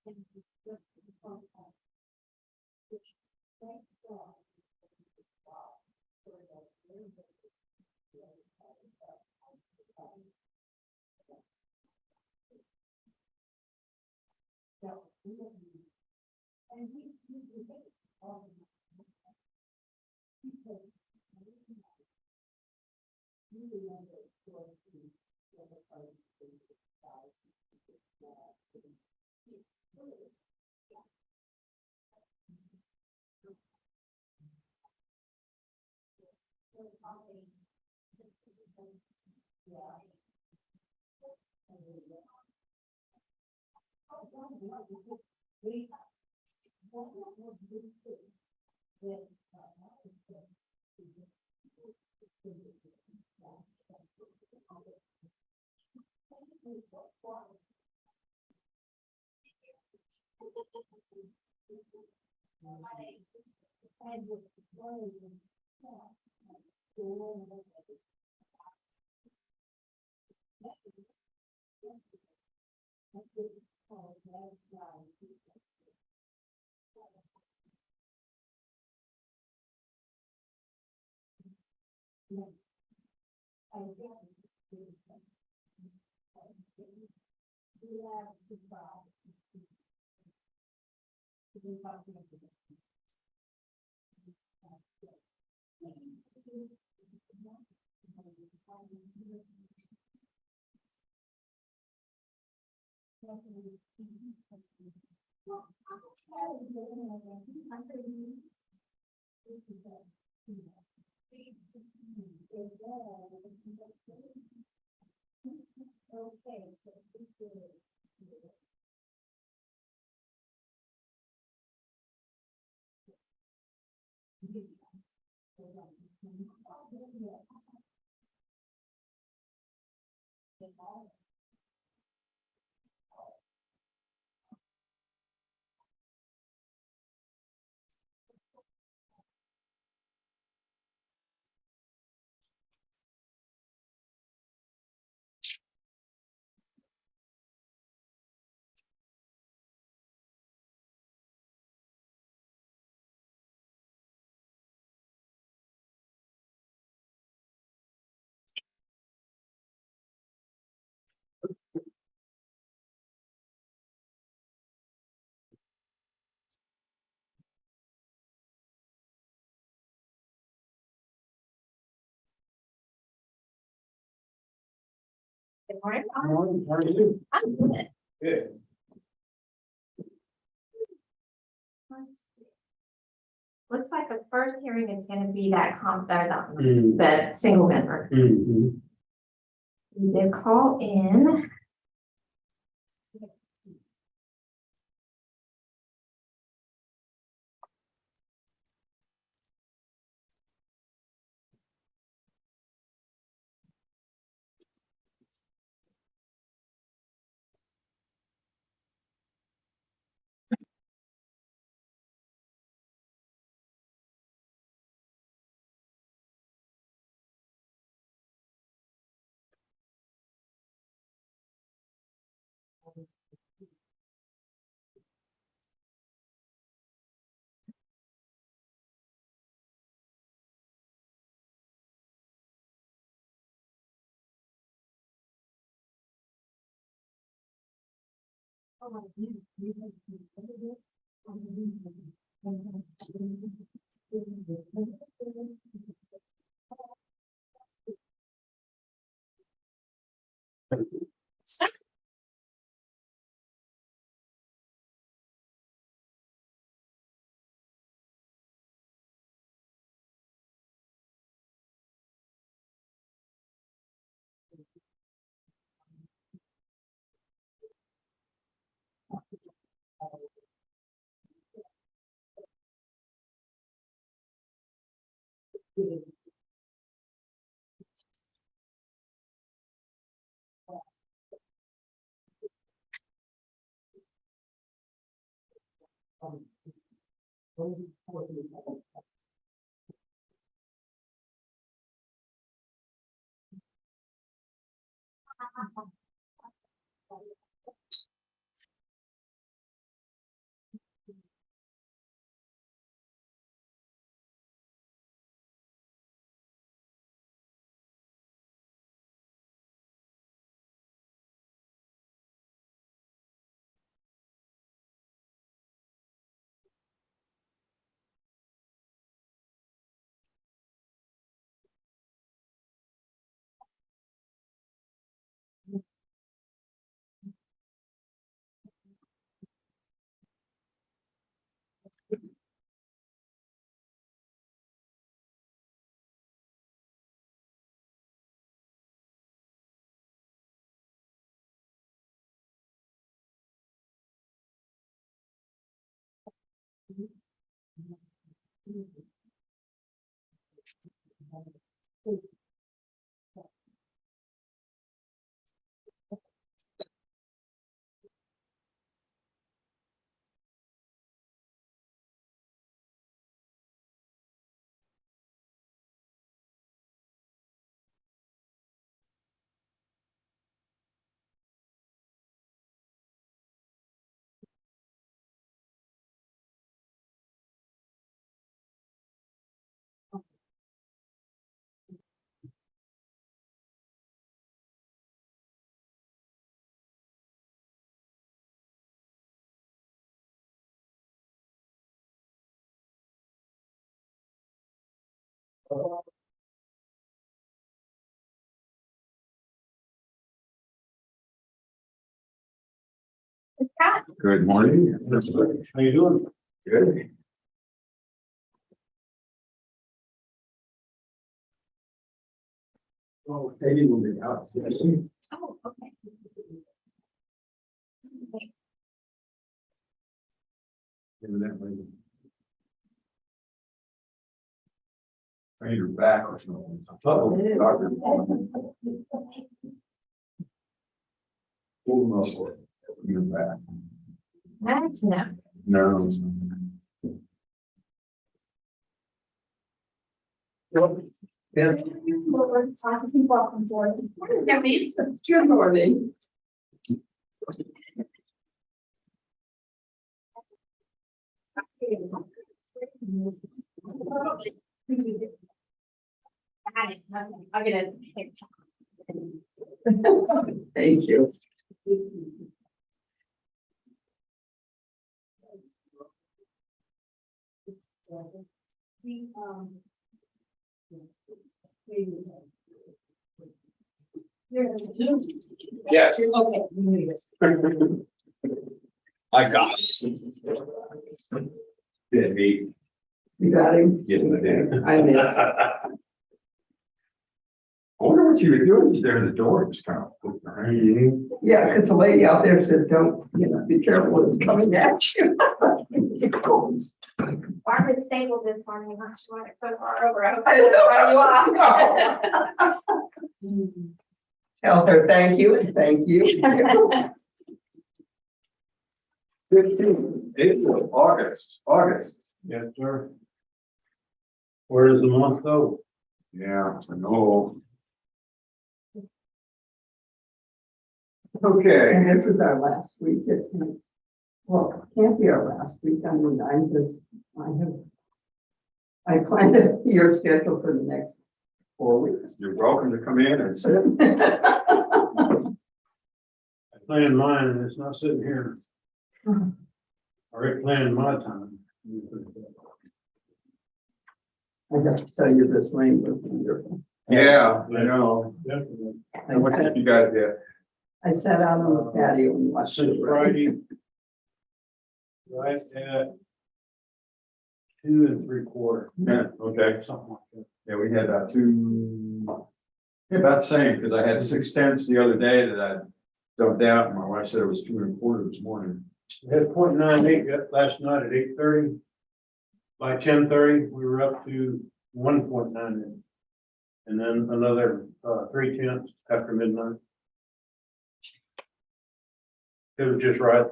Good morning. Morning, how are you? I'm good. Good. Looks like the first hearing is gonna be that the single member. Mhm. We did call in. Scott, Good morning. How you doing? Good. Oh, they didn't move it out. oh, okay. Evidently. Trained her back or something. Oh, doctor. Full muscle in your back. That's no. No. Yes. Welcome board. Yeah, me. Good morning. I'll get it. Thank you. Yes. Okay. I got it. Did he? You got him? Yes, I did. I missed. I wonder what you were doing there. The door was kind of open, right? Yeah, because the lady out there said, don't, be careful what's coming at you. Barbara Staples this morning, I'm not sure it's so far over. I hope I don't throw you off. Tell her thank you and thank you. 15, April, August. Yes, sir. Where does the month go? Yeah, I know. Okay. And this is our last week, isn't it? Well, it can't be our last week, I mean, I planned your schedule for the next 4 weeks. You're welcome to come in and sit. I planned mine and it's not sitting here. I already planned my time. I have to tell you, this rain was wonderful. Yeah, I know. Definitely. And what did you guys get? I sat out on the patio and watched Since it rain. Friday. Right at 2 3/4, Yeah, okay. something like that. Yeah, we had about about the same, because I had 6/10 the other day that I dumped out, and my wife said it was 2 1/4 this morning. We had 0.98 last night at 8:30. By 10:30, we were up to 1.98. And then another 0.3 after midnight. It was just right.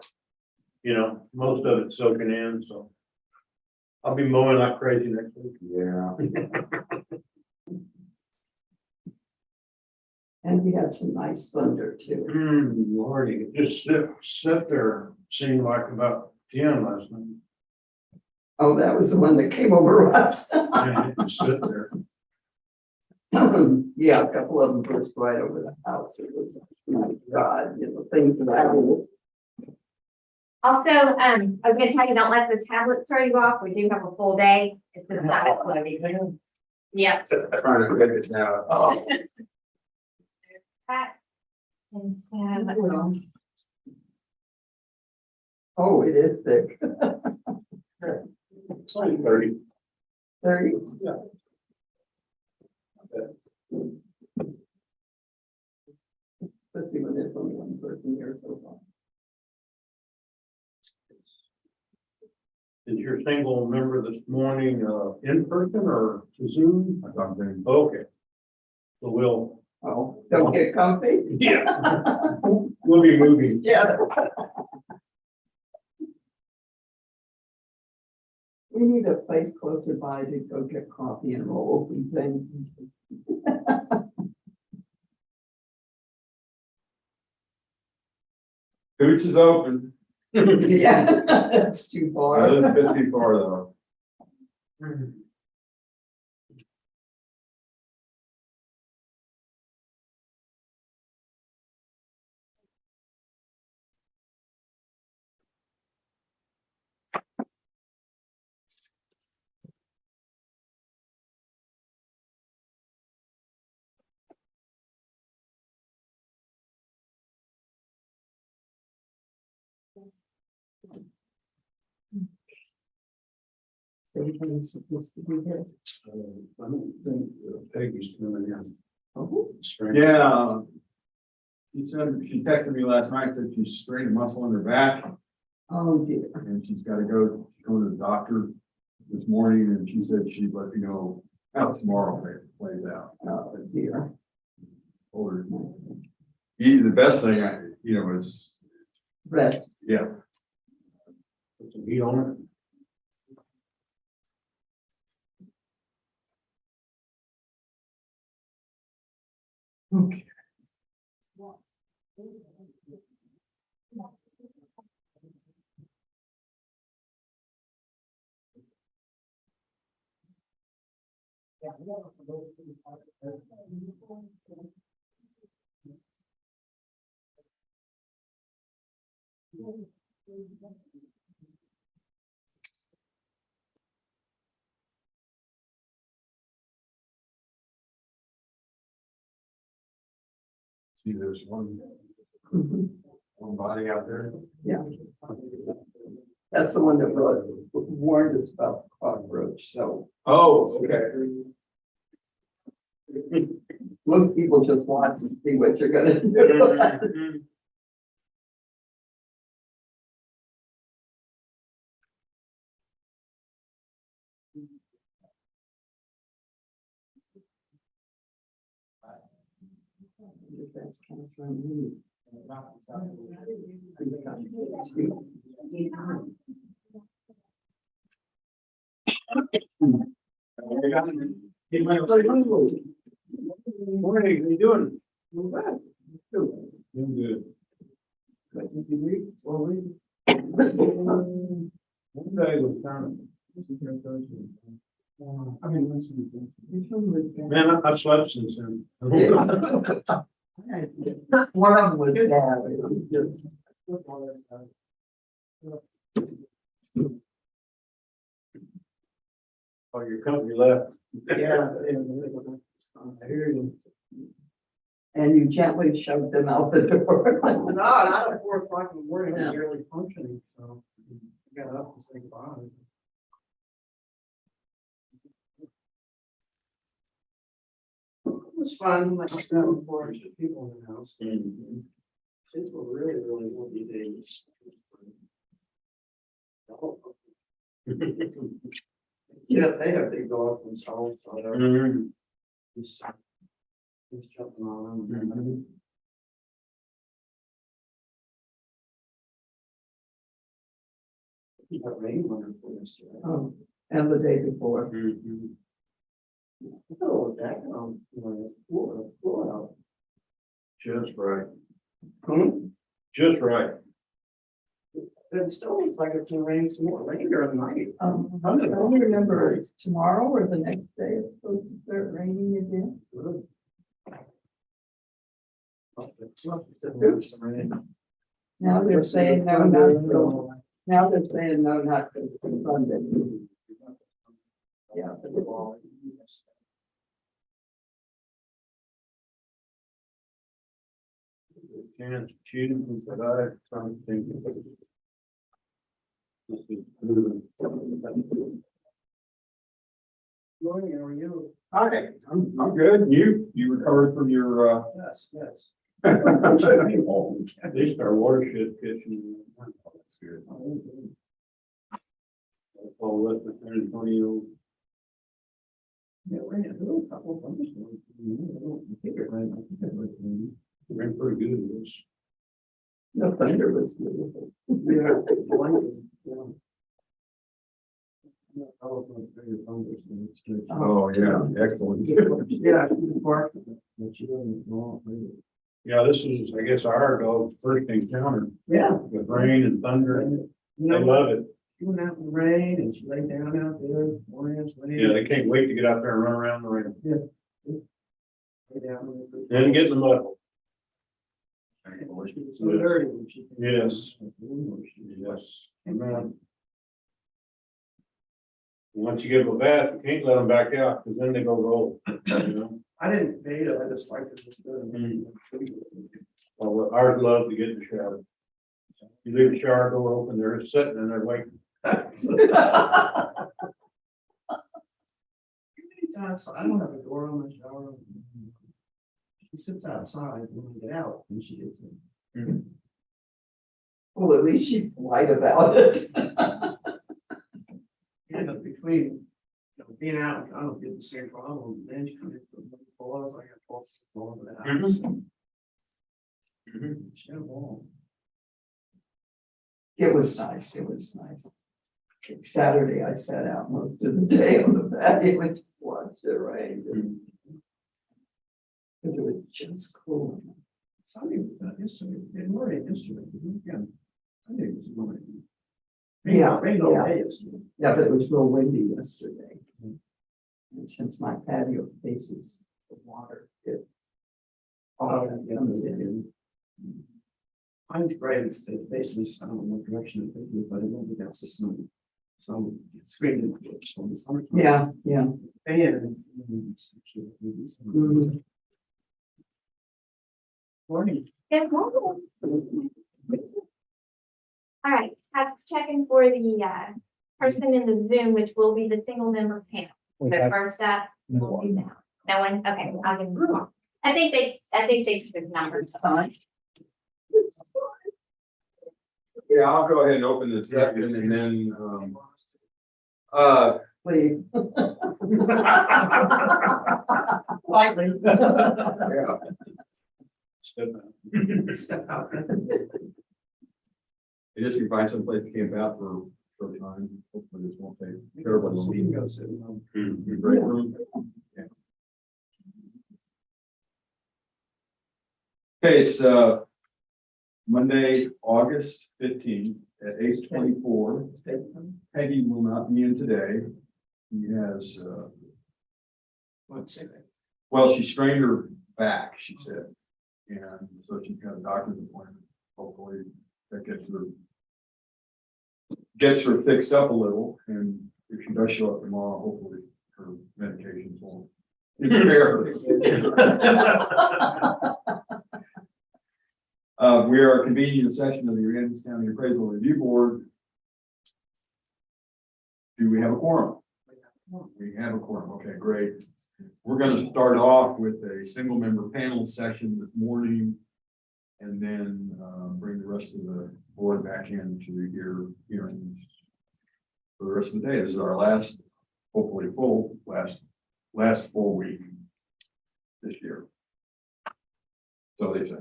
Most of it's soaking in, so. I'll be mowing like crazy next week. Yeah. And we had some nice thunder too. Lordy, it just sit there, seemed like about 10 last night. Oh, that was the one that came over us. And it just sit there. Yeah, a couple of them burst right over the house. It was, my God, things that I was. Also, I was gonna tell you, don't let the tablets throw you off. We do have a full day. It's just not uploading. Yeah. Trying to figure this out. Oh, And so, oh, it is thick. It's only 30. 30. Especially when there's only one person here so far. Is your single member this morning, in person or Zoom? I thought they- Okay. So we'll, Oh, don't get comfy? yeah, we'll be moving. Yeah. We need a place closer by to go get coffee and rolls and things. Boots is open. Yeah, that's too It far. is a bit too far though. Everything's supposed to be here. I don't think Peggy's coming in. Oh, Strange. Yeah. She said, she texted me last night, said she's strained a muscle in her back oh dear. and she's gotta go to the doctor this morning and she said she'd let me know how tomorrow it plays out. Oh dear. Or the best thing is, Rest. yeah, Put some heat on it. Okay. see there's one Mhm. body out there. Yeah. That's the one that warned us about the cockroach, so Oh, okay. most people just want to see what you're gonna do. That's kind of funny. Morning, how you doing? Well, Doing good. good to see you. One day was kind of. Which one was that? Man, I've slept since then. One of them was bad. It was just. Oh, your company left. Yeah. And you gently shoved them out the door. No, not at 4 o'clock in the morning, Yeah. I'm barely functioning, so I got up to say goodbye. It was fun, like I said, 400 people in the house. Kids were really lucky days. Yeah, they have to go up themselves, so they're Mhm. just jumping on them. You got rain wonderful yesterday. And the day before. Mhm. Oh, that, floor out. Just right. Hmm? Just right. But it still looks like it's gonna rain some more later in the night. I don't remember, it's tomorrow or the next day, it's supposed to start raining again. Now they're saying no, not till, now they're saying no, not till Sunday. Yeah. Chance to choose that I something. Morning, how are you? Hi, I'm good. You recovered from your, Yes, yes. At least our watershed kitchen. all west of San Antonio. Yeah, we had a little couple of thunderstorms. I think it rained. I think it was raining. It ran pretty good. It was. The thunder was beautiful. Yeah, blanket, yeah. I was on the bigger thunderstorms. Oh, yeah, excellent. Yeah, the park. But she doesn't go on. Yeah, this is, I guess, our dog's first encounter Yeah. with rain and thunder. You They know, love it. she went out in the rain and she laid down out there, 4 inch rain. Yeah, they can't wait to get out there and run around the rain. Lay down in the- And get in the mud. She was so dirty when she. Yes. Yes. Amen. Once you give them a bath, you can't let them back out, because then they go roll, you know? I didn't bathe it, I just liked it. Just good. Well, ours love to get in the shower. You leave the shower door open, they're just sitting in there waiting. Many times, I don't have a door on my shower. She sits outside when we get out and she gets in. Well, at least she's polite about it. Yeah, but between, being out, I don't get the same problem. Then she comes in from the balls, I got balls all over the house. She had a ball. It was nice, it was nice. Saturday, I sat out most of the day on the patio and watched it rain. Because it was just cool. Sunday was not yesterday, it rained yesterday, yeah. Sunday was morning. Yeah, Rained all yeah. day yesterday. Yeah, but it was real windy yesterday. And since my patio faces the water, it. All that comes in. Mine's great, it's basically, I don't know what direction it's taking, but it won't be that system. So it's great. Yeah, yeah. And. Mhm. Morning. Good morning. All right, that's checking for the person in the Zoom, which will be the single member panel. The first up will be now. No one, okay, I'll give them a call. I think they took his numbers. Yeah, I'll go ahead and open this up and then, Please. Lightly. yeah. Step out. I guess you find someplace to camp out for a time, hopefully this won't take terribly So you can long. go sit down. Great room. Yeah. Okay, it's Monday, August 15th at 8:24. Peggy will not be in today. He has, Let's say that. well, she strained her back, she said. And so she's got a doctor's appointment. Hopefully that gets her fixed up a little. And if she does show up tomorrow, hopefully her medications won't impair her. We are convening a session of the Aransas County Appraisal Review Board. Do we have a quorum? We have a quorum. Okay, great. We're going to start off with a single member panel session this morning. And then bring the rest of the board back in to hear hearings for the rest of the day. This is our last, hopefully last full week this year. So they say.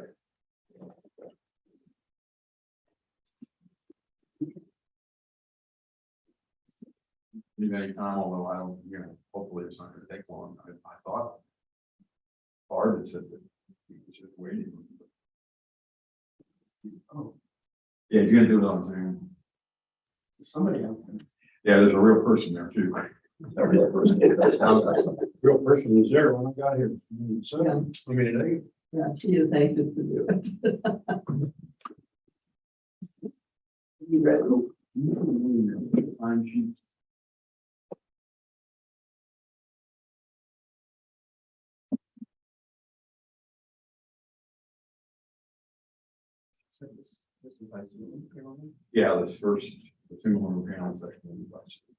Leave any time, although I don't, hopefully it's not gonna take long. I thought Barb had said that he was just waiting. Oh, Yeah, he's gonna do it on Zoom. somebody out there. Yeah, there's a real person there too. A real person. Real person was there when I got here. So, I mean, today. Yeah, she is anxious to do it. You ready? Time sheet. So this is like Zoom, you know, Yeah, this first, the single member panel section. will be by Zoom.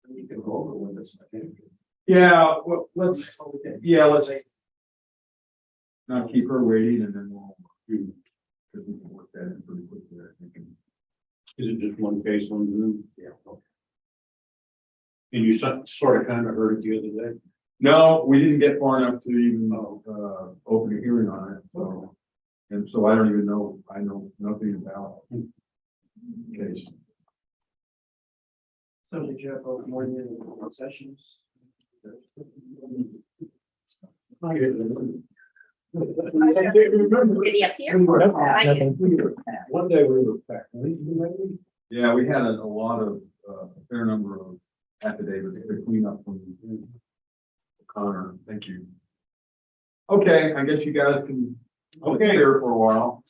and you can go over with this, I think. Yeah, well, let's Okay. not keep her waiting and then we'll do, because we can work that in pretty quickly, I think. Is it just one case on Zoom? Yeah. And you sort of kind of heard it the other day. No, we didn't get far enough to even, open a hearing on it, so. And so I don't even know, I know nothing about the case. So did you have more than sessions? I didn't remember. Did he appear? One day we were back. Yeah, we had a lot of, a fair number of affidavits to clean up from Connor. Thank you. Okay, I guess you guys can Okay. here for a while.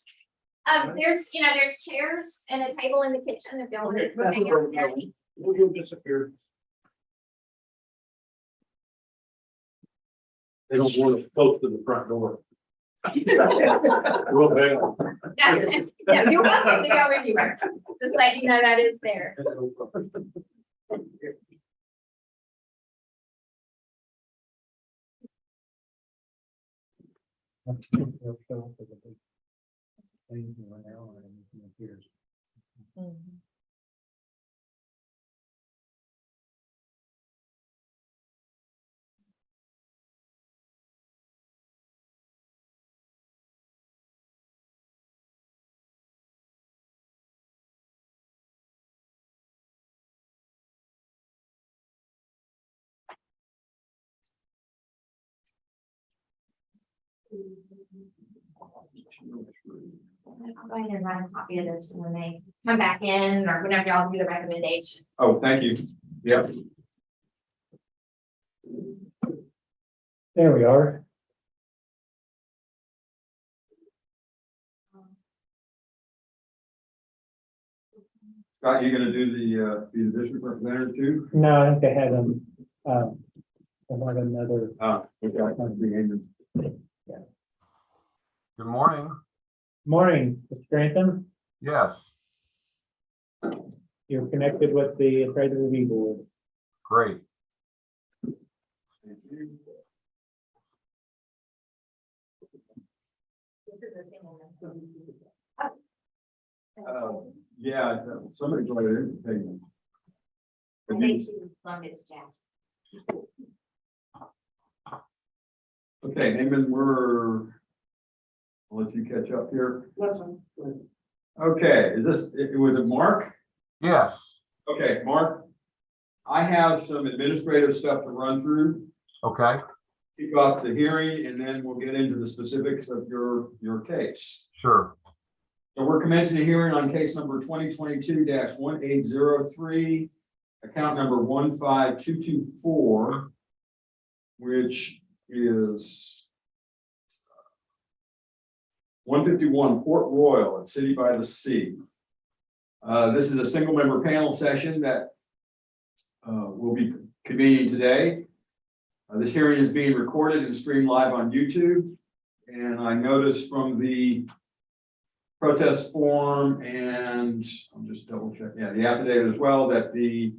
There's chairs and a table in the kitchen if y'all want Okay, to that's hang where out there. we'll disappear. They don't want us close to the front door. We'll bail. Yeah, you're welcome to go anywhere. Just let you know that is there. I'll go ahead and run a copy of this when they come back in or whenever y'all do the recommendation. Oh, thank you. Yep. There we are. Scott, you gonna do the district representative too? No, I think I had them, I have another. Okay, I can bring Amy. Good morning. Morning, Mr. Grantham. Yes, You're connected with the appraisal review board. great. Yeah, somebody go ahead and take it. I think she loaned it to Jazz. Okay, Naaman, I'll let you catch up here. Okay, was it Mark? Yes, Okay, Mark, I have some administrative stuff to run through, okay, kick off the hearing, and then we'll get into the specifics of your case. sure. So we're commencing a hearing on case number 2022-1803, account number 15224, which is 151 Port Royal at City by the Sea. This is a single member panel session that will be convening today. This hearing is being recorded and streamed live on YouTube. And I noticed from the protest form and I'll just double check, yeah, the affidavit as well, that the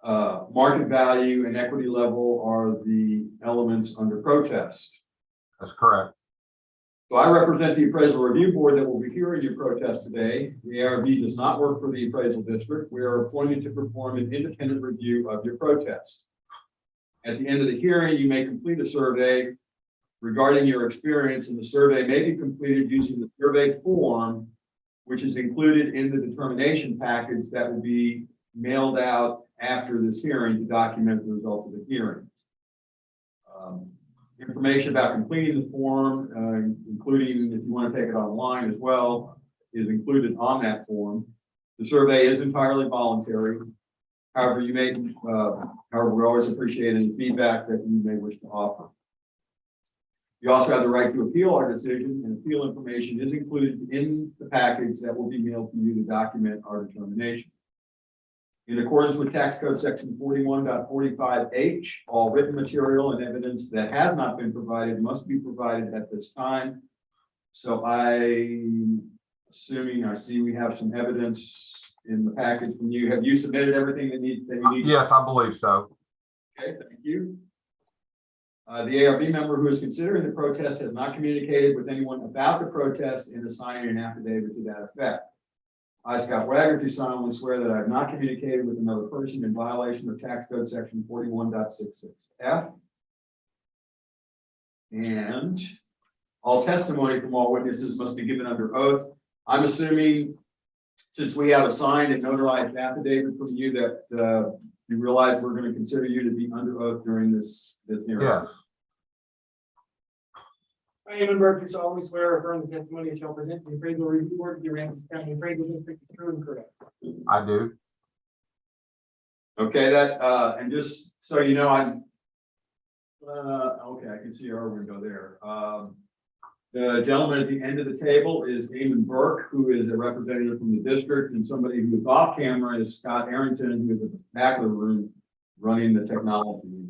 market value and equity level are the elements under protest. That's correct. So I represent the appraisal review board that will be hearing your protest today. The ARB does not work for the appraisal district. We are appointed to perform an independent review of your protest. At the end of the hearing, you may complete a survey regarding your experience, and the survey may be completed using the survey form, which is included in the determination package that will be mailed out after this hearing to document the results of the hearing. Information about completing the form, including if you want to take it online as well, is included on that form. The survey is entirely voluntary. However, however, we always appreciate any feedback that you may wish to offer. You also have the right to appeal our decision, and appeal information is included in the package that will be mailed to you to document our determination. In accordance with tax code section 41.45H, all written material and evidence that has not been provided must be provided at this time. So I'm assuming, I see we have some evidence in the package from you. Have you submitted everything that you need? Yes, I believe so. Okay, thank you. The ARB member who is considering the protest has not communicated with anyone about the protest and is signing an affidavit to that effect. I, Scott Wagner, do solemnly swear that I have not communicated with another person in violation of tax code section 41.66F. And all testimony from all witnesses must be given under oath. I'm assuming, since we have a signed and notarized affidavit from you, that you realize we're going to consider you to be under oath during this hearing. Yes, I, Eamon Burke, do solemnly swear or affirm the testimony I shall present to the appraisal review board of the Aransas County Appraisal District is true and correct. I do. Okay, and just so you know, I'm, okay, I can see our window there. The gentleman at the end of the table is Eamon Burke, who is a representative from the district, and somebody who is off camera is Scott Arrington, who is at the back of the room running the technology.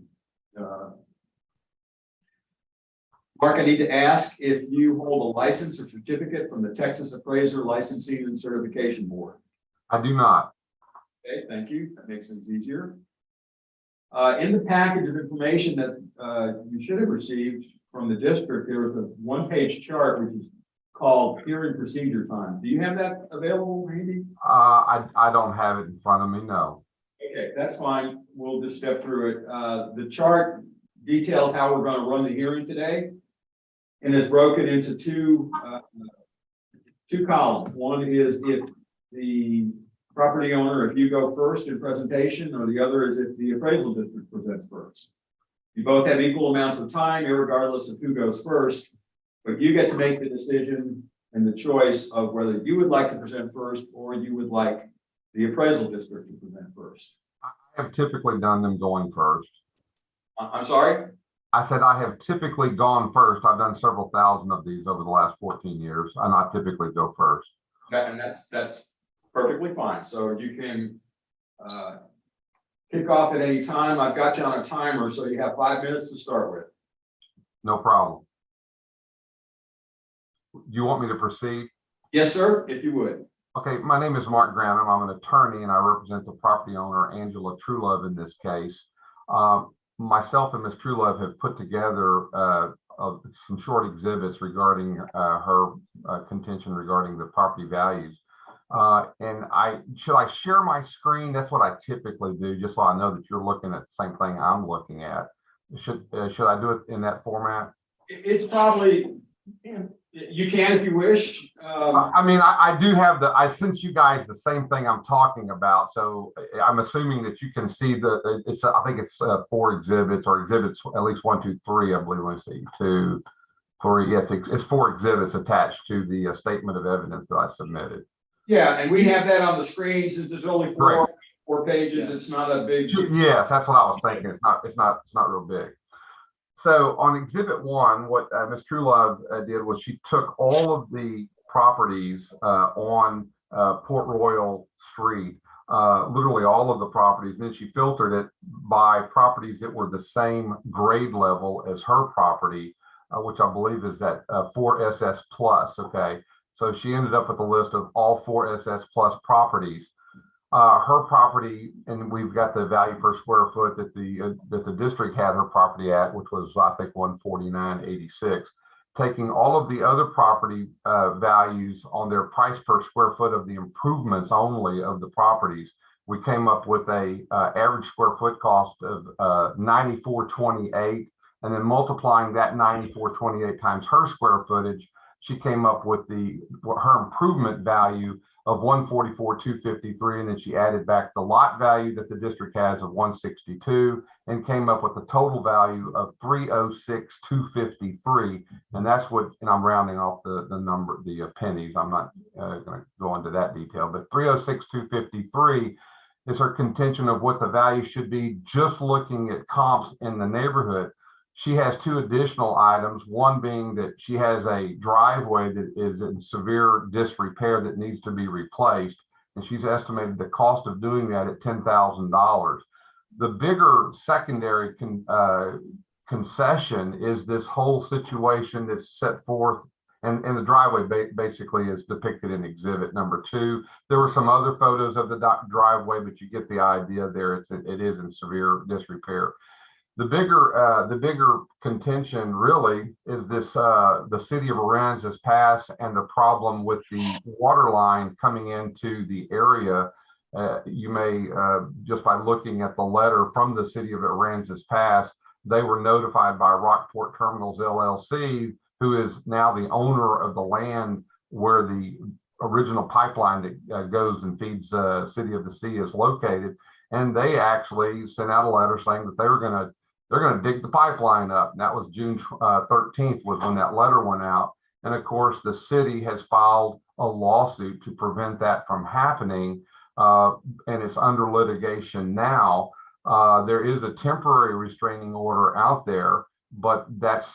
Mark, I need to ask if you hold a license or certificate from the Texas Appraiser Licensing and Certification Board. I do not. Okay, thank you. That makes things easier. In the package of information that you should have received from the district, there was a one-page chart which is called hearing procedure time. Do you have that available, Randy? I don't have it in front of me, no. Okay, that's fine. We'll just step through it. The chart details how we're going to run the hearing today, and is broken into two columns. One is if the property owner, if you go first in presentation, or the other is if the appraisal district presents first. You both have equal amounts of time, irregardless of who goes first, but you get to make the decision and the choice of whether you would like to present first or you would like the appraisal district to present first. I have typically done them going first. I'm sorry? I said I have typically gone first. I've done several thousand of these over the last 14 years, and I typically go first. And that's perfectly fine. So you can kick off at any time. I've got you on a timer, so you have 5 minutes to start with. No problem. Do you want me to proceed? Yes, sir, if you would. Okay, my name is Mark Granum. I'm an attorney and I represent the property owner, Angela Truelove, in this case. Myself and Ms. Truelove have put together some short exhibits regarding her contention regarding the property values. And should I share my screen? That's what I typically do, just so I know that you're looking at the same thing I'm looking at. Should I do it in that format? It's probably, you can if you wish. I mean, I do have I sent you guys the same thing I'm talking about. So I'm assuming that you can see I think it's 4 exhibits, or exhibits at least 1, 2, 3, I believe. Let's see, 2, 3. Yes, it's 4 exhibits attached to the statement of evidence that I submitted. Yeah, and we have that on the screen since there's only 4 pages. It's not a big. Yes, that's what I was thinking. It's not real big. So on exhibit 1, what Ms. Truelove did was she took all of the properties on Port Royal Street, literally all of the properties, and then she filtered it by properties that were the same grade level as her property, which I believe is at 4 SS plus. Okay, so she ended up with a list of all 4 SS plus properties. Her property, and we've got the value per square foot that the district had her property at, which was I think 149.86. Taking all of the other property values on their price per square foot of the improvements only of the properties, we came up with a average square foot cost of $94.28, and then multiplying that $94.28 times her square footage, she came up with her improvement value of $144,253, and then she added back the lot value that the district has of $162, and came up with a total value of $306,253, and that's what. And I'm rounding off the number, the pennies. I'm not going to go into that detail, but $306,253 is her contention of what the value should be, just looking at comps in the neighborhood. She has 2 additional items, one being that she has a driveway that is in severe disrepair that needs to be replaced, and she's estimated the cost of doing that at $10,000. The bigger secondary concession is this whole situation that's set forth, and the driveway basically is depicted in exhibit number 2. There were some other photos of the driveway, but you get the idea there. It is in severe disrepair. The bigger contention really is this, the city of Aransas Pass and the problem with the water line coming into the area. You may, just by looking at the letter from the city of Aransas Pass, they were notified by Rockport Terminals LLC, who is now the owner of the land where the original pipeline that goes and feeds the city of the sea is located. And they actually sent out a letter saying that they're going to dig the pipeline up. And that was June 13th was when that letter went out. And of course, the city has filed a lawsuit to prevent that from happening. And it's under litigation now. There is a temporary restraining order out there, but that's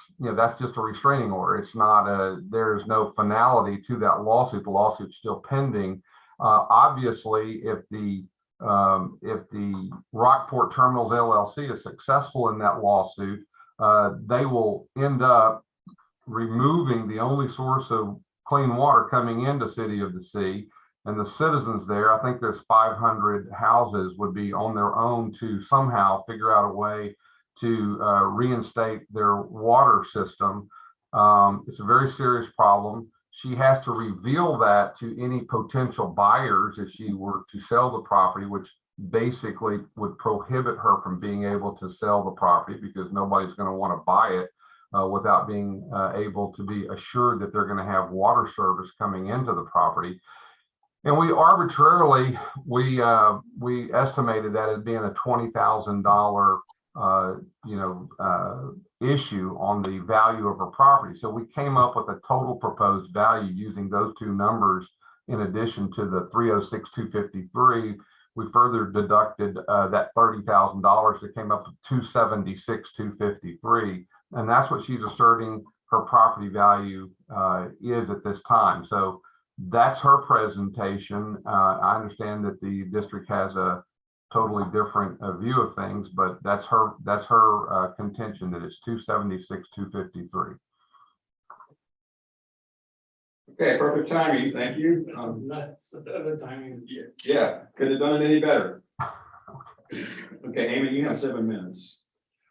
just a restraining order. It's not there's no finality to that lawsuit. The lawsuit's still pending. Obviously, if the Rockport Terminals LLC is successful in that lawsuit, they will end up removing the only source of clean water coming into City of the Sea. And the citizens there, I think there's 500 houses, would be on their own to somehow figure out a way to reinstate their water system. It's a very serious problem. She has to reveal that to any potential buyers if she were to sell the property, which basically would prohibit her from being able to sell the property because nobody's going to want to buy it without being able to be assured that they're going to have water service coming into the property. And we arbitrarily, we estimated that as being a $20,000 issue on the value of her property. So we came up with a total proposed value using those two numbers in addition to the 306,253. We further deducted that $30,000 that came up with 276,253, and that's what she's asserting her property value is at this time. So that's her presentation. I understand that the district has a totally different view of things, but that's her contention that it's 276,253. Okay, perfect timing. Thank you. Nuts, the timing. Yeah, could have done it any better. Okay, Amy, you have 7 minutes.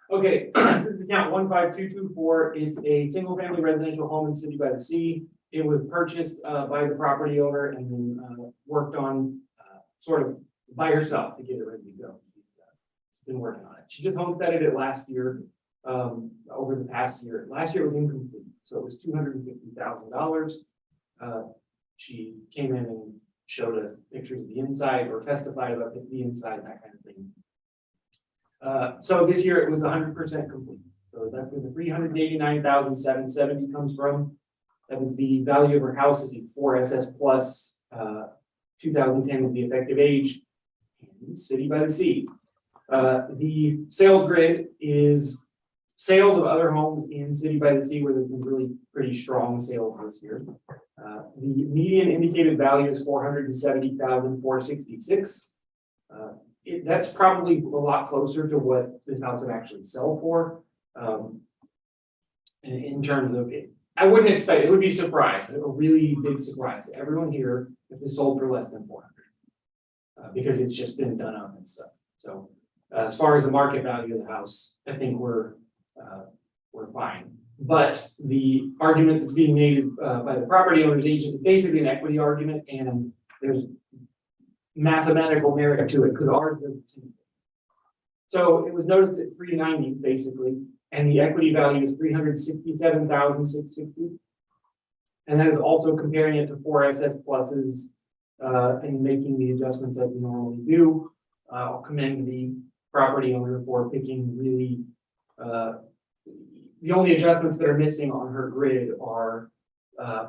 Okay, this is account 15224. It's a single family residential home in City by the Sea. It was purchased by the property owner and then worked on sort of by herself to get it ready to go. She's been working on it. She just homesteaded it last year, over the past year. Last year it was incomplete, so it was $250,000. She came in and showed us pictures of the inside or testified about the inside, that kind of thing. So this year it was 100% complete. So that's where the $389,770 comes from. That is the value of her house is a 4SS plus 2010 is the effective age. City by the Sea. The sales grid is sales of other homes in City by the Sea where there's been really pretty strong sales this year. The median indicated value is $470,466. That's probably a lot closer to what this house would actually sell for. In terms of it, I wouldn't expect it would be surprised, a really big surprise to everyone here if this sold for less than 400, because it's just been done up and stuff. So as far as the market value of the house, I think we're fine. But the argument that's being made by the property owner's agent is basically an equity argument, and there's mathematical merit to it. Could argue. So it was noticed at 390 basically, and the equity value is 367,660. And that is also comparing it to 4SS pluses and making the adjustments that we normally do. I'll commend the property owner for picking really, the only adjustments that are missing on her grid are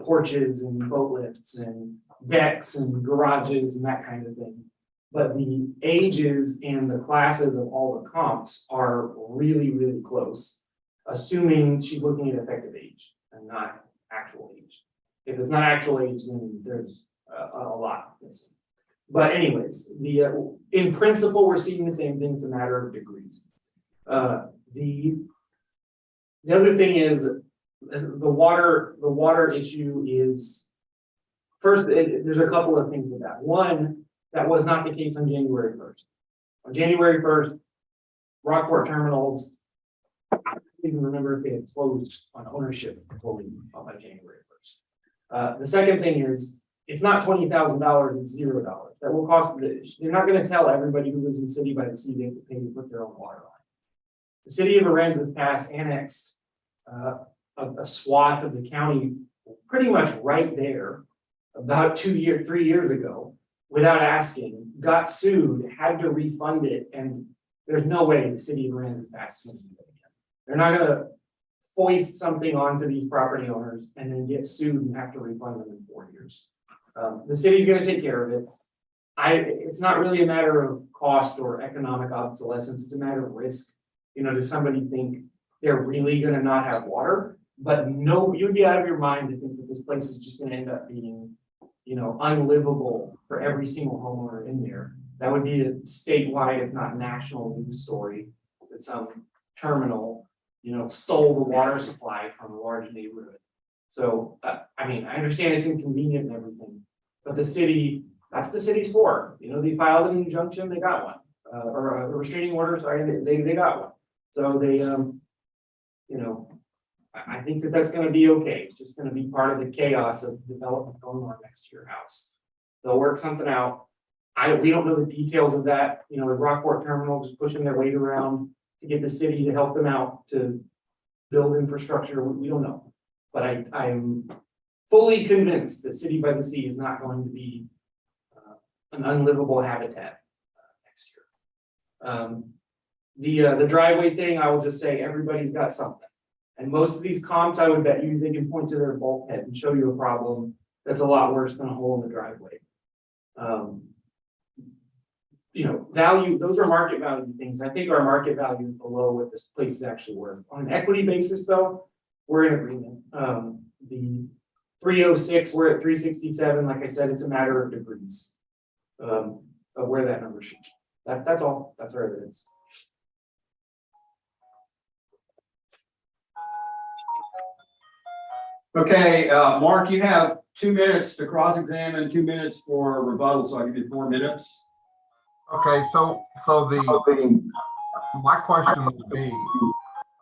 porches and boat lifts and decks and garages and that kind of thing. But the ages and the classes of all the comps are really, really close, assuming she's looking at effective age and not actual age. If it's not actual age, then there's a lot missing. But anyways, in principle, we're seeing the same thing. It's a matter of degrees. The other thing is the water issue is first. There's a couple of things with that. One, that was not the case on January 1st. On January 1st, Rockport Terminals even remember if they had closed on ownership fully by January 1st. The second thing is, it's not $20,000, it's $0. That will cost, they're not gonna tell everybody who lives in City by the Sea they have to pay to put their own water line. The city of Aransas passed annexed a swath of the county pretty much right there about 3 years ago without asking, got sued, had to refund it, and there's no way the city of Aransas passed something like that. They're not gonna foist something onto these property owners and then get sued and have to refund them in 4 years. The city's gonna take care of it. It's not really a matter of cost or economic obsolescence, it's a matter of risk. You know, does somebody think they're really gonna not have water? But no, you'd be out of your mind to think that this place is just gonna end up being, you know, unlivable for every single homeowner in there. That would be a statewide, if not national news story, that some terminal, you know, stole the water supply from a large neighborhood. So, I mean, I understand it's inconvenient and everything, but the city, that's the city's for. You know, they filed an injunction, they got one, or a restraining order, sorry, they got one. So they, you know, I think that that's gonna be okay. It's just gonna be part of the chaos of development going on next to your house. They'll work something out. We don't know the details of that, you know, with Rockport Terminal just pushing their weight around to get the city to help them out to build infrastructure. We don't know. But I'm fully convinced that City by the Sea is not going to be an unlivable habitat next year. The driveway thing, I will just say everybody's got something. And most of these comps, I would bet you they can point to their bulkhead and show you a problem that's a lot worse than a hole in the driveway. You know, value, those are market value things. I think our market value is below what this place is actually worth. On an equity basis, though, we're in agreement. The 306, we're at 367. Like I said, it's a matter of degrees of where that number should be. That's all. That's our evidence. Okay, Mark, you have 2 minutes to cross-examine, 2 minutes for rebuttal, so I'll give you 4 minutes. Okay, so my question would be,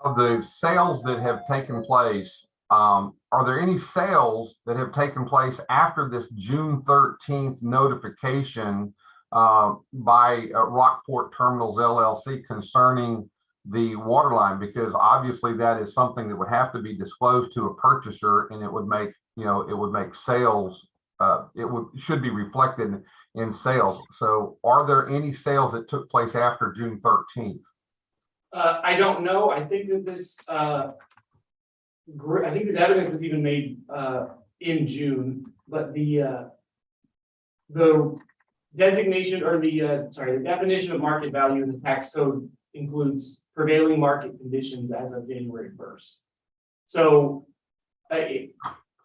of the sales that have taken place, are there any sales that have taken place after this June 13th notification by Rockport Terminals LLC concerning the water line? Because obviously that is something that would have to be disclosed to a purchaser, and it would make, you know, it would make sales, should be reflected in sales. So are there any sales that took place after June 13th? I don't know. I think that this evidence was even made in June, but the designation or the definition of market value in the tax code includes prevailing market conditions as of January 1st. So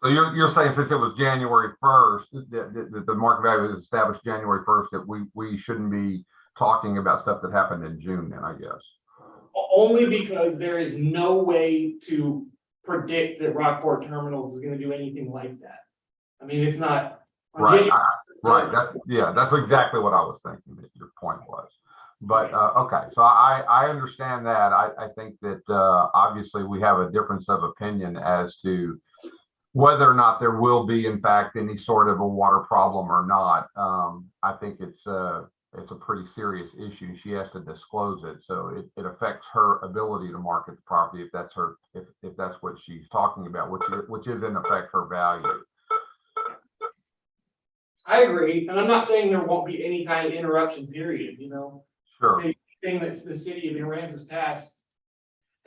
So you're saying since it was January 1st, that the market value was established January 1st, that we shouldn't be talking about stuff that happened in June then, I guess. only because there is no way to predict that Rockport Terminals is going to do anything like that. I mean, it's not. Right, that's exactly what I was thinking that your point was. But okay, so I understand that. I think that obviously we have a difference of opinion as to whether or not there will be, in fact, any sort of a water problem or not. I think it's a pretty serious issue. She has to disclose it, so it affects her ability to market the property if that's her, if that's what she's talking about, which is in effect her value. I agree, and I'm not saying there won't be any kind of interruption period, you know. Sure. The thing that's the city of Aransas past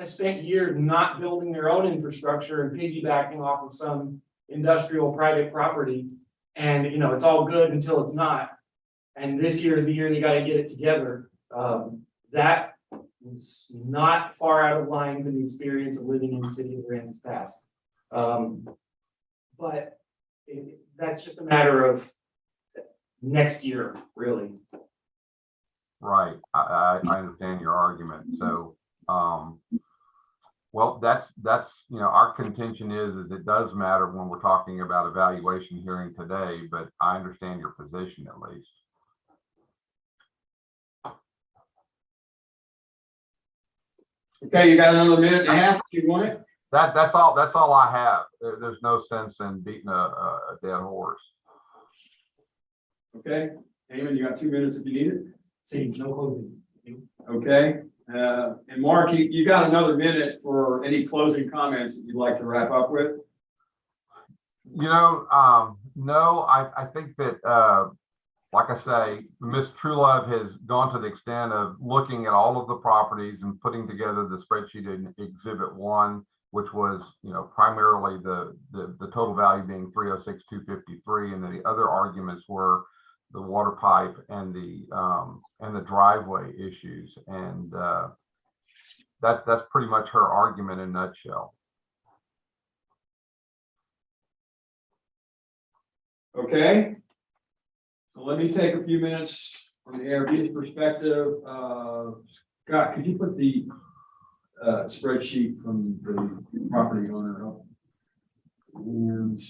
has spent years not building their own infrastructure and piggybacking off of some industrial private property. And, you know, it's all good until it's not. And this year is the year they got to get it together. That was not far out of line with the experience of living in the city of Aransas past. But that's just a matter of next year, really. Right. I understand your argument. So, well, that's, you know, our contention is it does matter when we're talking about evaluation hearing today, but I understand your position at least. Okay, you got another minute and a half if you want it? That's all I have. There's no sense in beating a dead horse. Okay, Eamon, you got 2 minutes if you need it. Same, no closing. Okay, and Mark, you got another minute for any closing comments that you'd like to wrap up with? No, I think that, like I say, Ms. Truelove has gone to the extent of looking at all of the properties and putting together the spreadsheet in Exhibit 1, which was, primarily the total value being 306,253, and then the other arguments were the water pipe and the driveway issues, and that's pretty much her argument in a nutshell. Okay. So let me take a few minutes from the ARB's perspective. Scott, could you put the spreadsheet from the property owner up? And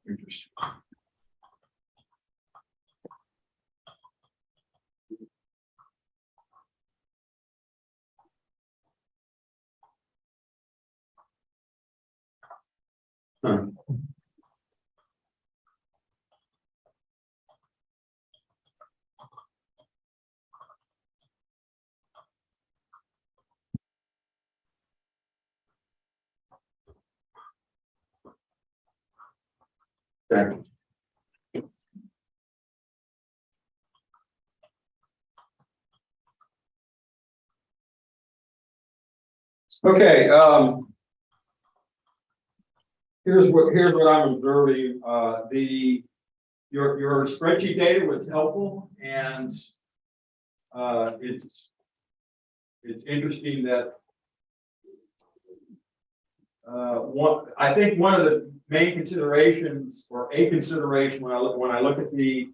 interesting. Huh. Okay. Okay, here's what I'm observing. Your spreadsheet data was helpful, and it's interesting that I think one of the main considerations, or a consideration, when I look at the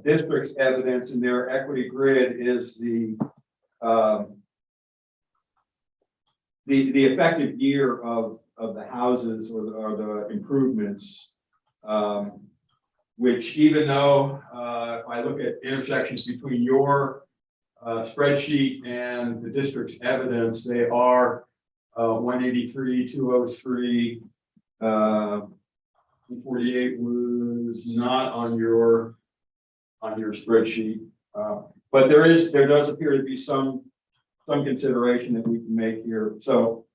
district's evidence in their equity grid, is the effective year of the houses or the improvements, which, even though if I look at intersections between your spreadsheet and the district's evidence, they are 183, 203, 248 was not on your spreadsheet, but there does appear to be some consideration that we can make here. So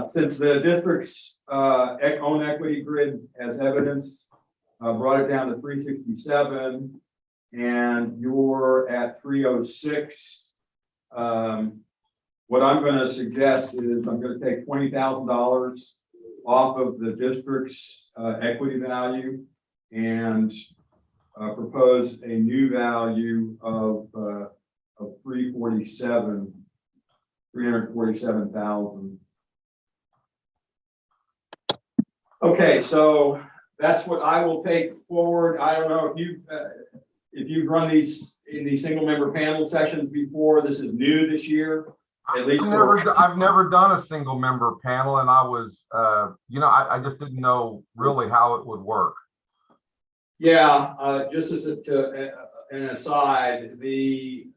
since the district's own equity grid has evidence, brought it down to 367, and you're at 306. What I'm going to suggest is I'm going to take $20,000 off of the district's equity value and propose a new value of 347,000. Okay, so that's what I will take forward. I don't know if you've run these in these single member panel sessions before. This is new this year. At least I've never done a single member panel, and I was, I just didn't know really how it would work. Yeah, just as an aside, the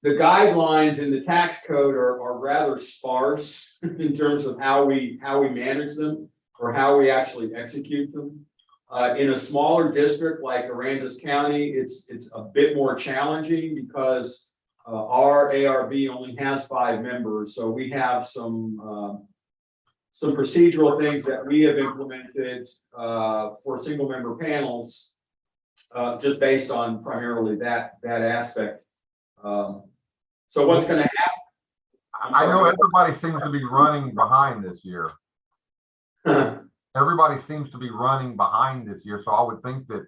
guidelines in the tax code are rather sparse in terms of how we manage them or how we actually execute them. In a smaller district like Aransas County, it's a bit more challenging because our ARB only has 5 members, so we have some procedural things that we have implemented for single member panels, just based on primarily that aspect. So what's going to happen? I know everybody seems to be running behind this year. Everybody seems to be running behind this year, so I would think that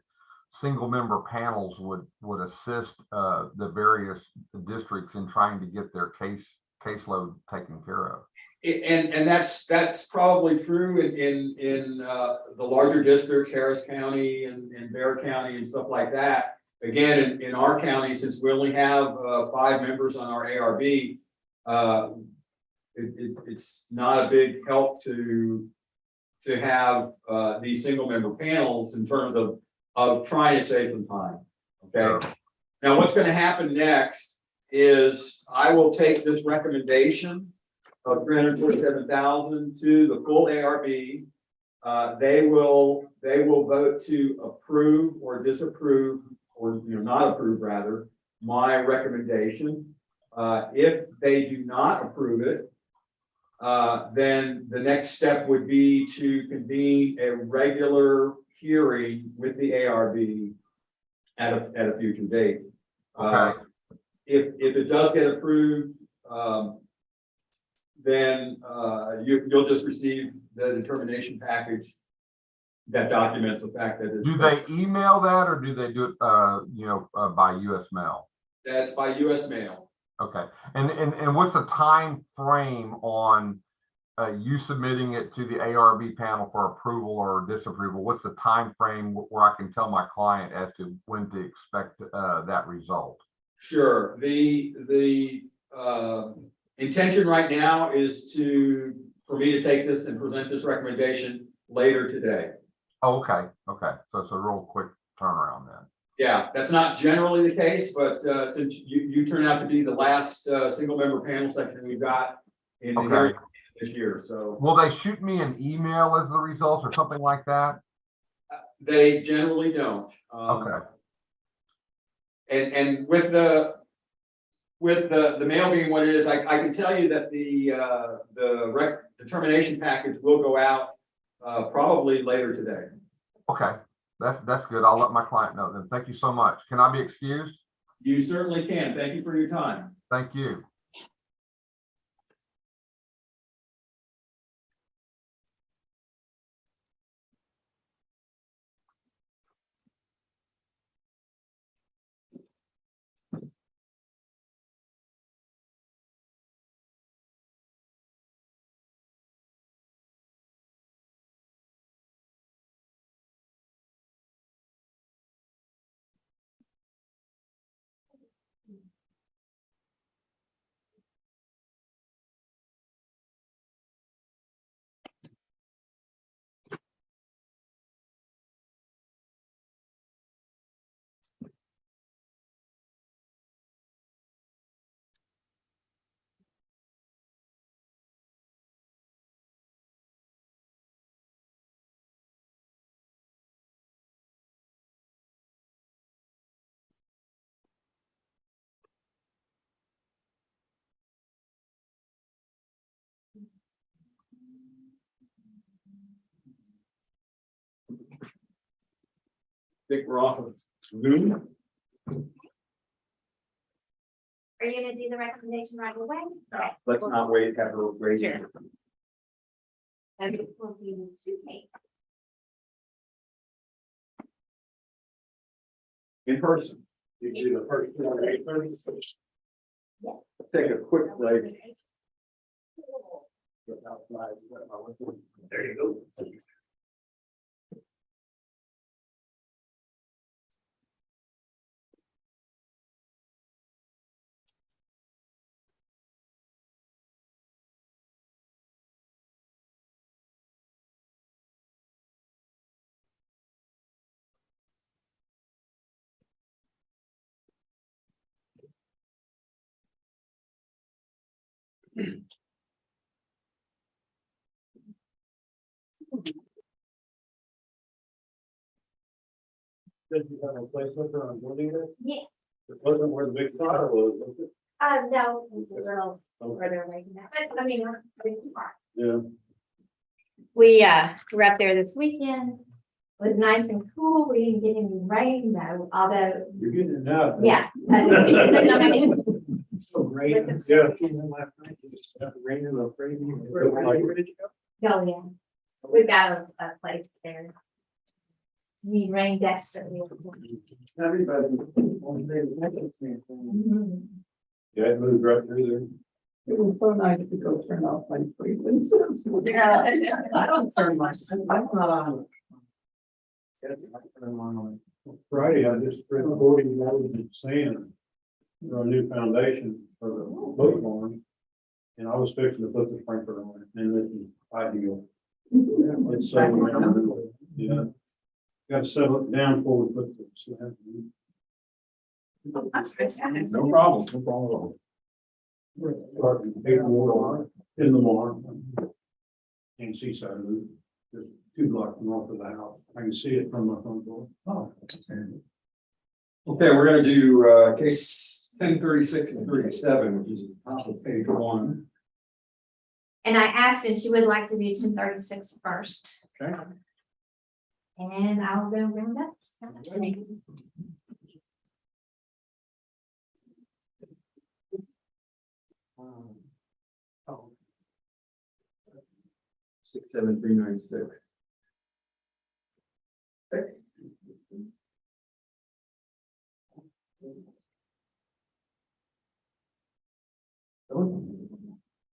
single member panels would assist the various districts in trying to get their caseload taken care of. And that's probably true in the larger districts, Harris County and Bear County and stuff like that. Again, in our county, since we only have 5 members on our ARB, it's not a big help to have these single member panels in terms of trying to save some time. Okay. Now, what's going to happen next is I will take this recommendation of 347,000 to the full ARB. They will vote to approve or disapprove, or not approve rather, my recommendation. If they do not approve it, then the next step would be to convene a regular hearing with the ARB at a future date. Okay. If it does get approved, then you'll just receive the determination package that documents the fact that Do they email that or do they do it, by US mail? that's by US mail. Okay. And what's the time frame on you submitting it to the ARB panel for approval or disapproval? What's the time frame where I can tell my client as to when to expect that result? Sure. The intention right now is for me to take this and present this recommendation later today. Oh, okay. Okay. So it's a real quick turnaround then. Yeah, that's not generally the case, but since you turn out to be the last single member panel section we've got in the hearing this year, so. Will they shoot me an email as the results or something like that? They generally don't. Okay. And with the mail being what it is, I can tell you that the determination package will go out probably later today. Okay. That's good. I'll let my client know then. Thank you so much. Can I be excused? You certainly can. Thank you for your time. Thank you. Think we're off of Zoom. Are you gonna do the recommendation right away? Okay. Let's not wait, have her raise it. Sure. And it will be the suitcase. In person. You do the first one at 8:30? Take a quick break. There you go. Did you have a placeholder on building it? Yeah. It wasn't where the big fire was it? No, it's a little further away from that, but I mean, we're pretty far. Yeah. We were up there this weekend. It was nice and cool. We didn't get any rain though, although, You're getting it now. yeah. So great. Yeah. Last night, it was raining a little crazy. Oh, yeah. We've got a place there. We rain desperately. Everybody. Mhm. Yeah, it moved right through It was so nice to go turn off my frequencies. I don't turn my, I'm not on. Friday, I just spread 40 loads of sand for a new foundation for the boat barn. And I was fixing to put the sprinkler on it, and it was ideal. It's so, yeah. Got to settle it down before we put the slab in. No problem, no problem at all. Starting to take water in the morning. In Seaside Loop, just 2 blocks north of the house. I can see it from my front door. Oh. Okay, we're gonna do case 1036 and 37, which is at the top of page 1. And I asked, and she would like to do 1036 first. Okay. And I'll go round up. Oh. 67396.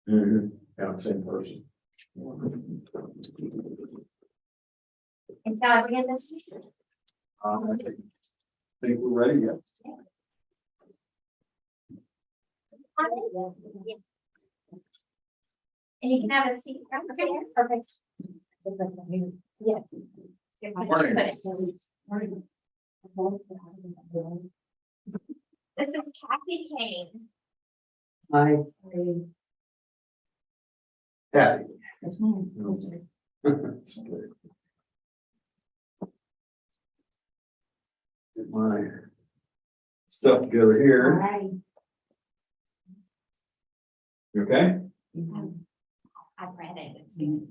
Mhm. Yeah, same person. And shall I begin this? I think we're ready, yeah. And you can have a seat. Okay, perfect. Yeah. Get my- This is Kathy Kane. I, Kathy. Yes, ma'am. Yes, sir. That's good. Get my stuff together All here. right. You okay? I've read it. It's good.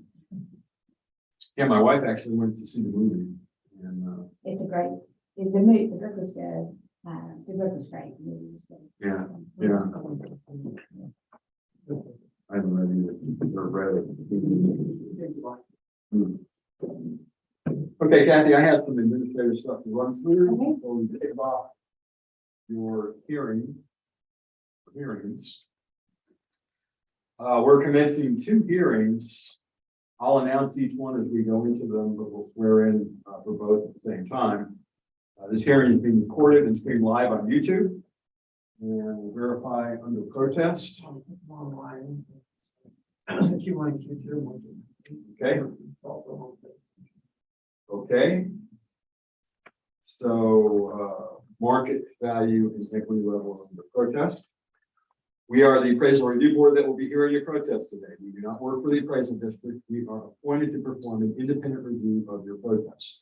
Yeah, my wife actually went to see the movie and, It's a great, the movie, the book was good, the book was great, the movie was good. yeah, yeah. I haven't read it, or read it. Hmm. Okay, Kathy, I have some administrative stuff to run through Okay. before we take off your hearings. We're commencing 2 hearings. I'll announce each one as we go into them, but we'll swear in for both at the same time. This hearing is being recorded and streamed live on YouTube. And we'll verify under protest. Okay. Okay. So, market value and equity level under protest. We are the appraisal review board that will be hearing your protest today. We do not work for the appraisal district. We are appointed to perform an independent review of your protest.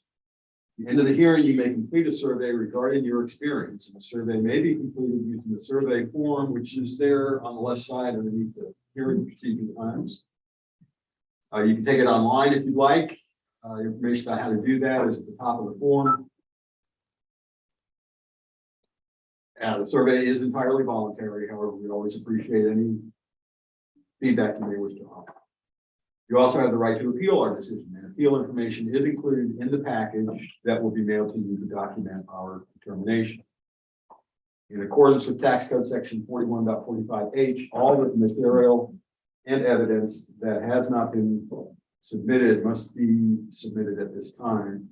At the end of the hearing, you may complete a survey regarding your experience, and the survey may be completed using the survey form, which is there on the left side underneath the hearing procedure times. You can take it online if you'd like. Information about how to do that is at the top of the form. The survey is entirely voluntary. However, we always appreciate any feedback you may wish to offer. You also have the right to appeal our decision, and appeal information is included in the package that will be mailed to you to document our determination. In accordance with tax code section 41.45H, all the material and evidence that has not been submitted must be submitted at this time.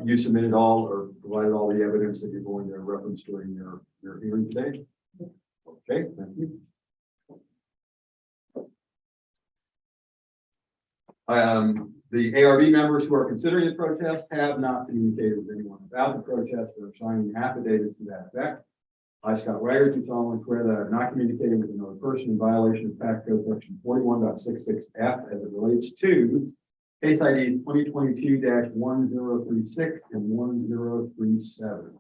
You submitted all or provided all the evidence that you're going to reference during your hearing today. Okay, thank you. The ARB members who are considering the protest have not communicated with anyone about the protest or signing affidavits to that effect. I, Scott Wagner, do solemnly swear that I have not communicated with another person in violation of tax code section 41.66F as it relates to case ID 2022-1036 and 1037.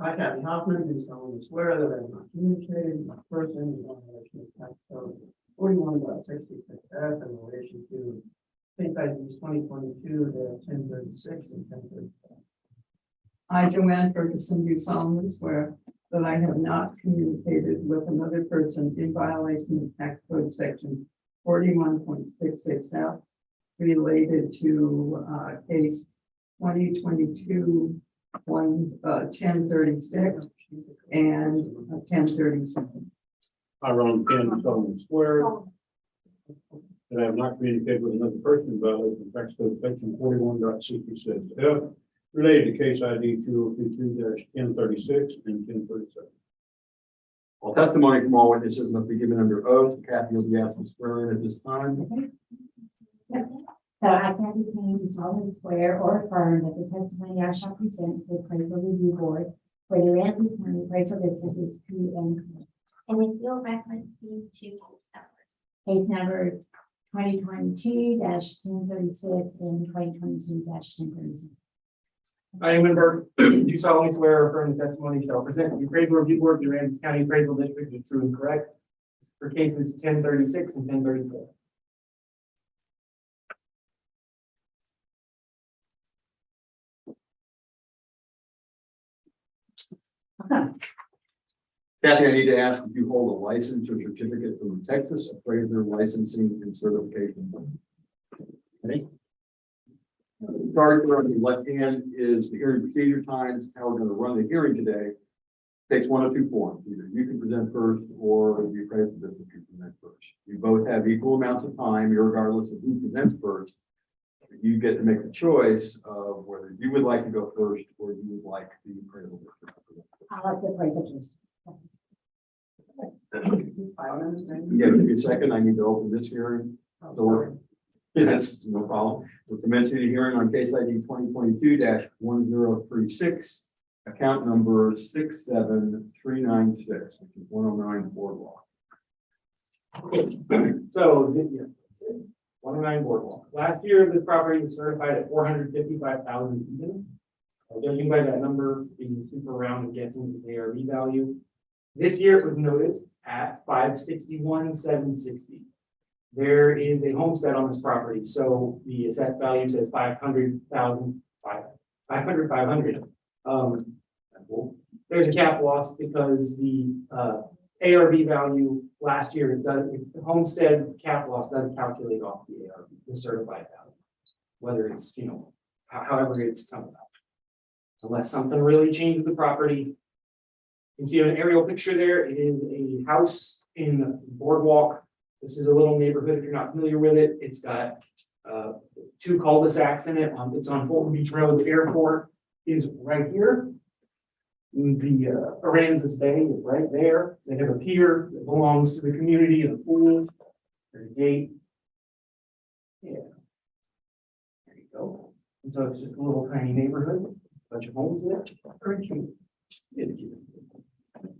I, Kathy Hoffman, do solemnly swear that I have not communicated with a person in violation of tax code 41.66F in relation to case IDs 2022-1036 and 1037. I, Joanne Ferguson, do solemnly swear that I have not communicated with another person in violation of tax code section 41.66F related to case 2022-1036 and 1037. I run 10 Sullivan Square, that I have not communicated with another person about it, in fact, so section 41.66F, related to case ID 2022-1036 and 1037. All testimony from all witnesses must be given under oath. Kathy will be asked to swear in at this time. So I, Kathy Kane, do solemnly swear or affirm that the testimony I shall present to the appraisal review board for the Aransas County appraisal district is true and correct. And if you'll reference these two case numbers. Case number 2022-1036 and 2022-1037. I, Winberg, do solemnly swear or affirm the testimony shall present to the appraisal review board of the Aransas County appraisal district is true and correct for cases 1036 and 1037. Kathy, I need to ask if you hold a license or certificate from the Texas Appraiser Licensing and Certification. Okay. Chart on the left hand is the hearing procedure times, how we're going to run the hearing today. Takes one of two forms. Either you can present first or the appraisal district can present first. You both have equal amounts of time, regardless of who presents first. You get to make the choice of whether you would like to go first or you would like the appraisal district to present first. I like the appraisal district. Yeah, give me a second. I need to open this hearing. Door. Yes, no problem. We're commencing the hearing on case ID 2022-1036, account number 67396, which is 109 Boardwalk. So, 109 Boardwalk. Last year, this property was certified at 455,000 even. Judging by that number, being super round and guessing the ARB value. This year it was noticed at 561,760. There is a homestead on this property, so the assessed value says 500,000, 500. There's a cap loss because the ARB value last year, the homestead cap loss doesn't calculate off the ARB, the certified value. Whether it's, however it's coming up. Unless something really changed the property. You can see an aerial picture there. It is a house in Boardwalk. This is a little neighborhood. If you're not familiar with it, it's got two cul-de-sacs in it. It's on Fulton Beach Road. The airport is right here. The Aransas Bay is right there. They have a pier that belongs to the community and the pool. There's a gate. Yeah. There you go. And so it's just a little tiny neighborhood, bunch of homes there. Very cute. All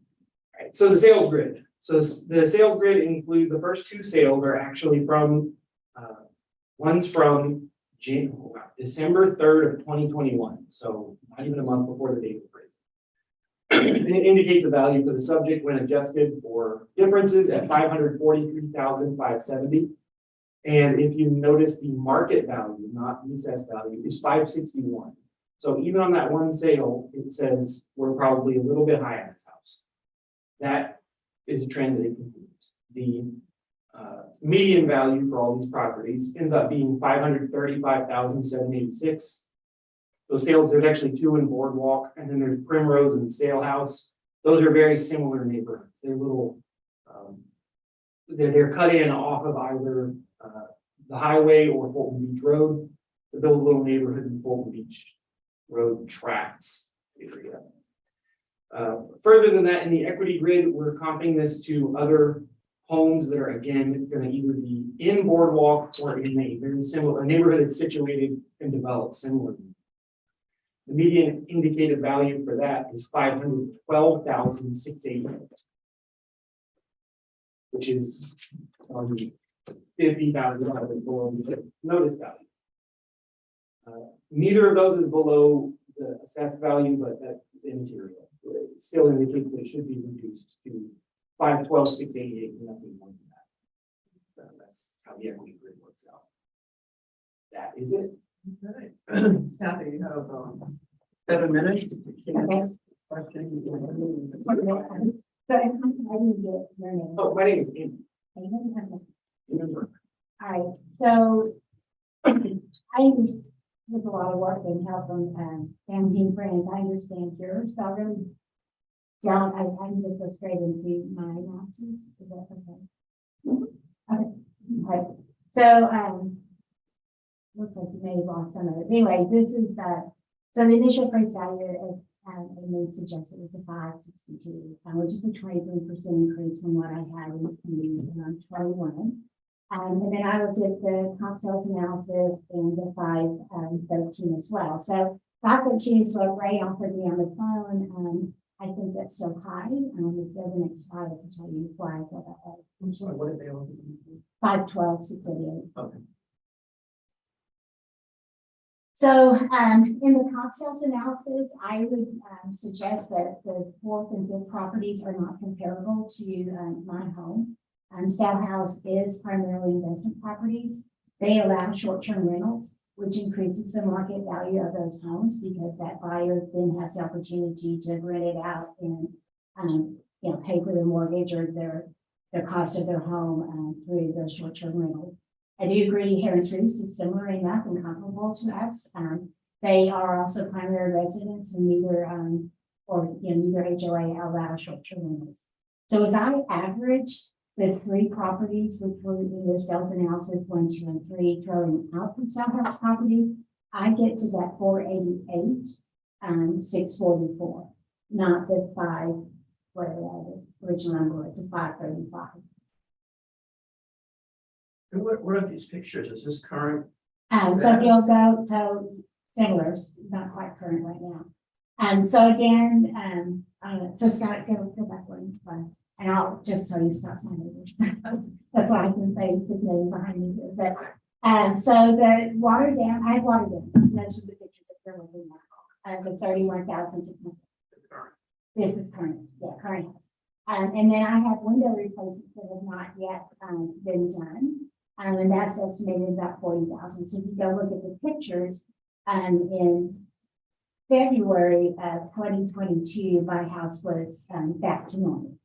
right, so the sales grid. So the sales grid include the first two sales are actually from, one's from December 3rd of 2021. So not even a month before the date of appraisal. And it indicates a value for the subject when adjusted for differences at 543,570. And if you notice, the market value, not the assessed value, is 561. So even on that one sale, it says we're probably a little bit high on this house. That is a trend that it continues. The median value for all these properties ends up being 535,786. Those sales, there's actually two in Boardwalk, and then there's Primrose and Sale House. Those are very similar neighborhoods. They're little, they're cut in off of either the highway or Fulton Beach Road to build a little neighborhood in Fulton Beach Road tracts area. Further than that, in the equity grid, we're comping this to other homes that are again going to either be in Boardwalk or in a very similar neighborhood that's situated and developed similarly. The median indicated value for that is 512,688, which is $50,000 below the notice value. Neither of those is below the assessed value, but that's immaterial. It still indicates that it should be reduced to 512,688, nothing more than that. So that's how the equity grid works out. That is it. Okay. Kathy, you have 7 minutes. Okay. Question. So I didn't get your name. Oh, my name is Amy. All right, so I with a lot of work and help from family and friends. I understand yours, so I really Yeah, I can just go straight into my analysis, is that okay? Okay, right, so, looks like you may have lost some of it, anyway, this is, so the initial price value is, and then suggested was a 562, which is a 23% increase from what I had in 21. And then I looked at the comp sales analysis and the 513 as well. So 513 is what Ray offered me on the phone. I think that's so high. If they're the next slide, I can tell you why I feel that way. I'm sorry, what did they all do? 512, 688. Okay. So, in the comp sales analysis, I would suggest that the fourth and fifth properties are not comparable to my home. Sal House is primarily investment properties. They allow short-term rentals, which increases the market value of those homes because that buyer then has the opportunity to rent it out and, pay for their mortgage or their cost of their home through those short-term rentals. I do agree Harris Roost is similar enough and comparable to us. They are also primary residents and neither HOA allow short-term rentals. So if I average the three properties, which were in your sales analysis, 1, 2, and 3, throwing out the South House properties, I get to that 488, 644, not the 5, whatever the original number was, it's 535. And what are these pictures? Is this current? So if you'll go to similar, not quite current right now. So again, so Scott, go back one plus, and I'll just tell you Scott's my neighbors. That's what I can say, his name behind me here. But so the water dam, I have water dam. Most of the pictures that they're looking at as a 31,600. This is current, yeah, current house. And then I have window replacements that have not yet been done. And that's estimated about 40,000. So if you go look at the pictures, in February of 2022, my house was back to normal.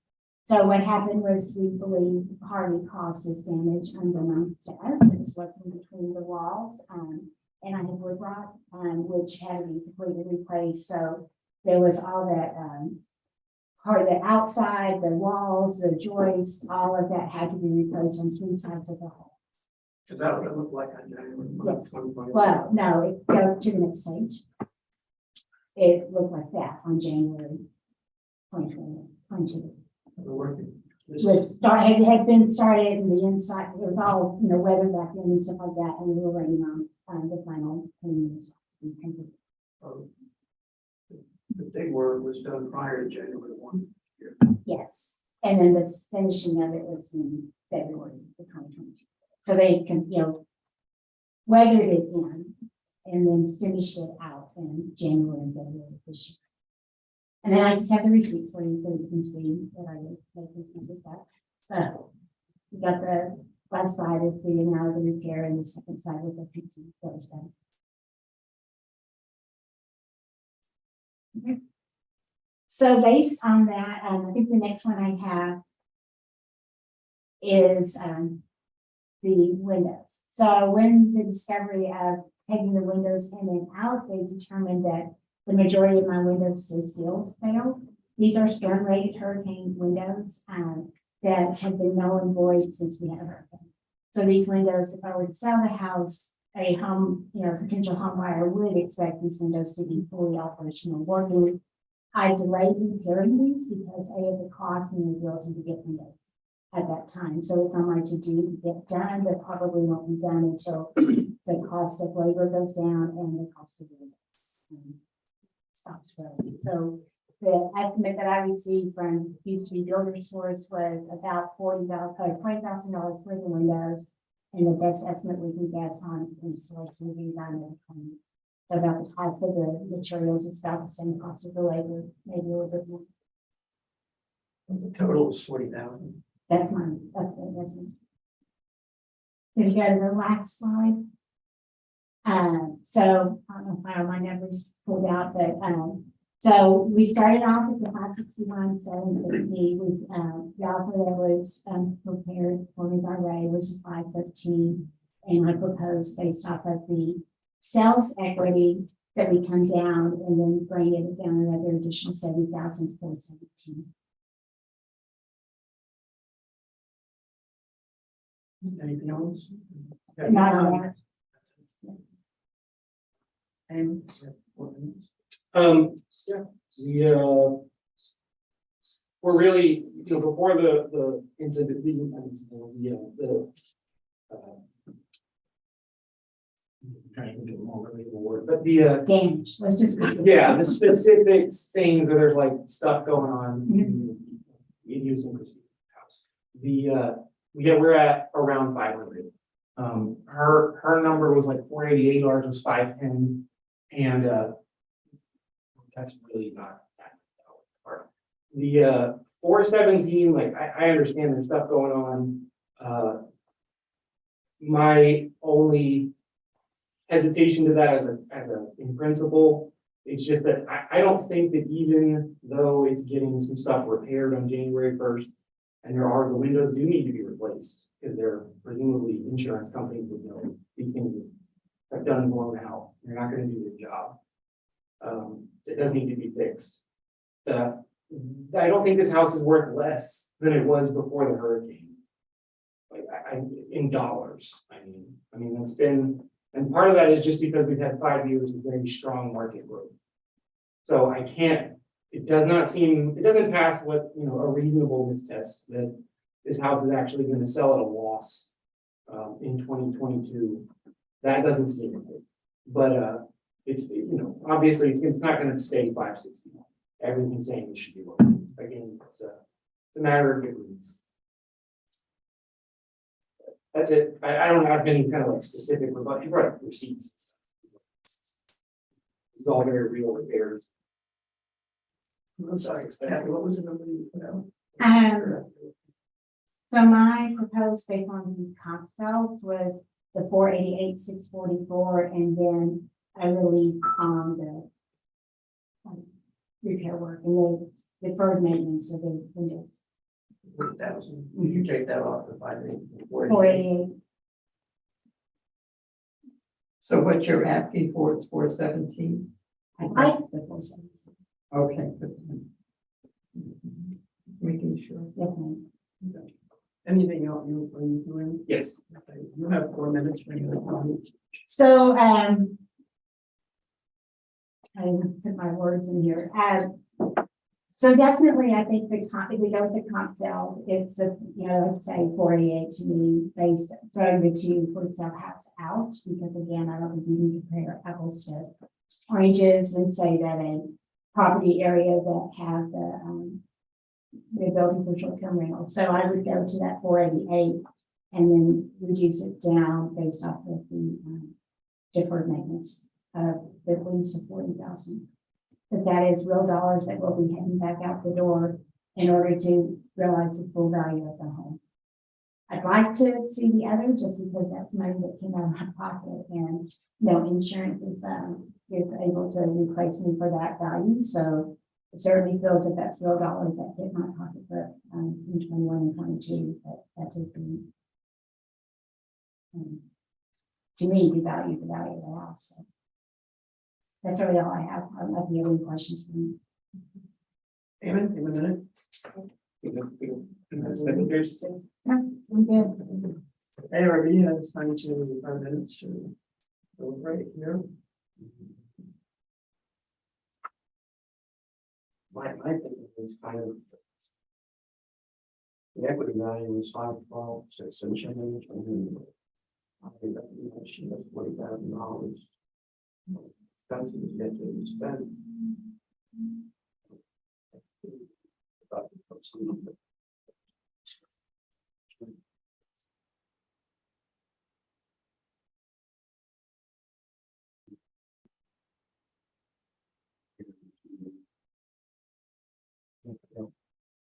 So what happened was we believe Harvey caused this damage unbeknownst to us. It was working between the walls, and I had wood rot, which had to be completely replaced. So there was all that part of the outside, the walls, the joists, all of that had to be replaced on 3 sides of the home. Is that what it looked like on January? Yes. 2021? Well, no, it go to the next page. It looked like that on January 2022. We're working. Had been started in the inside, it was all, weather back in and stuff like that, and we were waiting on the final payments. The big work was done prior to January 1. Yes, and then the finishing of it was in February of 2022. So they can, weathered it in and then finished it out in January and February of this year. And then I just have the receipts for you so you can see that I did make this number that. So we got the left side is the amount of the repair and the second side with the PT that was done. Okay. So based on that, I think the next one I have is the windows. So when the discovery of taking the windows in and out, they determined that the majority of my windows, the seals failed. These are storm-rated hurricane windows that have been null and void since we had a hurricane. So these windows, if I were to sell the house, a home, potential home buyer would expect these windows to be fully operational working. I delayed repairing these because of the cost and the ability to get windows at that time. So it's on my to-do to get done, but probably won't be done until the cost of labor goes down and the cost of windows stops growing. So the estimate that I received from used to be builder source was about $20,000 for the windows. And the best estimate we can get on installation will be around so about the cost of the materials and stuff, the same cost of the labor, maybe a little bit more. The total is 40,000. That's my estimate. If you go to the last slide. So I don't know if I have my numbers pulled out, but so we started off with the 561, 750. The offer that was prepared for me by Ray was 513, and I proposed based off of the sales equity that we come down and then bring it down another additional 70,000 to 417. Anything else? Not on that. And, what else? Yeah, we're really, before the incident, trying to think of a more relatable word, but Damage, let's just. yeah, the specific things where there's like stuff going on in using Christine's house. We're at around 500. Her number was like 488, ours was 510, and that's really not that hard. The 417, like I understand there's stuff going on. My only hesitation to that as a in principle, it's just that I don't think that even though it's getting some stuff repaired on January 1st, and the windows do need to be replaced, because they're presumably insurance companies would know these things have done blown out. They're not going to do their job. It does need to be fixed. I don't think this house is worth less than it was before the hurricane. Like in dollars, I mean, it's been, and part of that is just because we've had 5 years of very strong market growth. So it doesn't pass what, a reasonableness test that this house is actually going to sell at a loss in 2022. That doesn't seem right. But it's, obviously it's not going to stay 560. Everything's saying it should be lower. Again, it's a matter of degrees. That's it. I don't have any kind of like specific receipts and stuff. It's all very real repairs. I'm sorry, Patty, what was the number you put out? So my proposed based on the comp sales was the 488, 644, and then a relief on the repair work and the deferred maintenance of the windows. 4,000. You take that off the 588. 488. So what you're asking for is 417? I like the 417. Okay. Good. Making sure. Definitely. Anything else are you doing? Yes. Okay, you have 4 minutes for your comment. So, I put my words in here. So definitely, I think if we go with the comp sale, it's let's say 488 to me, based throwing the two for sale house out, because again, I don't think you can compare apples to oranges and say that a property area that has the ability for short-term rental. So I would go to that 488 and then reduce it down based off of the deferred maintenance of the lease of 40,000. But that is real dollars that will be heading back out the door in order to realize the full value of the home. I'd like to see the other just because that's money that came out of my pocket and no insurance is able to replace me for that value. So it certainly feels that that's real dollars that hit my pocketbook in 21 and 22, but that would be to me devalue the value of the house. So that's really all I have. I don't know if you have any questions for me. Damon, in a minute. No, I'm good. ARB has 5 minutes to go right here. My thinking is kind of the equity value is 512, 6 and change. I think that she has $40,000. Expenses yet to be spent.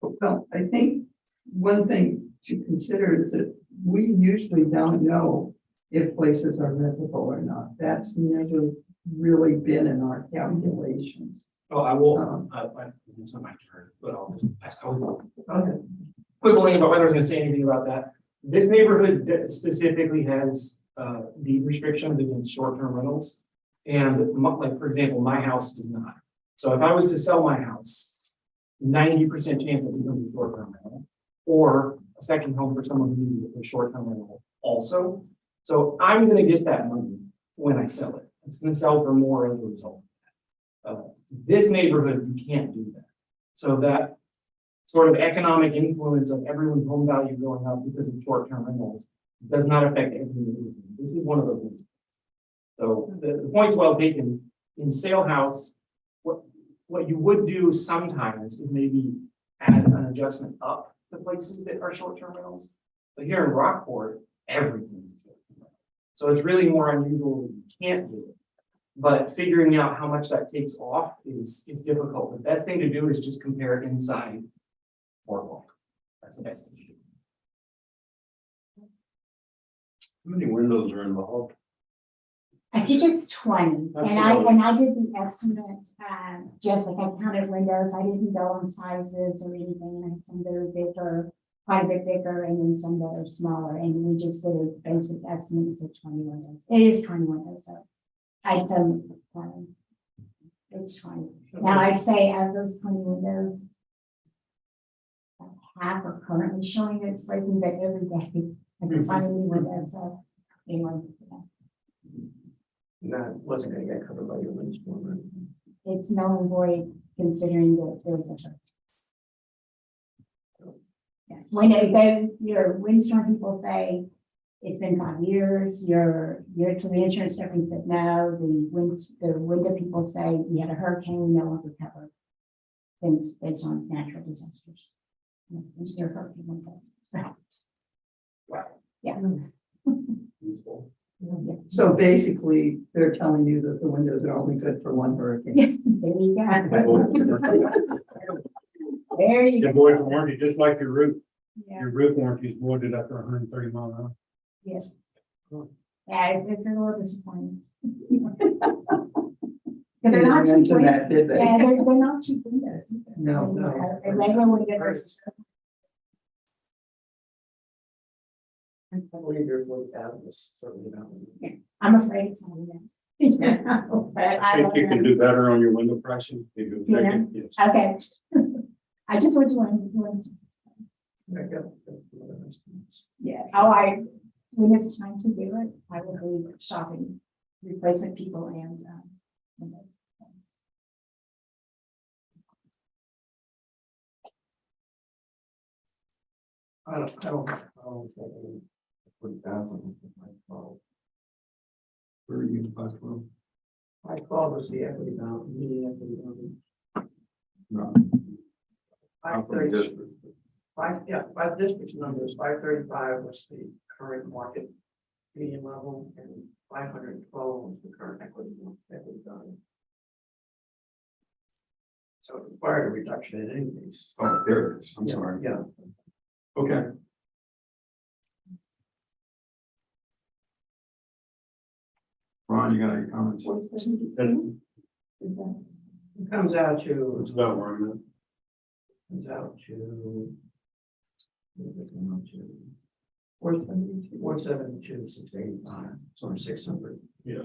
Well, I think one thing to consider is that we usually don't know if places are rentable or not. That's never really been in our calculations. Oh, I will. It's not my turn, but I was Okay. quibbling about whether I was going to say anything about that. This neighborhood specifically has deed restrictions against short-term rentals. And like, for example, my house does not. So if I was to sell my house, 90% chance that it's going to be short-term rental, or a second home for someone who needs a short-term rental also. So I'm gonna get that money when I sell it. It's gonna sell for more as a result. This neighborhood, you can't do that. So that sort of economic influence of everyone's home value going up because of short-term rentals does not affect every neighborhood. This is one of those things. So the point's well taken. In sale house, what you would do sometimes is maybe add an adjustment up to places that are short-term rentals. But here in Rockport, everything is short-term rental. So it's really more unusual that you can't do it. But figuring out how much that takes off is difficult. The best thing to do is just compare inside boardwalk. That's the best thing to do. How many windows are in the hall? I think it's 20, and I did the estimate, just like I counted windows, I didn't go on sizes or anything, I had some that are bigger, quite a bit bigger, and then some that are smaller, and we just did a basic estimate of 20 windows. It is 20 windows, so I'd say, it's 20. Now I'd say of those 20 windows, like half are currently showing that it's breaking, but every day, I can find a new window, so anyway. Yeah. That wasn't gonna get covered by your winds form. It's null and void considering that there's a. Yeah, when your windstorm people say it's been 5 years, your to the insurance company said no, the window people say we had a hurricane, no one could cover things based on natural disasters. Your hurricane windows. Yeah. Useful. So basically, they're telling you that the windows are only good for one hurricane. There you go. There you Your go. void warranty, just like your roof. Yeah. Your roof warranty is voided after 130 miles an hour. Yes. Yeah, it's a little disappointing. But they're not They cheap mentioned windows. that, did they? Yeah, they're not cheap windows. No, no. A regular window versus. I believe your void out is certainly not. I'm afraid it's not enough. But I I think don't you can know. do better on your window pricing. You can Yeah. take it, yes. Okay. I just went to one. Yeah, when it's time to do it, I will be shopping replacement people and, windows. I don't think any 40,000. Where are you in 512? 512 was the equity balance, median equity balance. No. Five Not for the thirty, district. five districts numbers, 535 was the current market median level, and 512 was the current equity value. So it required a reduction in any case. Oh, there it is. I'm sorry. Yeah. Okay. Ron, you got any comments? And It comes out to, it's about where I'm at. comes out to. What does it come out to? 472, 685, so 600. Yeah.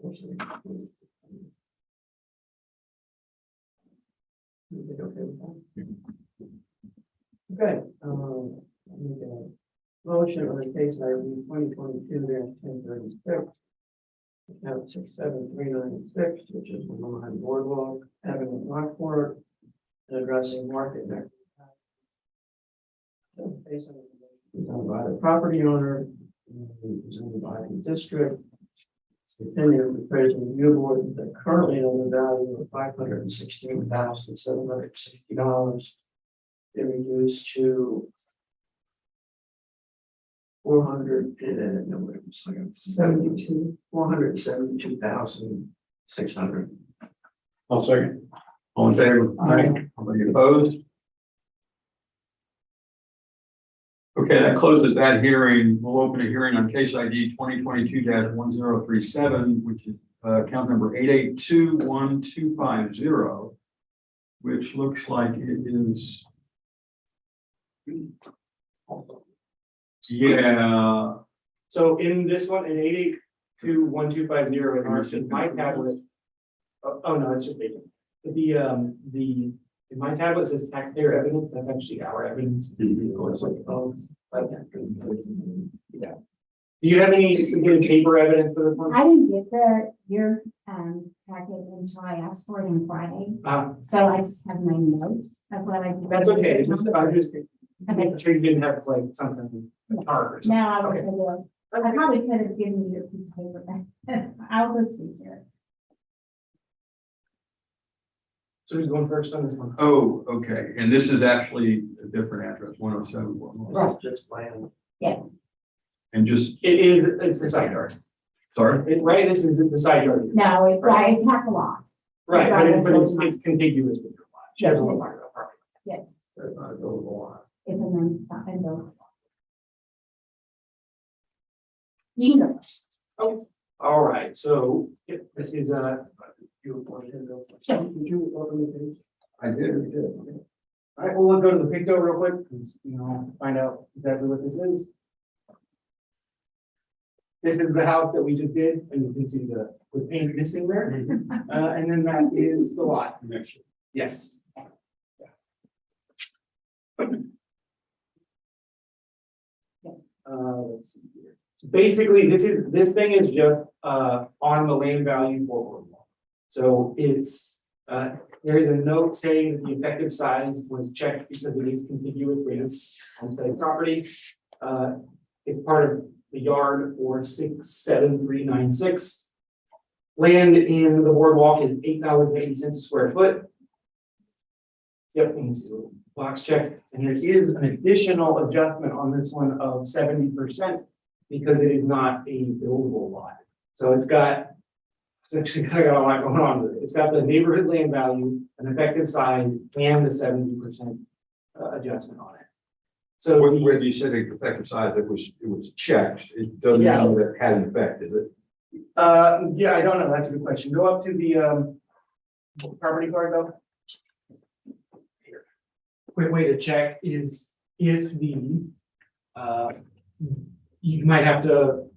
472. You think okay with that? Okay, I'll make a motion on the case ID 2022-1036. Account 67396, which is the Lime Boardwalk, Avenue Rockport, and addressing market next. Based on the presented by the property owner, presented by the district. It's the opinion of the appraisal review board that currently on the value of $516,760. It reduced to 472,600. I'll second. All in favor? Aye. Anybody opposed? Okay, that closes that hearing. We'll open a hearing on case ID 2022-1037, which is account number 8821250, which looks like it is. Yeah, So in this one, in 21250 in ours, in my tablet. Oh, no, it's just vacant. In my tablet it says taxpayer evidence, that's actually our evidence. Of course, like, yeah. Do you have any paper evidence for this one? I didn't get your packet until I asked for it on Friday, so I just have my notes of what I. That's okay, I'm just Okay. making sure you didn't have like something, a chart or something. No, I Okay. would have, I probably could have given you a piece of paper back. I'll listen to it. So who's going first on this one? Oh, okay, and this is actually a different address, 107. Right. Just plan. Yes, And just, It's the side yard. sorry, Right, this is the side yard. no, it's right, it's half a lot. Right, Right, but it's contiguous with your lot. She doesn't want to talk about property. Yes, There's not a buildable lot. it's a non, you can go. All right, so this is You appointed him. Did you open the page? I did. All right, well, we'll go to the picto real quick, because, find out exactly what this is. This is the house that we just did, and you can see the paint missing there. And then that is the lot. Yes. Let's see here. So basically, this thing is just on the land value forward. So it's there is a note saying that the effective size was checked because it is contiguous with this homestead property. It's part of the yard for 67396. Land in the boardwalk is $8.80 a square foot. Yep, and it's a little box check, and there is an additional adjustment on this one of 70% because it is not a buildable lot. So it's actually got a lot going on with it. It's got the neighborhood land value, an effective size, and the 70% adjustment on it. So Where you said the effective size, it was checked, it doesn't Yeah. mean that it had an effect, is it? yeah, I don't know. That's a good question. Go up to the property card though. Here. Quick way to check is if the you might have to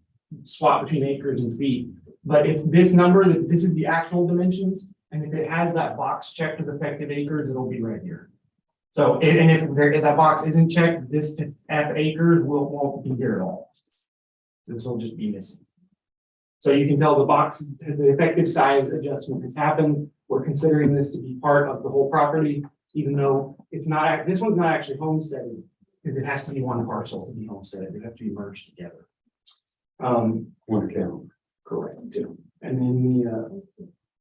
swap between acres and feet. But if this number, this is the actual dimensions, and if it has that box checked as effective acres, it'll be right here. So, and if that box isn't checked, this F acres won't be here at all. This will just be missing. So you can tell the box, the effective size adjustment has happened. We're considering this to be part of the whole property, even though it's not, this one's not actually homesteaded, because it has to be one parcel to be homesteaded. They have to be merged together. One account. Correct. And then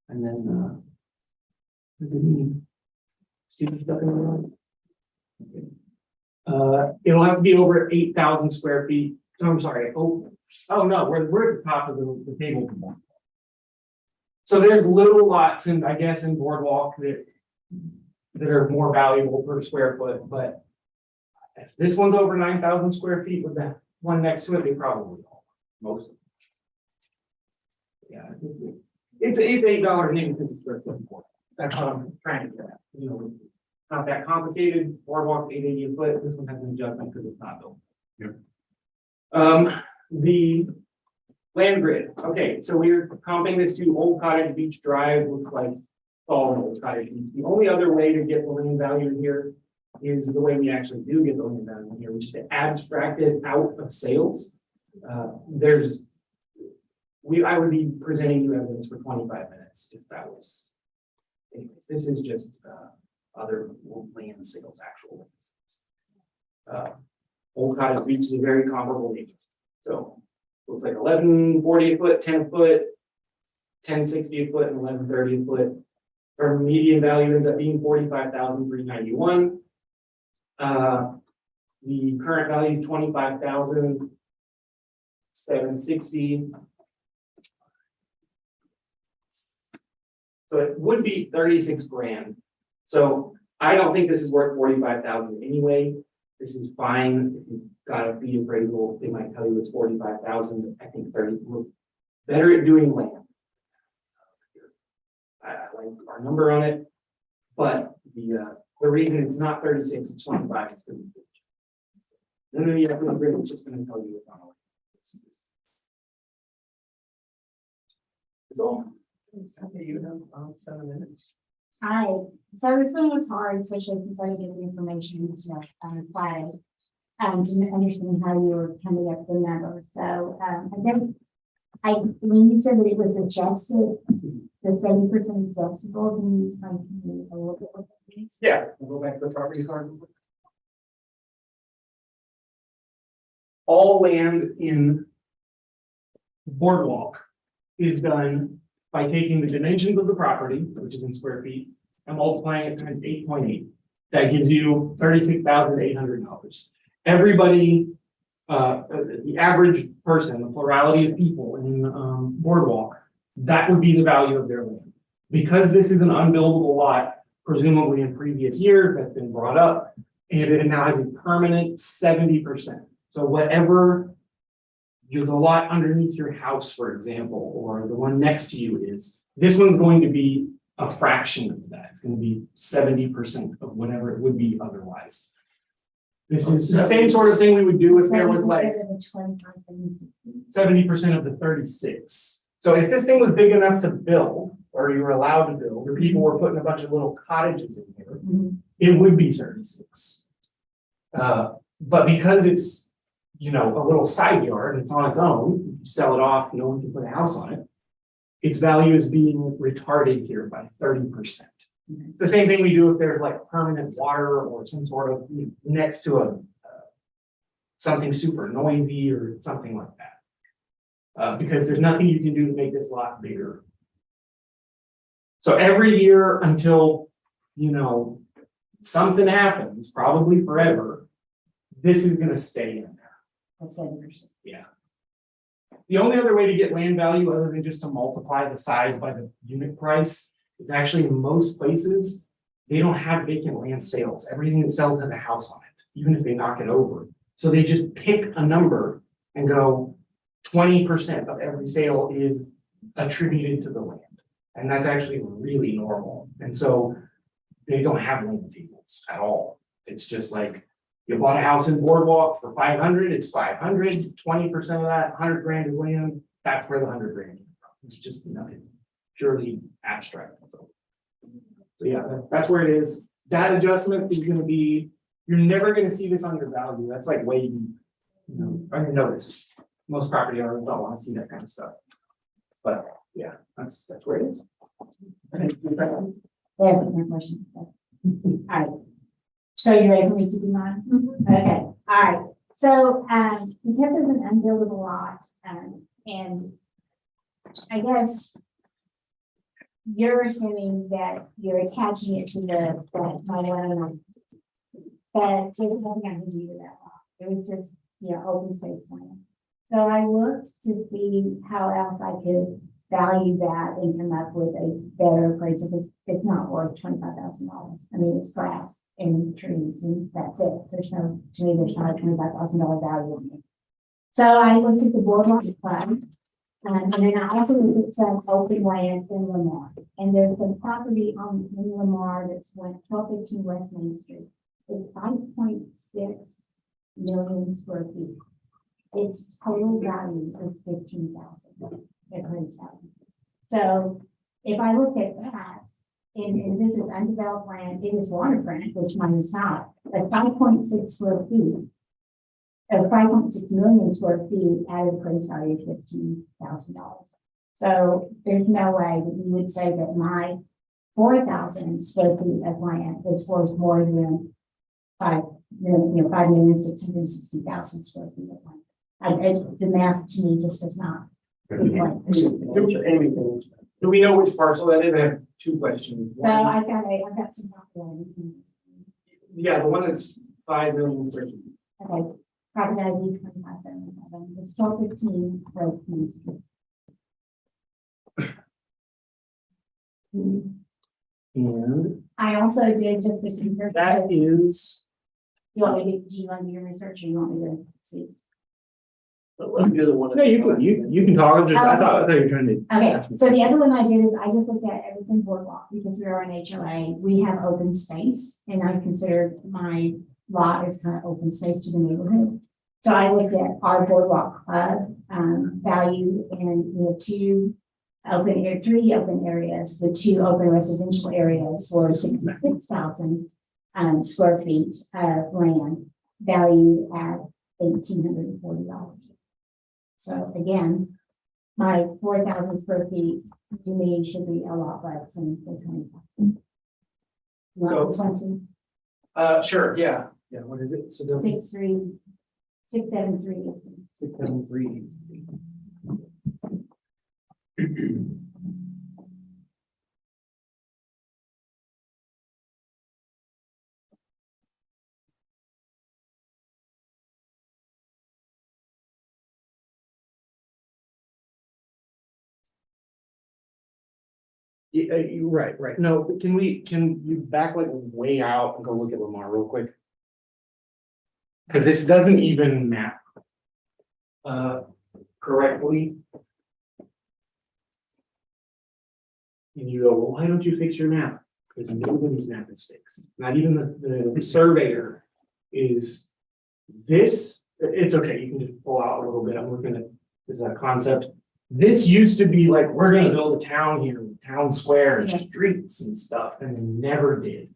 what does it mean? Stupid stuff in the line. It'll have to be over 8,000 square feet. No, I'm sorry. Oh no, we're at the top of the table. So there's little lots in, I guess, in Boardwalk that are more valuable per square foot, but if this one's over 9,000 square feet with that one next to it, they probably all, most of them. Yeah, it's $8.80 a square foot. That's what I'm trying to get at. Not that complicated. Boardwalk $8.80 a foot. This one has an adjustment because it's not built. Yep. The land grid. Okay, so we're comping this to Old Cottage Beach Drive, looks like all in Old Cottage Beach. The only other way to get the land value in here is the way we actually do get the land value in here, which is to abstract it out of sales. I would be presenting you evidence for 25 minutes if that was. Anyways, this is just other land sales, actual land sales. Old Cottage Beach is a very comparable neighborhood. So looks like 1140 a foot, 10 a foot, 1060 a foot, and 1130 a foot. Our median value ends up being 45,391. The current value is 25,760. So it would be 36 grand. So I don't think this is worth 45,000 anyway. This is fine. If you've got a fee appraisal, they might tell you it's 45,000. I think 30. We're better at doing land. I like our number on it, but the reason it's not 36, it's 25 is because then the it's just going to tell you it's on a So, okay, you have 7 minutes. So this one was hard, especially since I didn't get the information, flag. Didn't understand how you were coming up with the number, so, when you said that it was adjusted, the 70% adjustable, then you explained to me a little bit what that means. Yeah, we'll go back to the property card. All land in boardwalk is done by taking the dimensions of the property, which is in square feet, and multiplying it times 8.8. That gives you $36,800. Everybody, the average person, the plurality of people in boardwalk, that would be the value of their land. Because this is an unbuildable lot, presumably in previous years, that's been brought up, and it now has a permanent 70%. So whatever the lot underneath your house, for example, or the one next to you is, this one's going to be a fraction of that. It's going to be 70% of whatever it would be otherwise. This is the same sort of thing we would do if there was like 70% of the 36. So if this thing was big enough to build, or you were allowed to build, or people were putting a bunch of little cottages in here, it would be 36. But because it's, you know, a little side yard, it's on its own, you sell it off, no one can put a house on it. Its value is being retarded here by 30%. It's the same thing we do if there's like permanent water or some sort of next to a something super noisy or something like that. Because there's nothing you can do to make this lot bigger. So every year until, you know, something happens, probably forever, this is going to stay in there. That's 70%. Yeah. The only other way to get land value other than just to multiply the size by the unit price is actually in most places, they don't have vacant land sales. Everything that sells has a house on it, even if they knock it over. So they just pick a number and go 20% of every sale is attributed to the land. And that's actually really normal. And so they don't have land tables at all. It's just like, you bought a house in Boardwalk for 500, it's 500, 20% of that, 100 grand is land, that's where the 100 grand is from. It's just, you know, purely abstract. So yeah, that's where it is. That adjustment is gonna be, you're never gonna see this on your value. That's like way, you know, on your notice. Most property owners don't wanna see that kind of stuff. But yeah, that's where it is. Yeah, no question. All right. So you ready for me to do mine? Okay, all right. So, because it's an unbuildable lot, and I guess you're assuming that you're attaching it to the, my one, but there's nothing I can do to that lot. It was just, you know, open space land. So I looked to see how else I could value that and come up with a better price. It's not worth $25,000. I mean, it's grass and trees and that's it. There's no, to me, there's not a $25,000 value on it. So I looked at the boardwalk plan, and then I also looked at some open land in Lamar. And there's a property in Lamar that's 1215 West Main Street. It's 5.6 million square feet. Its total value is $15,000. So if I look at that, and this is undeveloped land, it is waterfront, which mine is not, but 5.6 square feet, 5.6 million square feet at a price value of $15,000. So there's no way that you would say that my 4,000 square feet of land is worth more than 5,660,000 square feet of land. The math to me just does not. Do we know which parcel that is? I have two questions. So I've got some. Yeah, the one that's 5 million. Okay, property ID 2577. It's 1215 Road Main Street. And I also did just to compare. that is. Do you want me to do your research or you want me to speak? You're the one. No, you can talk. I thought you were trying to. Okay, so the other one I did is I just looked at everything boardwalk because we are an HOA. We have open space and I considered my lot as kind of open space to the neighborhood. So I looked at our boardwalk club value and we have 2 three open areas, the two open residential areas for 66,000 square feet of land valued at $1,840. So again, my 4,000 square feet to me should be a lot less than the 25. Not So- 20, Sure, yeah, what is it? So the 673. 673. Yeah, you're right. No, can you back like way out and go look at Lamar real quick? Cause this doesn't even map. Correctly. And you go, well, why don't you fix your map? Because nobody's map is fixed. Not even the surveyor is this, it's okay, you can just pull out a little bit. I'm looking at this concept. This used to be like, we're gonna build a town here, town square and streets and stuff, and they never did.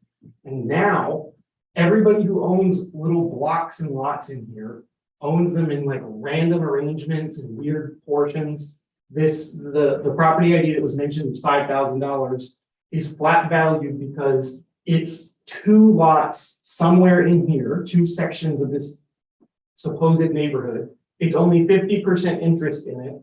And now, everybody who owns little blocks and lots in here owns them in like random arrangements and weird portions. The property ID that was mentioned is $5,000 is flat valued because it's two lots somewhere in here, two sections of this supposed neighborhood. It's only 50% interest in it.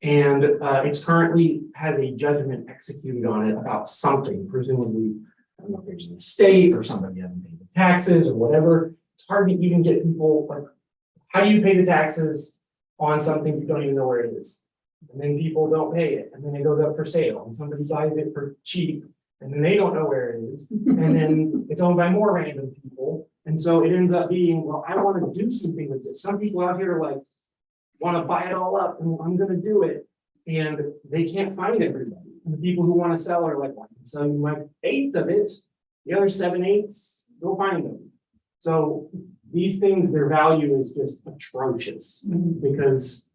And it's currently has a judgment executed on it about something, presumably, I don't know if there's an estate or somebody hasn't paid the taxes or whatever. It's hard to even get people like, how do you pay the taxes on something you don't even know where it is? And then people don't pay it, and then it goes up for sale, and somebody buys it for cheap, and then they don't know where it is, and then it's owned by more random people. And so it ends up being, well, I want to do something with this. Some people out here are like, want to buy it all up and I'm going to do it. And they can't find everybody. And the people who want to sell are like, well, I can sell you my 1/8 of it. The other 7/8, go find them. So these things, their value is just atrocious because,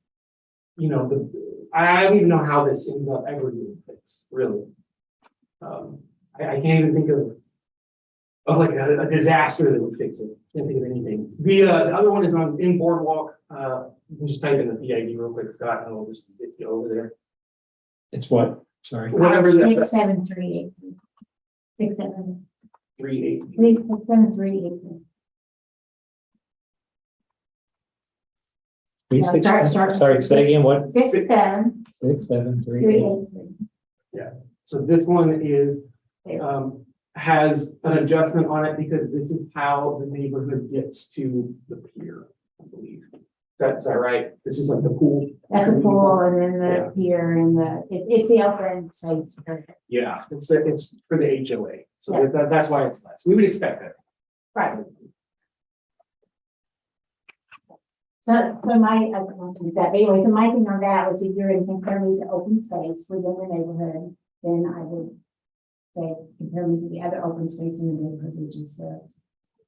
you know, I don't even know how this ends up ever getting fixed, really. I can't even think of like a disaster that would fix it. Can't think of anything. The other one is in Boardwalk. You can just type in the PID real quick, Scott, and I'll just zip you over there. It's what? Sorry. Whatever the 67383. 673. 38. 67383. Sorry, say again, what? 67383. 673. So this one is has an adjustment on it because this is how the neighborhood gets to the pier, I believe. Is that right? This is like the pool. That's the pool and then the pier and it's the open space. Yeah, it's for the HOA. So Yeah. that's why it's less. We would expect that. Right. So my, anyway, so my thing on that was if you're in comparing the open space within the neighborhood, then I would say compare me to the other open space in the neighborhood, which is the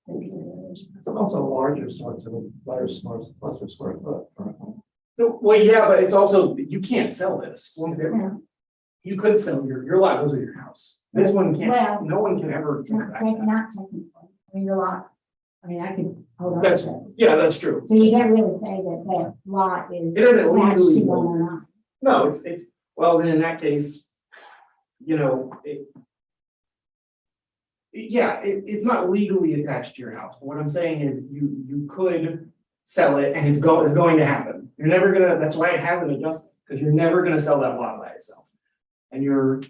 pier area. It's also larger, so it's a lesser square foot. No, well, yeah, but it's also, you can't sell this. Yeah. You could sell your lot goes with your house. This one can't, Well, no one can ever. Not technically. I mean, I could hold on. That's, to it. yeah, that's true. So you can't really say that that lot is It doesn't attached legally to one or not. No, it's, well, then in that case, you know, it's not legally attached to your house. What I'm saying is you could sell it and it's going to happen. You're never gonna, that's why it hasn't adjusted, because you're never gonna sell that lot by itself. And you're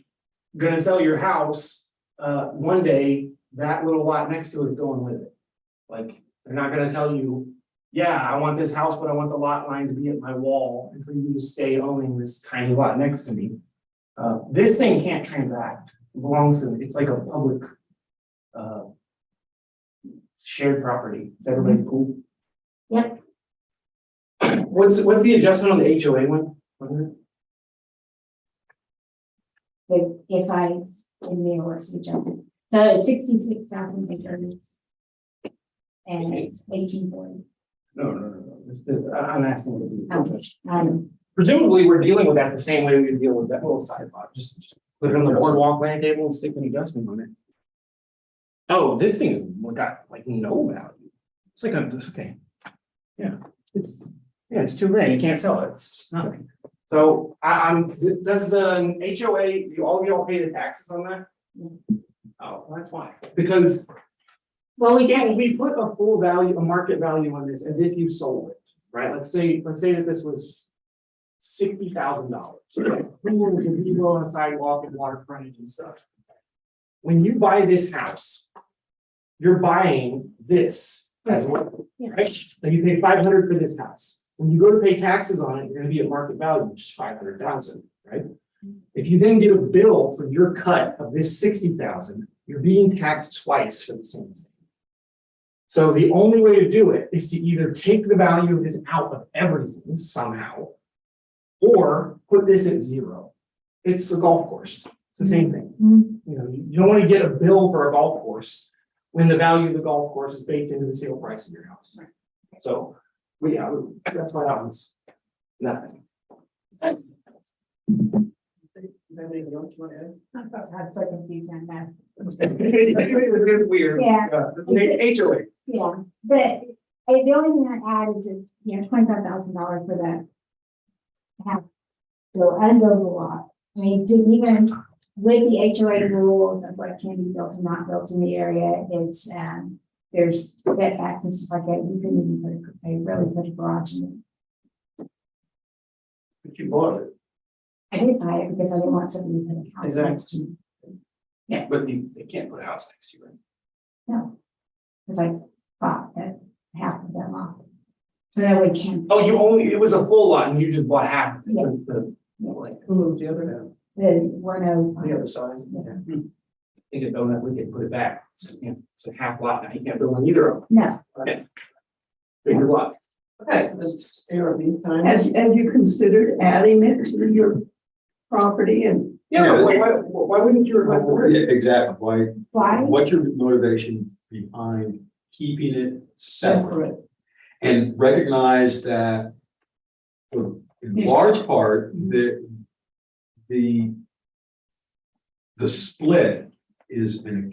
gonna sell your house, one day, that little lot next to it is going with it. Like, they're not gonna tell you, yeah, I want this house, but I want the lot line to be at my wall and for you to stay owning this tiny lot next to me. This thing can't transact. It belongs to, it's like a public shared property. Everybody cool? Yep. What's the adjustment on the HOA one? What is it? If I, in the what's the adjustment? So it's 66,800. And it's 1840. No. I'm asking what the Oh, presumably we're dealing with that the same way we deal with that little side lot, just put it on the boardwalk land table and stick an adjustment on it. Oh, this thing got like no value. It's like okay. Yeah, it's $2,000. You can't sell it. It's just nothing. So does the HOA, all of y'all pay the taxes on that? Oh, that's why. Because Well, we if can, we put a full value, a market value on this as if you sold it, right? Let's say that this was $60,000. Pools and people on the sidewalk and water frontage and stuff. When you buy this house, you're buying this as well, Yeah. right? So you pay 500 for this house. When you go to pay taxes on it, you're gonna be at market value, which is 500,000, right? If you then get a bill for your cut of this 60,000, you're being taxed twice for the same thing. So the only way to do it is to either take the value of this out of everything somehow, or put this at zero. It's a golf course. It's the same thing. You know, you don't want to get a bill for a golf course when the value of the golf course is baked into the sale price of your house. So, well, yeah, that's why that was nothing. I thought I had so confused on that. It's weird. Yeah. HOA. Yeah, but the only thing I add is, $25,000 for that. Have go under the law. I mean, to even with the HOA rules of what can be built and not built in the area, it's, there's setbacks and stuff like that. You couldn't even put a garage in it. But you bought it. I did buy it because I didn't want somebody to put a house Exactly. next to me. But they can't put a house next to you, right? No. Because I bought that half of that lot. So that way can. Oh, it was a full lot and you just bought half. Yeah. Who moved the other down? The 105. The other side? Think of donut, we could put it back. It's a half lot now. You can't build on either of them. No, Okay. Bigger lot. Okay, That's ARB time. have you considered adding it to your property and? Yeah, why wouldn't you request the word? Yeah, exactly. Why, why? what's your motivation behind keeping it separate? Separate. And recognize that in large part, the split is an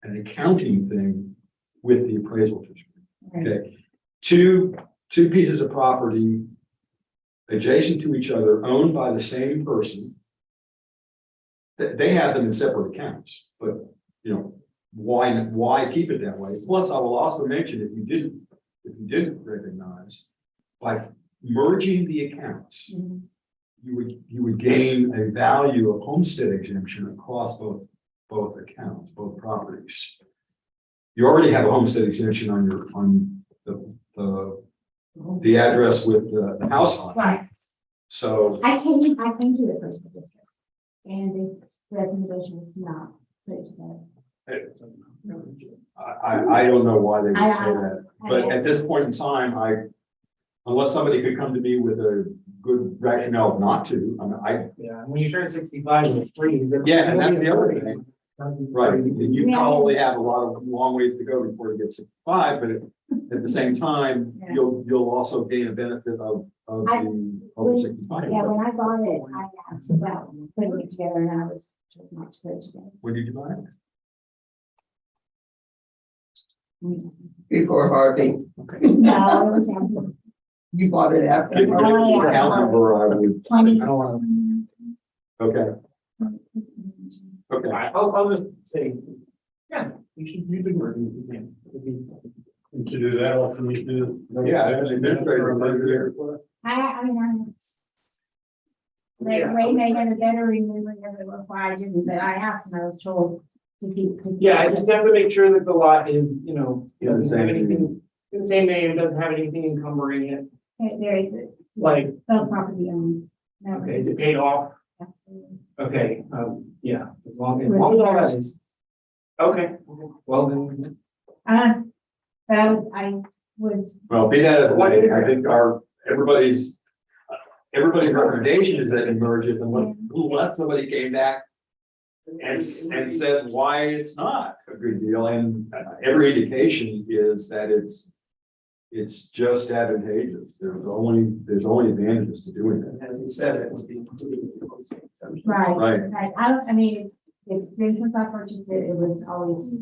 accounting thing with the appraisal district. Okay, two pieces of property adjacent to each other, owned by the same person. They have them in separate accounts, but why keep it that way? Plus, I will also mention, if you didn't recognize, by merging the accounts, you would gain a value of homestead exemption across both accounts, both properties. You already have a homestead exemption on the address with the house on it. Right. So I came to the first district. And its recommendation was not put together. I don't know why they would say I- that, but at this point in time, unless somebody could come to me with a good rationale not to, Yeah, when you turn 65 and it's free. Yeah, and that's the other thing. Right, you probably have a long ways to go before you get 65, but at the same time, Yeah. you'll also gain a benefit of the over 65. Yeah, when I bought it, I asked about putting it together and I was told not to put it together. When did you buy it? Before Harvey, No, it was after you bought it after. Give me the account number, I would, 20. I don't want okay, okay. to. I'll just say, yeah, you should merge them. And to do that, all we do. Yeah, as an administrator, I mean, Ray may have a better remember why I didn't, but I asked and I was told to keep. Yeah, I just have to make sure that the lot is, Yeah, the doesn't have same anything, in the same name, doesn't have anything encumbering it, There is, like, no property owned. No. okay, is it paid off? Absolutely. Okay, yeah, as long as all that is. Okay, well then, But I was, well, be that as it may, I think everybody's recommendation is that you merge it, unless somebody came back and said why it's not a good deal, and every indication is that it's it's just advantageous. There's only advantages to doing that. As he said, it would be included in the hosting exemption. Right, Right. right. I mean, if business I purchased it, it was always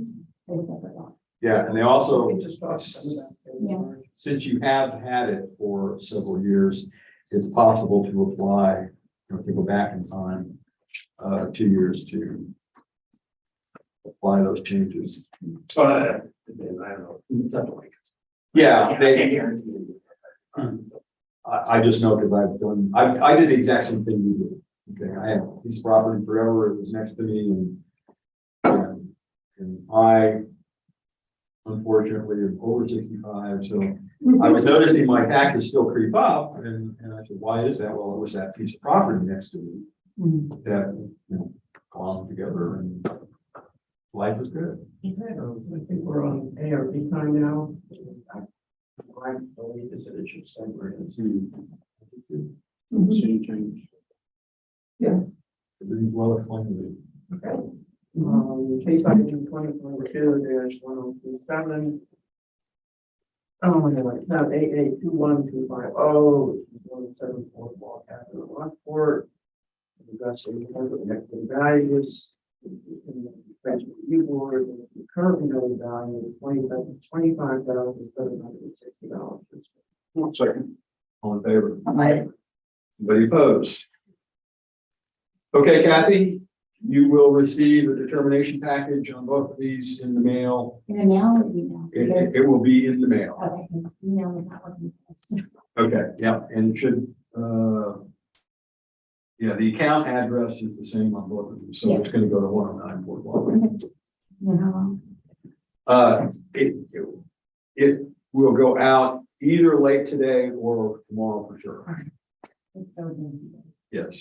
a separate law. Yeah, and they also, We just talked about that. since you have had it for several years, it's possible to apply, to go back in time, 2 years to apply those changes. But, then, I don't know, it's up to like. Yeah, I can't they, guarantee you. I just know because I've done, I did the exact same thing you did. Okay, I had a piece of property forever, it was next to me and I unfortunately am over 65, so I was noticing my taxes still creep up and I said, why is that? Well, it was that piece of property next to me that, belonged together and life was good. I think we're on ARB time now. I believe is that it should say we're in City change. Everything's well explained. Okay. Case item 2022-1037. Oh, yeah, like tab 8821-250, 174 Wall Avenue, Lockport. Addressing the equity values. Review board, the currently known value is $25,760. Second. All in favor? Anybody opposed? Okay, Kathy, you will receive a determination package on both of these in the mail. In the mail or email? It will be in the mail. Okay, because email is not working. Okay, yeah, and it should, yeah, the account address is the same on both of them, so it's gonna go to 109 Boardwalk. You know how long? It will go out either late today or tomorrow for sure. It's so easy. Yes.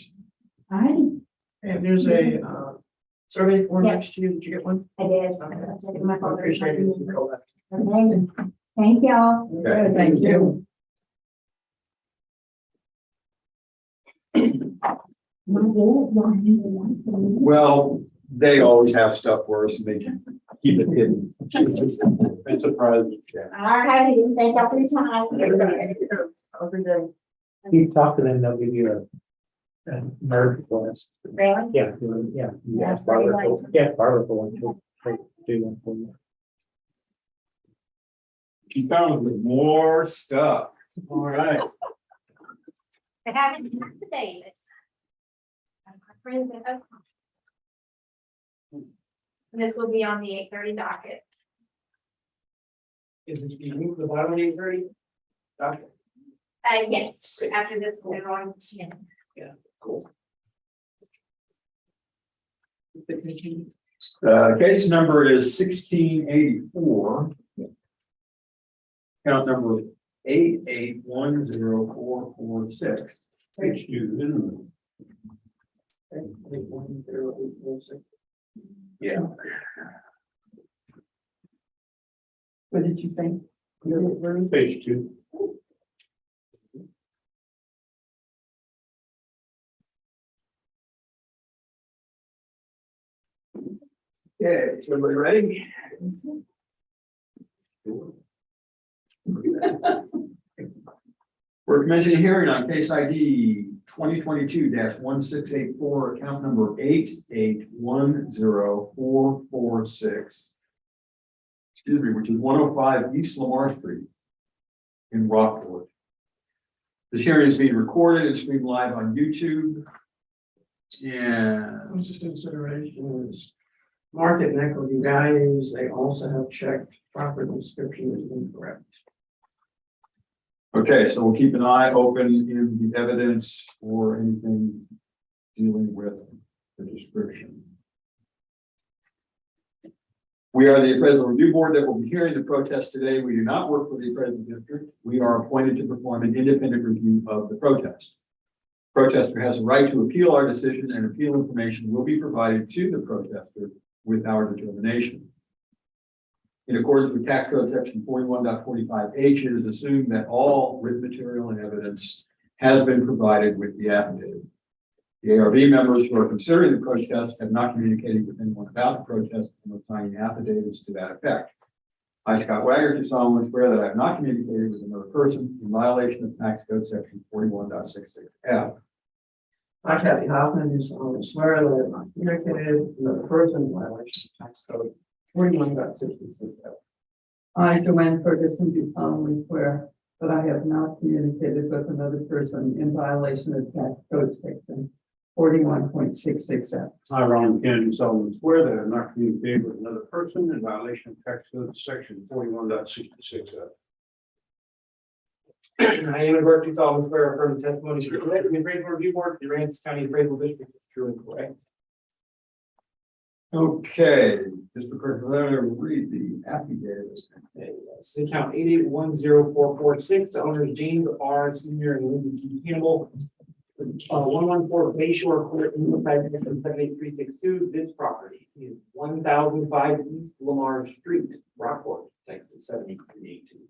All righty, And there's a survey form Yeah. next to you. Did you get one? I did. I took my I folder. appreciate it. You can go back. Okay, thank y'all. Okay. Thank you. My good, y'all do the ones for me. Well, they always have stuff for us and they can keep it hidden. It's a prize. All righty, thank y'all for your time. Every day. You talk to them, they'll give you a merge request. Really? Yeah, yeah. That's pretty light. Yeah, Barbara for one, she'll do one for you. Keep on with more stuff. All right. I haven't had today, but my friends at Oklahoma. This will be on the 8:30 docket. Is it, you move the bottom 8:30? Doctor. Yes, after this, we're going to 10. Cool. Case number is 1684. Count number 8810446. Page 2, isn't Yeah. What did you say? it? Page 2. Okay, is everybody ready? We're commencing a hearing on case ID 2022-1684, account number 8810446. Excuse me, which is 105 East Lamar Street in Rockport. This hearing is being recorded and streamed live on YouTube. And Just consideration is market and equity values. They also have checked property description is incorrect. okay, so we'll keep an eye open in the evidence for anything dealing with the description. We are the appraisal review board that will be hearing the protest today. We do not work for the appraisal district. We are appointed to perform an independent review of the protest. Protester has a right to appeal our decision, and appeal information will be provided to the protester with our determination. In accordance with tax code section 41.45H, it is assumed that all written material and evidence has been provided with the affidavit. The ARB members who are considering the protest have not communicated with anyone about the protest and are signing affidavits to that effect. I, Scott Wagner, do solemnly swear that I have not communicated with another person in violation of tax code section 41.66F. I, Kathy Hoffman, do solemnly swear that I have not communicated with another person in violation of tax code 41.66. I, Joanne Ferguson, do solemnly swear that I have not communicated with another person in violation of tax code section 41.66F. I, Ron Kennedy, solemnly swear that I have not communicated with another person in violation of tax code section 41.66. I am at work, do solemnly swear affirm the testimony you give the appraisal review board, the Aransas County Appraisal District is true and correct. Okay, Mr. President, read the affidavit. City account 88104446, the owner is James R. Senior and Lindsay G. Campbell. 114 Bayshore Court, Unified District 78362. This property is 1005 East Lamar Street, Rockport, Texas 78382.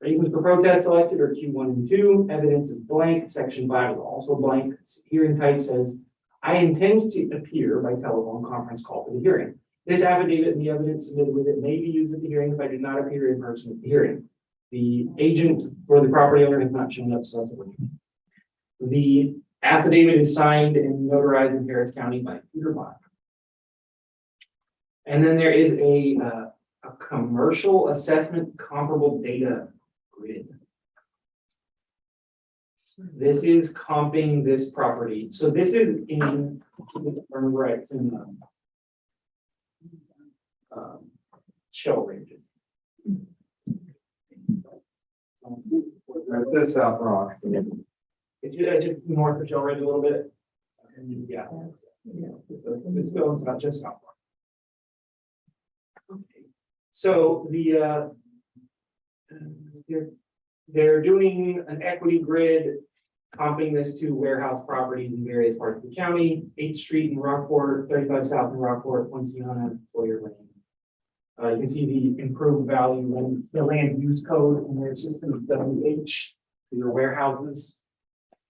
Reasons for protest selected are Q1 and 2. Evidence is blank. Section 5 is also blank. Hearing type says, I intend to appear by telephone conference call for the hearing. This affidavit and the evidence submitted with it may be used at the hearing if I did not appear in person at the hearing. The agent for the property owner has not shown up, so the affidavit is signed and notarized in Harris County by Peter Bond. And then there is a commercial assessment comparable data grid. This is comping this property. So this is in, right, it's in shell ranges. That's South Rock. It's just north of shell range a little bit. And yeah, this goes not just south. Okay. So the they're doing an equity grid, comping this to warehouse properties in various parts of the county, 8th Street in Rockport, 35 South in Rockport, Poinciana, Sawyer Lane. You can see the improved value and the land use code in their system of WH for your warehouses.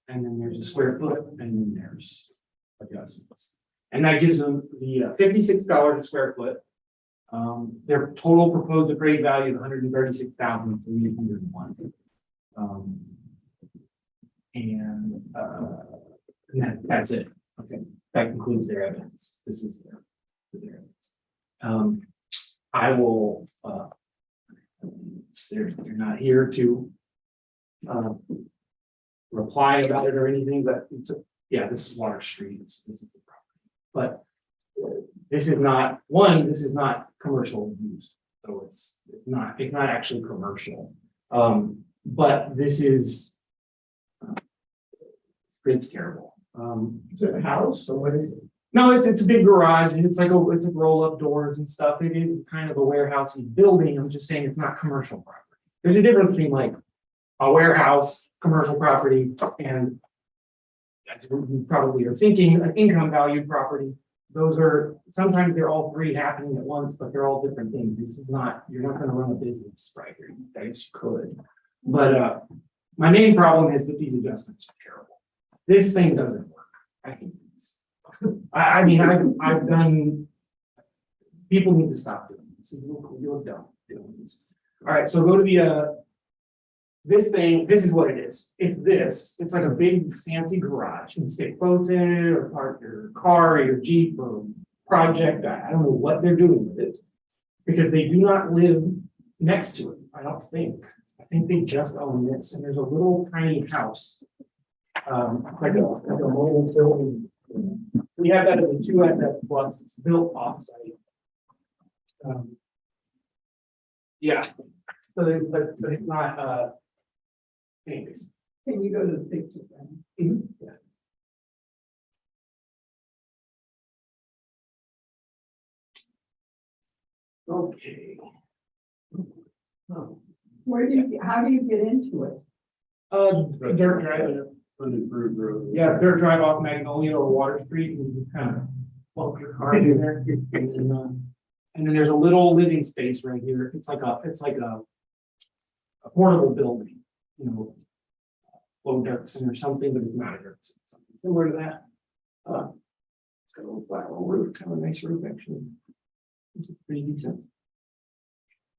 And then there's a square foot, and then there's adjustments. And that gives them the $56 a square foot. Their total proposed appraised value is $136,301. And that's it. Okay, that concludes their evidence. This is their evidence. I will. They're not here to reply about it or anything, but it's yeah, this is Water Street. This is the property, but this is not this is not commercial use, so it's not actually commercial. But this is it's terrible. Is it a house or what is it? No, it's a big garage and it's like roll up doors and stuff. It is kind of a warehousey building. I'm just saying it's not commercial property. There's a difference between like a warehouse, commercial property, and as you probably are thinking, an income valued property. Those are sometimes they're all three happening at once, but they're all different things. This is not, you're not going to run a business right here. You guys could, but my main problem is that these adjustments are terrible. This thing doesn't work. I hate these. I mean, I've done. People need to stop doing this. You're dumb doing this. All right, so go to the this thing. This is what it is. It's this. It's like a big fancy garage. You can stick boats in it, or park your car, or your Jeep, or project. I don't know what they're doing with it because they do not live next to it. I don't think. I think they just own this, and there's a little tiny house, like a mobile building. We have that as a 2SS plus. It's built offsite. Yeah. So, but it's not. Anyways. Can you go to the picture then? Yeah. Okay. How do you get into it? Dirt drive. Unimproved road. Yeah, dirt drive off Magnolia or Water Street, and you kind of plug your car in there. And then there's a little living space right here. It's like a portable building, you know, low dirt center or something, but it's not a dirt center, something similar to that. It's got a little flat little roof, kind of a nice roof actually. It's pretty decent.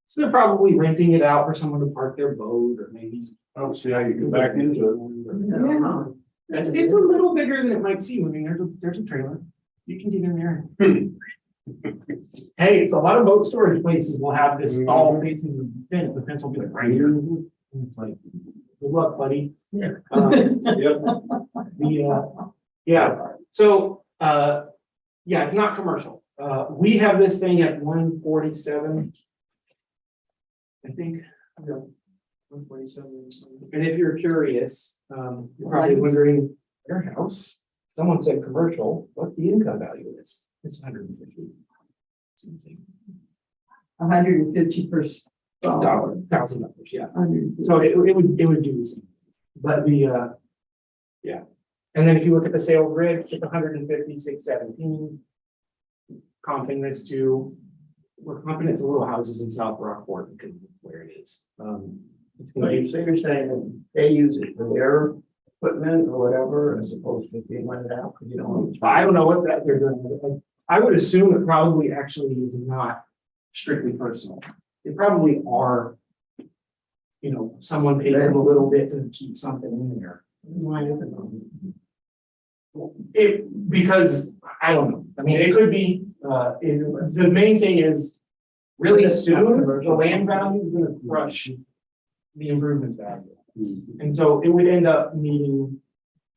So they're probably renting it out for someone to park their boat or maybe. I don't see how you get back into it. Yeah. It's a little bigger than it might seem. I mean, there's a trailer. You can get in there. Hey, it's a lot of boat storage places will have this stall facing the fence will be like right here. And it's like, good luck, buddy. Yep. So, yeah, it's not commercial. We have this thing at 147. I think, 147. And if you're curious, you're probably wondering, their house, someone said commercial, what the income value is? It's 150. It's insane. $150 $1,000, yeah. So it would do the same. But yeah. And then if you look at the sale grid, it's 150, 617. Comping this to, we're comping it to little houses in South Rockport because of where it is. It's So gonna be, you're saying that they use it for their equipment or whatever, as opposed to being rented out, because you don't want to. I don't know what that they're doing. with it. I would assume it probably actually is not strictly personal. They probably are, someone paid them a little bit to keep something in there. Why isn't Because I don't know. I mean, it could be, the main thing is really soon, the land value is gonna crush the improvement value. And so it would end up needing,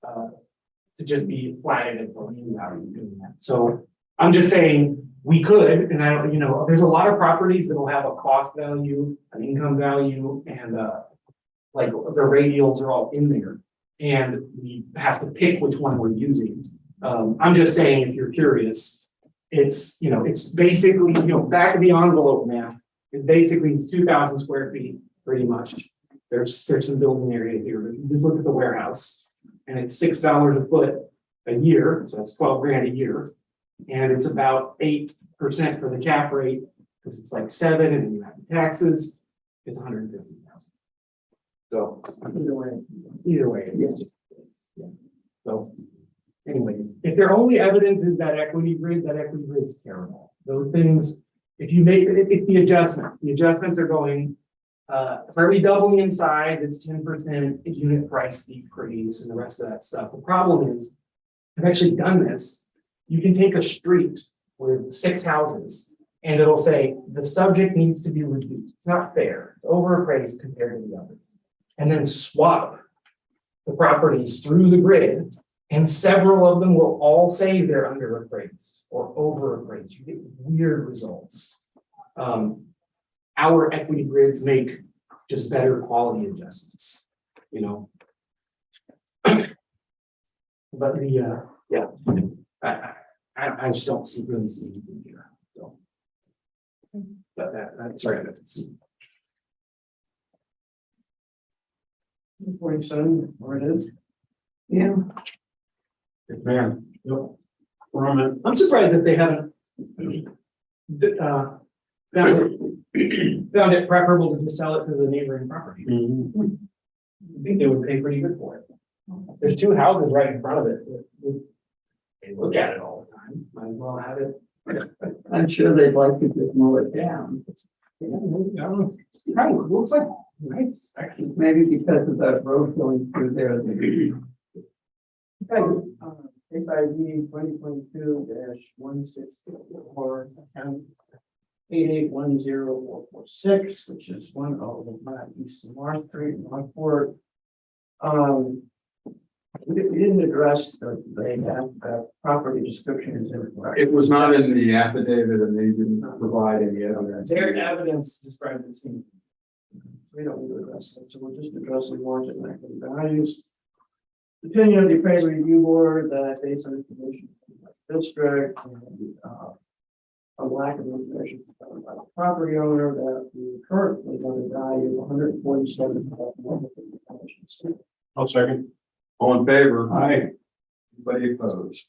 to just be flattened at the land value doing that. So I'm just saying, we could, and I don't, there's a lot of properties that will have a cost value, an income value, and, like the radials are all in there. And we have to pick which one we're using. I'm just saying, if you're curious, it's basically, back of the envelope math. It's basically 2,000 square feet, pretty much. There's some building area here. If you just look at the warehouse, and it's $6 a foot a year, so that's 12 grand a year. And it's about 8% for the cap rate, because it's like 7, and then you have the taxes, it's 150,000. So either way, it's yeah. So anyways, if their only evidence is that equity grid is terrible. Those things, if you make it's the adjustments are going, for every doubling in size, it's 10% unit price decrease and the rest of that stuff. The problem is, I've actually done this. You can take a street with 6 houses and it'll say the subject needs to be reduced. It's not fair. It's overappraised compared to the others. And then swap the properties through the grid, and several of them will all say they're underappraised or overappraised. You get weird results. Our equity grids make just better quality adjustments, But I just don't really see anything here. So, but that's right. That's 47, where it is. Yeah. Good man. Yep. Where I'm at. I'm surprised that they haven't found it preferable to just sell it to the neighboring property. I think they would pay pretty good for it. There's 2 houses right in front of it. They look at it all the time. Might as well have it. I'm sure they'd like to just mow it down. It kind of looks like nice, actually. Maybe because of that road going through there. Case ID 2022-164, account 8810446, which is 105 East Lamar Street, Rockport. We didn't address the property description is incorrect. It was not in the affidavit and they didn't provide any evidence. Their evidence described the same. We don't need to address that, so we'll just address the warrant and equity values. Opinion of the appraisal review board that based on information from the district and a lack of information from the property owner that the current limited value of 147,000. I'll second. All in favor? Aye. Anybody opposed?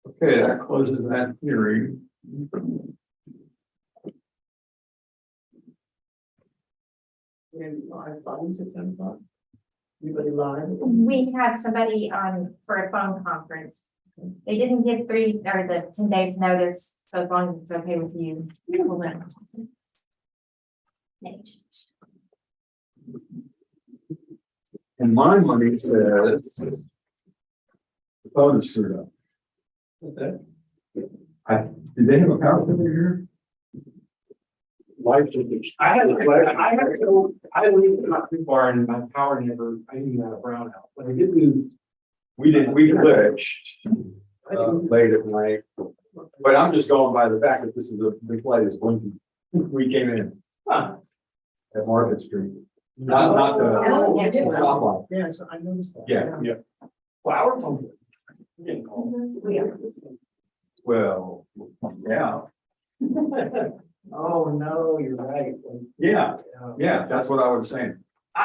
Okay, that closes that hearing. Live funds at 10 o'clock. Anybody live? We have somebody on for a phone conference. They didn't give 3 or the 10 days notice, so as long as it's okay with you. Hold on. agent. And my money says the phone is screwed up. Okay. Did they have a power failure here? Life changes. I lived not too far and my power never, I didn't have a brownout, but I did lose. We glitched late at night. But I'm just going by the fact that this is the light is blinking. We came in Huh. at Market Street. Not the Oh, yeah. stoplight. Yeah, so I noticed that. Yeah. Well, our phone. We didn't call. Well, yeah, Oh, no, you're right. yeah, that's what I was saying.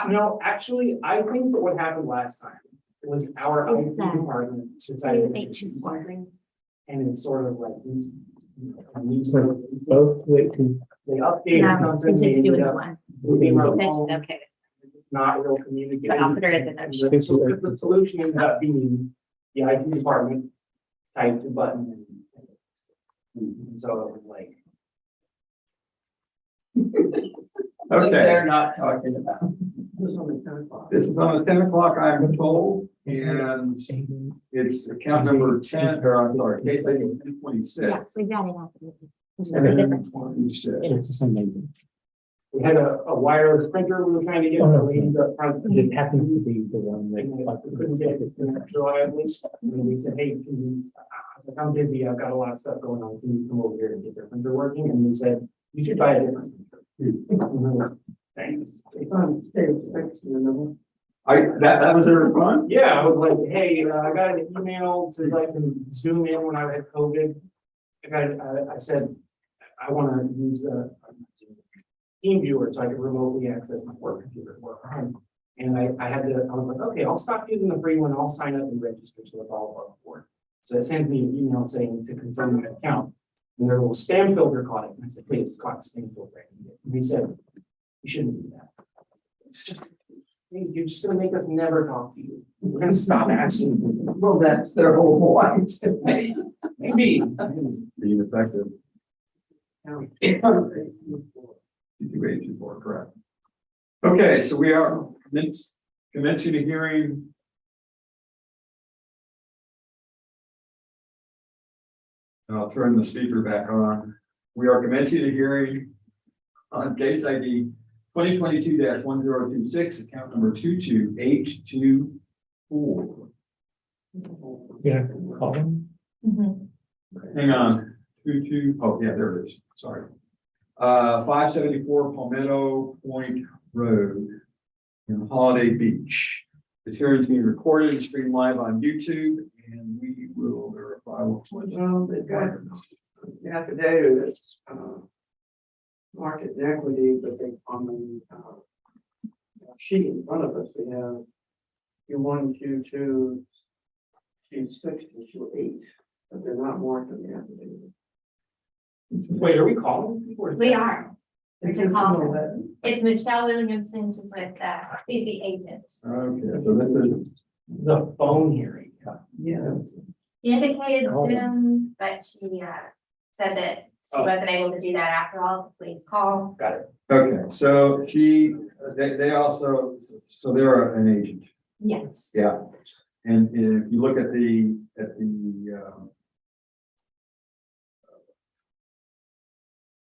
No, actually, I think that what happened last time was our IT department, since I. And it's sort of like. Both wait to. They updated something. They ended up moving our phone, Okay, not real communicating. but I'll put it in the notes. The solution ended up being the IT department typed the button. And so it was like. But Okay, they're not talking about. This on the 10 o'clock. this is on the 10 o'clock, I'm told, and it's account number 10, or I'm sorry, case ID 1026. Yeah, we got it. It's a different one. You said. It's amazing. We had a wireless printer we were trying to get. Oh, no. We ended up trying to- It happens to be the one that. And we couldn't get it reliably. And then we said, hey, can you, I'm busy, I've got a lot of stuff going on, can you come over here and get the printer working? And they said, you should buy a different printer. And we were like, thanks. It's on stage, thanks, you know. That was a response? Yeah, I was like, hey, I got an email so I can zoom in when I had COVID. I said, I want to use a team viewer so I can remotely access my work computer at work. And I was like, okay, I'll stop using the free one. I'll sign up and register so it's all above board. So it sent me an email saying to confirm my account. And their little spam filter caught it. And I said, please, it's caught spam filter. And they said, you shouldn't do that. It's just, please, you're just gonna make us never talk to you. We're gonna stop asking. Well, that's their whole point. Maybe. Being effective. 22824, correct. Okay, so we are commencing a hearing. And I'll turn the speaker back on. We are commencing a hearing on case ID 2022-1026, account number 22824. Yeah, call them. Hang on, oh yeah, there it is, sorry. 574 Palmetto Point Road in Holiday Beach. The hearing is being recorded and streamed live on YouTube, and we will verify what. They've got the affidavit, it's, market and equity, but they, on the, sheet in front of us, we have Q1, Q2, Q6, and Q8, but they're not marked in the affidavit. Wait, are we calling people? or is We that- are. It's a call. It's Michelle Williamson, she's with, she's the agent. Okay, so this is, The phone hearing. Yeah. She indicated Zoom, but she, said that she Oh. wasn't able to do that after all, please call. Got it. okay, so they also, so they're an agent, Yes. yeah. And if you look at the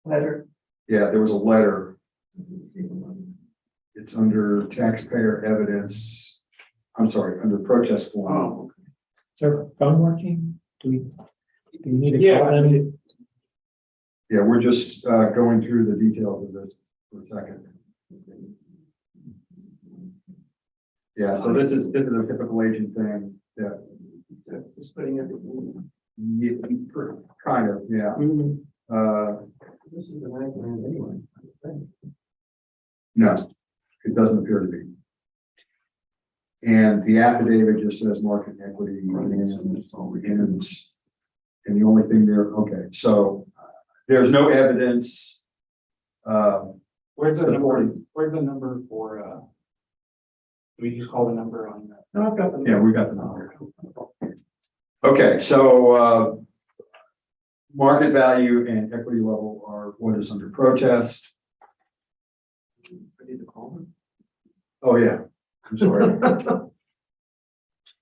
Letter. yeah, there was a letter. It's under taxpayer evidence. I'm sorry, under protest form. Oh, Is our phone working? Do we need to Yeah. call them? Yeah, we're just going through the details of this for a second. Yeah, so this is a typical agent thing. Yeah, just putting everything. kind of, yeah. This is the night plan anyway. No, it doesn't appear to be. And the affidavit just says market equity and the only thing there, okay, so there's no evidence. Where's the number, Supporting. where's the number for, do we just call the number on that? No, I've got them. Yeah, we got the number. Okay, so market value and equity level are what is under protest. need to call him. Oh, yeah, I'm sorry.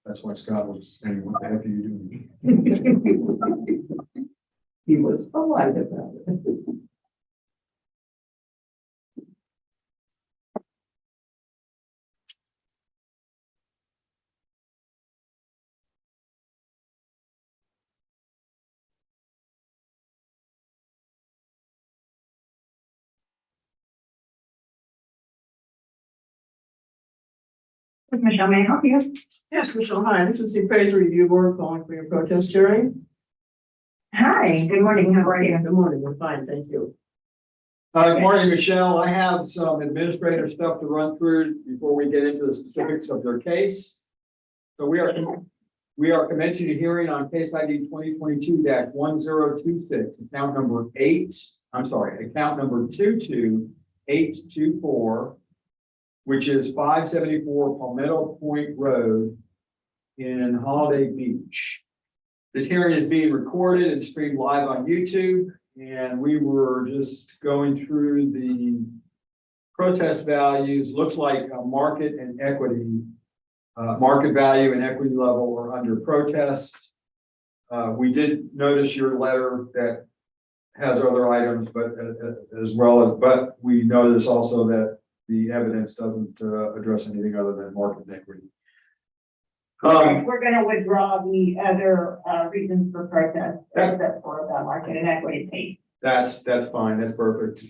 That's why Scott was saying, what the heck are you doing? He was polite about it. Michelle, may I help you? Yes, Michelle, hi, this is the appraisal review board calling for your protest hearing. Hi, good morning. How are you? Good morning, we're fine, thank you. Good morning, Michelle. I have some administrative stuff to run through before we get into the specifics of your case. So we are commencing a hearing on case ID 2022-1026, account number 22824, which is 574 Palmetto Point Road in Holiday Beach. This hearing is being recorded and streamed live on YouTube, and we were just going through the protest values. Looks like market and equity, market value and equity level are under protest. We did notice your letter that has other items, but but we notice also that the evidence doesn't address anything other than market and equity. We're gonna withdraw the other reasons for protest, except for the market and equity piece. That's fine, that's perfect.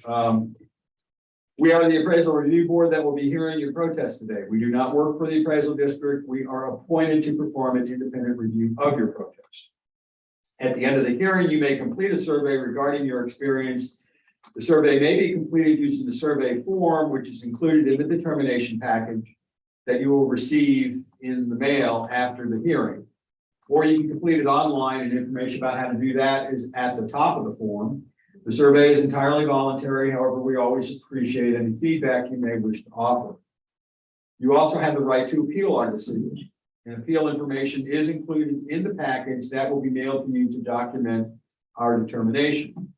We are the appraisal review board that will be hearing your protest today. We do not work for the appraisal district. We are appointed to perform an independent review of your protest. At the end of the hearing, you may complete a survey regarding your experience. The survey may be completed using the survey form, which is included in the determination package that you will receive in the mail after the hearing. Or you can complete it online, and information about how to do that is at the top of the form. The survey is entirely voluntary. However, we always appreciate any feedback you may wish to offer. You also have the right to appeal our decision. And appeal information is included in the package that will be mailed to you to document our determination.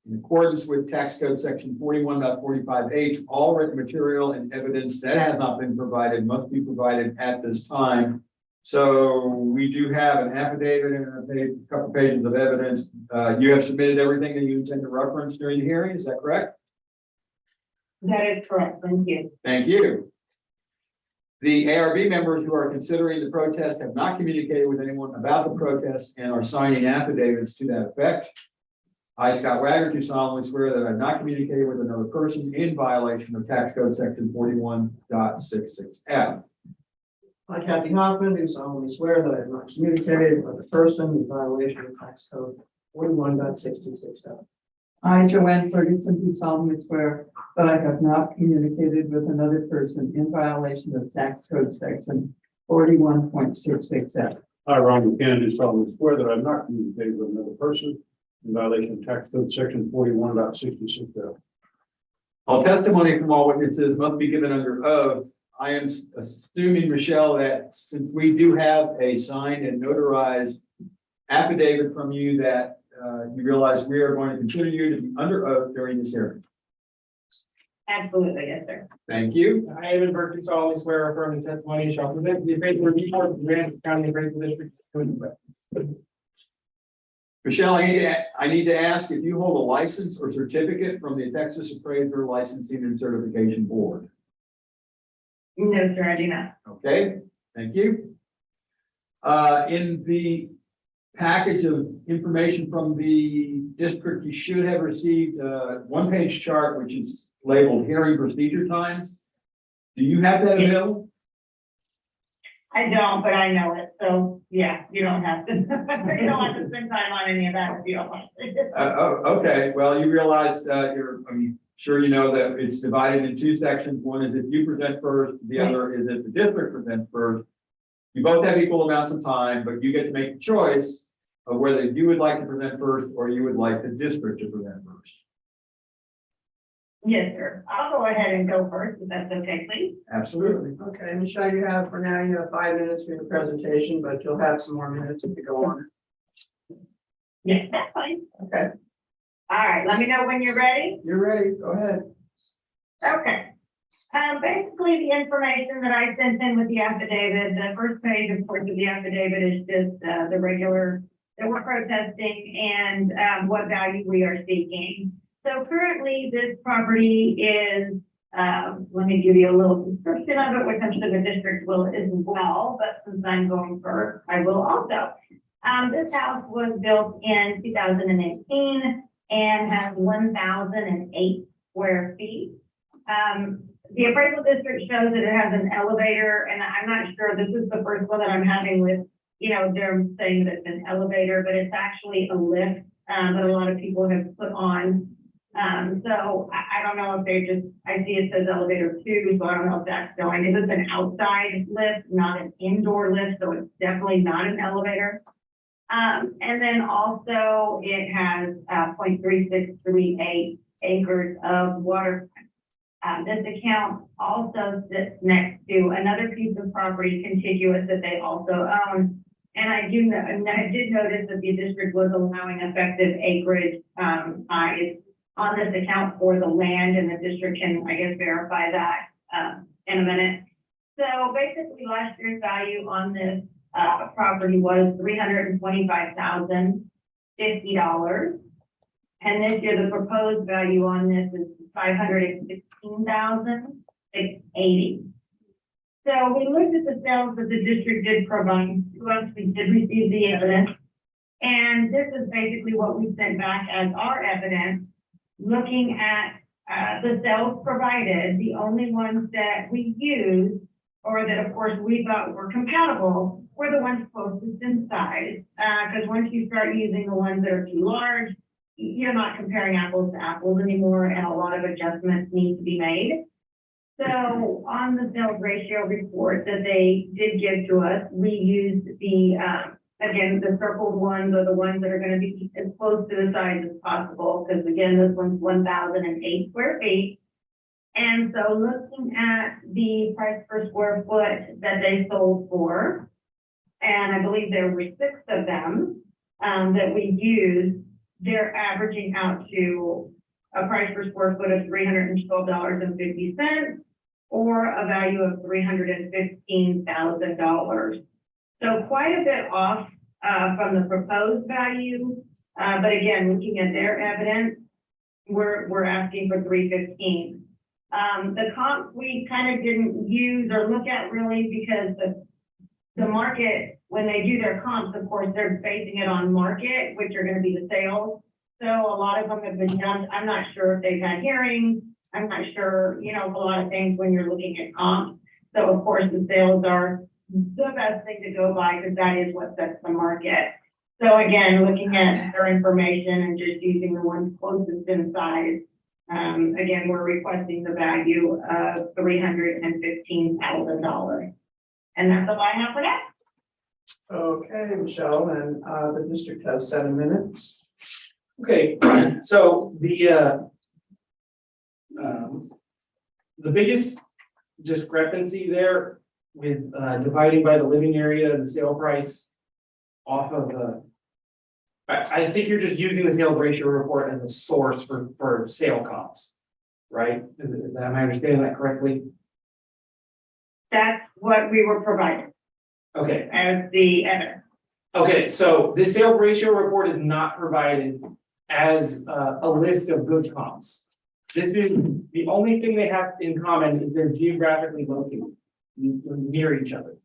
In accordance with tax code section 41.45H, all written material and evidence that has not been provided must be provided at this time. So we do have an affidavit and a couple pages of evidence. You have submitted everything that you intend to reference during the hearing, is that correct? That is correct, thank you. Thank you. The ARB members who are considering the protest have not communicated with anyone about the protest and are signing affidavits to that effect. I, Scott Wagner, do solemnly swear that I have not communicated with another person in violation of tax code section 41.66F. I, Kathy Hoffman, do solemnly swear that I have not communicated with a person in violation of tax code 41.66F. I, Joanne Ferguson, do solemnly swear that I have not communicated with another person in violation of tax code section 41.66F. I, Ron Buchanan, do solemnly swear that I have not communicated with another person in violation of tax code section 41.66F. All testimony from all witnesses must be given under oath. I am assuming, Michelle, that since we do have a signed and notarized affidavit from you that you realize we are going to consider you to be under oath during this hearing. Absolutely, yes, sir. Thank you. I, Evan Burke, do solemnly swear or affirm the testimony shall present the appraisal review board of the Aransas County Appraisal District. Michelle, I need to ask if you hold a license or certificate from the Texas Appraiser Licensing and Certification Board. No, sir, I do not. Okay, thank you. In the package of information from the district, you should have received a one-page chart, which is labeled hearing procedure times. Do you have that available? I don't, but I know it, so yeah, you don't have to, you don't have to spend time on any of that if you don't want to. Okay, well, you realize I'm sure you know that it's divided in two sections. One is if you present first, the other is if the district presents first. You both have equal amounts of time, but you get to make the choice of whether you would like to present first or you would like the district to present first. Yes, sir. I'll go ahead and go first, if that's okay, please. Absolutely. Okay, Michelle, you have, for now, you have 5 minutes for your presentation, but you'll have some more minutes if you go on. Yes, that's fine. Okay, All right, let me know when you're ready. you're ready, go ahead. Okay. Basically, the information that I sent in with the affidavit, the first page, of course, of the affidavit is just, the regular, that we're protesting and, what value we are seeking. So currently, this property is, let me give you a little description of it, which I'm sure the district will as well, but since I'm going first, I will also. This house was built in 2018 and has 1,008 square feet. The appraisal district shows that it has an elevator, and I'm not sure, this is the first one that I'm having with, you know, they're saying that it's an elevator, but it's actually a lift, that a lot of people have put on. So I don't know if they just, I see it says elevator 2, so I don't know if that's going, it is an outside lift, not an indoor lift, so it's definitely not an elevator. And then also it has, 0.3638 acres of water. This account also sits next to another piece of property contiguous that they also own. And I did notice that the district was allowing effective acreage, size on this account for the land, and the district can, I guess, verify that, in a minute. So basically, last year's value on this, property was $325,050. And this year, the proposed value on this is $516,680. So we looked at the sales that the district did provide to us. We did receive the evidence. And this is basically what we sent back as our evidence, looking at the sales provided. The only ones that we used, or that of course we thought were compatible, were the ones closest in size. Because once you start using the ones that are too large, you're not comparing apples to apples anymore, and a lot of adjustments need to be made. So on the sales ratio report that they did give to us, we used the, again, the circled ones are the ones that are going to be as close to the size as possible, because again, this one's 1,008 square feet. And so looking at the price per square foot that they sold for, and I believe there were 6 of them that we used, they're averaging out to a price per square foot of $312.50 or a value of $315,000. So quite a bit off from the proposed value. But again, looking at their evidence, we're asking for $315,000. The comps we kind of didn't use or look at really because the market, when they do their comps, of course, they're basing it on market, which are going to be the sales. So a lot of them have been done. I'm not sure if they've had hearings. I'm not sure, you know, a lot of things when you're looking at comps. So of course, the sales are the best thing to go by because that is what sets the market. So again, looking at their information and just using the ones closest in size, again, we're requesting the value of $315,000. And that's all I have for that. Okay, Michelle, and the district has 7 minutes. Okay, so the biggest discrepancy there with dividing by the living area and the sale price off of I think you're just using the sales ratio report as a source for sale comps, right? Is that, am I understanding that correctly? That's what we were provided Okay. as the evidence. Okay, so the sales ratio report is not provided as a list of good comps. This is the only thing they have in common is they're geographically located near each other.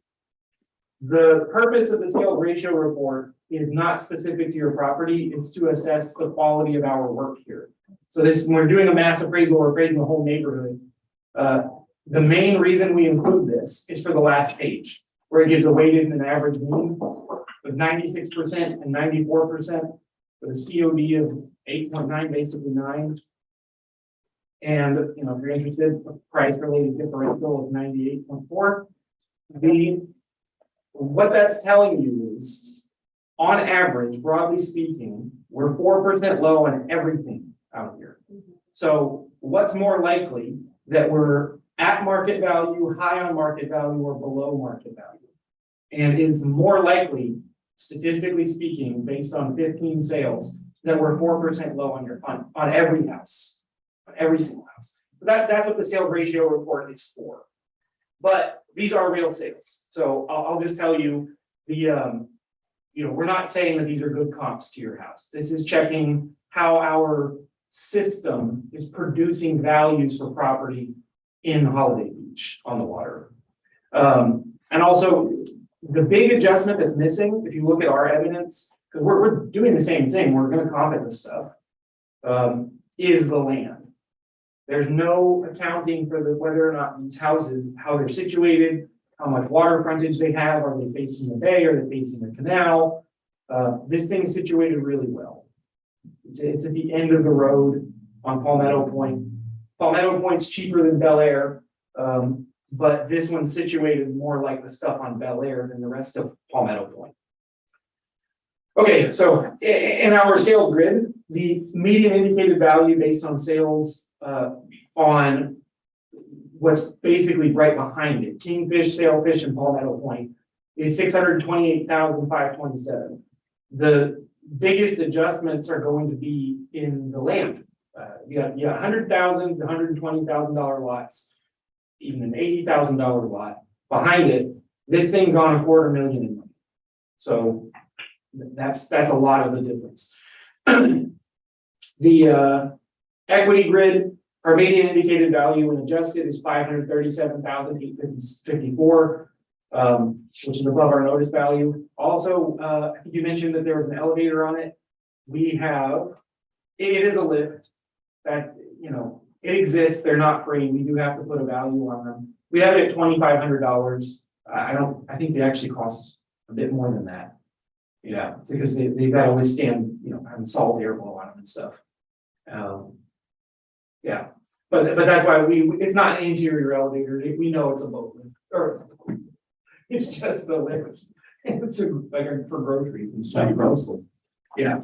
The purpose of the sales ratio report is not specific to your property, it's to assess the quality of our work here. So this, when we're doing a mass appraisal, we're appraising the whole neighborhood. The main reason we include this is for the last page, where it gives a weighted and average mean of 96% and 94%, with a COD of 8.9, basically 9. And, you know, if you're interested, a price related differential of 98.4. What that's telling you is, on average, broadly speaking, we're 4% low on everything out here. So what's more likely that we're at market value, high on market value, or below market value? And it's more likely, statistically speaking, based on 15 sales, that we're 4% low on your fund, on every house, on every single house. That's what the sales ratio report is for. But these are real sales, so I'll just tell you, we're not saying that these are good comps to your house. This is checking how our system is producing values for property in Holiday Beach on the water. And also, the big adjustment that's missing, if you look at our evidence, because we're doing the same thing, we're gonna comment this stuff, is the land. There's no accounting for whether or not these houses, how they're situated, how much water frontage they have, are they facing the bay, are they facing the canal? This thing is situated really well. It's at the end of the road on Palmetto Point. Palmetto Point's cheaper than Bel Air, but this one's situated more like the stuff on Bel Air than the rest of Palmetto Point. Okay, so in our sales grid, the median indicated value based on sales on what's basically right behind it, Kingfish, Sailfish, and Palmetto Point, is 628,527. The biggest adjustments are going to be in the land. You got $100,000 to $120,000 lots, even an $80,000 lot. Behind it, this thing's on $250,000 in money. So that's a lot of the difference. The equity grid, our median indicated value when adjusted is 537,854, which is above our notice value. Also, I think you mentioned that there was an elevator on it. We have, it is a lift that, it exists. They're not free. We do have to put a value on them. We have it at $2,500. I think they actually cost a bit more than that. Yeah, because they've got to withstand, having salt air blow on them and stuff. Yeah, but that's why it's not an interior elevator. We know it's a boat lift, or it's just the lift. It's for groceries and stuff. Yeah.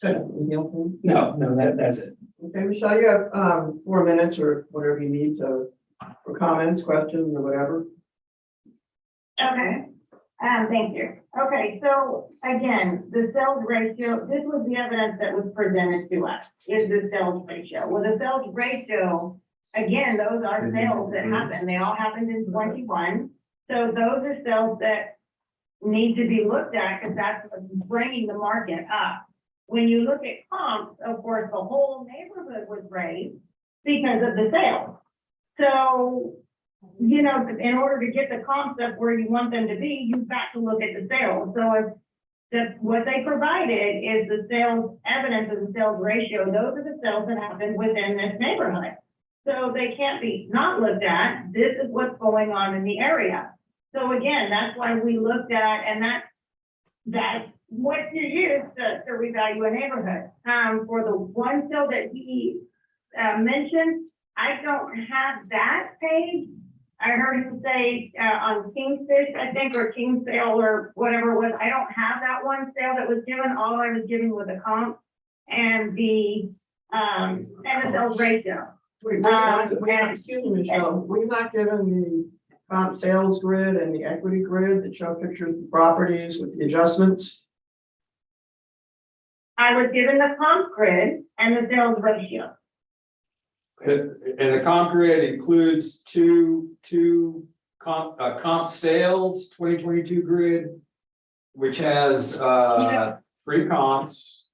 No, that's it. Okay, Michelle, you have 4 minutes or whatever you need for comments, questions, or whatever. Okay, thank you. Okay, so again, the sales ratio, this was the evidence that was presented to us, is the sales ratio. Well, the sales ratio, again, those are sales that happened. They all happened in 21. So those are sales that need to be looked at because that's bringing the market up. When you look at comps, of course, the whole neighborhood was raised because of the sales. So, in order to get the comps up where you want them to be, you've got to look at the sales. So if what they provided is the sales evidence of the sales ratio, those are the sales that happened within this neighborhood. So they can't be not looked at. This is what's going on in the area. So again, that's why we looked at, and that's what you use to revalue a neighborhood. For the one sale that he mentioned, I don't have that page. I heard him say on Kingfish, I think, or King Sale or whatever it was. I don't have that one sale that was given. All I was giving was the comp and the sales ratio. Excuse me, Michelle, we're not given the comp sales grid and the equity grid that show pictures of properties with the adjustments. I was given the comp grid and the sales ratio. And the comp grid includes two comp sales 2022 grid, which has 3 comps.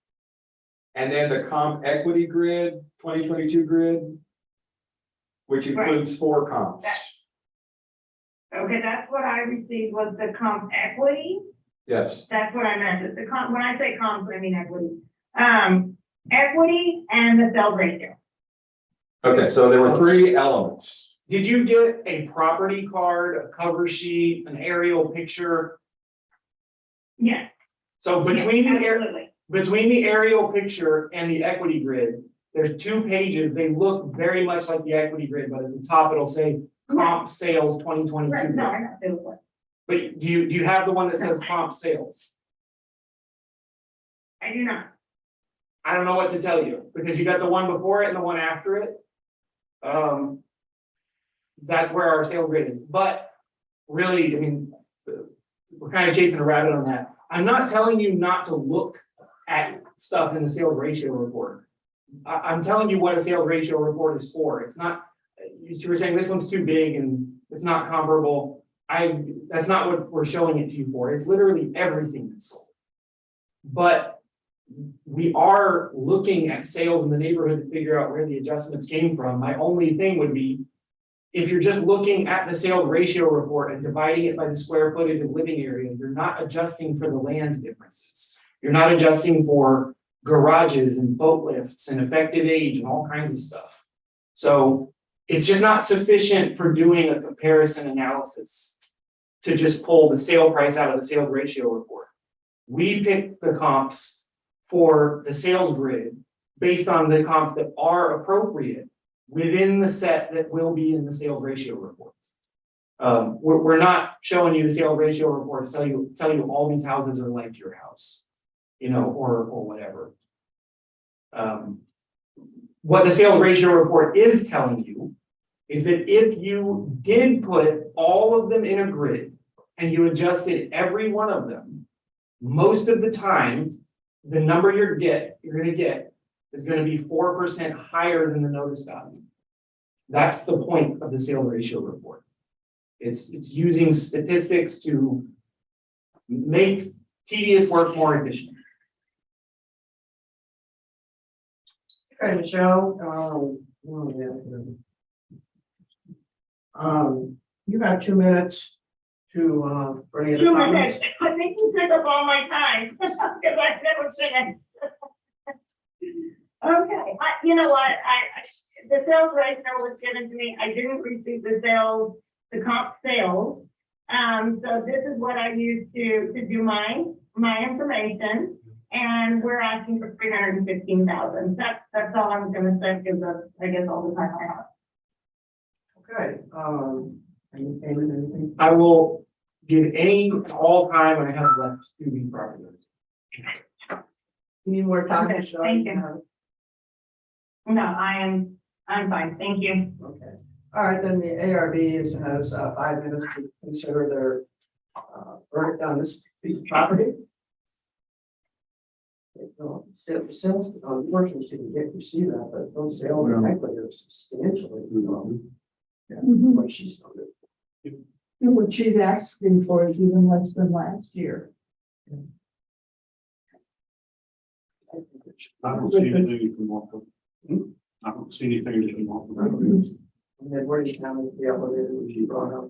And then the comp equity grid 2022 grid, which includes 4 comps. Okay, that's what I received was the comp equity. Yes. That's what I meant. It's the comp, when I say comp, I mean equity. Equity and the sales ratio. Okay, so there were 3 elements. Did you get a property card, a cover sheet, an aerial picture? Yes. So between Absolutely. between the aerial picture and the equity grid, there's 2 pages. They look very much like the equity grid, but at the top it'll say comp sales 2022. Right, no, I'm not doing it. But do you have the one that says comp sales? I do not. I don't know what to tell you, because you got the one before it and the one after it. That's where our sales grid is, but really, I mean, we're kind of chasing a rabbit on that. I'm not telling you not to look at stuff in the sales ratio report. I'm telling you what a sales ratio report is for. It's not, you were saying this one's too big and it's not comparable. That's not what we're showing it to you for. It's literally everything that's sold. But we are looking at sales in the neighborhood to figure out where the adjustments came from. My only thing would be, if you're just looking at the sales ratio report and dividing it by the square footage of living area, you're not adjusting for the land differences. You're not adjusting for garages and boat lifts and effective age and all kinds of stuff. So it's just not sufficient for doing a comparison analysis to just pull the sale price out of the sales ratio report. We pick the comps for the sales grid based on the comps that are appropriate within the set that will be in the sales ratio reports. We're not showing you the sales ratio report to tell you all these houses are like your house, you know, or whatever. What the sales ratio report is telling you is that if you did put all of them in a grid and you adjusted every one of them, most of the time, the number you're gonna get is gonna be 4% higher than the notice value. That's the point of the sales ratio report. It's using statistics to make tedious work more efficient. Okay, Michelle, you got 2 minutes to, for any other 2 comments. minutes, I think you took up all my time, because I've never finished. Okay, you know what, the sales ratio was given to me, I didn't receive the comp sales. So this is what I used to do my information, and we're asking for 315,000. That's all I'm gonna say, because that's, I guess, all the time I have. Okay, anything? I will give any and all time I have left to the property owners. You need more time, Okay, Michelle? thank you. No, I'm fine, thank you. Okay, all right, then the ARB has 5 minutes to consider their verdict on this piece of property. Sales, unfortunately, didn't get to see that, but those sales are likely to substantially, what she's done. And what she's asking for is even less than last year. I don't see anything you can walk up. I don't see anything you can walk up. And then where you can with the elevator, which you brought up.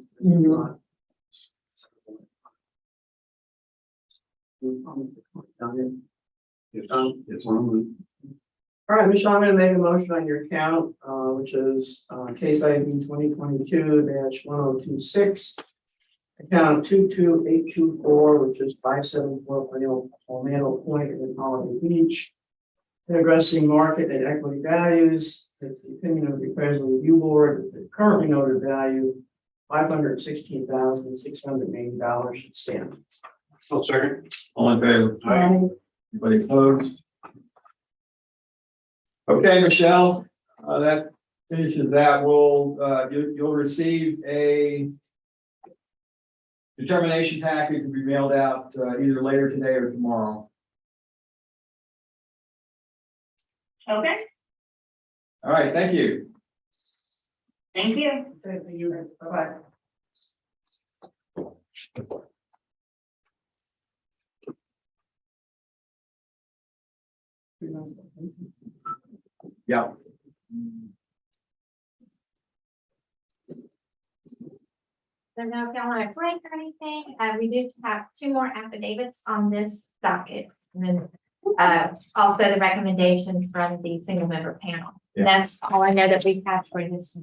It's on. All right, Michelle, I'm gonna make a motion on your account, which is case ID 2022-1026. Account 22824, which is 574 Palmetto Point in Holiday Beach. Addressing market and equity values. It's the opinion of the appraisal review board. The currently noted value $516,680 should stand. Oh, second. All in favor? Anybody opposed? Okay, Michelle, that finishes that. You'll receive a determination package to be mailed out either later today or tomorrow. Okay, All right, thank you. thank you. Okay, thank you. Bye-bye. Yeah. So now if y'all want to break or anything, we do have 2 more affidavits on this docket. And then also the recommendation from the single member panel. Yeah. That's all I know that we have for this.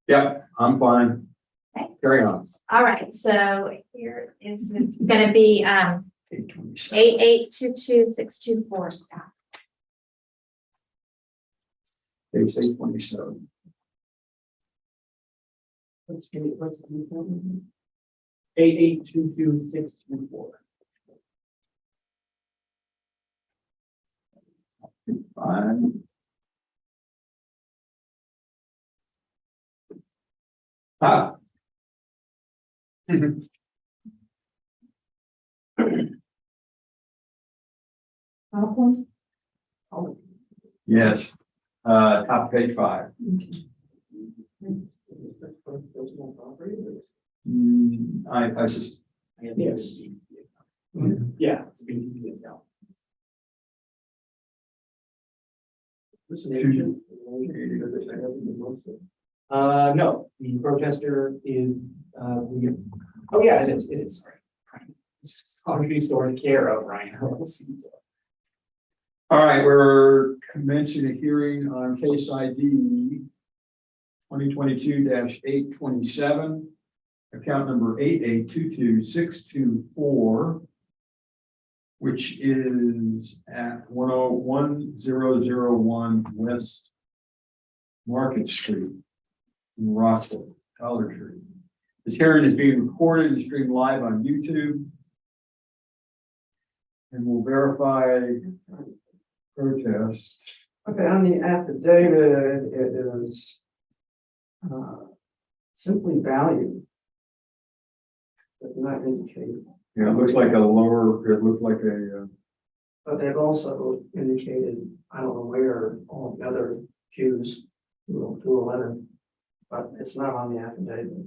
Yep, I'm fine. Okay. Carry on. All right, so here is, it's gonna be 8822624 Scott. Case 827. What's the 8822624. Fine. Ah. Yes. Top page 5. Personal property. I just, Yes. Yeah, it's a big account. This an agent. No, the protester is, oh yeah, it is, sorry. It's already taken care of, Ryan. all right, we're commencing a hearing on case ID 2022-827, account number 8822624, which is at 101001 West Market Street in Rockville, Dollar Tree. This hearing is being recorded and streamed live on YouTube. And we'll verify protest. Okay, on the affidavit, it is simply value. Does not indicate, Yeah, it looks like a lower, it looked like a, but they've also indicated, I don't know where, all the other cues to a letter, but it's not on the affidavit.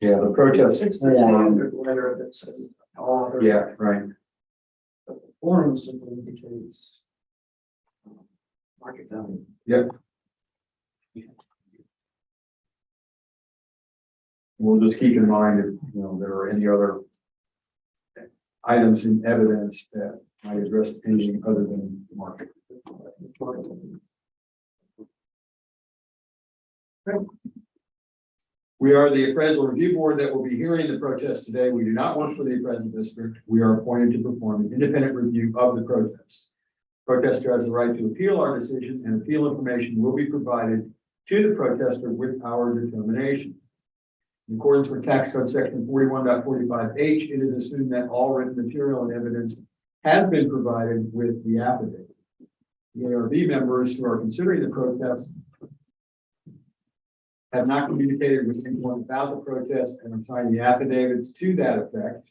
yeah, the protest. It's the standard letter that says all other. Yeah, right. But the form simply indicates market value. Yep. We'll just keep in mind if, there are any other items in evidence that might address anything other than the market. We are the appraisal review board that will be hearing the protest today. We do not work for the appraisal district. We are appointed to perform an independent review of the protest. Protester has the right to appeal our decision, and appeal information will be provided to the protester with our determination. In accordance with tax code section 41.45H, it is assumed that all written material and evidence have been provided with the affidavit. The ARB members who are considering the protest have not communicated with anyone about the protest and are signing the affidavits to that effect.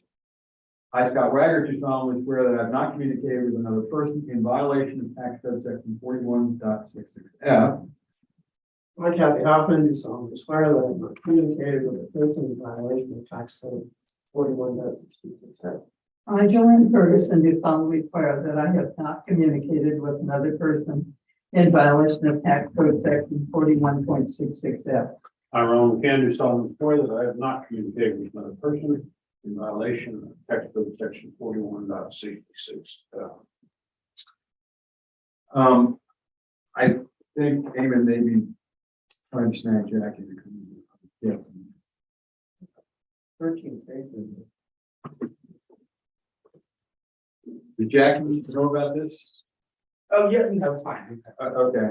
I, Scott Wagner, do solemnly swear that I have not communicated with another person in violation of tax code section 41.66F. I, Kathy Hoffman, do solemnly swear that I have not communicated with a person in violation of tax code 41.66. I, Joanne Ferguson, do solemnly swear that I have not communicated with another person in violation of tax code section 41.66F. I, Ron McCann, do solemnly swear that I have not communicated with another person in violation of tax code section 41.66. I think Eamon may be trying to snag Jackie to come in. Yeah. 13 pages. Did Jackie need to know about this? Oh, yeah, no, fine. Okay.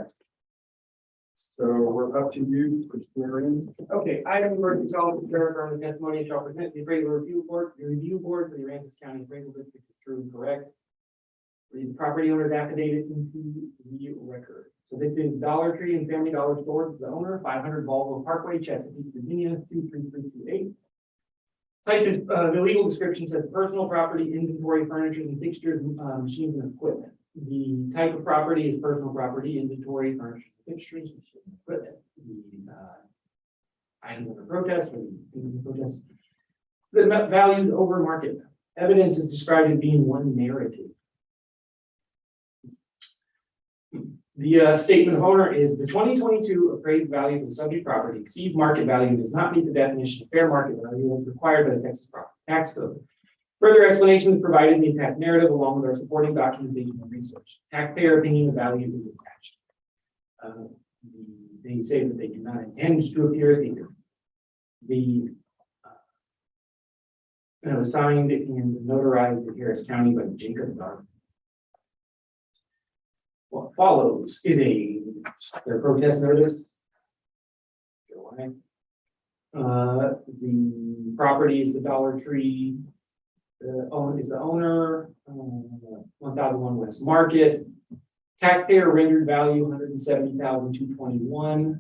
So we're up to you, Christine. Okay, item number 2, solid character on the testimony shall present the appraisal review board. The review board for the Aransas County Appraisal District is true and correct. Read the property owner's affidavit into the record. So this is Dollar Tree and Family Dollar Stores, the owner, 500 Baldwin Parkway, Chesapeake, Virginia, 23328. Type is, the legal description says personal property, inventory, furniture, and fixtures, machines and equipment. The type of property is personal property, inventory, furniture, fixtures, machines, and equipment. The items under protest or the things in protest. The values over market. Evidence is described as being one narrative. The statement of owner is the 2022 appraised value of the subject property exceeds market value and does not meet the definition of fair market value as required by the Texas Property Tax Code. Further explanation is provided in the attached narrative along with our supporting documentation and research. Taxpayer opinion of value is attached. They say that they do not intend to appear as either. It was signed and notarized in Harris County by Jacob Dark. What follows is their protest notice. The property is the Dollar Tree. The owner is the owner. 1001 West Market. Taxpayer rendered value $170,221.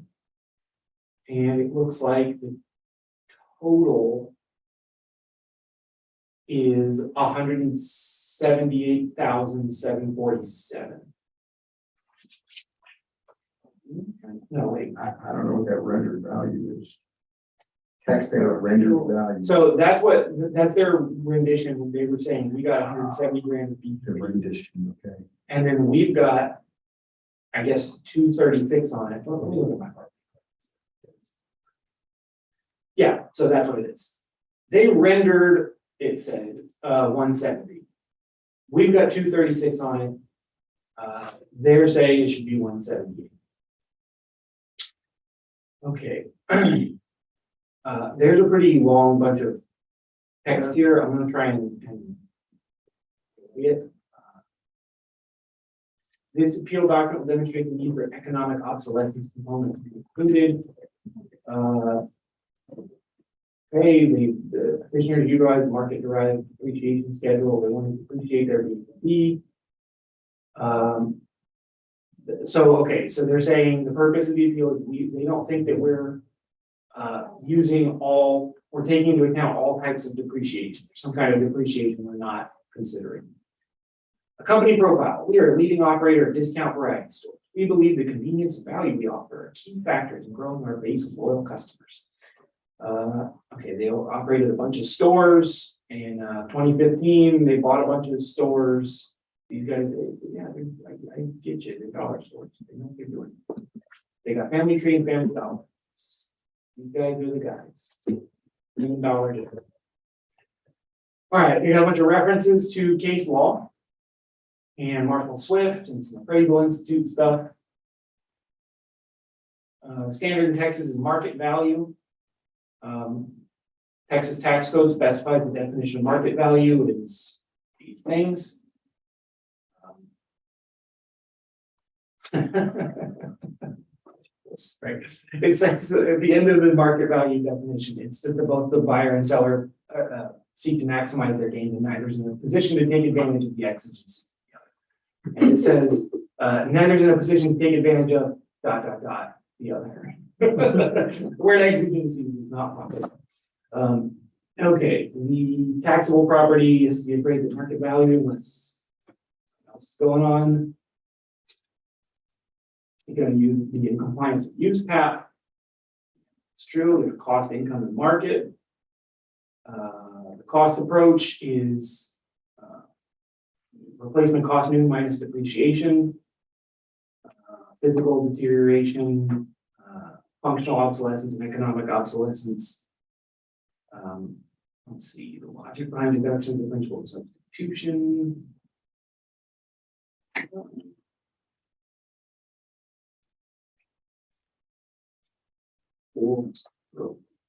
And it looks like the total is 178,747. No, wait. I don't know what that rendered value is. Taxpayer rendered value. So that's their rendition. They were saying we got 170 grand of The B3. rendition, okay. And then we've got, I guess, 236 on it. Let me look at my part. Yeah, so that's what it is. They rendered, it said, 170. We've got 236 on it. They're saying it should be 178. Okay. There's a pretty long bunch of text here. I'm gonna try and read it. This appeal document will demonstrate the need for economic obsolescence component to be included. Hey, the petitioners utilize market-derived depreciation schedule. They want to depreciate their B. So they're saying the purpose of the appeal is they don't think that we're we're taking into account all types of depreciation, some kind of depreciation we're not considering. A company profile. We are a leading operator of discount variety stores. We believe the convenience and value we offer are key factors in growing our base of loyal customers. They operated a bunch of stores in 2015. They bought a bunch of stores. These guys, I get you. They're dollar stores. They know what they're doing. They got Family Tree and Family Dollar. These guys are the guys. $1 million difference. All right, we got a bunch of references to case law and Marshall Swift and some appraisal institute stuff. Standard in Texas is market value. Texas tax code specifies the definition of market value is these things. Right. It says at the end of the market value definition, it's that both the buyer and seller seek to maximize their gain, and neither is in a position to take advantage of the exigencies. And it says neither is in a position to take advantage of ... the other. Where exigencies is not proper. Okay, the taxable property has to be appraised at market value. What's else going on? You're going to be in compliance with use cap. It's true. There's cost, income, and market. The cost approach is replacement cost new minus depreciation, physical deterioration, functional obsolescence, and economic obsolescence. Let's see, the logic behind deductions, the principle of substitution.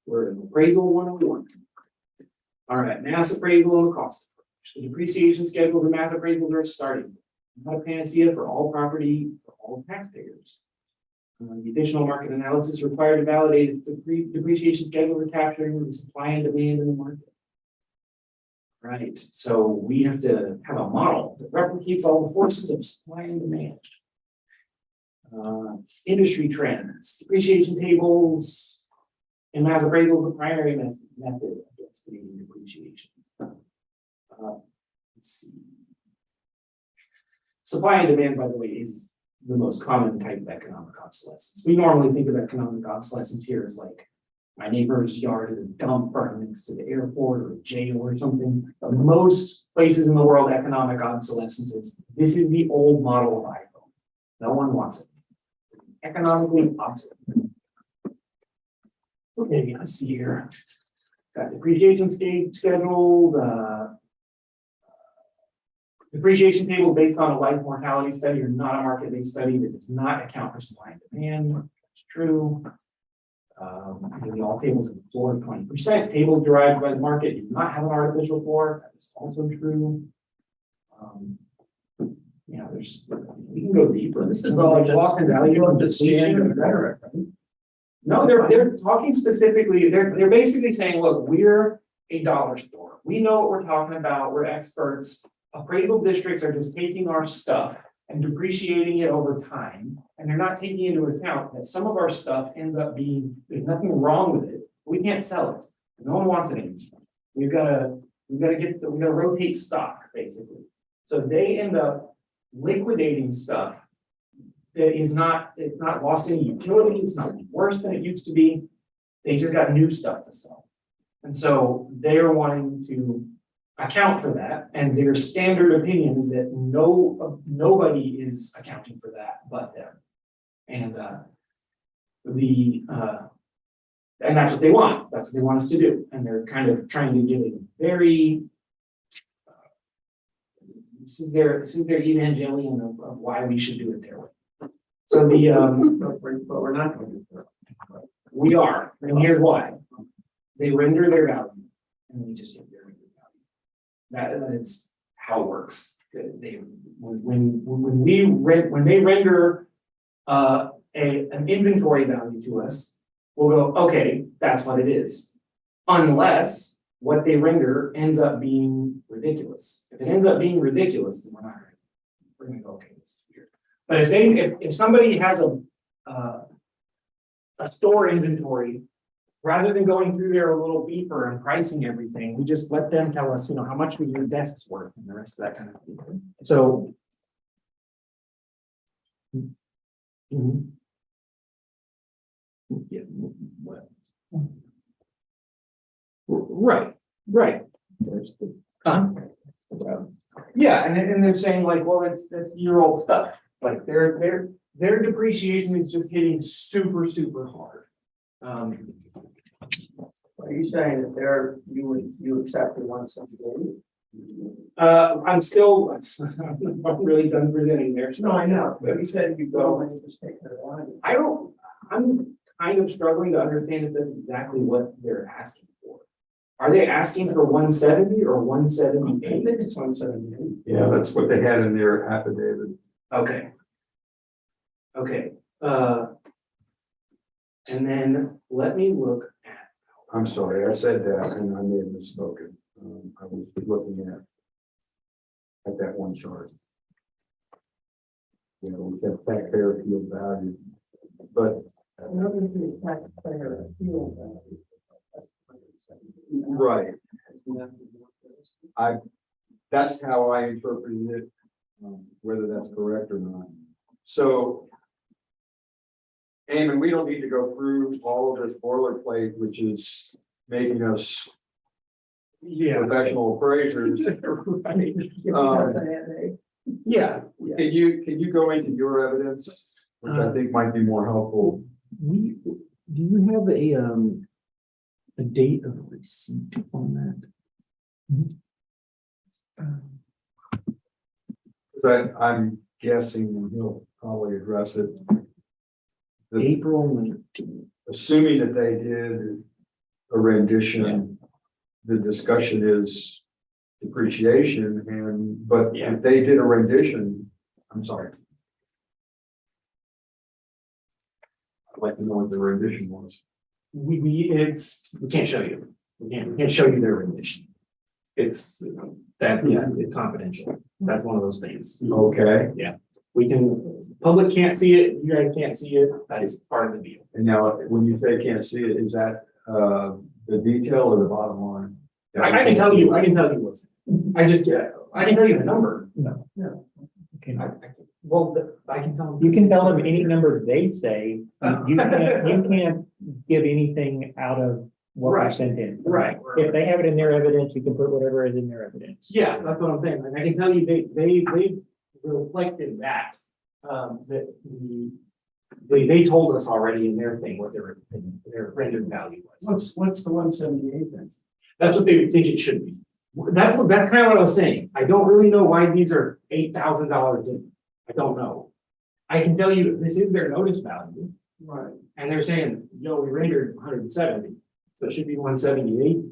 We're in appraisal 101. All right, mass appraisal and the cost. The depreciation schedule for mass appraisals are starting. Not a panacea for all property, for all taxpayers. The additional market analysis required to validate the depreciation schedule for capturing the supply and demand in the market. Right, so we have to have a model that replicates all the forces of supply and demand. Industry trends, depreciation tables, and mass appraisal, the primary method of estimating depreciation. Let's see. Supply and demand, by the way, is the most common type of economic obsolescence. We normally think of economic obsolescence here as like my neighbor's yard is a dump right next to the airport or a jail or something. But most places in the world, economic obsolescence is this is the old model of iPhone. No one wants it. Economically obsolete. Okay, let's see here. Got depreciation schedule, the depreciation table based on a life mortality study or not a market-based study that does not account for supply and demand. That's true. All tables have a floor of 20%. Tables derived by the market do not have an artificial floor. That is also true. Yeah, we can go deeper. This is all like loss and value of depreciation. No, they're talking specifically, they're basically saying, look, we're a dollar store. We know what we're talking about. We're experts. Appraisal districts are just taking our stuff and depreciating it over time. And they're not taking into account that some of our stuff ends up being, there's nothing wrong with it. We can't sell it. No one wants it anymore. We've got to we gotta rotate stock, basically. So they end up liquidating stuff that is not, it's not lost any utility, it's not worse than it used to be. They just got new stuff to sell. And so they're wanting to account for that, and their standard opinion is that nobody is accounting for that but them. And and that's what they want. That's what they want us to do. And they're kind of trying to give it very. This is their evangelion of why we should do it their way. So But we're not going to do it. we are, and here's why. They render their value, and we just get their rendered value. That is how it works. When they render an inventory value to us, we'll go, okay, that's what it is. Unless what they render ends up being ridiculous. If it ends up being ridiculous, then we're gonna go, okay, this is weird. But if somebody has a store inventory, rather than going through there a little deeper and pricing everything, we just let them tell us, how much your desk's worth and the rest of that kind of thing. So. Mhm. Yeah, what? Right. Yeah, and they're saying like, well, that's year-old stuff. Like their depreciation is just hitting super hard. Are you saying that you accept the 178? I'm still, I'm not really done presenting there. No, I know, but you said you go and you just take their line. I'm kind of struggling to understand if that's exactly what they're asking for. Are they asking for 170 or 178? I think it's 178. Yeah, that's what they had in their affidavit. Okay. And then let me look at. I'm sorry, I said that and I may have misspoken. I was looking at that one chart. We have taxpayer field value, but right. That's how I interpreted it, whether that's correct or not. So, Eamon, we don't need to go through all of this boilerplate, which is making us professional appraisers. Yeah. Can you go into your evidence, which I think might be more helpful? Do you have a date of receipt on that? I'm guessing he'll probably address it. April 19th. Assuming that they did a rendition, the discussion is depreciation but if they did a rendition, I'm sorry. I'd like to know what the rendition was. We can't show you. We can't show you their rendition. It's it's confidential. That's one of those things. Okay. Public can't see it, you guys can't see it, that is part of the deal. And now, when you say can't see it, is that the detail or the bottom line? I can tell you what's, I can tell you the number. No. Okay. I can tell them. You can tell them any number they say. You can't give anything out of what Right. was sent in. Right. If they have it in their evidence, you can put whatever is in their evidence. Yeah, that's what I'm saying. Like, I can tell you, they reflected that, that they told us already in their thing what their rendered value was. What's the 178 then? That's what they think it should be. That's kind of what I was saying. I don't really know why these are $8,000. I don't know. I can tell you this is their notice value. Right. And they're saying, yo, we rendered 170, so it should be 178.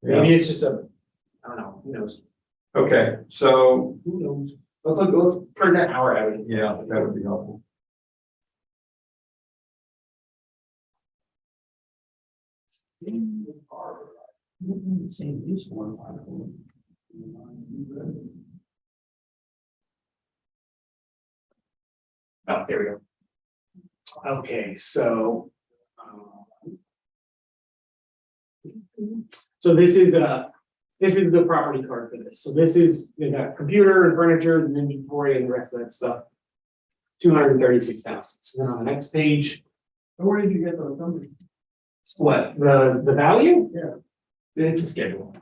Maybe it's just I don't know, who knows? Okay, so Who knows? Let's present our evidence. yeah, that would be helpful. Same use one. Oh, there we go. Okay, so. So this is this is the property card for this. So this is, we got computer and furniture and inventory and the rest of that stuff. 236,000. So then on the next page, Where did you get those numbers? what, the value? Yeah. It's a schedule.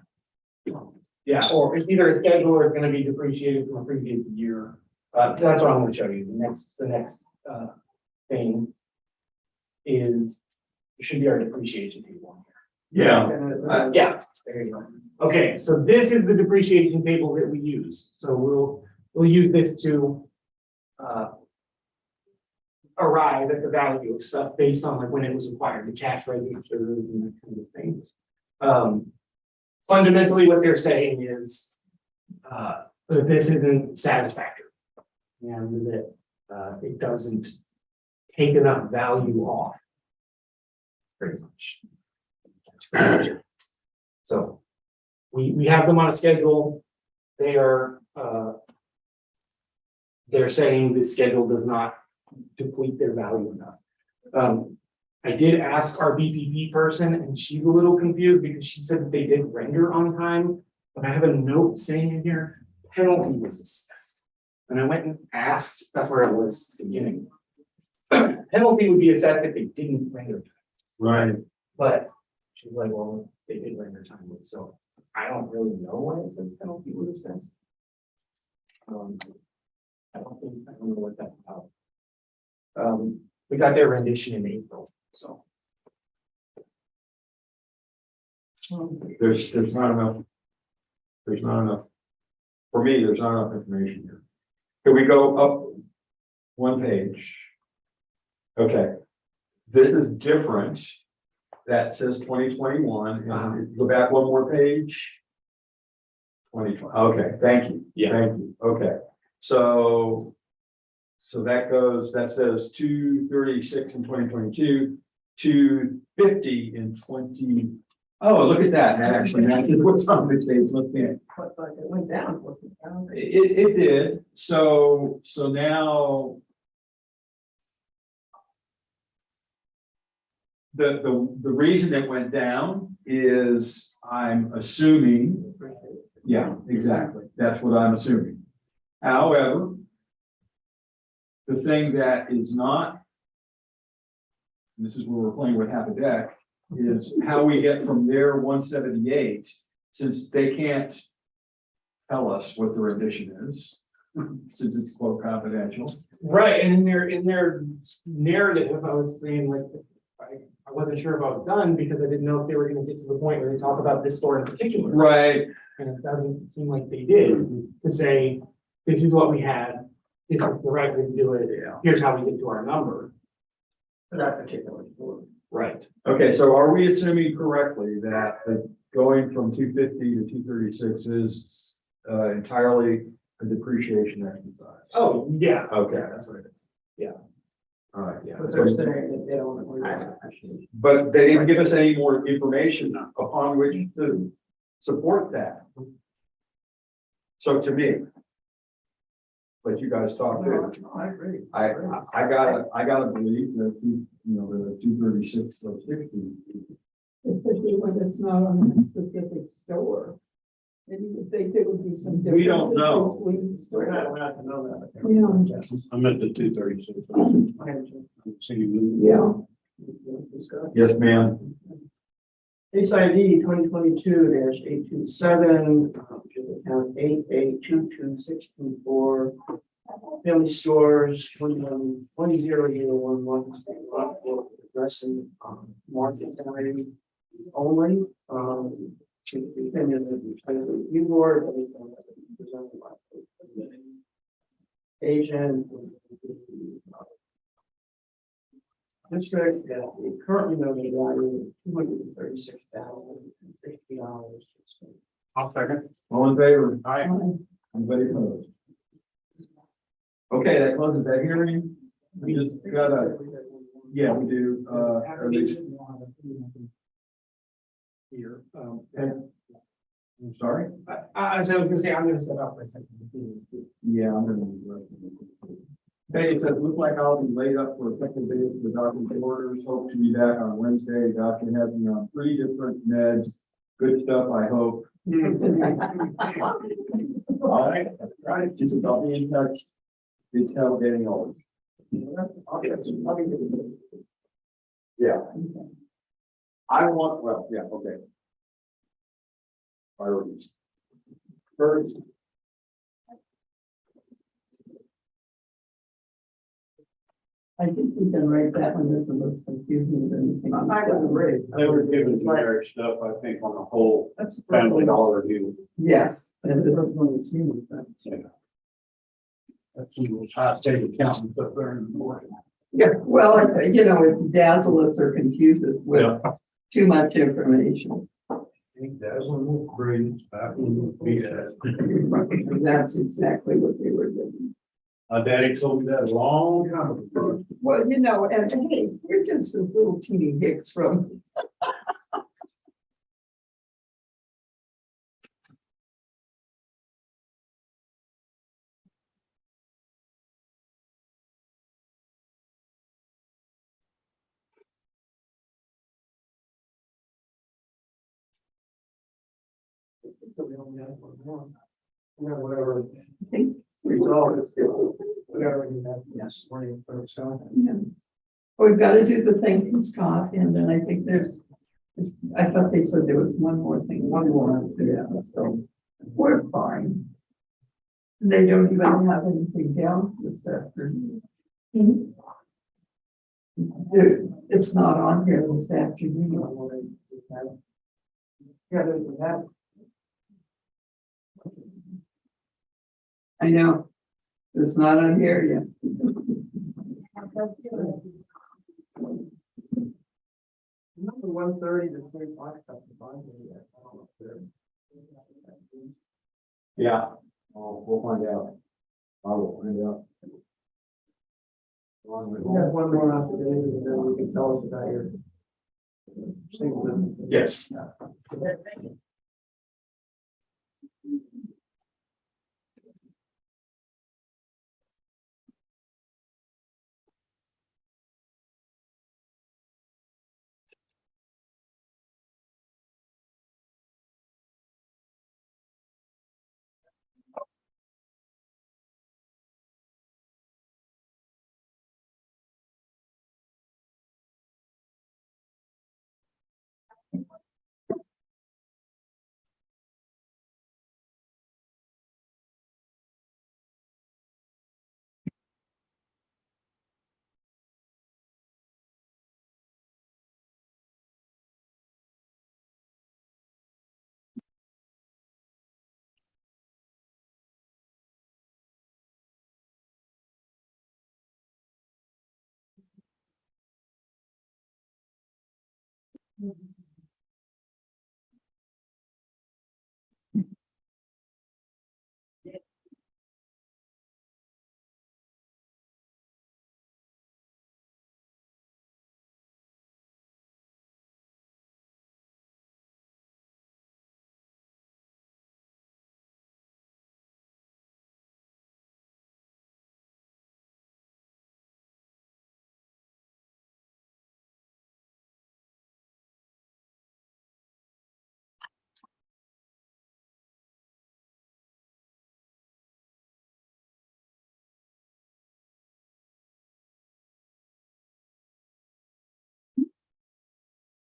Yeah, or it's either a schedule or it's gonna be depreciated from a previous year. That's what I'm gonna show you. The next thing is, it should be our depreciation table here. Yeah. Yeah, there you go. Okay, so this is the depreciation table that we use. So we'll use this to arrive at the value of stuff based on like when it was acquired, the cash register and that kind of things. Fundamentally, what they're saying is that this isn't satisfactory. And that it doesn't take enough value off. Pretty much. So we have them on a schedule. They are they're saying this schedule does not deplete their value enough. I did ask our BPP person and she's a little confused because she said that they did render on time, but I have a note saying in here, penalty was assessed. And I went and asked, that's where it was at the beginning. Penalty would be assessed if they didn't render. Right. But she's like, well, they did render time, so I don't really know why it says penalty was assessed. I don't know what that's about. We got their rendition in April, so. There's not enough. There's not enough. For me, there's not enough information here. Can we go up one page? Okay. This is different. That says 2021, and go back one more page. 2020, okay, thank you. Yeah. Thank you, okay. So that says 236 in 2022, 250 in 20. Oh, look at that, that actually matches what's on the page, look at. But it went down. It did, so now. The reason it went down is I'm assuming, yeah, exactly, that's what I'm assuming. However, the thing that is not, and this is where we're playing with half a deck, is how we get from their 178, since they can't tell us what the rendition is, since it's quote confidential. Right, and in their narrative, I was saying like, I wasn't sure if I was done because I didn't know if they were gonna get to the point where they talk about this store in particular. Right. And it doesn't seem like they did, to say, this is what we had, this is the right way to do it, here's how we get to our number. For that particular store. Right. Okay, so are we assuming correctly that going from 250 to 236 is entirely a depreciation exercise? Oh, yeah. Okay. That's what it is. Yeah. All right, yeah. But they're saying that they don't agree with that. But they didn't give us any more information upon which to support that. So to me, but you guys talk too. I agree. I gotta believe that, the 236 or 60. Especially when it's not on a specific store. Maybe you would think there would be some. We don't know. differences between the We're stores. not to know that. Yeah. I'm at the 236. See you moving. Yeah. Yes, ma'am. Case ID 2022-827, which is account 882264. Family stores, 20001 addressing market value only. The opinion of the review board. Presented by Agent. District that we currently know the value of $236,060. I'll second. All in favor? Aye. Anybody opposed? Okay, that closes that hearing. We just gotta, yeah, we do, at least. Here, I'm sorry? I was gonna say, I'm gonna step out for a second. Yeah, I'm gonna. Okay, it says, look like I'll be laid up for a couple of days with document orders. Hope to be back on Wednesday. Doctor has me on 3 different meds. Good stuff, I hope. All right, just about be in touch. Detail getting old. Yeah. I want, well, yeah, okay. Priorities. First. I think we can write that one as the most confusing than anything. I would agree. They were given generic stuff, I think, on the whole That's the family first one. dollar deal. Yes. That's the first one we've seen with that. That's some high state accountants up there in the morning. Yeah, well, you know, it's dazzle us or confuse us with too much information. Ain't dazzling breeze, back in the beat. That's exactly what they were doing. My daddy told me that a long time ago. Well, you know, and hey, we're just some little teeny hicks from. We only have one more. Yeah, whatever. I think Resolve it, whatever you have, yes, morning, so. Yeah. We've got to do the thing from Scott, and then I think I thought they said there was one more thing, one more, yeah, so we're fine. They don't even have anything down this afternoon. It's not on here this afternoon. Yeah, there's that. I know, it's not on here yet. Number 130 to 35. Yeah, we'll find out. I will find out. We have one more after this, and then we can tell us about your. Single. Yes.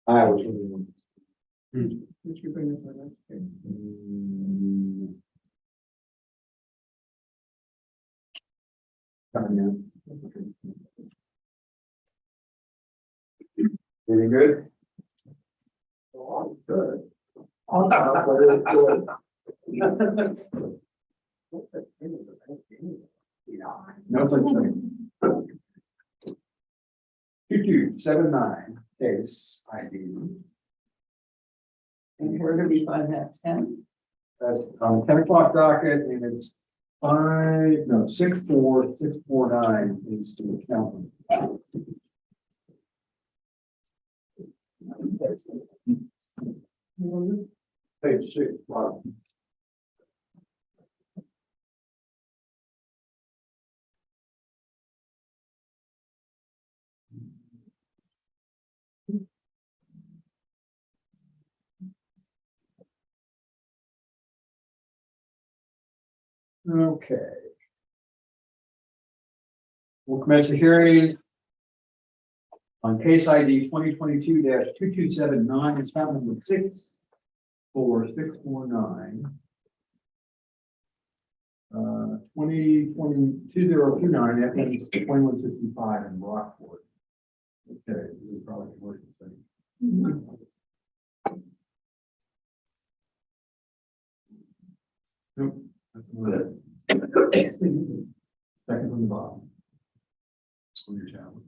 I was. Did you bring up the next page? Coming in. Very good. Good. No such thing. 2279 case ID. And where do we find that 10? That's on the 10 o'clock docket, and it's 64649 is the accountant. Page 6, bottom. Okay. We'll commence the hearing on case ID 2022-2279, it's found number 64649. 2029, that means 2165 in Rockport. Okay, this is probably a commercial thing. Nope, that's not it. Second from the bottom. On your tablet.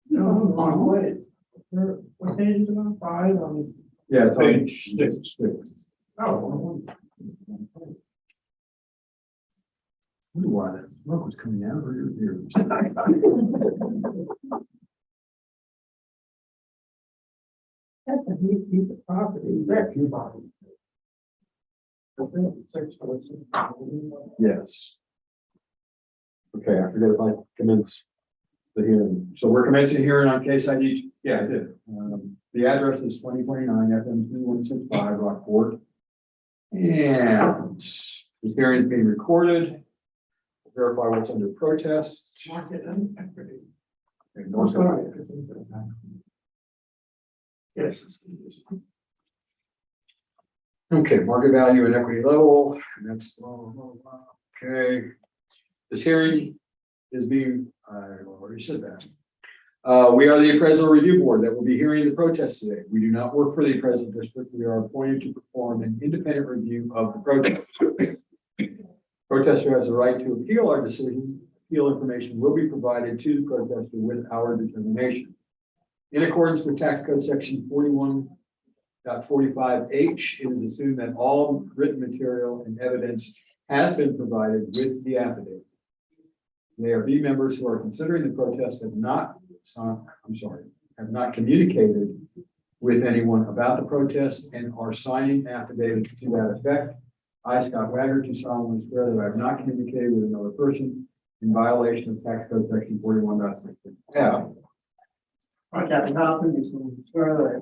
No, wrong way. What page is it on? 5 on? Yeah, it's on Page six. Oh. Wonder why that smoke was coming out of your ears. That's a neat piece of property. That key body. Yes. Okay, I forget if I commence the hearing. So we're commencing hearing on case ID. Yeah, I did. The address is 2029 FM 2165 Rockport. And this hearing is being recorded. Verify what's under protest. Okay, no, Sorry. Yes. Okay, market value and equity level, and that's, okay. This hearing is being, I already said that. We are the appraisal review board that will be hearing the protest today. We do not work for the appraisal district. We are appointed to perform an independent review of the protest. Protester has the right to appeal our decision. Appeal information will be provided to the protester with our determination. In accordance with tax code section 41.45H, it is assumed that all written material and evidence has been provided with the affidavit. The ARB members who are considering the protest have not communicated with anyone about the protest and are signing affidavits to that effect. I, Scott Wagner, do solemnly swear that I have not communicated with another person in violation of tax code section 41.66F. I got nothing, you swear that.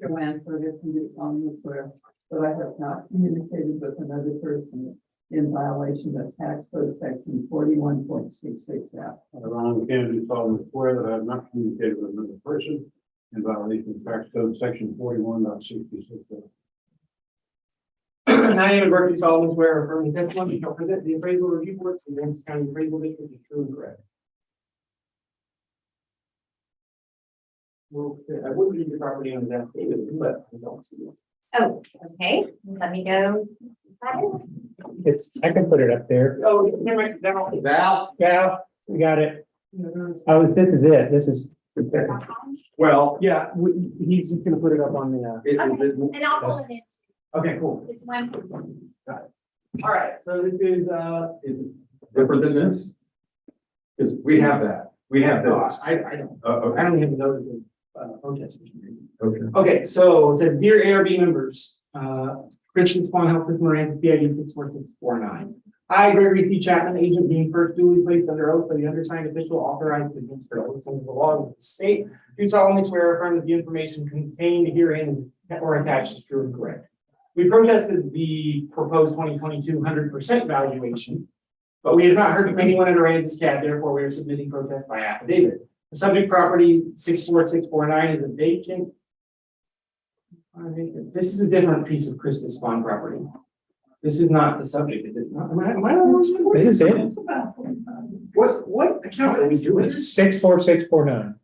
Joanne, for this, and do solemnly swear that I have not communicated with another person in violation of tax code section 41.66F. Ron Kennedy solemnly swear that I have not communicated with another person in violation of tax code section 41.66. I am Berkeley solemnly swear or affirm the testimony shall present the appraisal review board to the Aransas County Appraisal District is true and correct. Well, I would read the property on that, but I don't see it. Oh, okay, let me go. I can put it up there. Oh, never mind, never mind. Val? Yeah, we got it. This is it. This is. Well, yeah, he's gonna put it up on the, And I'll pull it in. okay, cool. It's one. All right, so this is, Is it different than this? Because we have that. We have no, those. I don't, I Okay. don't even know the protest. Okay. Okay, so it says, dear ARB members, Christian Spawn Health System Aransas PID 64649. I, Gregory C. Chapman, agent being first duly placed under oath by the undersigned official authorized to administer oaths under the law of the state, do solemnly swear or affirm that the information contained herein or attached is true and correct. We protested the proposed 2022 100% valuation, but we have not heard from anyone at Aransas CAD, therefore we are submitting protest by affidavit. The subject property 64649 is a vacant. This is a different piece of Christus Spawn property. This is not the subject, is it not? Am I This is it. What account are we doing? 64649.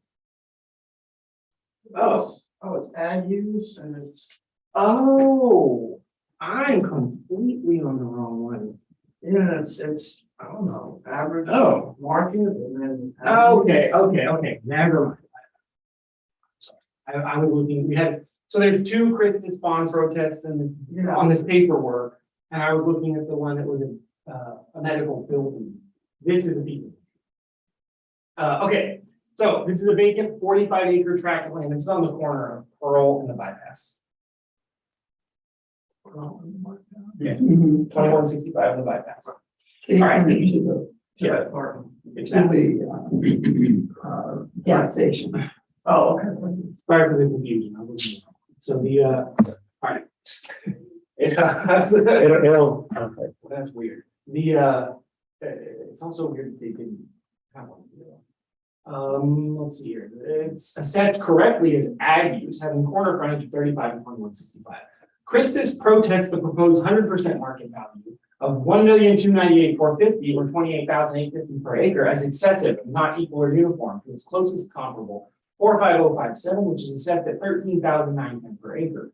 Oh, It's ad use and it's, oh, I'm completely on the wrong one. yeah, it's, I don't know, average. Oh. Market and then. Okay, never mind. Sorry. I was looking, so there's two Christus Spawn protests on this paperwork, and I was looking at the one that was a medical building. This is a piece. Okay, so this is a vacant 45-acre tract of land. It's on the corner of Pearl and the bypass. Yeah, 2165 on the bypass. All right. Yeah. Gas station. Oh, okay. Sorry for the confusion. So the Okay. That's weird. It's also weird that they didn't have one. Let's see here. It's assessed correctly as ag use, having corner frontage of 35 and 2165. Christus protests the proposed 100% market value of 1,298,450 or 28,850 per acre as excessive, not equal or uniform to its closest comparable 45057, which is assessed at 13,910 per acre.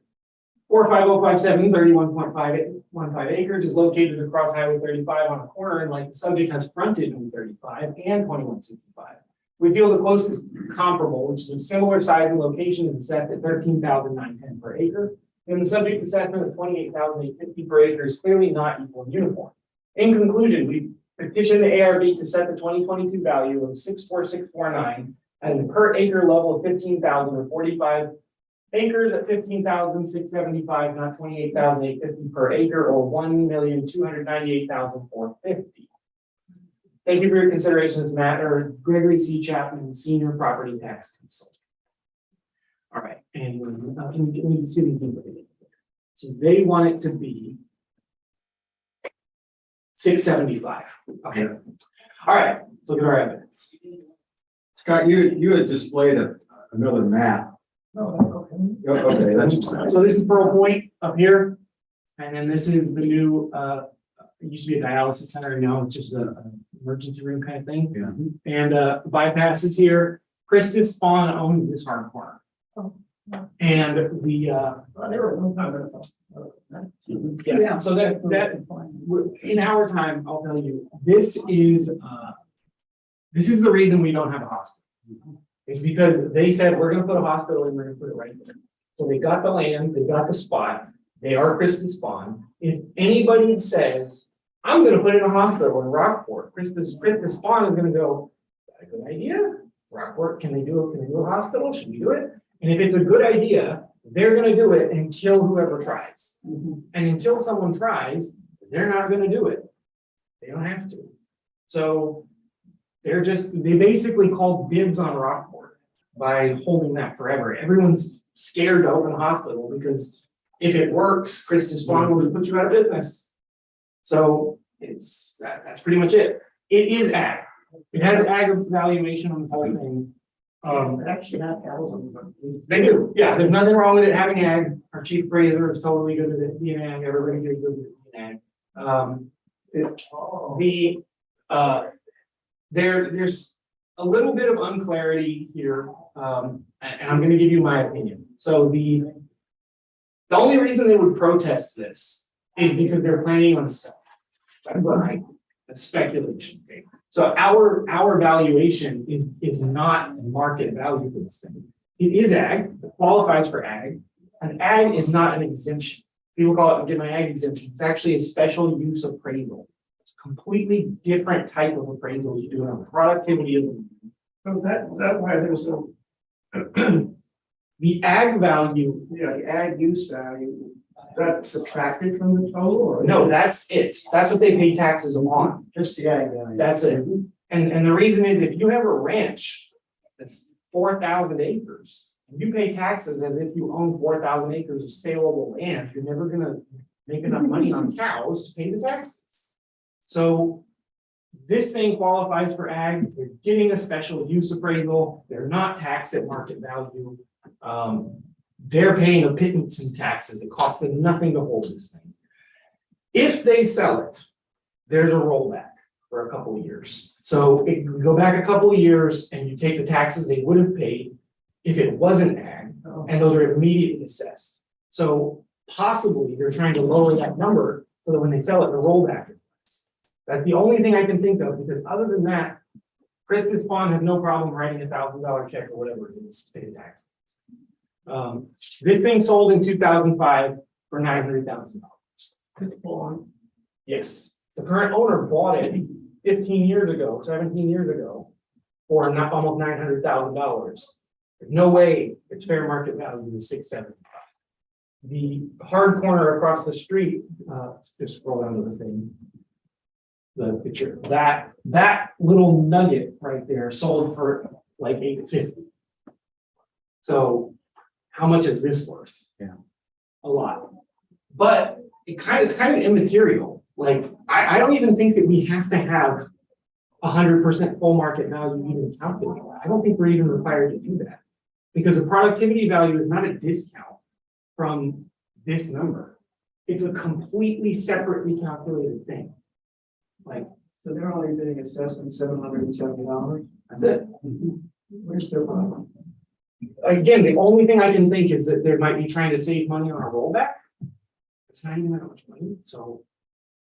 45057, 31.515 acres, is located across Highway 35 on a corner, and like the subject has frontage on 35 and 2165. We feel the closest comparable, which is a similar size and location, is assessed at 13,910 per acre. And the subject assessment of 28,850 per acre is clearly not equal and uniform. In conclusion, we petitioned the ARB to set the 2022 value of 64649 at the per acre level of 15,000 or 45 acres at 15,675, not 28,850 per acre, or 1,298,450. Thank you for your consideration of this matter. Gregory C. Chapman, Senior Property Tax Consultant. All right, and can you see the so they want it to be 675. Okay. All right, let's look at our evidence. Scott, you had displayed another map. Oh, okay. Okay, that's. So this is Pearl Point up here, and then this is the new. It used to be a dialysis center, now it's just an emergency room kind of thing. Yeah. And bypasses here. Christus Spawn owns this hard corner. And the yeah, so that in our time, I'll tell you, this is the reason we don't have a hospital. It's because they said we're gonna put a hospital and we're gonna put it right there. So they got the land, they got the spot, they are Christus Spawn. If anybody says, I'm gonna put in a hospital in Rockport, Christus Spawn is gonna go, "That's a good idea. Rockport, can they do a hospital? Should we do it?" And if it's a good idea, they're gonna do it and kill whoever tries. And until someone tries, they're not gonna do it. They don't have to. So they basically called dibs on Rockport by holding that forever. Everyone's scared to open a hospital because if it works, Christus Spawn will put you out of business. So that's pretty much it. It is ag. It has ag evaluation on the whole thing. Actually, not cows on the. They do, yeah, there's nothing wrong with it having ag. Our chief appraiser is totally good with it being ag, everybody is good with it being ag. There's a little bit of unclarity here, and I'm gonna give you my opinion. So the only reason they would protest this is because they're planning on selling. Right? That's speculation. Okay? So our valuation is not market value for this thing. It is ag, it qualifies for ag, and ag is not an exemption. People call it, get my ag exemption. It's actually a special use appraisal. It's a completely different type of appraisal you do on the productivity of the. So is that why there's a, The ag value, the ag use value, that's subtracted from the total or? no, that's it. That's what they pay taxes on. Just the ag value. That's it. And the reason is if you have a ranch that's 4,000 acres, and you pay taxes as if you own 4,000 acres of saleable land, you're never gonna make enough money on cows to pay the taxes. So this thing qualifies for ag. They're getting a special use appraisal. They're not taxed at market value. They're paying a pittance in taxes. It costs them nothing to hold this thing. If they sell it, there's a rollback for a couple of years. So if you go back a couple of years and you take the taxes they would have paid if it wasn't ag, and those are immediately assessed. So possibly they're trying to lower that number so that when they sell it, the rollback is less. That's the only thing I can think of, because other than that, Christus Spawn has no problem writing $1,000 check or whatever it is to pay the taxes. This thing sold in 2005 for $900,000. Yes, the current owner bought it 15 years ago, 17 years ago, for not almost $900,000. There's no way its fair market value is $675. The hard corner across the street, just scroll down to the thing. The picture, that little nugget right there sold for like $850. So how much is this worth? Yeah. A lot. But it's kind of immaterial. Like, I don't even think that we have to have 100% full market value even calculated. I don't think we're even required to do that. Because a productivity value is not a discount from this number. It's a completely separately calculated thing. Like, So they're only being assessed at $770. that's it. Where's their problem? Again, the only thing I can think is that they might be trying to save money on a rollback. It's not even that much money, so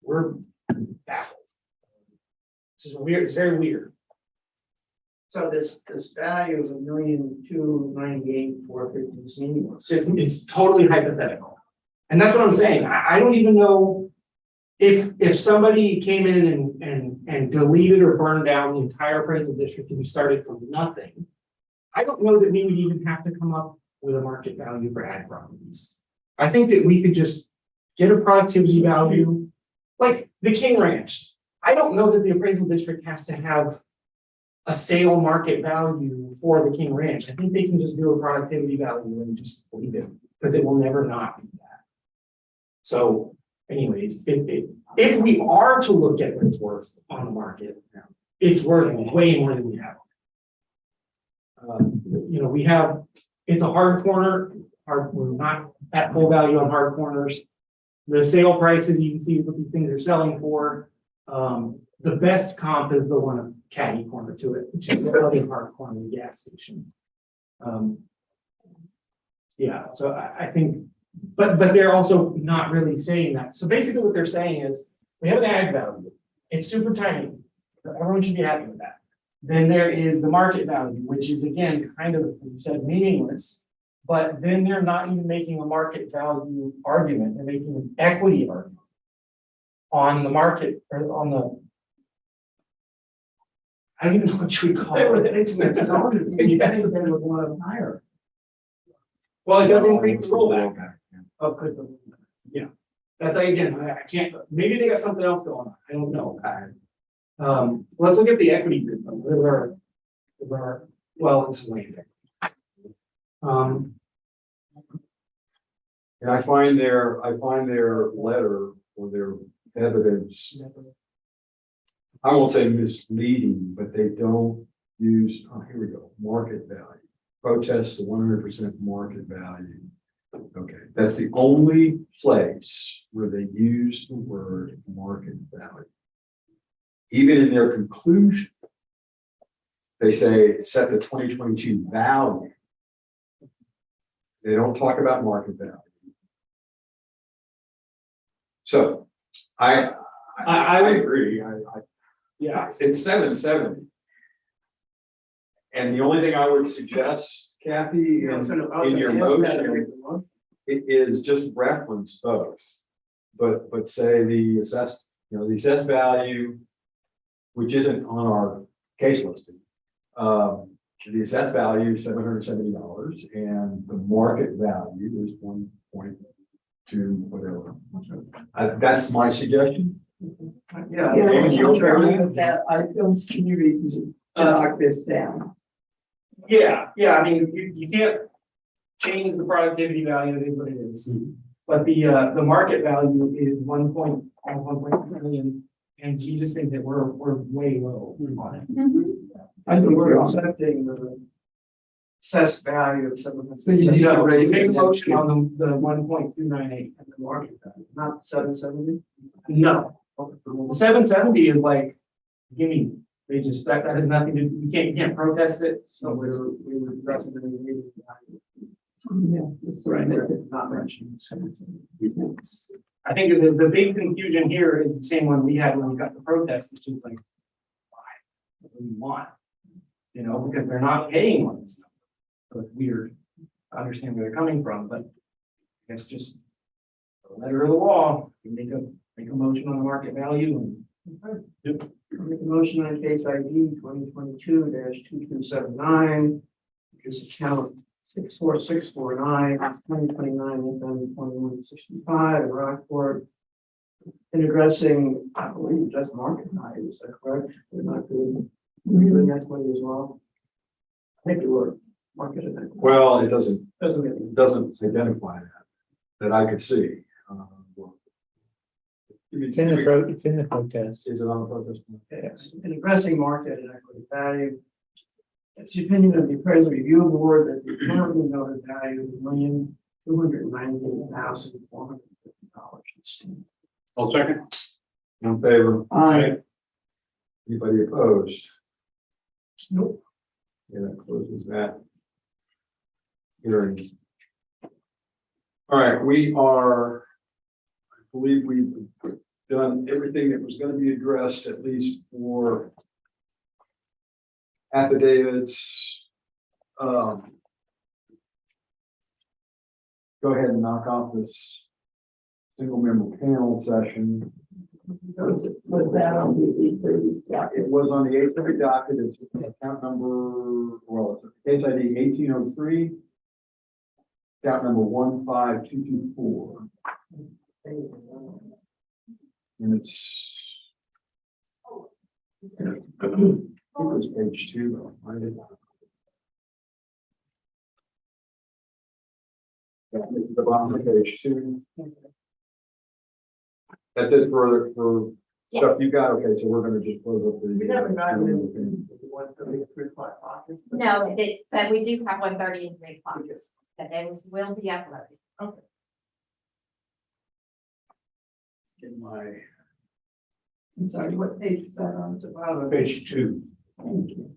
we're baffled. This is weird, it's very weird. So this value is $1,298,450 meaningless. It's totally hypothetical. And that's what I'm saying. I don't even know if somebody came in and deleted or burned down the entire appraisal district and we started from nothing. I don't know that we would even have to come up with a market value for ag properties. I think that we could just get a productivity value, like the King Ranch. I don't know that the appraisal district has to have a sale market value for the King Ranch. I think they can just do a productivity value and just leave it, because it will never not be that. So anyways, if we are to look at what it's worth on the market, it's worth way more than we have. You know, it's a hard corner, we're not at full value on hard corners. The sale prices, you can see what these things are selling for. The best comp is the one catty corner to it, which is the other hard corner of the gas station. Yeah, so I think, but they're also not really saying that. So basically what they're saying is, we have an ag value, it's super tiny, everyone should be happy with that. Then there is the market value, which is again, kind of, you said, meaningless, but then they're not even making a market value argument, they're making an equity argument on the market, or on the, I don't even know what you would call it. It's Yes. they would want to hire. Well, it does increase the rollback. Oh, good. Yeah, that's like, again, I can't, maybe they got something else going on, I don't know. Let's look at the equity group. Well, it's way there. And I find their letter or their evidence, I won't say misleading, but they don't use, oh, here we go, market value. Protest the 100% market value. Okay, that's the only place where they use the word market value. Even in their conclusion, they say set the 2022 value. They don't talk about market value. So I agree. Yeah, It's 770. And the only thing I would suggest, Kathy, in your motion, it is just reference both. But say the assessed, the assessed value, which isn't on our case listing. The assessed value is $770 and the market value is 1.2 whatever. That's my suggestion. Yeah. David, you okay with That I don't see any reason to knock this down. yeah, I mean, you can't change the productivity value, it is what it is. But the market value is 1.2 million, and so you just think that we're way low on it. I think we're accepting the assessed value of $770. So you need to No, raise make a it. motion on the 1.298. And the market value, not 770. No, the 770 is like, they just, that has nothing to, you can't protest it, So we were recommending reading the value. Yeah, that's right. Not mentioning 770. I think the big confusion here is the same one we had when we got the protest, which is like, why? What do you want? Because they're not paying on this. So it's weird. I understand where they're coming from, but it's just the letter of the law. You make a motion on the market value and. Make a motion on case ID 2022-2279, which is account 64649, 2029, 2165 in Rockport. In addressing, I believe, just market value, is that correct? We're not doing equity as well. I think the word market and equity. Well, it doesn't Doesn't really. identify that I could see. It's in the protest. Is it on the protest? Yes, in addressing market and equity value. It's the opinion of the appraisal review board that the currently noted value is $1,298,450. I'll second. In favor? Aye. Anybody opposed? Nope. Yeah, that closes that hearing. All right, I believe we've done everything that was going to be addressed, at least for affidavits. Go ahead and knock off this single member panel session. Was that on the 8:30? Yeah. It was on the 8:30 docket. It's account number, well, it's case ID 1803. Account number 15224. And it's. It was page 2 though. I did not. Yeah, this is the bottom of page 2. That's it for stuff you got. Okay, so we're gonna just close up the. We haven't gotten into the 1:30 to 3 o'clock pockets. No, but we do have 1:30 and 3 o'clock, that those will be uploaded. Okay. Get my. I'm sorry, what page is that on? It's about Page 2. Thank you.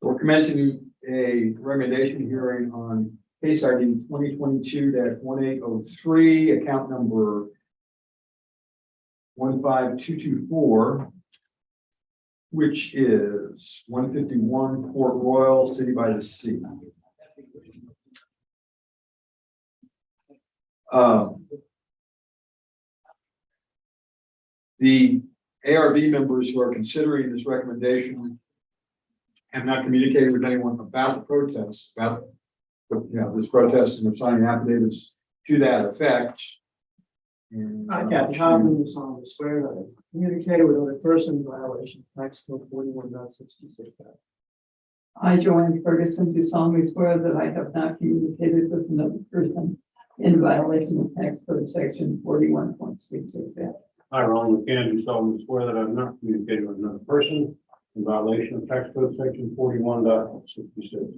We're commencing a recommendation hearing on case ID 2022-1803, account number 15224, which is 151 Port Royal, City by the Sea. The ARB members who are considering this recommendation have not communicated with anyone about the protest, this protest, and are signing affidavits to that effect. And, I got confidence on the swear that I communicated with other person in violation of tax code 41.66. I, Joanne Ferguson, do solemnly swear that I have not communicated with another person in violation of tax code section 41.66. I, Ron McCann, do solemnly swear that I have not communicated with another person in violation of tax code section 41.66.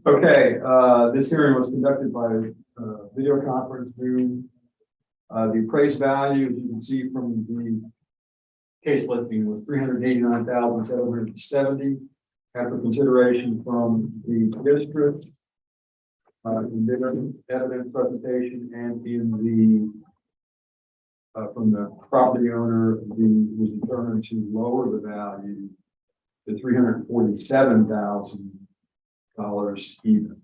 Okay, this hearing was conducted by video conference through the appraised value, as you can see from the case listing, was $389,770 after consideration from the district, in different evidence presentation, and in the from the property owner, was determined to lower the value to $347,000 even.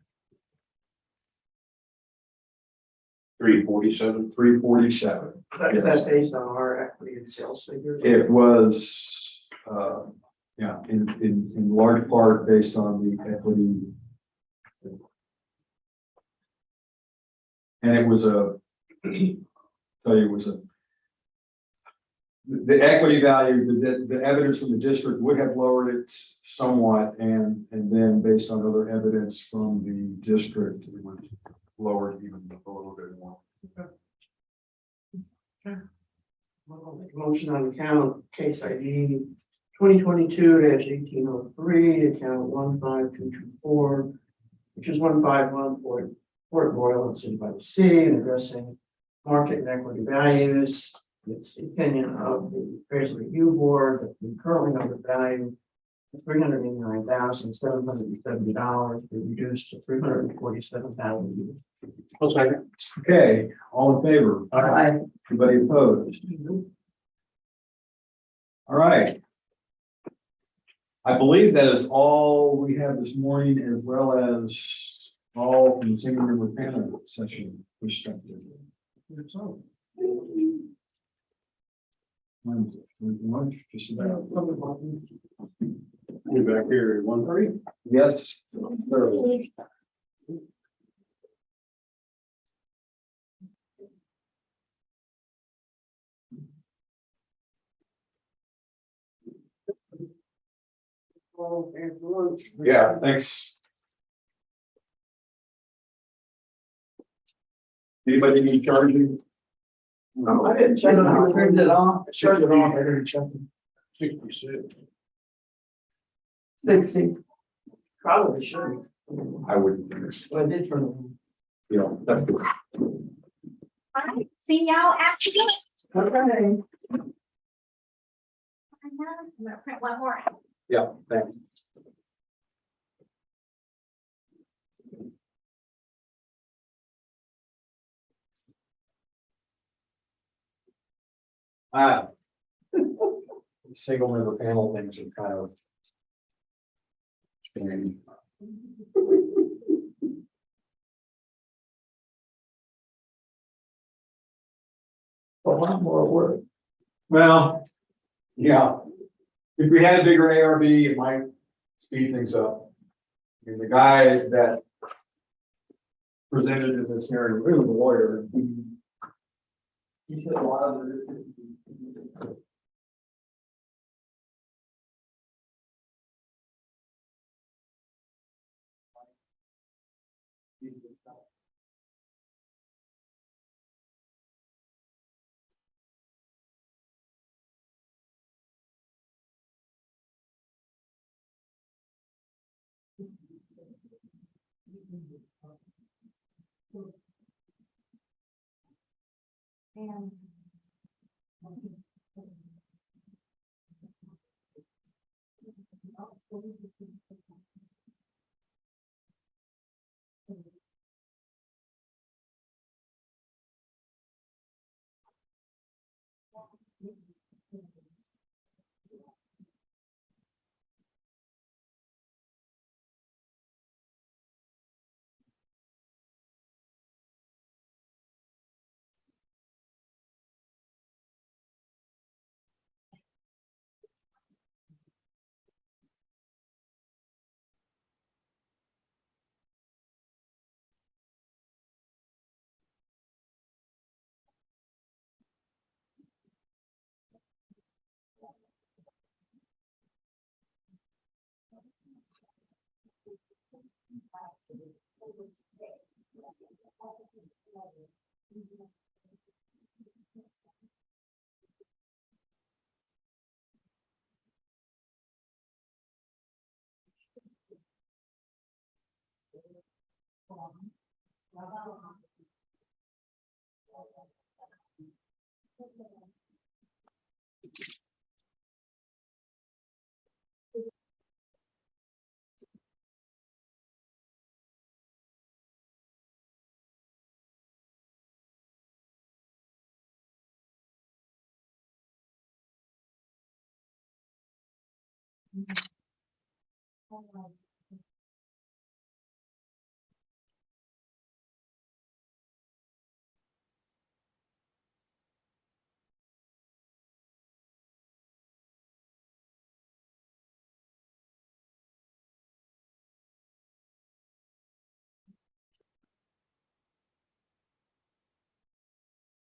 347. 347. That's based on our equity and sales figures. It was, in large part based on the equity. And it was the equity value, the evidence from the district would have lowered it somewhat, and then based on other evidence from the district, it would lower it even a little bit more. Motion on account case ID 2022-1803, account 15224, which is 151 Port Royal and City by the Sea, and addressing market and equity values. It's the opinion of the appraisal review board that the currently number value of $389,770 be reduced to $347,000. Okay, all in favor? Aye. Anybody opposed? All right. I believe that is all we have this morning, as well as all from the single member panel session perspective. Lunch, just about. We're back here at 1:30. Yes. Sir. Yeah, thanks. Anybody need charging? No, I didn't check it out. I turned it off. I turned it off, I didn't check it. 66. 60. Probably should. I wouldn't think so. But I did turn it on. You know, that's good. All right, see y'all after lunch. Okay. I'm gonna print one more. Yeah, thanks. Single member panel things are kind of. strange. A lot more work. Well, yeah. If we had a bigger ARB, it might speed things up. I mean, the guy that presented in this scenario, really the lawyer, he said a lot of it. And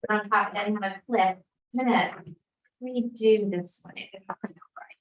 on top and have a clip. I'm gonna redo this one. If I can right.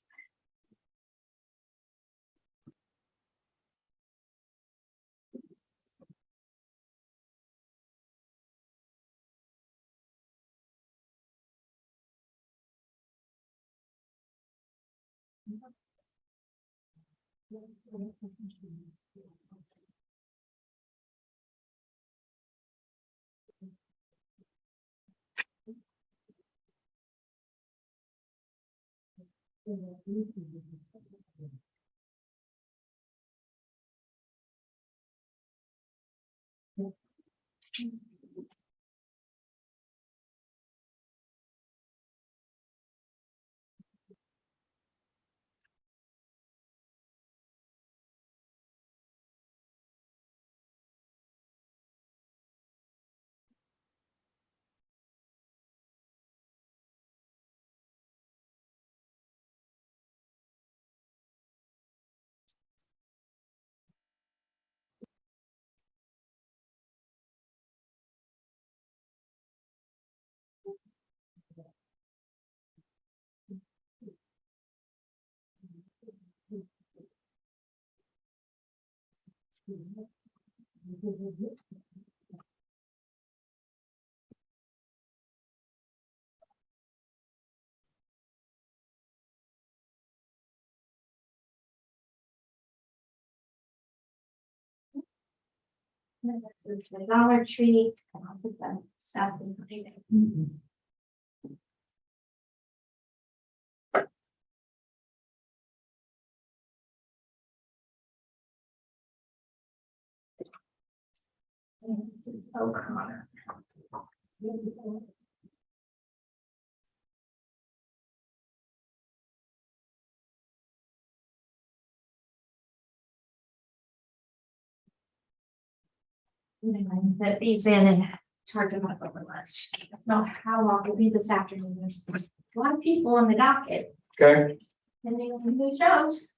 The Dollar Tree, and I'll put that stuff in the. And this is O'Connor. Put these in and charge them up over lunch. I don't know how long it'll be this afternoon. There's a lot of people on the docket, Okay. depending on who shows.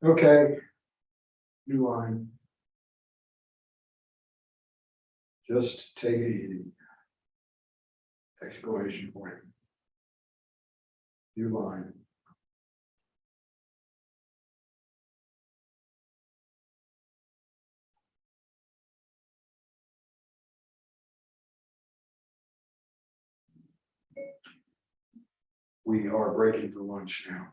Okay. New line. Just take it easy. Exclamation point. New line. We are breaking for lunch now.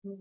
2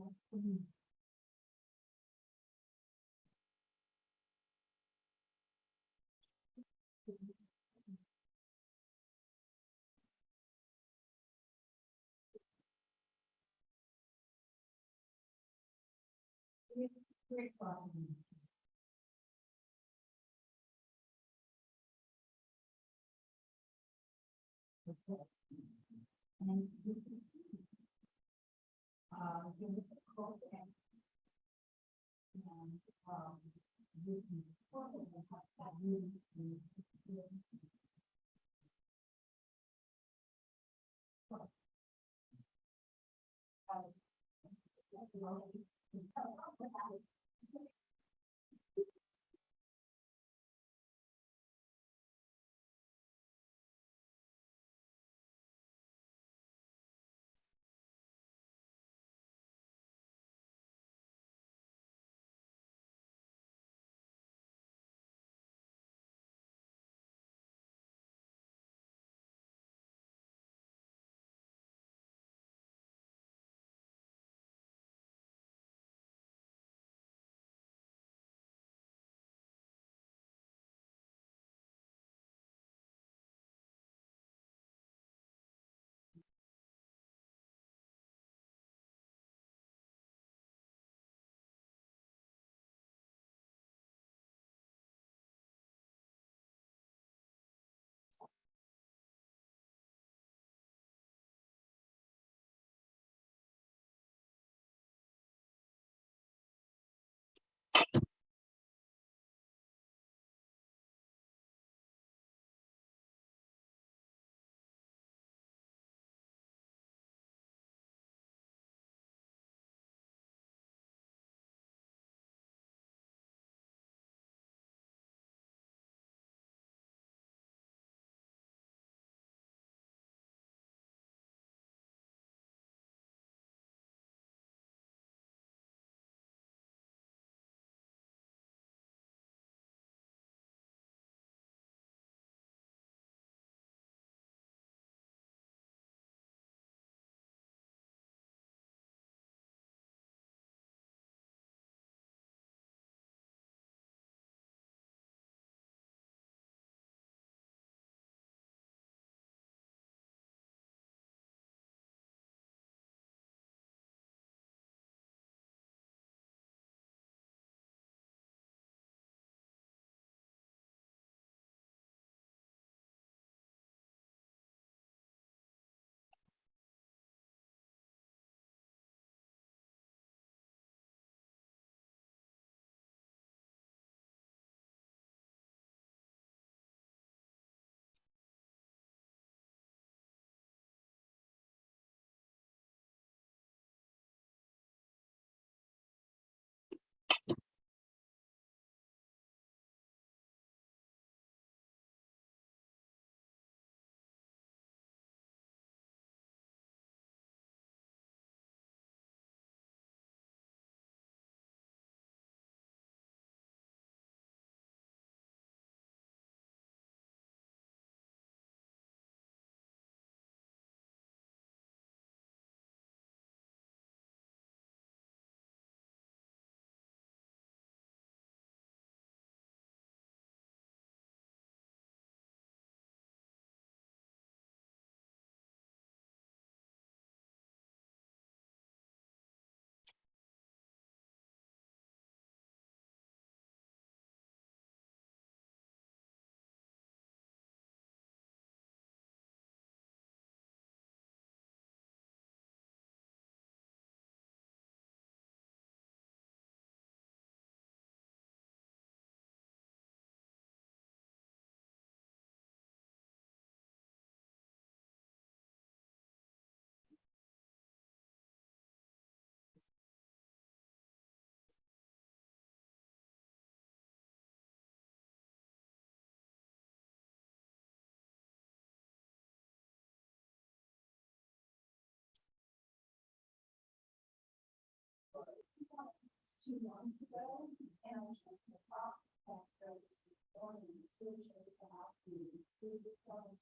months ago, and I was just the top after this morning, still showed about the food product.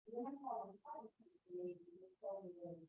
We have all the products we told me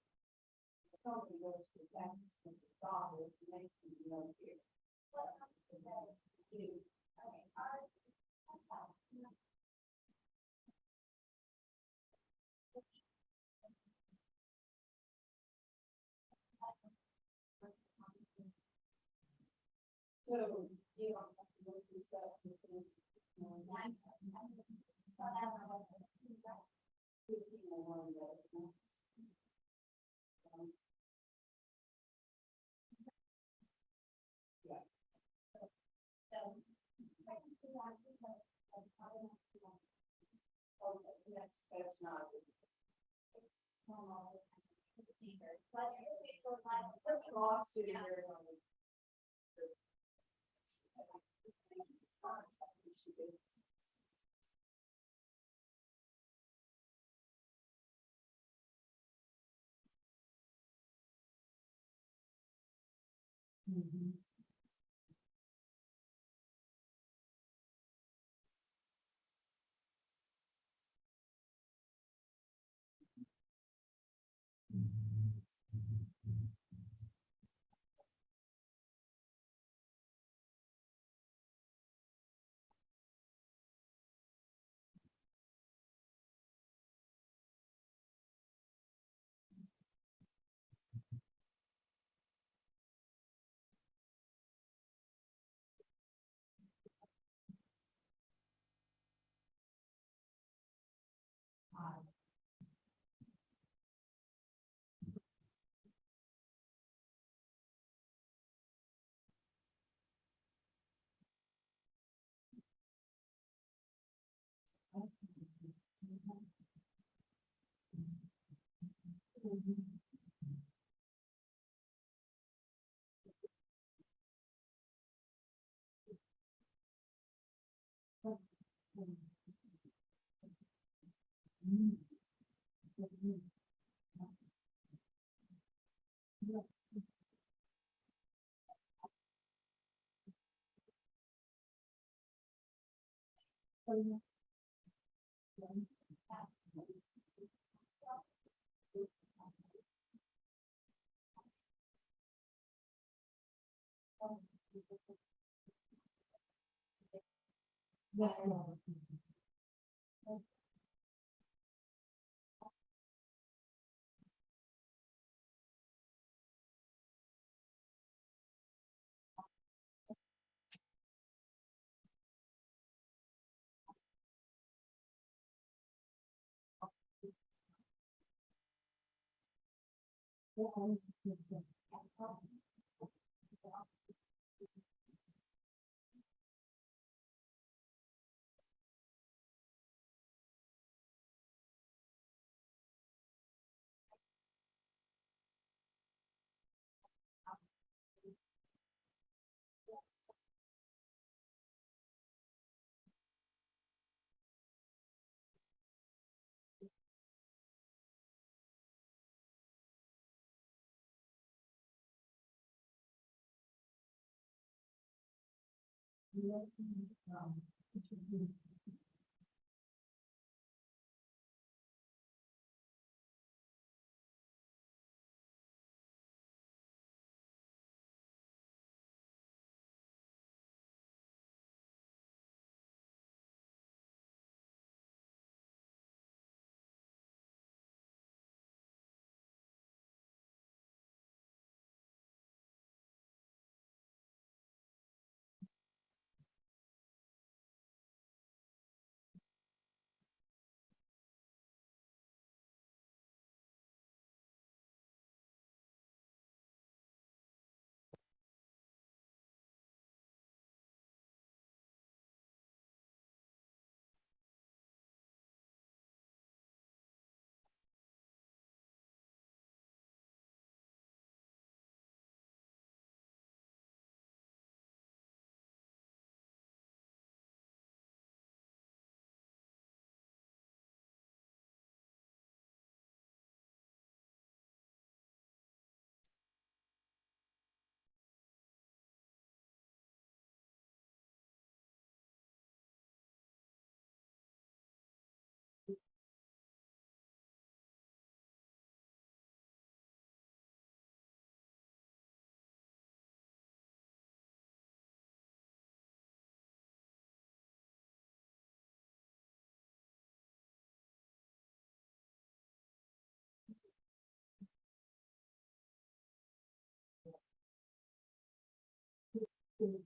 Watch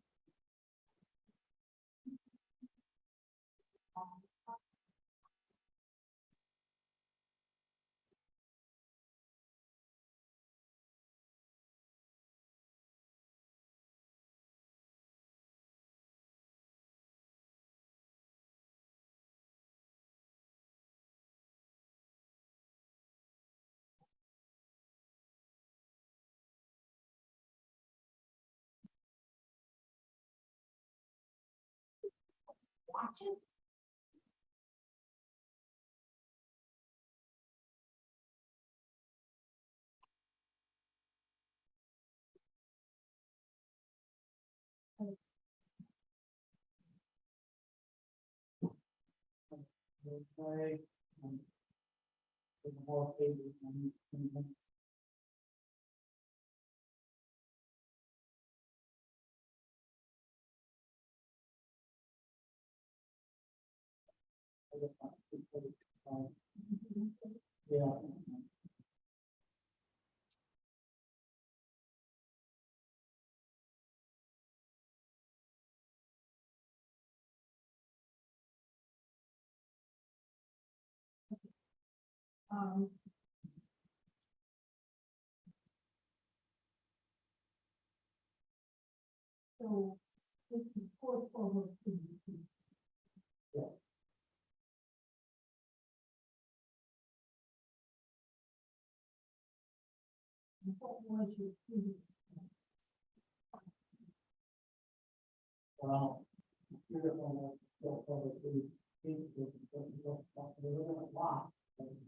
it. So this is forward to what was your previous? Well, you're going to probably and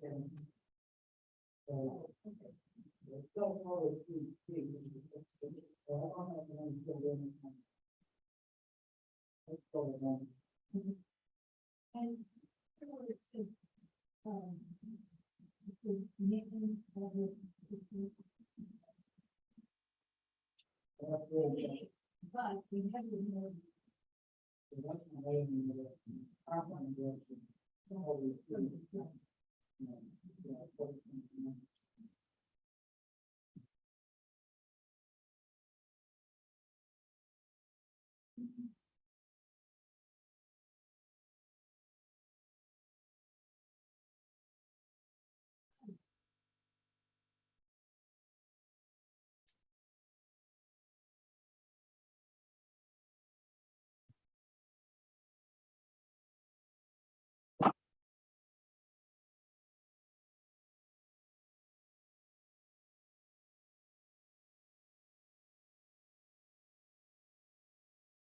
but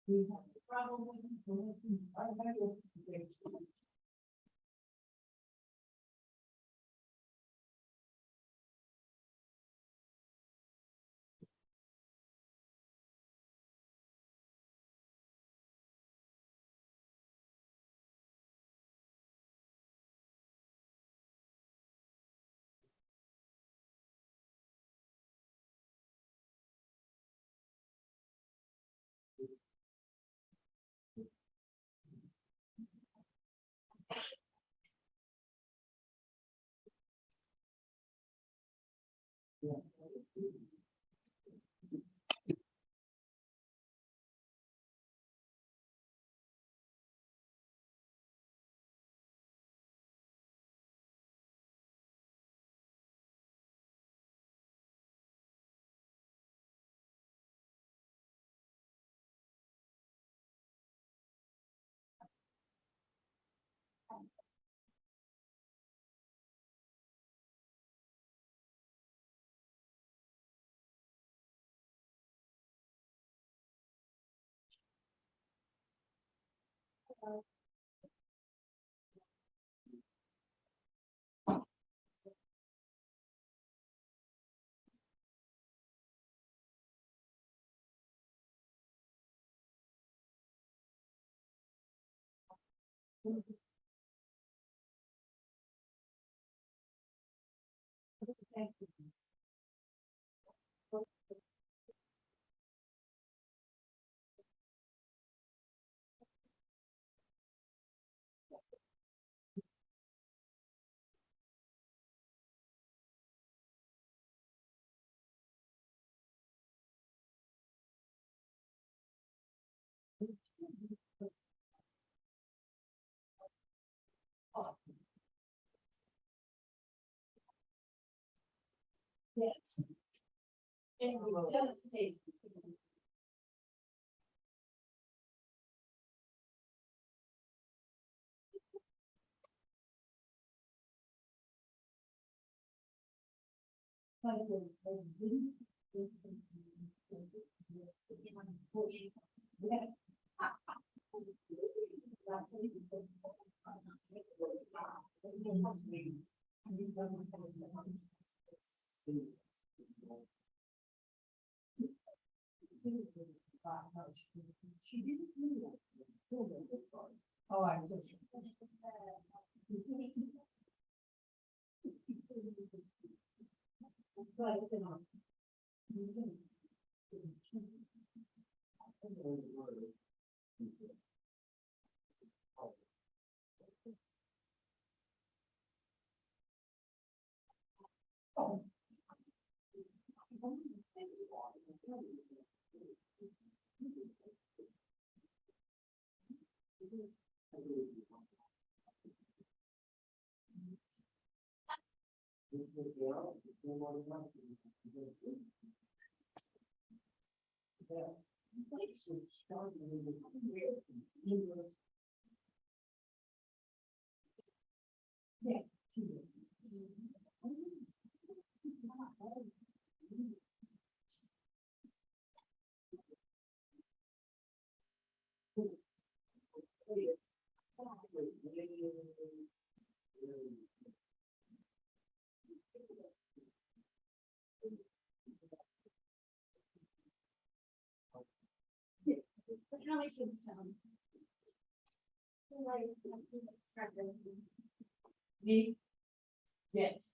we have probably Yes. And we just take. Oh, I was just. How many kids Me? Yes.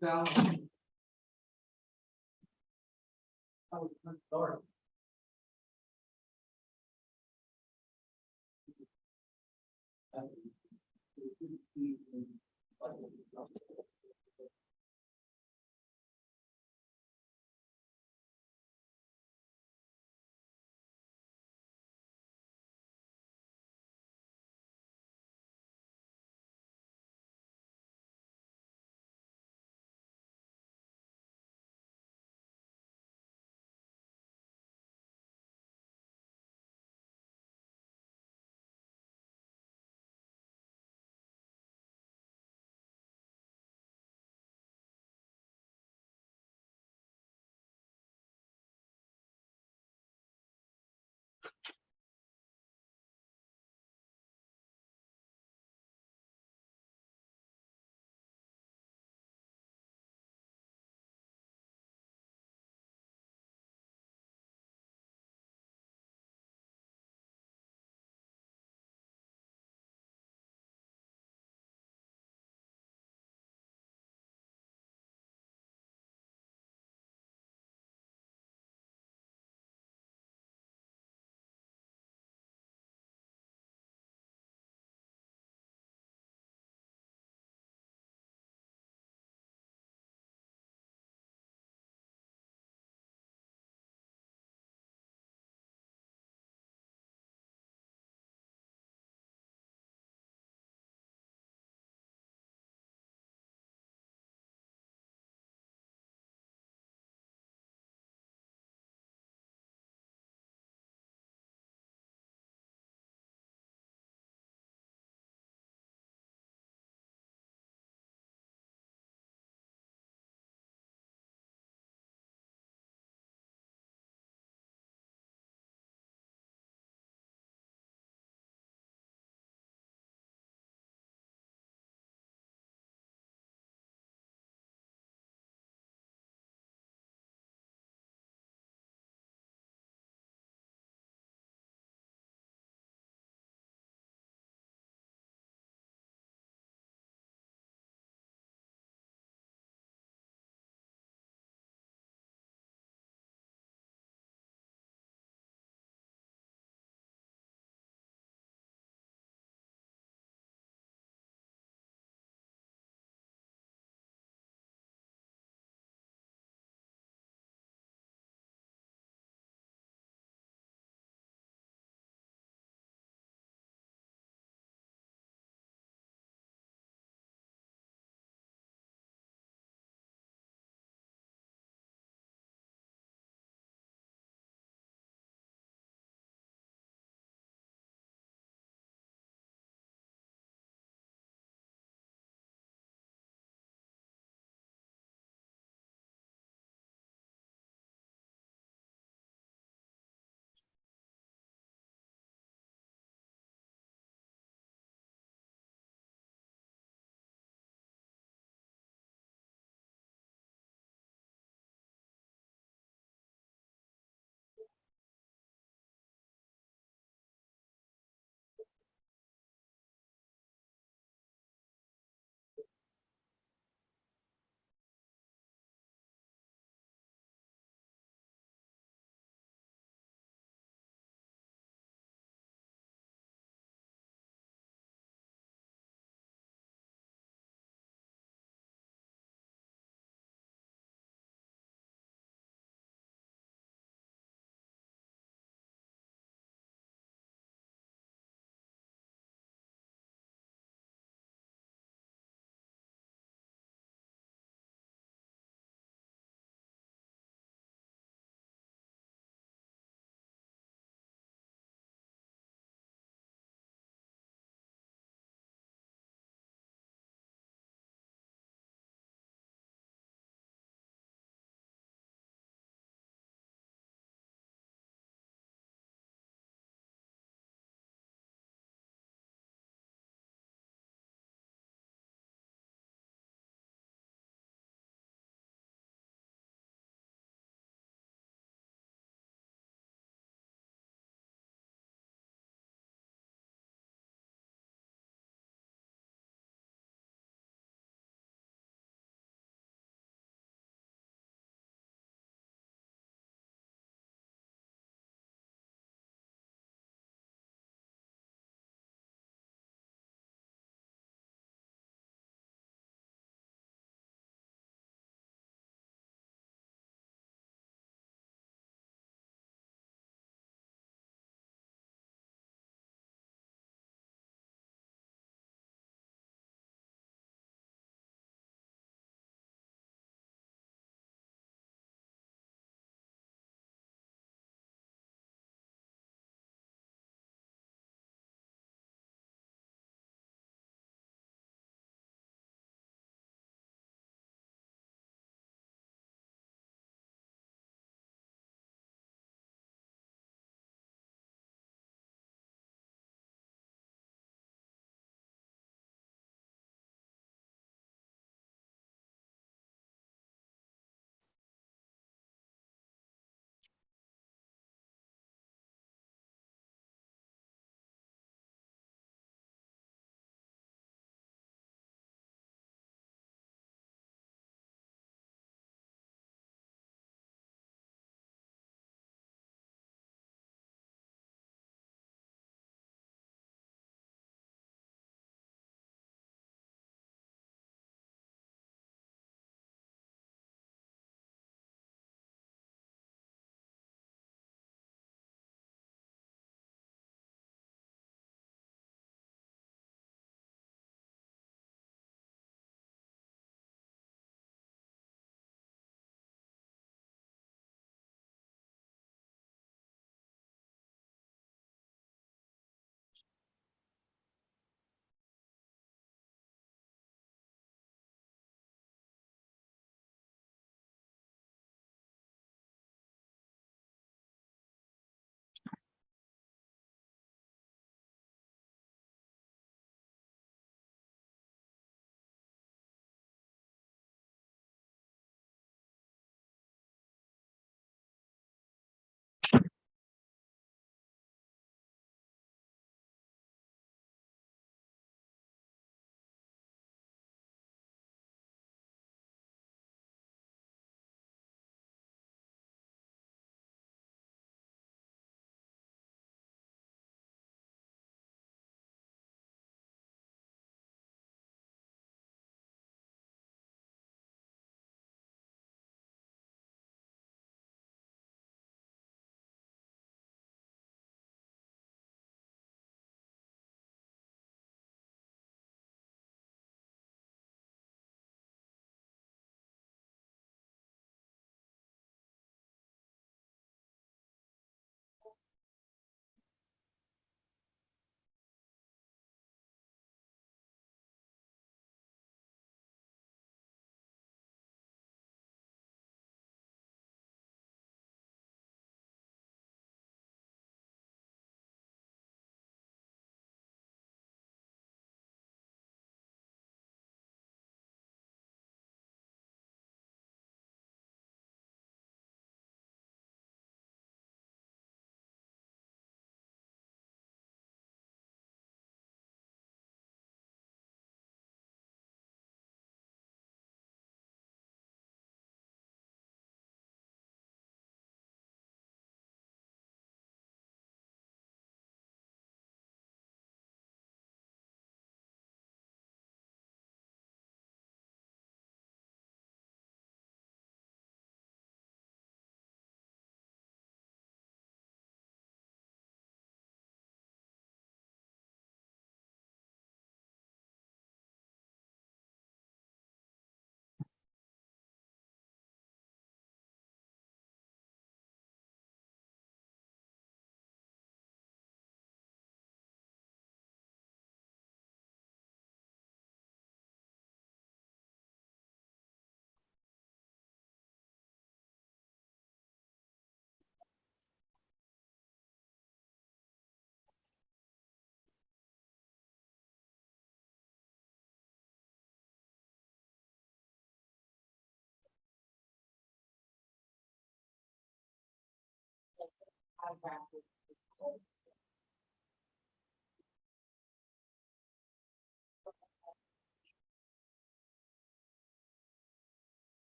Sorry.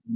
Hey,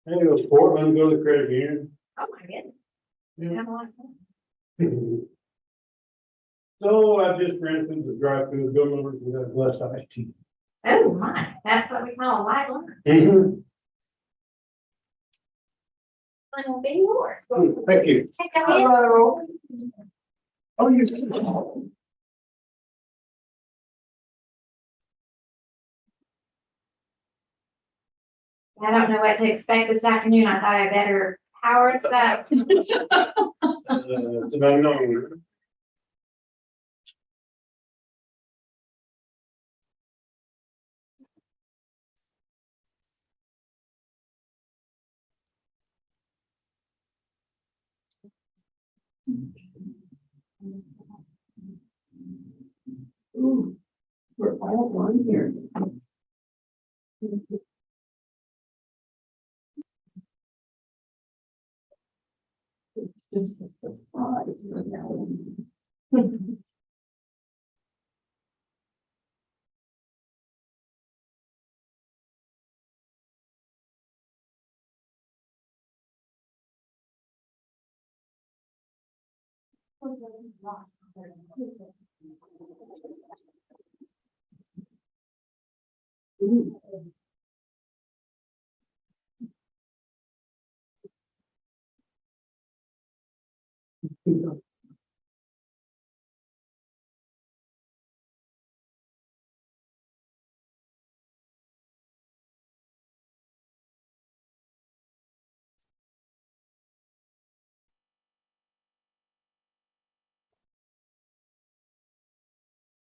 it was Portland, go to the credit union. Oh, my goodness. Yeah. Have a lot of fun. So I just rented the drive through the building, we got less IT. Oh, my, that's what we call a light line. Mine will be yours. Thank you. Hey, come in. Oh, you. I don't know what to expect this afternoon. I thought I better power it up. It's an unknown. Ooh, we're all on here. It's just a surprise.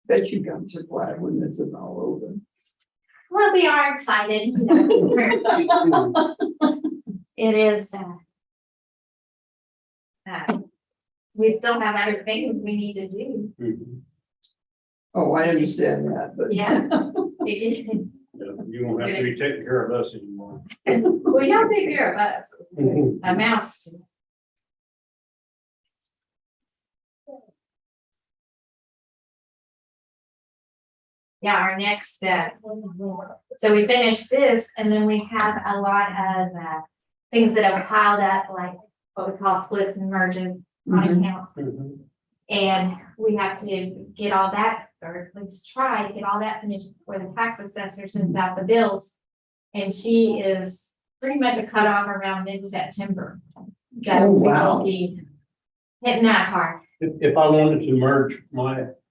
Bet you guys are glad when this is all over. Well, we are excited. You know. It is. We still have other things we need to do. Oh, I understand that, but. Yeah. You won't have to be taking care of us anymore. Well, y'all take care of us. Amounts to. Yeah, our next step. So we finished this and then we have a lot of things that have piled up, like what we call splits and merges on accounts. And we have to get all that, or at least try to get all that finished before the tax assessor sends out the bills. And she is pretty much a cutoff around mid-September. So Oh, we wow. will be hitting that hard. If I wanted to merge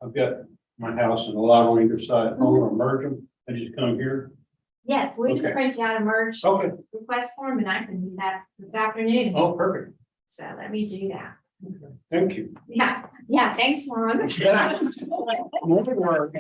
I've got my house and a lot on either side, I want to merge them, I just come here. Yes, we just Okay. print you out a merge Okay. request form and I can do that this afternoon. Oh, perfect. So let me do that. Thank you. Yeah, thanks, Ron. More work.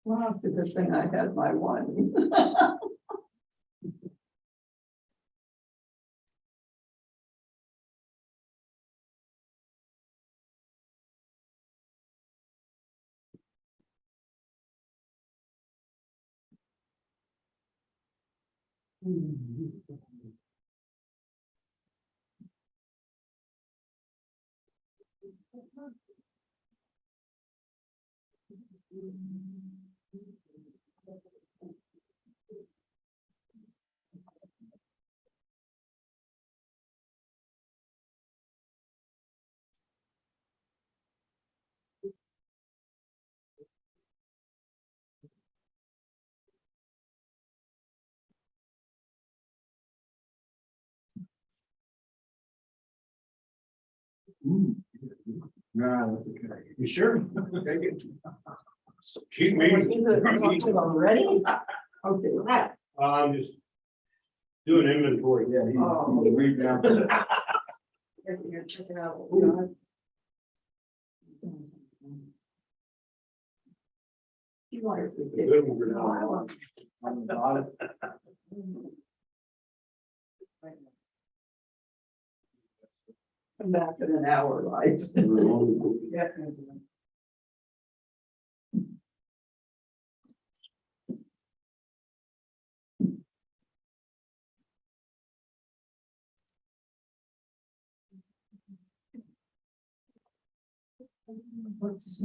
Wow, it's a good thing I had my one. No, that's okay. You sure? Keep me. Already? Okay, right. I'm just doing inventory. Yeah, Oh. he's reading down. You're checking out. You want to forget. Good one, Renell. Come back in an hour, right? Let's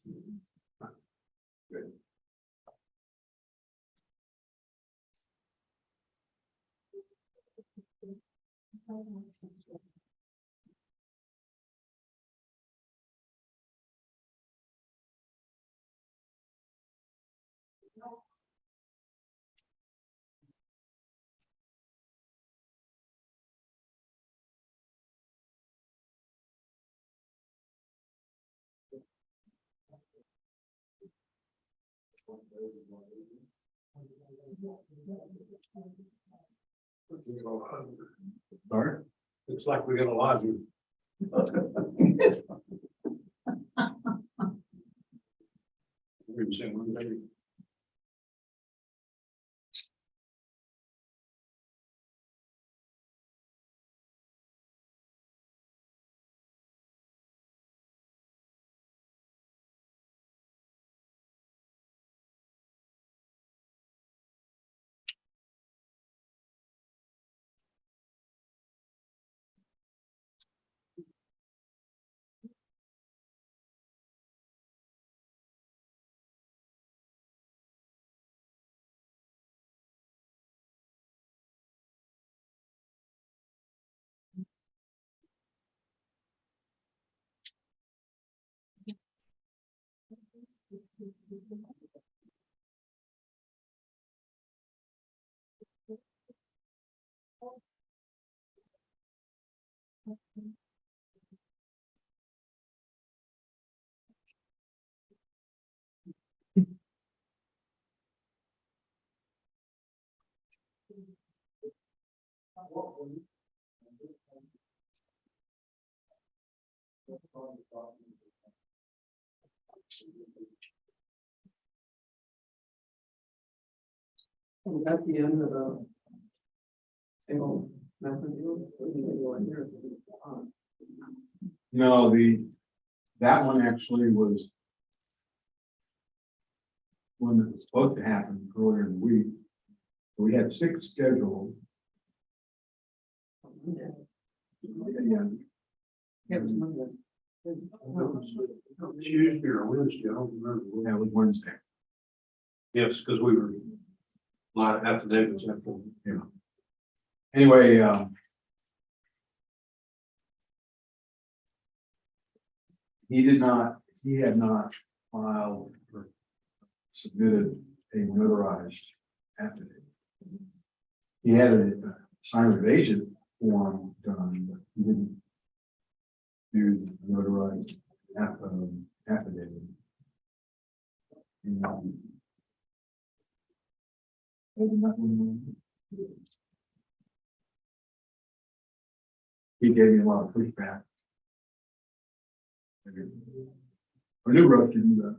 see. Sorry? Looks like we got a lot of you. We're in the same one, baby. At the end of the single member deal, what do you want here? No, that one actually was one that was supposed to happen earlier in the week. We had 6 scheduled. Yeah, it was Monday. Tuesday or Wednesday, I don't remember. That was Wednesday. Yes, because we were a lot after that was after. Anyway, he had not filed or submitted a notarized affidavit. He had a sign of agent form done, but he didn't do the notarized affidavit. He gave me a lot of pushback. I knew Russ didn't do that.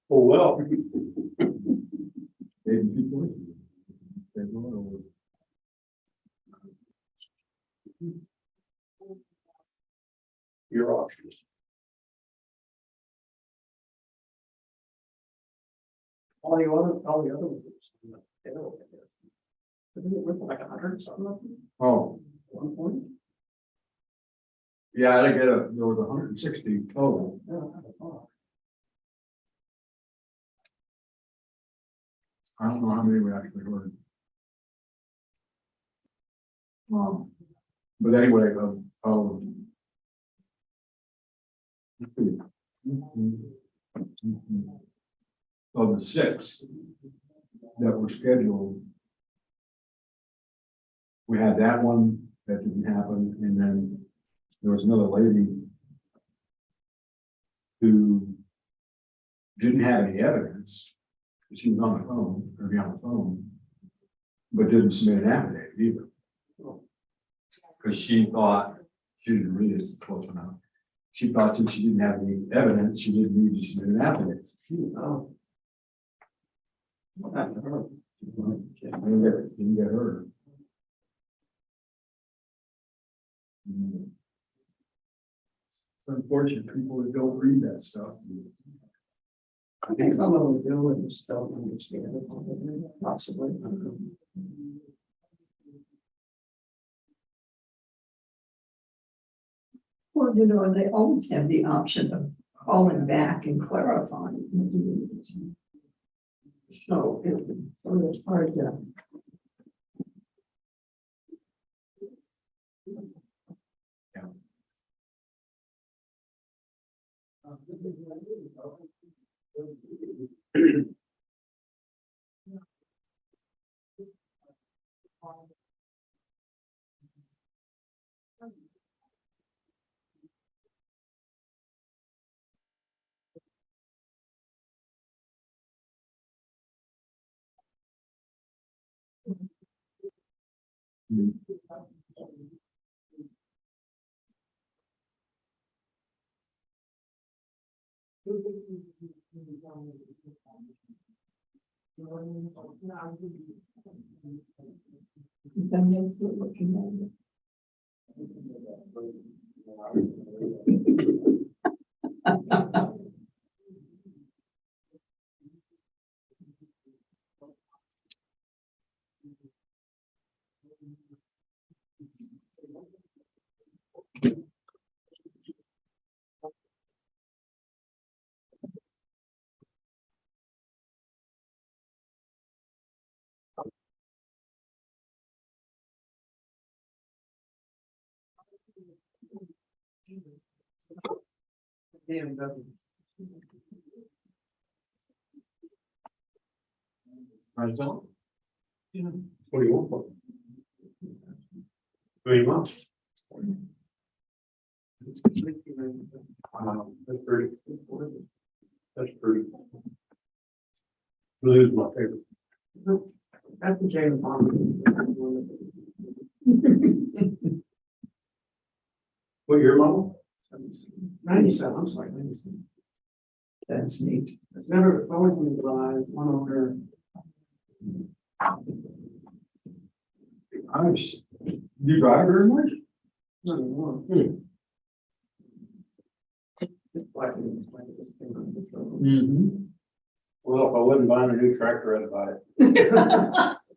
Oh, well, Gave him 2 choices. Said, well, your options. All the other ones. They don't get there. I think it went like 100 something of them Oh, at one point. yeah, I think there was 160 total. I don't know how many we actually heard. But anyway, of the 6 that were scheduled, we had that one that didn't happen, and then there was another lady who didn't have any evidence. She was on the phone, or be on the phone, but didn't submit an affidavit either. Because she thought, she didn't read it close enough. She thought since she didn't have any evidence, she didn't need to submit an affidavit. Oh. What happened to her? Didn't get her. It's unfortunate people that don't read that stuff. I think some of them do and just don't understand it, possibly. Well, they always have the option of calling back and clarifying. So it's hard to. Right, so, What do you want? 3 months. That's pretty. That's pretty. Blue is my favorite. That's the James Bond. What year model? 97, I'm sorry, 97. That's neat. It's never, it's always been drive, one owner. nice. You drive very much? No, no. It's like this thing on the control. Mm-hmm. Well, if I wasn't buying a new tractor, I'd buy it.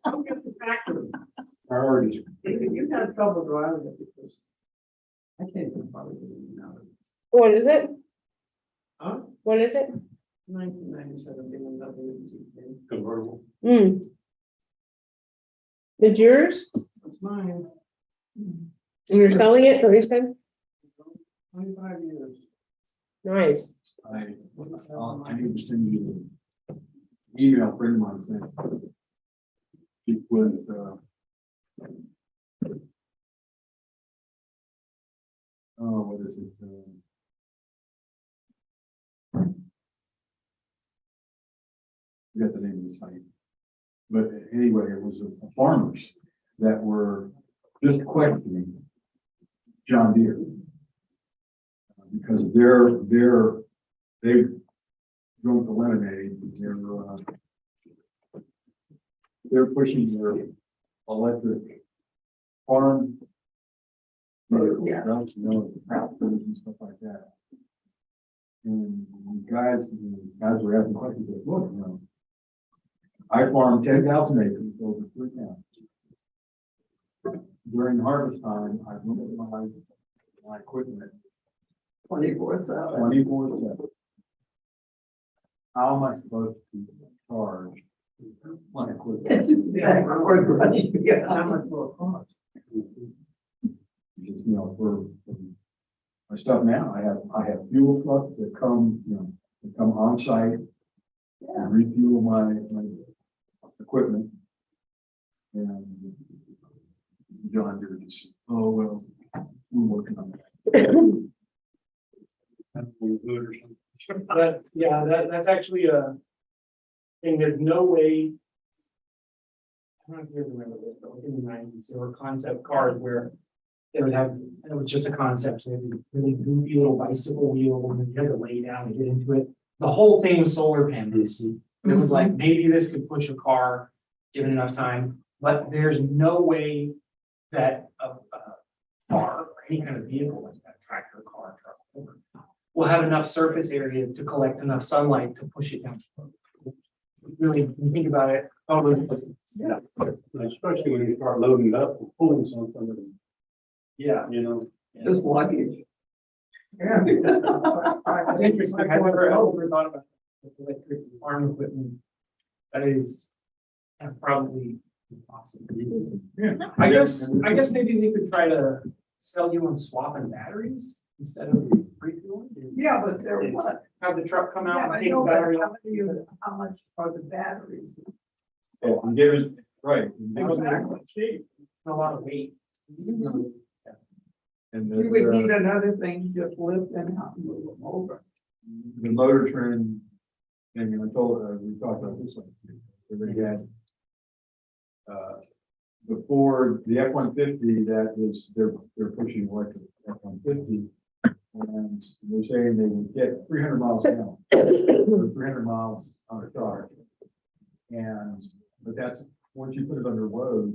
Don't get the tractor. Priorities. You've had trouble driving it because I can't even probably get in and out of it. What is it? Huh? What is it? 1997 BMW. Convertible. Hmm. Did yours? That's mine. And you're selling it, or you said? 25 years. Nice. I need to send you an email friend of mine sent. It was, what is it? I forgot the name of the site. But anyway, it was farmers that were just questioning John Deere. Because they've drunk the lemonade, they're pushing their electric farm. Yeah. Tractors and stuff like that. And guys were asking questions, like, look, I farm 10,000 acres over 3 counties. During harvest time, I look at my equipment 24,000. 24/7. How am I supposed to charge my equipment? Yeah, we're running. Yeah. How much will it cost? Just, for my stuff now, I have fuel trucks that come, that come on site and refuel my equipment. And John Deere just, oh, well, we're working on that. That's actually a thing. There's no way. I don't know if you remember this, but in the 90s, there were concept cars where they would have, it was just a concept, so they had a really goofy little bicycle wheel, and you had to lay down to get into it. The whole thing was solar panels. And it was like, maybe this could push a car, given enough time, but there's no way that a car or any kind of vehicle like that, tractor, car, truck, will have enough surface area to collect enough sunlight to push it down. Really, when you think about it, Yeah. Especially when you start loading it up and pulling something, yeah. Just luggage. Yeah. It's interesting. I never thought about electric farm equipment. That is probably impossible. Yeah. I guess maybe we could try to sell you on swapping batteries instead of refueling. Yeah, but they're what? Have the truck come Yeah, out I and take know, the but battery how out. much are the batteries? Yeah, and give it, right. Cheap. A lot of weight. And You would need the another thing, just lift and help move them over. motor trend, and I told, we talked about this one, where they had the Ford, the F-150, that is, they're pushing electric F-150. And they're saying they would get 300 miles an hour, or 300 miles on a charge. But that's, once you put it under load,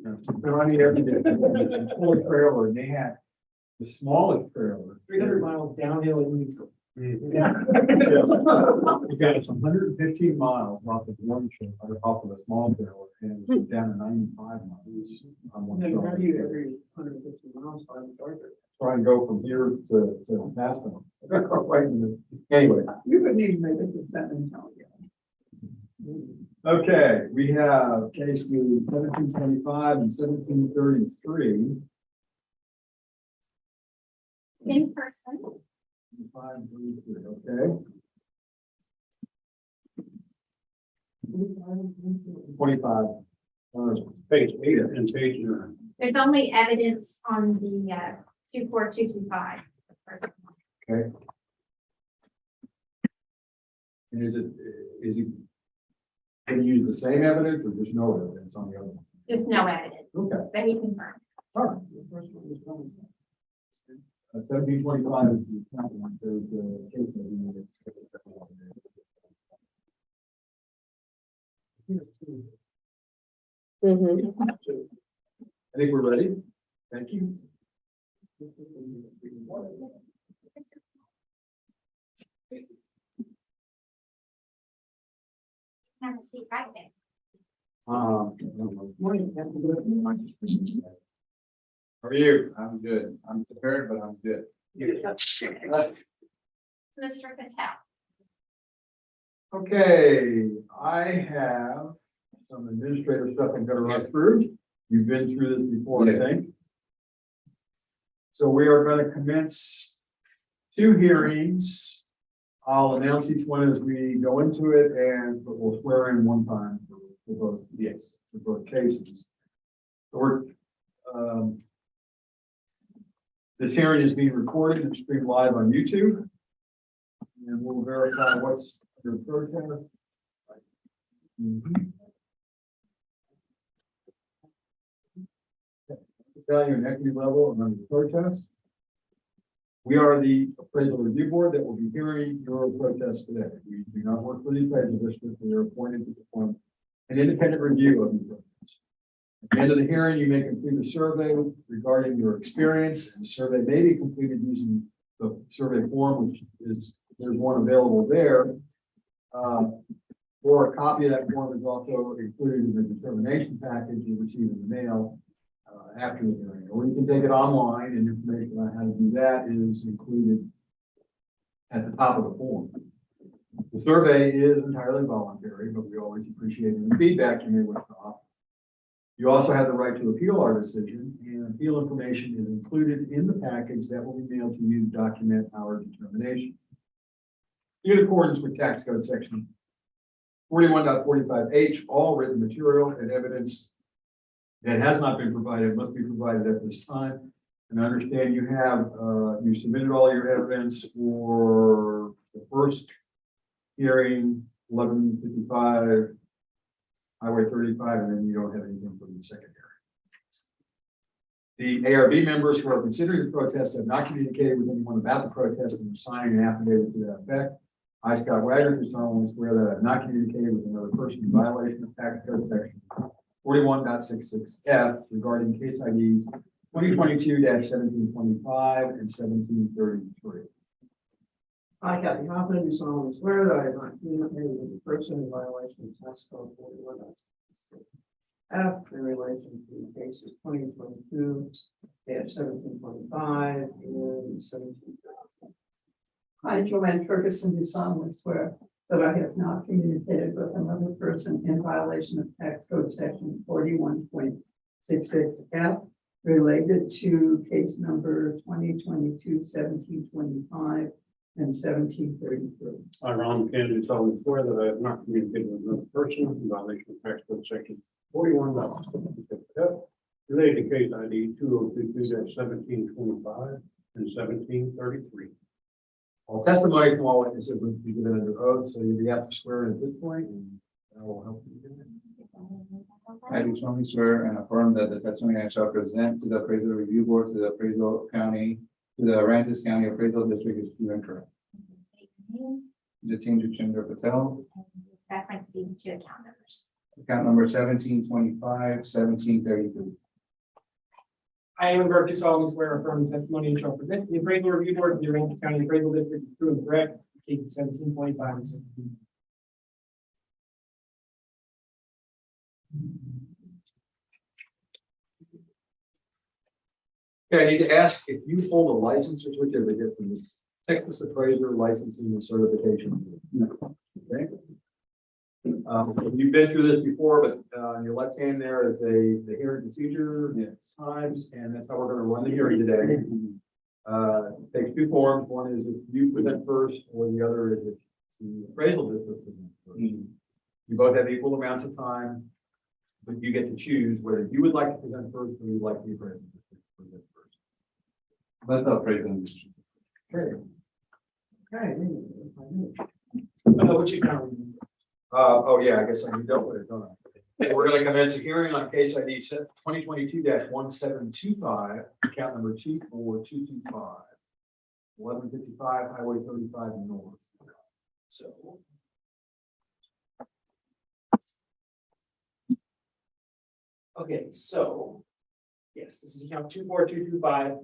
they're running every day. Full trailer, and they had the smallest trailer. 300 miles downhill in neutral. Yeah. You got 115 miles off of one trailer, off of a small trailer, and it's down to 95 miles on one And how trailer. do you every 150 miles find a charger? Try and go from here to Aspen. Right in the- Anyway, You couldn't even make it to San Antonio. okay, we have case news 1725 and 1733. In person. 533, okay. 25. page 8 and page 9. There's only evidence on the 24225. Okay. And is he going to use the same evidence or just no evidence on the other one? Just no evidence, Okay. but he confirmed. All right. 1725 is the account one, there's the case that we need I think we're ready. Thank you. have a seat right there. How are you? I'm good. I'm prepared, but I'm good. Mr. Patel. Okay, I have some administrative stuff I'm gonna run through. You've been through this before, I think. So we are gonna commence 2 hearings. I'll announce each one as we go into it, but we'll swear in one time for both, for both cases. So this hearing is being recorded and streamed live on YouTube. And we'll verify what's your protest. Value and equity level and under the protest. We are the appraisal review board that will be hearing your protest today. We do not work for the appraisal district. We are appointed to perform an independent review of the protests. At the end of the hearing, you may complete a survey regarding your experience, and the survey may be completed using the survey form, which is, there's one available there. Or a copy of that form is also included in the determination package you receive in the mail after the hearing. Or you can take it online, and information on how to do that is included at the top of the form. The survey is entirely voluntary, but we always appreciate any feedback you may wish to offer. You also have the right to appeal our decision, and appeal information is included in the package that will be mailed to you to document our determination. In accordance with tax code section 41.45H, all written material and evidence that has not been provided must be provided at this time. And I understand you have, you submitted all your evidence for the first hearing, 1155, Highway 35, and then you don't have anything for the second hearing. The ARB members who are considering the protest have not communicated with anyone about the protest and are signing an affidavit to that effect. I, Scott Wagner, do solemnly swear that I have not communicated with another person in violation of tax code section 41.66F regarding case IDs 2022-1725 and 1733. I, Kathy Hoffman, do solemnly swear that I have not communicated with the person in violation of tax code 41.66F in relation to cases 2022-1725 and 1730. I, Joanne Ferguson, do solemnly swear that I have not communicated with another person in violation of tax code section 41.66F related to case number 2022-1725 and 1733. I, Ron Kennedy, solemnly swear that I have not communicated with another person in violation of tax code section 41.66F related to case ID 2022-1725 and 1733. All testimony from all witnesses will be given under oath, so you'll be asked to swear in at this point, and I will help you. I do solemnly swear and affirm that the testimony I shall present to the appraisal review board, to the appraisal county, to the Aransas County Appraisal District is true and correct. The team to Chandra Patel, Reference these 2 account numbers. account number 1725, 1733. I am Burke, do solemnly swear or affirm the testimony and shall present to the appraisal review board of the Aransas County Appraisal District is true and correct, cases 1725 and 17. Okay, I need to ask if you hold a license certificate from the Texas Appraiser Licensing and Certification. Okay. You've been through this before, but on your left hand there is the hearing procedure times, and that's how we're going to run the hearing today. Takes 2 forms. One is if you present first, or the other is if the appraisal district presents first. You both have equal amounts of time, but you get to choose whether you would like to present first or you'd like the appraisal district to present first. Let the appraisal district. Okay. What you count? Oh, yeah, I guess I dealt with it, don't I? We're going to commence a hearing on case ID 2022-1725, account number 24225, 1155 Highway 35 North. So. Okay, so, yes, this is account 24225.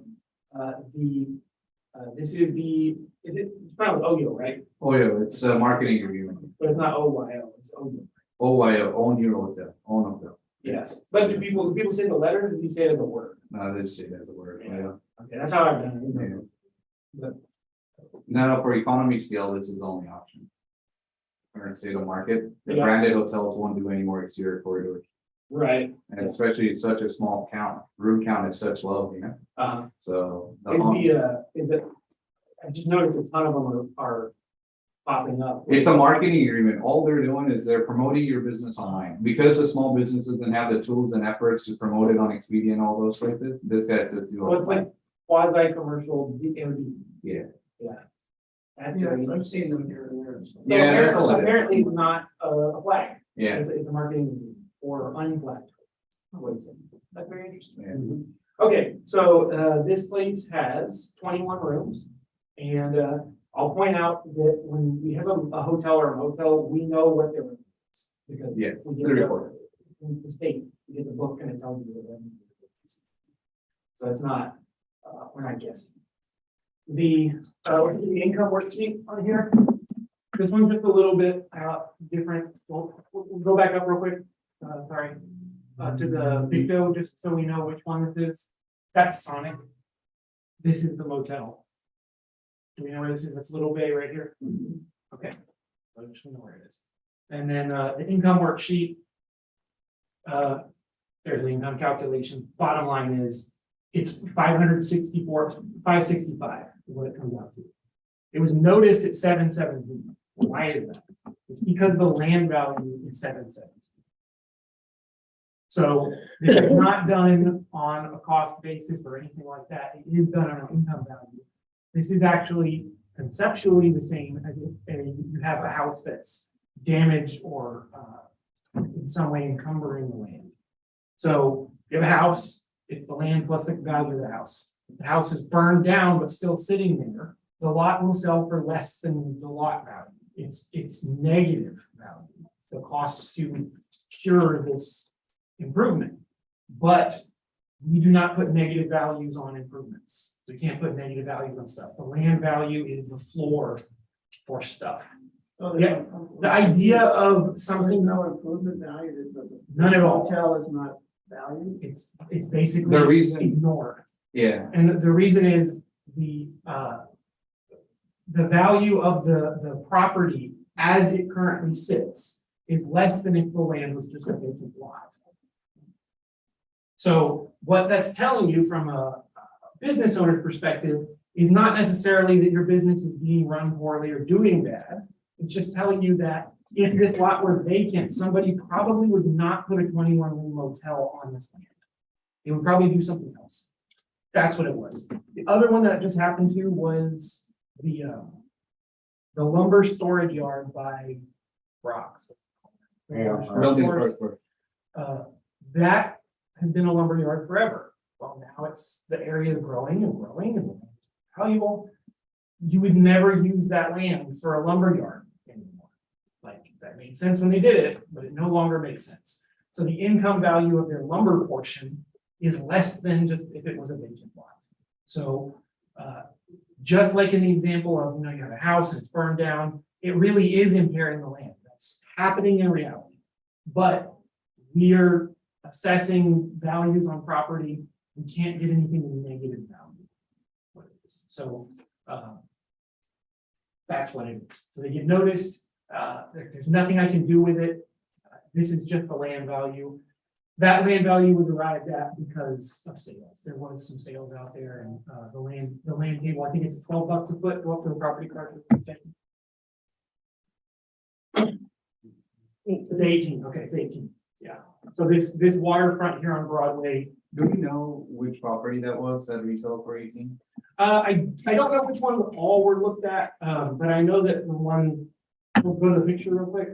This is the, is it, it's not with OYO, right? Oh, yeah, it's marketing review. But it's not OYO, it's OYO. Oh, I own your hotel, own hotel. Yes, but do people say the letter, or do you say it as a word? No, let's say that's the word, yeah. Okay, that's how I've done it. Yeah. But Now, for economy scale, this is the only option. Current state of market, the Yeah. branded hotels won't do any more exterior corridors, right, and especially such a small count, room count is such low, you know, so. the home- I just noticed a ton of them are popping up. It's a marketing agreement. All they're doing is they're promoting your business online. Because the small businesses didn't have the tools and efforts to promote it on Expedia and all those places, this guy just do Well, it. it's like quasi-commercial, Yeah. I've seen them here and there. so. Yeah, that's all it is. Apparently it's not a flag. Yeah, It's a marketing or unflagged. That's very interesting. yeah. Okay, so this place has 21 rooms. And I'll point out that when we have a hotel or a motel, we know what their room is. Because Yeah, we get they're the- recorded. from the state, we get the book and it tells you what their room is. So it's not, we're not guessing. The income worksheet on here. This one's just a little bit different. We'll go back up real quick. Sorry. To the video, just so we know which one this is. That's Sonic. This is the motel. Do we know where this is? That's Little Bay right here. Okay. I just know where it is. And then the income worksheet. There's the income calculation. Bottom line is it's 565 is what it comes out to. It was noticed at 717. Why is that? It's because the land value is 717. So this is not done on a cost basis or anything like that. It is done on an income value. This is actually conceptually the same as if you have a house that's damaged or in some way encumbering the land. So you have a house, it's the land plus the value of the house. If the house is burned down but still sitting there, the lot will sell for less than the lot value. It's negative value. The cost to cure this improvement. But we do not put negative values on improvements. We can't put negative values on stuff. The land value is the floor for stuff. So Yeah, the idea of something, No improvement value. None at all. Hotel is not valued. it's basically The reason- ignored. Yeah, And the reason is the value of the property as it currently sits is less than if the land was just a vacant lot. So what that's telling you from a business owner's perspective is not necessarily that your business is being run poorly or doing bad. It's just telling you that if this lot were vacant, somebody probably would not put a 21-room motel on this land. They would probably do something else. That's what it was. The other one that just happened to was the lumber storage yard by Rocks. building first floor. That has been a lumber yard forever. Well, now it's the area is growing and growing and valuable. You would never use that land for a lumber yard anymore. Like that made sense when they did it, but it no longer makes sense. So the income value of their lumber portion is less than just if it was a vacant lot. So just like in the example of, you have a house and it's burned down, it really is impairing the land. That's happening in reality. But we are assessing values on property. We can't get anything in negative value. What it is. So that's what it is. So they get noticed. There's nothing I can do with it. This is just the land value. That land value was arrived at because of sales. There was some sales out there, and the land table, I think it's $12 a foot, go up to the property card. It's 18, okay, it's 18, yeah. So this waterfront here on Broadway, Do we know which property that was that retail for 18? I don't know which one all were looked at, but I know that the one, we'll go to the picture real quick.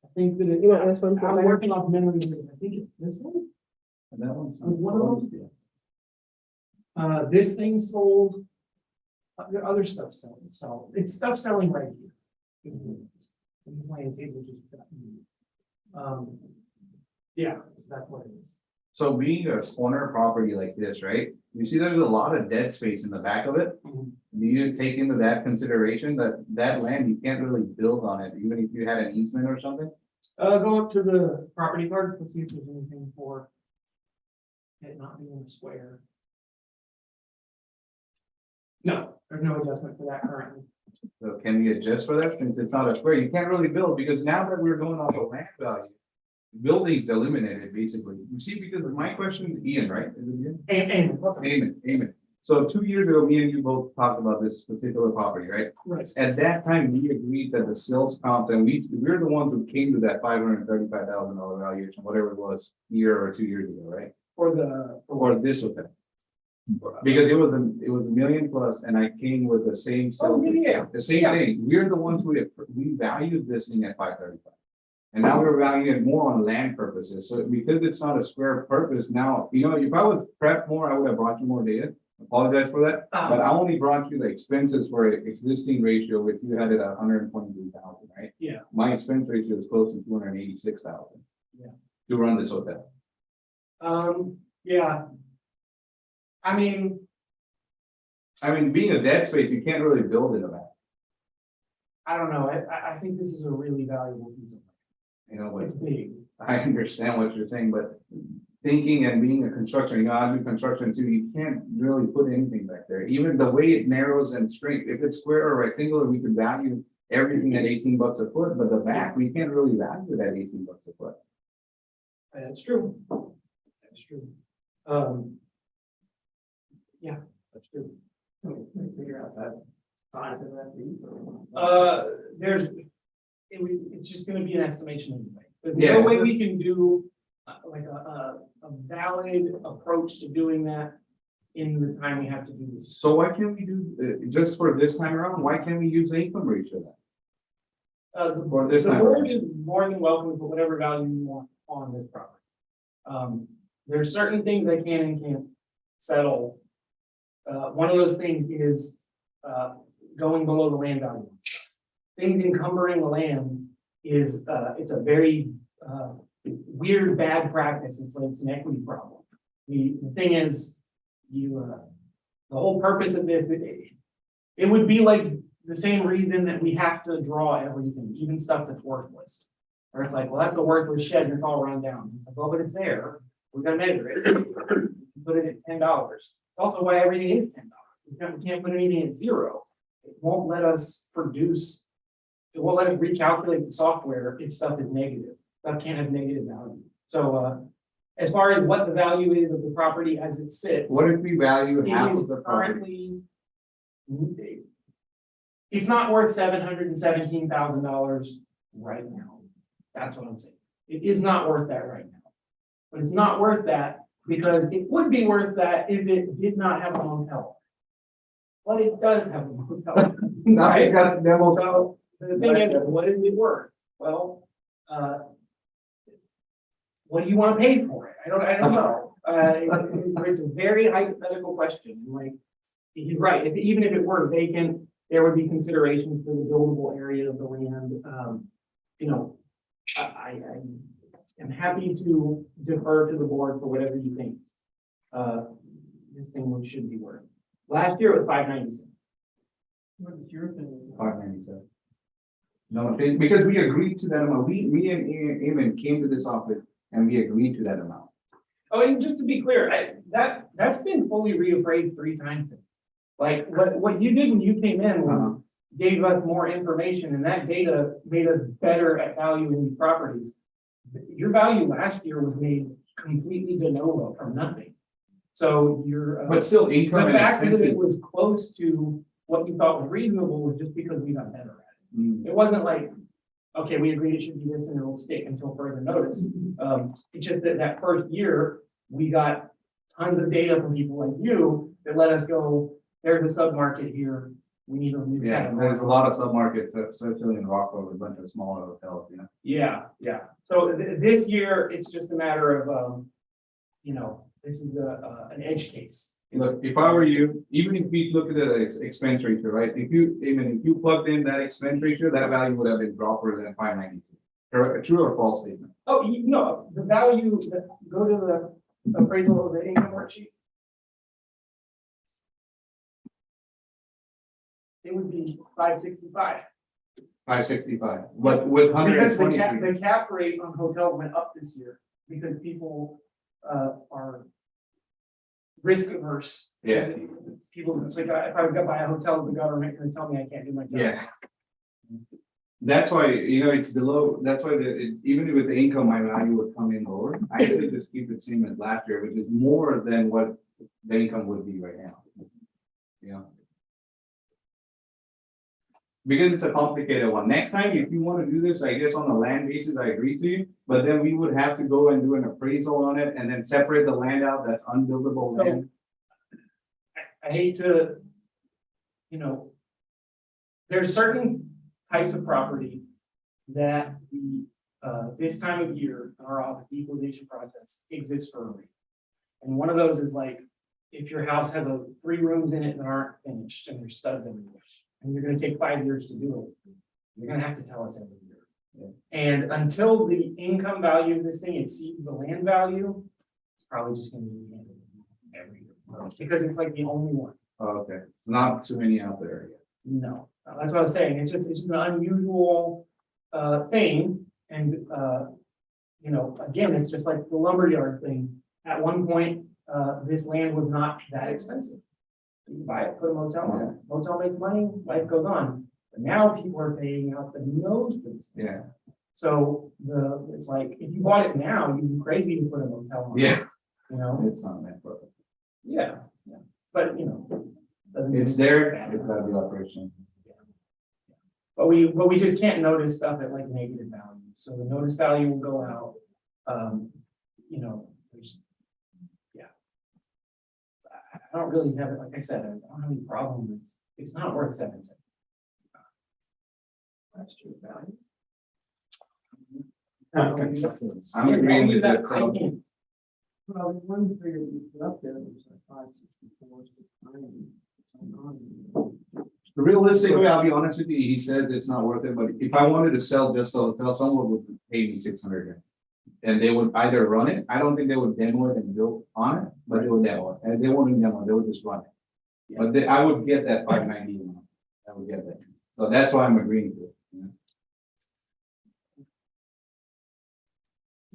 I think that You want this one? I'm working off memory, I think it's this one. And that one's. One of them? This thing sold, the other stuff selling, so it's stuff selling right here. These land tables just. Yeah, that's what it is. So being a corner property like this, right? You see there's a lot of dead space in the back of it. Mhm. Do you take into that consideration that land, you can't really build on it, even if you had an easement or something? Go up to the property card, let's see if there's anything for it not being in the square. No, there's no adjustment for that currently. So can we adjust for that since it's not a square? You can't really build because now that we're going off of land value. Buildings eliminated basically. You see, because of my question, Ian, right? Is it Ian? Amen. So 2 years ago, me and you both talked about this particular property, right? Right. At that time, we agreed that the sales comp, and we're the ones who came to that $535,000 valuation, whatever it was, a year or 2 years ago, right? For this hotel. Because it was a million plus, and I came with the same. Oh, yeah. The same thing. We're the ones we valued this thing at 535. And now we're valuing it more on land purposes. So because it's not a square purpose now, you know, if I was prepped more, I would have brought you more data. Apologize for that. But I only brought you the expenses for existing ratio, which you had it at 123,000, right? Yeah. My expense ratio is close to 286,000. Yeah. To run this hotel. Yeah. I mean, being a dead space, you can't really build in the back. I don't know. I think this is a really valuable piece of land. You know, It's big. I understand what you're saying, but thinking and being a construction, you know, I do construction too, you can't really put anything back there. Even the way it narrows and straight, if it's square or rectangular, we could value everything at 18 bucks a foot, but the back, we can't really value it at 18 bucks a foot. That's true. That's true. Yeah, that's true. Figure out that size of that piece. It's just gonna be an estimation anyway. There's Yeah. no way we can do like a valid approach to doing that in the time we have to do this. So why can't we do, just for this time around, why can't we use the income ratio then? The this time board around. is more than welcome to put whatever value you want on this property. There's certain things I can and can't settle. One of those things is going below the land value. Things encumbering the land is, it's a very weird, bad practice. It's like, it's an equity problem. The thing is, the whole purpose of this, it would be like the same reason that we have to draw everything, even stuff that's worthless. Or it's like, well, that's a worthless shed and it's all run down. It's like, well, but it's there. We're gonna measure it. Put it at $10. It's also why everything is $10. We can't put anything at $0. It won't let us produce. It won't let us recalculate the software if stuff is negative. Stuff can't have negative value. So as far as what the value is of the property as it sits. What if we value half It is of the property? currently. It's not worth $717,000 right now. That's what I'm saying. It is not worth that right now. But it's not worth that because it would be worth that if it did not have a motel. But it does have a motel. No, it's got a demo. So the thing is, what is it worth? Well, what do you want to pay for it? I don't know. It's a very hypothetical question. Like, he's right. Even if it were vacant, there would be considerations for the buildable area of the land. You know, I am happy to defer to the board for whatever you think. This thing should be worth. Last year it was 597. What is your opinion? 597. No, because we agreed to that amount. Me and Eamon came to this office and we agreed to that amount. Oh, and just to be clear, that's been fully reappraised 3 times. Like what you did when you came in was gave us more information, and that data made us better at valuing these properties. Your value last year was made completely de novo from nothing. So But still, the income and fact that it expenses. was close to what you thought was reasonable was just because we got better at Mm. it. It wasn't like, okay, we agreed it should be this and it'll stick until further notice. It's just that first year, we got tons of data from people like you that let us go, there's a sub-market here. We need a new. Yeah, category. there's a lot of submarkets, especially in Rockville, with a bunch of smaller hotels, you know. Yeah. So this year, it's just a matter of, you know, this is an edge case. Look, if I were you, even if we look at the expense ratio, right? If you plugged in that expense ratio, that value would have been dropped than 592. True or false statement? Oh, no, the value, go to the appraisal of the income worksheet. It would be 565. 565, but with Because 120. the cap rate on hotels went up this year because people are risk averse. Yeah. People, it's like, if I would go buy a hotel, the government can tell me I can't do my job. Yeah. That's why, it's below, that's why even with the income, my value would come in lower. I should just keep it same as last year, which is more than what the income would be right now. Because it's a complicated one. Next time, if you want to do this, I guess on the land basis, I agree to you, but then we would have to go and do an appraisal on it and then separate the land out that's unbuildable So, land. I hate to, there's certain types of property that this time of year, in our office, the equalization process exists for a reason. And one of those is like, if your house has 3 rooms in it that aren't finished and there's studs everywhere, and you're gonna take 5 years to do it, you're gonna have to tell us every year. And until the income value of this thing exceeds the land value, it's probably just gonna be handled every year, because it's like the only one. Oh, okay, not too many out there. No, that's what I was saying. It's just an unusual thing. And again, it's just like the lumberyard thing. At one point, this land was not that expensive. You can buy it, put a motel on it. Motel makes money, life goes on. But now people are paying out the nose for this thing. Yeah. So it's like, if you bought it now, you'd be crazy to put a motel on it. Yeah. It's not meant for it. Yeah. But doesn't mean It's there, it's gotta be operational. But we just can't notice stuff at like negative value. So the notice value will go out. I don't really have it, like I said, I don't have any problem with, it's not worth 7 cents. That's true value. I'm agreeing with that. I can't. Well, the one figure you put up there was like 564. Realistically, I'll be honest with you, he says it's not worth it, but if I wanted to sell just so someone would pay me 600. And they would either run it, I don't think they would demo it and build on it, but they would demo it, and they wouldn't demo it, they would just run it. But I would get that 590 amount, I would get that, so that's why I'm agreeing to it.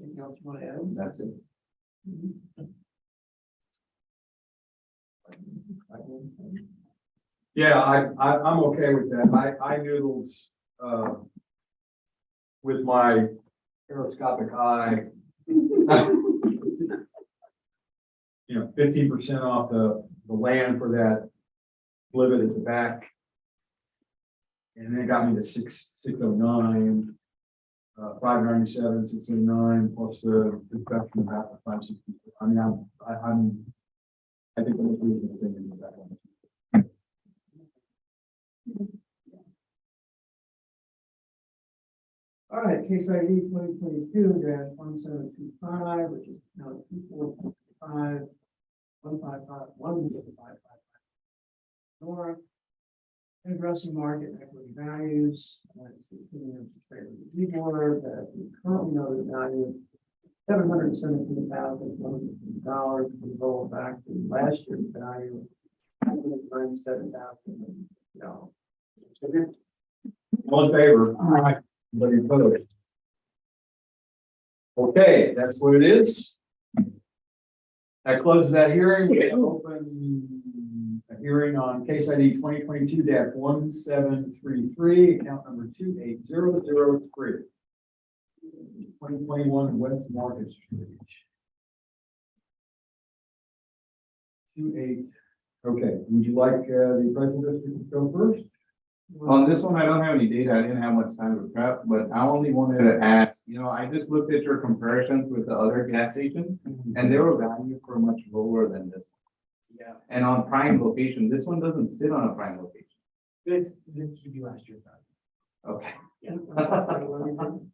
Anything else you want to add? That's it. Yeah, I'm okay with that. I noodles, with my aeroscopic eye. 15% off the land for that live at the back. And then it got me to 609, 597, 609 plus the deduction of half the 560. I mean, I think that's a reasonable thing in that one. All right, case ID 2022-1725, which is now 2455 155 155 north. Addressing market and equity values. That's the opinion of the trade review board that we currently know the value of $717,150. We roll back to last year's value of $97,000. All in favor? Aye. Anybody opposed? Okay, that's what it is. That closes that hearing. We open a hearing on case ID 2022-1733, account number 28003. 2021 West Market Street. 28. Okay, would you like the president to go first? On this one, I don't have any data. I didn't have much time to prep, but I only wanted to ask, I just looked at your comparisons with the other gas stations and they were valued for much lower than this. Yeah. And on prime location, this one doesn't sit on a prime location. This should be last year's value. Okay. Yeah.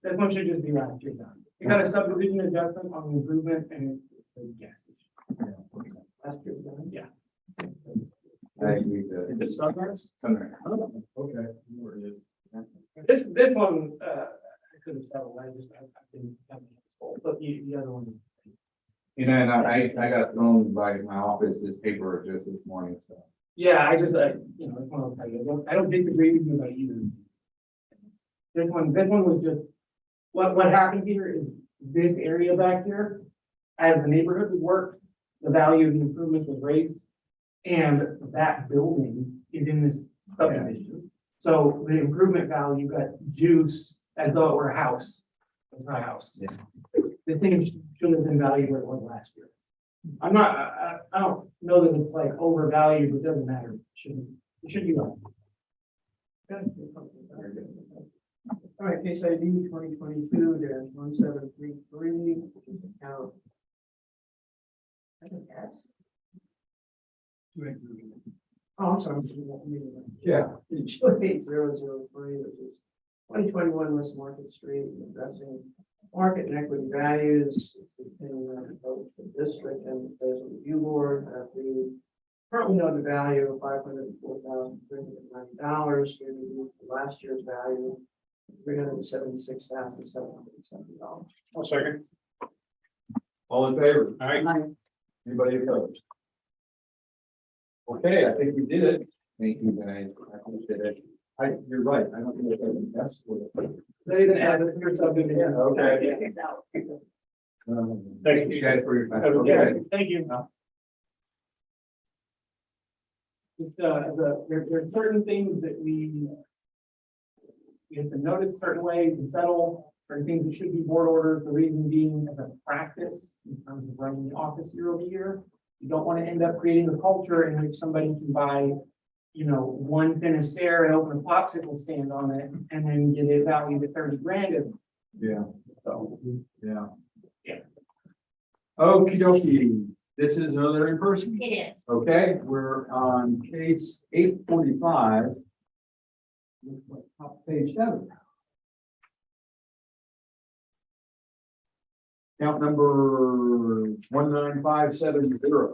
This one should just be last year's value. It got a subdivision adjustment on the improvement and it's a gas station. Last year's value. Yeah. I agree with Is that. it Sunrise? Sunrise. Okay. Where it is. This one, I could have settled, I've been having this whole, but the other one. And I got thrown by my office this paper just this morning, so. Yeah, I just, it's one of those, I don't disagree with you about either. This one was just, what happened here is this area back here, as the neighborhood was worked, the value of the improvements was raised. And that building is in this subdivision. So the improvement value got juiced as though it were a house. It's not a house. Yeah. The thing shouldn't have been valued where it was last year. I'm not, I don't know that it's like overvalued, but it doesn't matter. It should be like. All right, case ID 2022-1733, account. I can ask. Oh, I'm sorry. Yeah. 28003, which is 2021 West Market Street, addressing market and equity values. It's the opinion of the district and the appraisal review board that the currently know the value of $504,390. We reduced last year's value, $376,770. I'll second. All in favor? All right. Anybody opposed? Okay, I think we did it. Thank you, guys. I appreciate it. You're right. I don't think that's what. They're gonna add the third subdivision. Okay. Thank You guys for your time. Yeah, Okay. thank you. Just, there are certain things that we have to notice certain ways and settle, certain things that should be board orders, the reason being as a practice in terms of running the office year over year. You don't want to end up creating a culture in which somebody can buy, one Finisterre and open a popsicle stand on it and then get it valued at 30 grand. Yeah, So, yeah. Yeah. Okie dokie. This is another in person. It is. Okay, we're on case 845. Looks like top page 7. Count number 19570.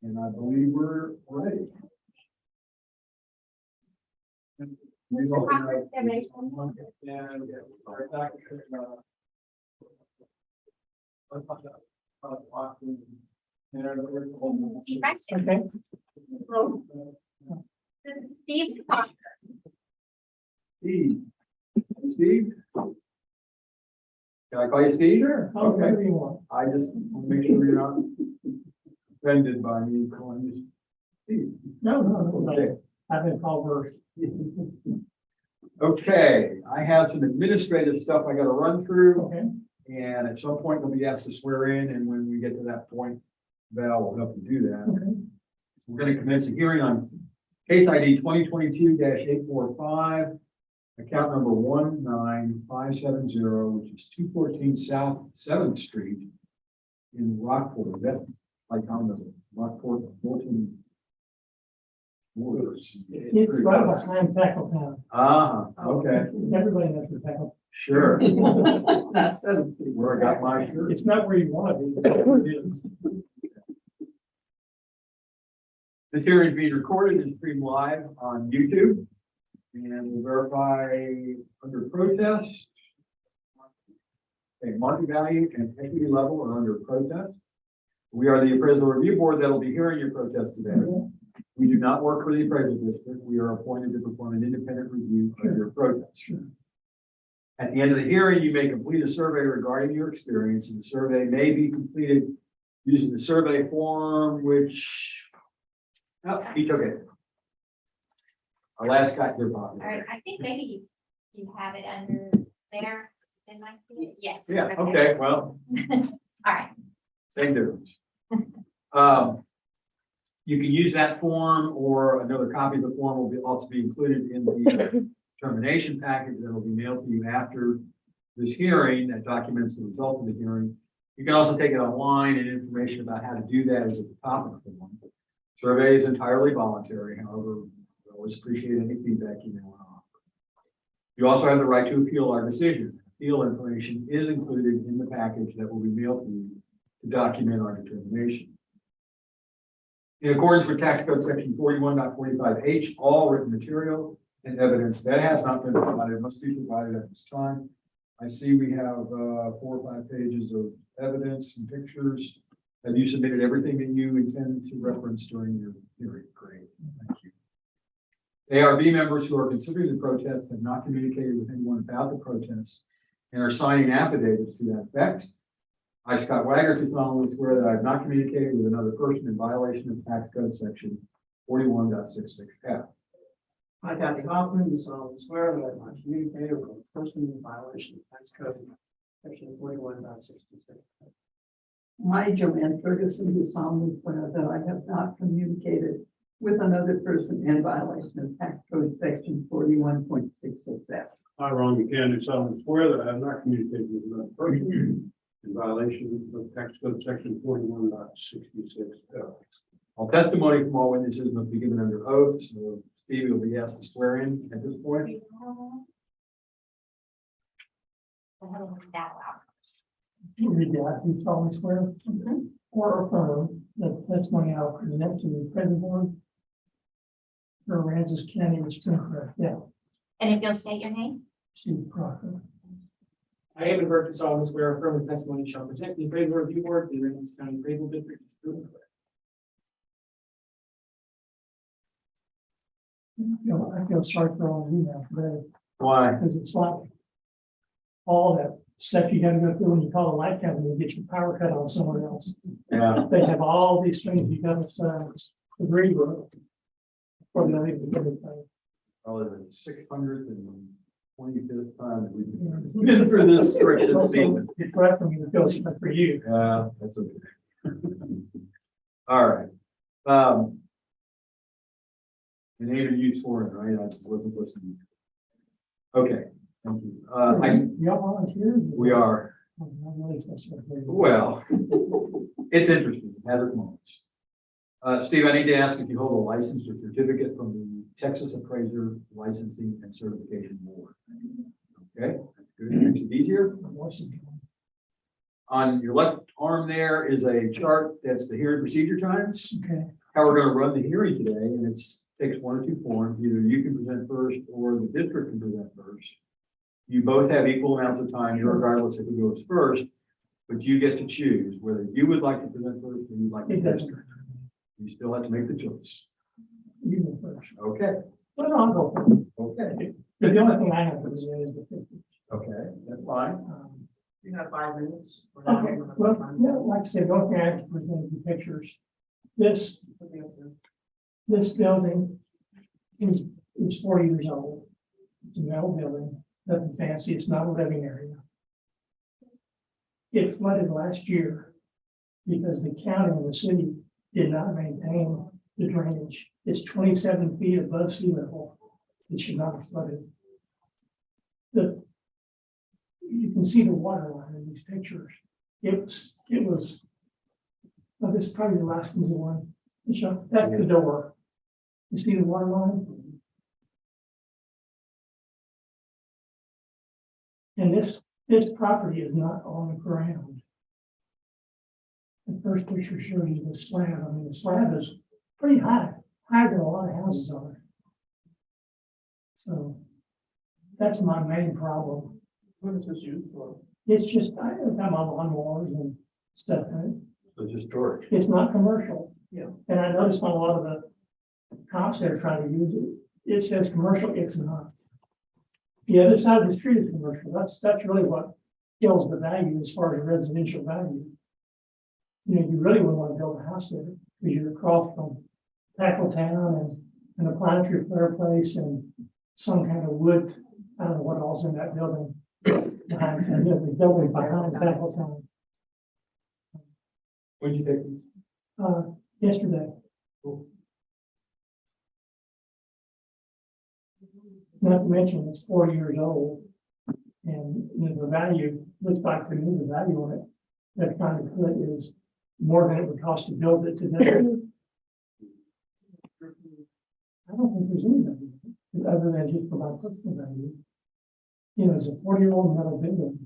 And I believe we're ready. Mr. Hopper, donation. See, right there. Okay. This is Steve Hopper. Steve. Steve? Can I call you Steve? Sure. Okay. I just want to make sure you're not offended by me calling you Steve. No. Okay. I've been called worse. Okay, I have some administrative stuff I gotta run through. Okay. And at some point we'll be asked to swear in, and when we get to that point, Val will help you do that. Okay. We're gonna commence a hearing on case ID 2022-845, account number 19570, which is 214 South 7th Street in Rockport. Is that like on the Rockport 14? It's right behind Tackle Town. Okay, Everybody knows where Tackle. sure. That's it. Where I got my shirt. It's not where you want to be. But it is. This hearing is being recorded and streamed live on YouTube. And we'll verify under protest. Okay, market value and equity level are under protest. We are the appraisal review board that will be hearing your protest today. We do not work for the appraisal district. We are appointed to perform an independent review of your protest. At the end of the hearing, you may complete a survey regarding your experience, and the survey may be completed using the survey form, which, oh, he took it. Our last guy here, Bob. All right, I think maybe you have it under there. Am I seeing it? Yes. Yeah, okay, well, All right. same difference. You can use that form, or another copy of the form will also be included in the termination package that will be mailed to you after this hearing that documents the result of the hearing. You can also take it online, and information about how to do that is at the top of the form. Survey is entirely voluntary, however, we always appreciate any feedback you may want to offer. You also have the right to appeal our decision. Appeal information is included in the package that will be mailed to you to document our determination. In accordance with tax code section 41.45H, all written material and evidence that has not been provided must be provided at this time. I see we have 4 or 5 pages of evidence and pictures. Have you submitted everything that you intend to reference during your hearing? Great, thank you. ARB members who are considering the protest have not communicated with anyone about the protest and are signing affidavits to that effect. I, Scott Wagner, do solemnly swear that I have not communicated with another person in violation of tax code section 41.66F. I, Kathy Hoffman, do solemnly swear that I have not communicated with a person in violation of tax code section 41.66. I, Joanne Ferguson, do solemnly swear that I have not communicated with another person in violation of tax code section 41.66F. I, Ron McCann, do solemnly swear that I have not communicated with another person in violation of tax code section 41.66F. All testimony from all witnesses must be given under oath, so Stevie will be asked to swear in at this point. Read that, you solemnly swear or affirm that the testimony I'll present to the present board for Aransas County is true and correct. Yeah, And if you'll state your name? Steve Crocker. I am Bert to solemnly swear affirm the testimony shall present the appraisal review board, the Aransas County Appraisal District. Is true and correct. I feel sorry for all of you now today, Why? because it's like all that stuff you gotta go through when you call a light company and get your power cut on somewhere else. Yeah. They have all these things you gotta agree with. For the everything. Probably the 625th time that we've been through this season. It's right for me to feel sorry for you. That's okay. All right. And Ava, you swore in, right? I wasn't listening. Okay, thank you. Y'all volunteers? We are, I'm really frustrated. well, it's interesting, it has its moments. Steve, I need to ask if you hold a license or certificate from the Texas Appraiser Licensing and Certification Board. Okay, that's good. Makes it easier. On your left arm there is a chart that's the hearing procedure times. Okay. How we're going to run the hearing today, and it takes one or two forms. Either you can present first or the district can present first. You both have equal amounts of time, regardless of who goes first, but you get to choose whether you would like to present first or you'd like the district. You still have to make the choice. You go first. Okay, Well, I'll go first. okay, Because the only thing I have to do is the 50. okay, that's fine. You have 5 minutes. Okay, well, yeah, like I said, the only thing I have to present is the pictures. This building is 40 years old. It's a metal building, nothing fancy, it's not a living area. It flooded last year because the county and the city did not maintain the drainage. It's 27 feet above sea level. It should not have flooded. You can see the water line in these pictures. It was, well, this is probably the last one. That's the door. You see the water line? And this property is not on the ground. The first picture shows you the slab. I mean, the slab is pretty high, higher than a lot of houses are. So that's my main problem. What is this used for? It's just, I have my lawnmowers and stuff in it. So just storage. It's not commercial. Yeah. And I noticed on a lot of the comps that are trying to use it, it says commercial, it's not. The other side of the street is commercial. That's really what kills the value as far as residential value. You know, you really wouldn't want to build a house there because you're across from Tackle Town and a planetary fireplace and some kind of wood. I don't know what all's in that building. Behind, the building behind Tackle Town. When did you take these? Yesterday. Not to mention it's 4 years old. And you know, the value, looks like to me, the value on it, that trying to put is more than it would cost to build it today. I don't think there's any value, other than just for my personal value. You know, it's a 40-year-old metal building.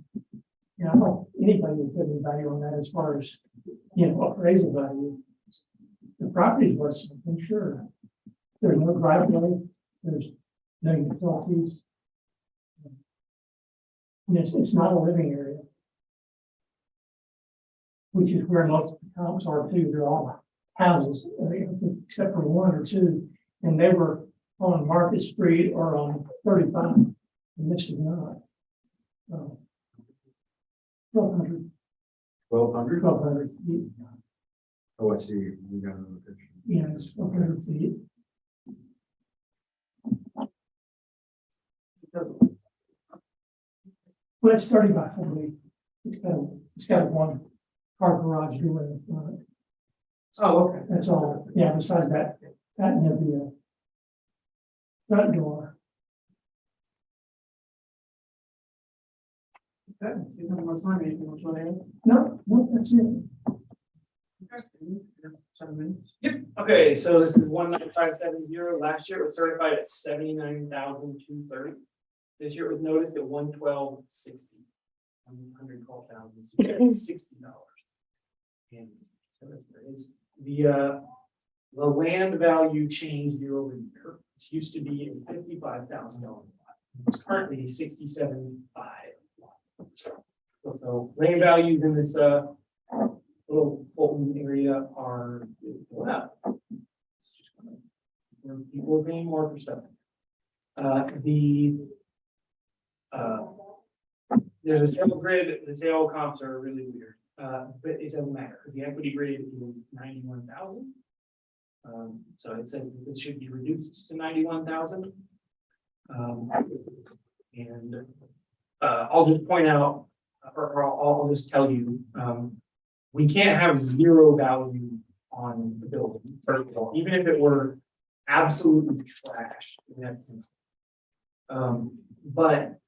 You know, I don't think anybody would put any value on that as far as, you know, appraisal value. The property's worth something, sure. There's no driveway, there's no utilities. And it's not a living area. which is where most of the comps are too. They're all houses, except for one or two. And they were on Market Street or on 35, and this is not. 1,200, 1,200? 1,200 feet, Oh, I see. We got another picture. yeah, it's 1,200 feet. Well, it's 30 by 40. It's got one car garage door in the front. Oh, okay. That's all. Yeah, besides that and there'll be a front door. Okay, you have more time, anything else you want to add? No, that's it. Okay, 7 minutes. Yep, okay, so this is 19570. Last year it was certified at 79,230. This year it was noticed at 112,60. $112,060. And so it's the land value change year over year. It used to be a $55,000 lot. It's currently $67,500 lot. So land values in this little Fulton area are going up. It's just gonna- where people are paying more for stuff. There's a sale grid, the sale comps are really weird, but it doesn't matter, because the equity grade is 91,000. So it says that this should be reduced to 91,000. And I'll just point out, or I'll just tell you, we can't have zero value on the building, first of all, even if it were absolutely trash. But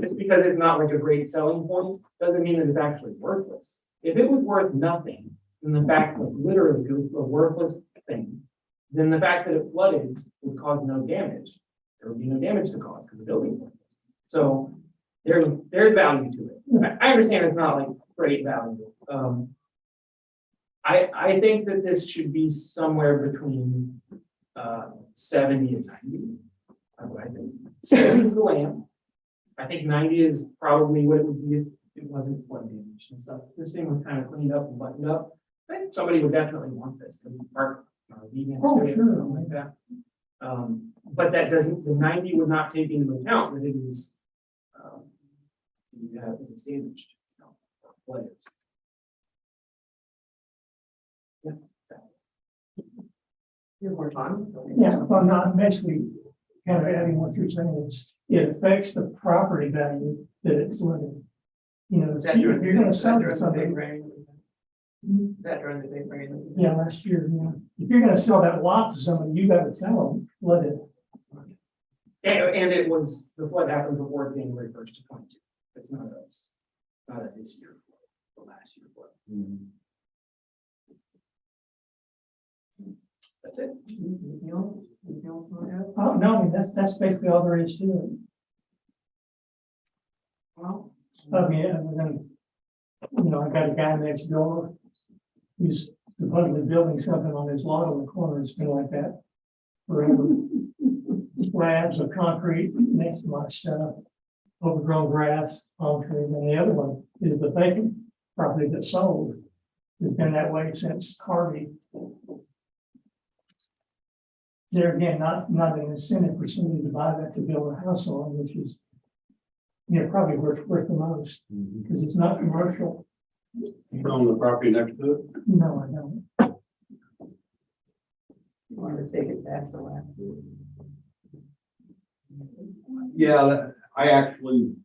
just because it's not like a great selling point, doesn't mean that it's actually worthless. If it was worth nothing, then the fact that literally it was a worthless thing, then the fact that it flooded would cause no damage. There would be no damage to cause because the building was worthless. So there's value to it. I understand it's not like great value. I think that this should be somewhere between 70 and 90. I think 70 is the land. I think 90 is probably what it would be if it wasn't flood damage and stuff. This thing was kind of cleaned up and buttoned up. I think somebody would definitely want this to park. Oh, sure. Like that. But that doesn't, the 90 would not take into account that it is, it's damaged. What is? You have more time? Yeah, if I'm not basically kind of adding what you're saying, it affects the property value that it's flooded. You know, if you're gonna sell it to somebody. That during the big rain. Yeah, last year, yeah. If you're gonna sell that lot to somebody, you gotta tell them, flood it. And it was, the flood happened before January 1st of 22. It's not a this year, the last year flood. That's it. Anything else? Anything else you want to add? Oh, no, I mean, that's basically all there is to it. Well, I mean, other than, I got a guy next door who's supposedly building something on his lot on the corner. It's been like that forever. Slabs of concrete next to my stuff, overgrown grass, palm trees, and the other one is the vacant property that sold. It's been that way since Harvey. There again, not an incentive for somebody to buy that to build a house on, which is, probably worth the most, because it's not commercial. You own the property next to it? No, I don't. You want to take it back to last year? Yeah, I actually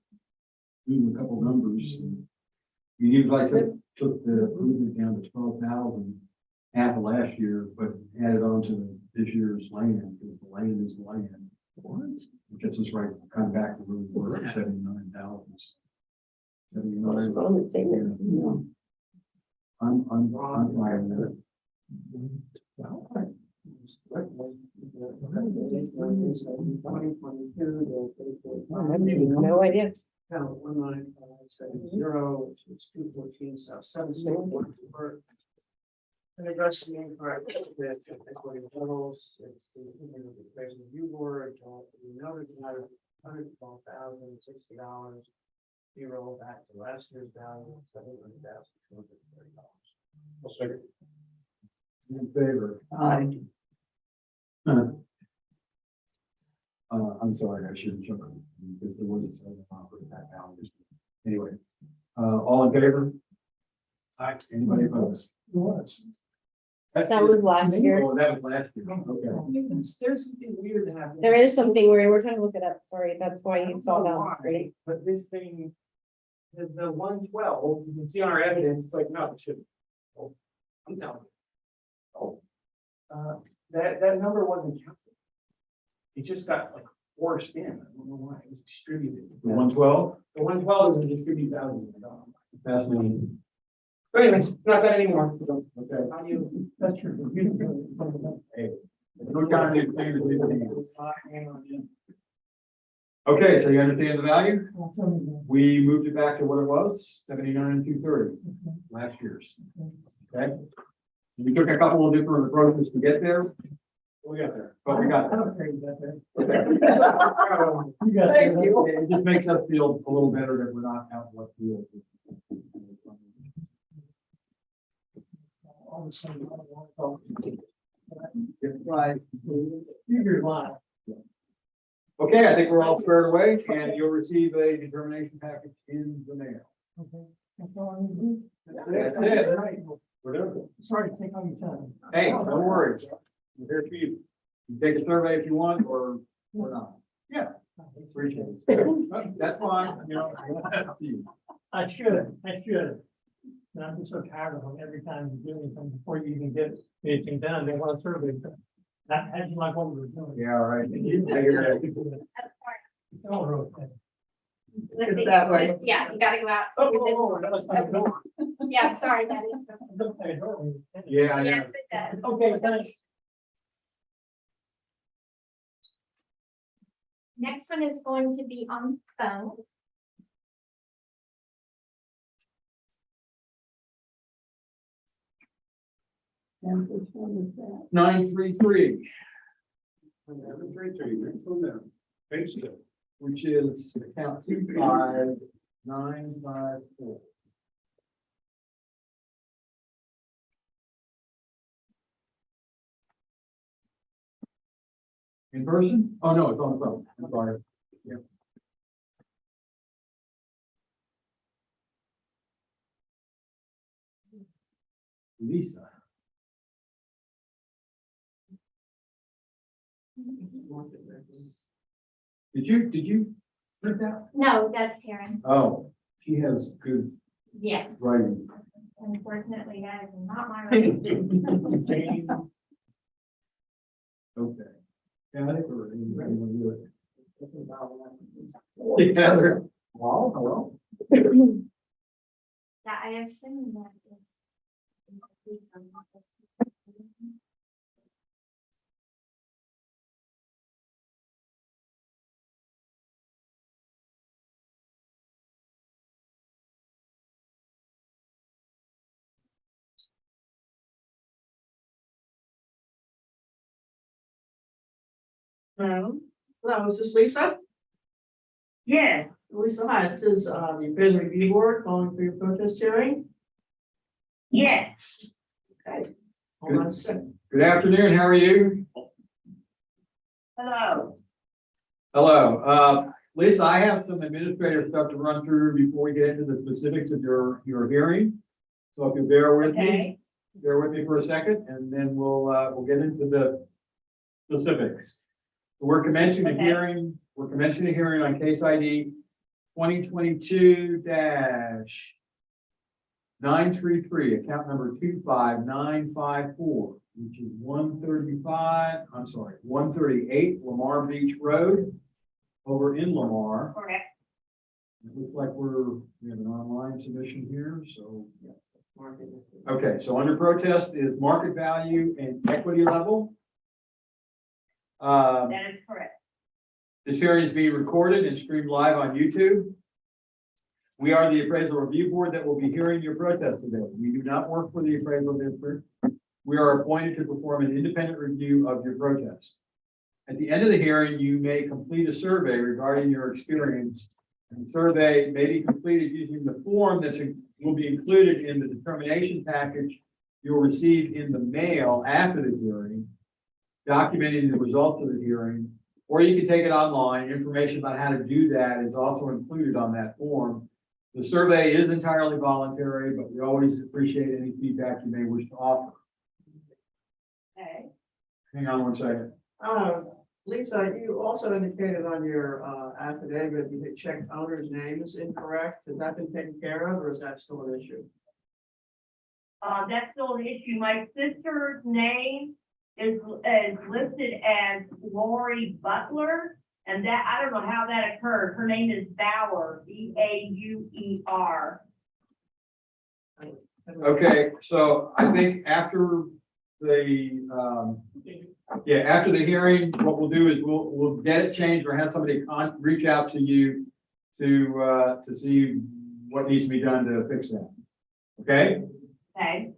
do a couple numbers. Even if I took the improvement down to 12,000, half of last year, but added on to this year's land, because the land is land. What? It gets us right kind of back to where we were at 79,000. 79. It's on the same there. Yeah. I'm fine with it. I have no idea. Count 19570, which is 214 South 7th Street. And addressing incorrect with equity levels, it's the opinion of the appraisal review board, we noted another $112,060. You roll back to last year's value, $700,230. I'll second. In favor? Aye. I'm sorry, I shouldn't jump in, because there was a second offer that value. Anyway, all in favor? Aye. Anybody opposed? Was. That was last year. Oh, that was last year, okay. There's something weird happening. There is something where we're trying to look it up. Sorry, that's why you saw that on the screen. But this thing, the 112, you can see on our evidence, it's like, no, it shouldn't. Oh, I'm telling you. Oh. That number wasn't counted. It just got like forced in. I don't know why. It was distributed. The 112? The 112 doesn't distribute value. Pass me. But anyways, it's not that anymore. Okay. How do you? That's true. Hey, no time to explain the okay, so you understand the value? We moved it back to what it was, 79,230, last year's. Okay. We took a couple of different approaches to get there. We got there, but we got I there. don't care about that. Okay. You got Thank that. you. It just makes us feel a little better that we're not out in left field. All of a sudden, I don't want to talk. Right. You're lying. Okay, I think we're all squared away, and you'll receive a determination package in the mail. Okay. That's all I need to do. That's it. Right. We're done. Sorry to take all your time. Hey, no worries. We're here for you. You take a survey if you want, or not. Yeah, appreciate it. That's fine, you know. Up to you. I should. And I'm just so tired of them every time you do anything before you even get anything done, they want to survey. That's like what we were doing. Yeah, all right. You take it. Oh, really? Let's see. that way. Yeah, you gotta go out. Oh, that was my door. Yeah, sorry, that is. Yeah, I know. Yes, it does. Okay, thanks. Next one is going to be on phone. And which one is that? 933, 733, next one there. Page 2. which is account 25954. In person? Oh, no, it's on the phone. I'm sorry. Yeah. Lisa. Did you print that? No, that's Taryn. Oh, she has good Yes, writing. unfortunately, that is not my writing. Okay. Yeah, I think we're ready to do it. Yeah, well, hello. Yeah, I assume that. Hello, is this Lisa? Yes, Lisa, hi, this is the appraisal review board calling for your protest hearing. yes, Okay. Hold on a second. Good afternoon, how are you? hello. Hello, Lisa, I have some administrative stuff to run through before we get into the specifics of your hearing. So if you bear with me for a second, and then we'll get into the specifics. We're commencing a hearing, on case ID 2022-933, account number 25954, which is 138 Lamar Beach Road over in Lamar. Correct. It looks like we have an online submission here, so. Okay, so under protest is market value and equity level. That is correct. This hearing is being recorded and streamed live on YouTube. We are the appraisal review board that will be hearing your protest today. We do not work for the appraisal district. We are appointed to perform an independent review of your protest. At the end of the hearing, you may complete a survey regarding your experience And the survey may be completed using the form will be included in the determination package you'll receive in the mail after the hearing, documenting the results of the hearing, or you can take it online. Information about how to do that is also included on that form. The survey is entirely voluntary, but we always appreciate any feedback you may wish to offer. Okay. Hang on one second. Lisa, you also indicated on your affidavit, you had checked owner's name is incorrect. Has that been taken care of, or is that still an issue? That's still an issue. My sister's name is listed as Lori Butler, and that, I don't know how that occurred. Her name is Bauer, Bauer. Okay, so I think after the, after the hearing, what we'll do is we'll get it changed or have somebody reach out to you to see what needs to be done to fix that. Okay? Okay,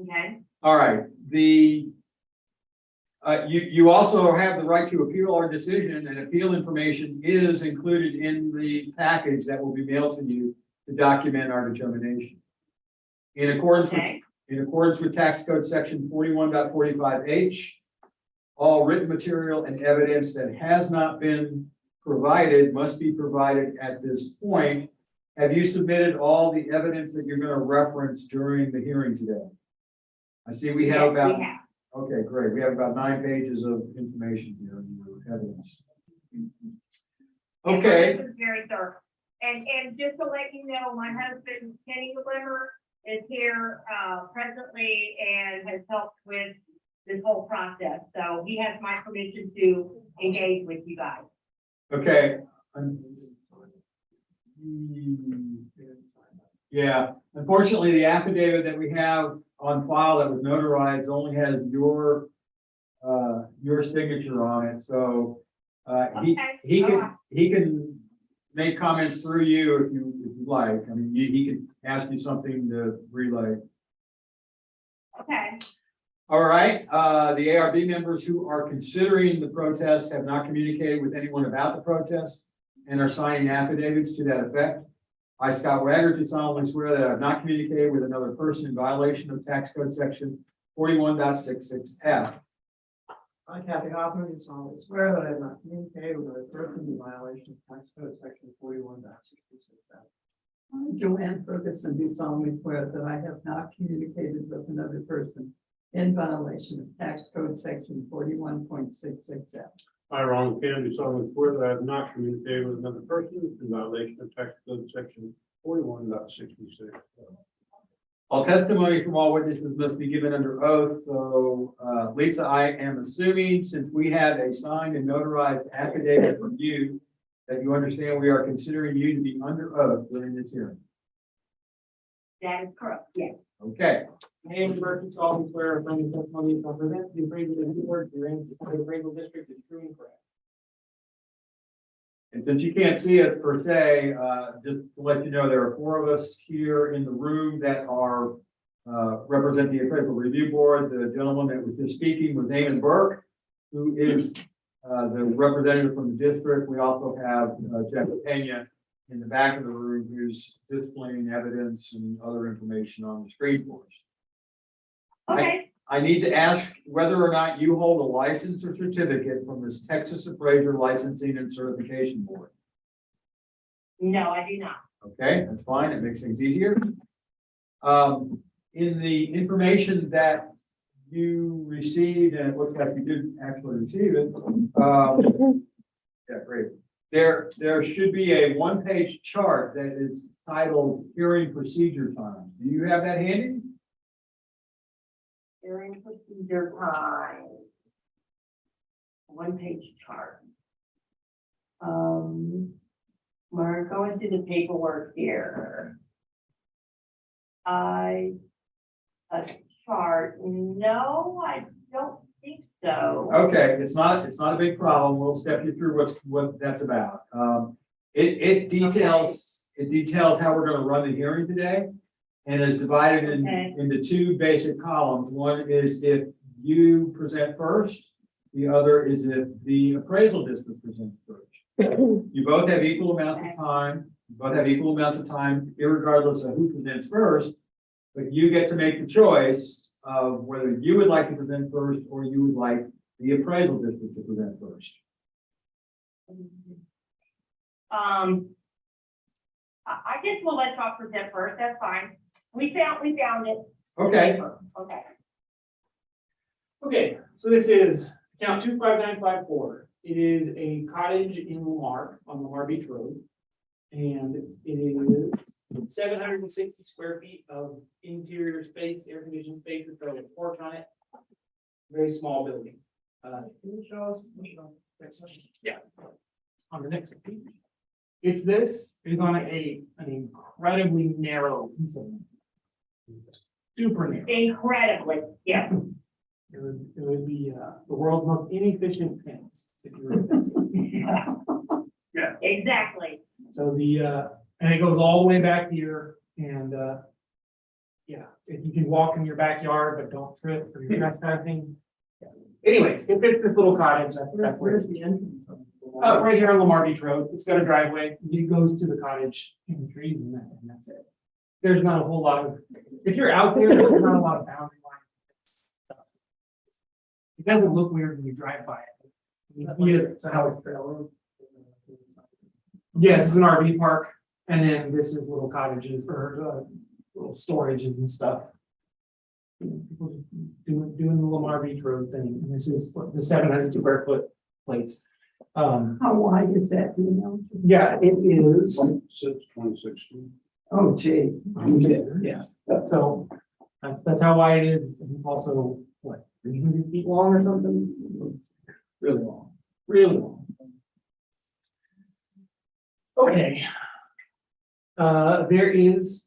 okay. All right, you also have the right to appeal our decision, and appeal information is included in the package that will be mailed to you to document our determination. In accordance with tax code section 41.45H, all written material and evidence that has not been provided must be provided at this point. Have you submitted all the evidence that you're going to reference during the hearing today? I see we have about, okay, great. We have about 9 pages of information here in your evidence. Okay. This is very thorough. And just to let you know, my husband, Kenny Glimmer, is here presently and has helped with this whole process. So he has my permission to engage with you guys. Okay. Yeah, unfortunately, the affidavit that we have on file that was notarized only has your signature on it. So he can make comments through you if you like. I mean, he can ask you something to relay. Okay. All right, the ARB members who are considering the protest have not communicated with anyone about the protest and are signing affidavits to that effect. I, Scott Wagner, do solemnly swear that I have not communicated with another person in violation of tax code section 41.66F. I, Kathy Hoffman, do solemnly swear that I have not communicated with a person in violation of tax code section 41.66F. Joanne Ferguson, do solemnly swear that I have not communicated with another person in violation of tax code section 41.66F. I, Ron Kennedy, solemnly swear that I have not communicated with another person in violation of tax code section 41.66. All testimony from all witnesses must be given under oath. So, Lisa, I am assuming, since we have a signed and notarized affidavit from you, that you understand we are considering you to be under oath during this hearing. That is correct, yes. Okay. And Burke solemnly swear affirming testimony shall present the appraisal of the board to the appraisal district is true and correct. And since you can't see us per se, just to let you know, there are 4 of us here in the room that are represent the appraisal review board. The gentleman that was just speaking was Eamon Burke, who is the representative from the district. We also have Jeff Pena in the back of the room who's displaying evidence and other information on the screen for us. Okay. I need to ask whether or not you hold a license or certificate from this Texas Appraiser Licensing and Certification Board. No, I do not. Okay, that's fine. It makes things easier. In the information that you received, and it looks like you did actually receive it. Yeah, great. There should be a 1-page chart that is titled Hearing Procedure Time. Do you have that handy? Hearing procedure time. 1-page chart. We're going through the paperwork here. A chart, no, I don't think so. Okay, it's not a big problem. We'll step you through what that's about. It details how we're going to run the hearing today, and is divided into 2 basic columns. One is if you present first, the other is if the appraisal district presents first. You both have equal amounts of time. both have equal amounts of time, irregardless of who presents first. But you get to make the choice of whether you would like to present first or you would like the appraisal district to present first. I guess we'll let Talk present first, that's fine. We found it. Okay. Okay. Okay, so this is account 25954. It is a cottage in Lamar, on Lamar Beach Road. And it is 760 square feet of interior space, air conditioned space, with a porch on it. Very small building. Can you show us? Yeah. On the next page. It's on an incredibly narrow piece of land. Super narrow. Incredibly, yeah. It would be the world's most inefficient fence if you were fencing. Yeah, exactly. So and it goes all the way back here and, yeah, if you can walk in your backyard, but don't trip or that kind of thing. Yeah. Anyways, it fits this little cottage. That's where Where's the entrance? right here on Lamar Beach Road. It's got a driveway. It goes to the cottage in the trees and that's it. There's not a whole lot of, if you're out there, there's not a lot of boundary lines. It doesn't look weird when you drive by it. You see it, so how it's trailed. Yes, it's an RV park, and then this is little cottages or little storages and stuff. You know, people doing the Lamar Beach Road thing, and this is the 700 square foot place. How wide is that, do you know? Yeah, it is. 26. Oh, gee. Yeah, so that's how wide it is. And it's also what, 300 feet long or something? Really long, really long. Okay. There is,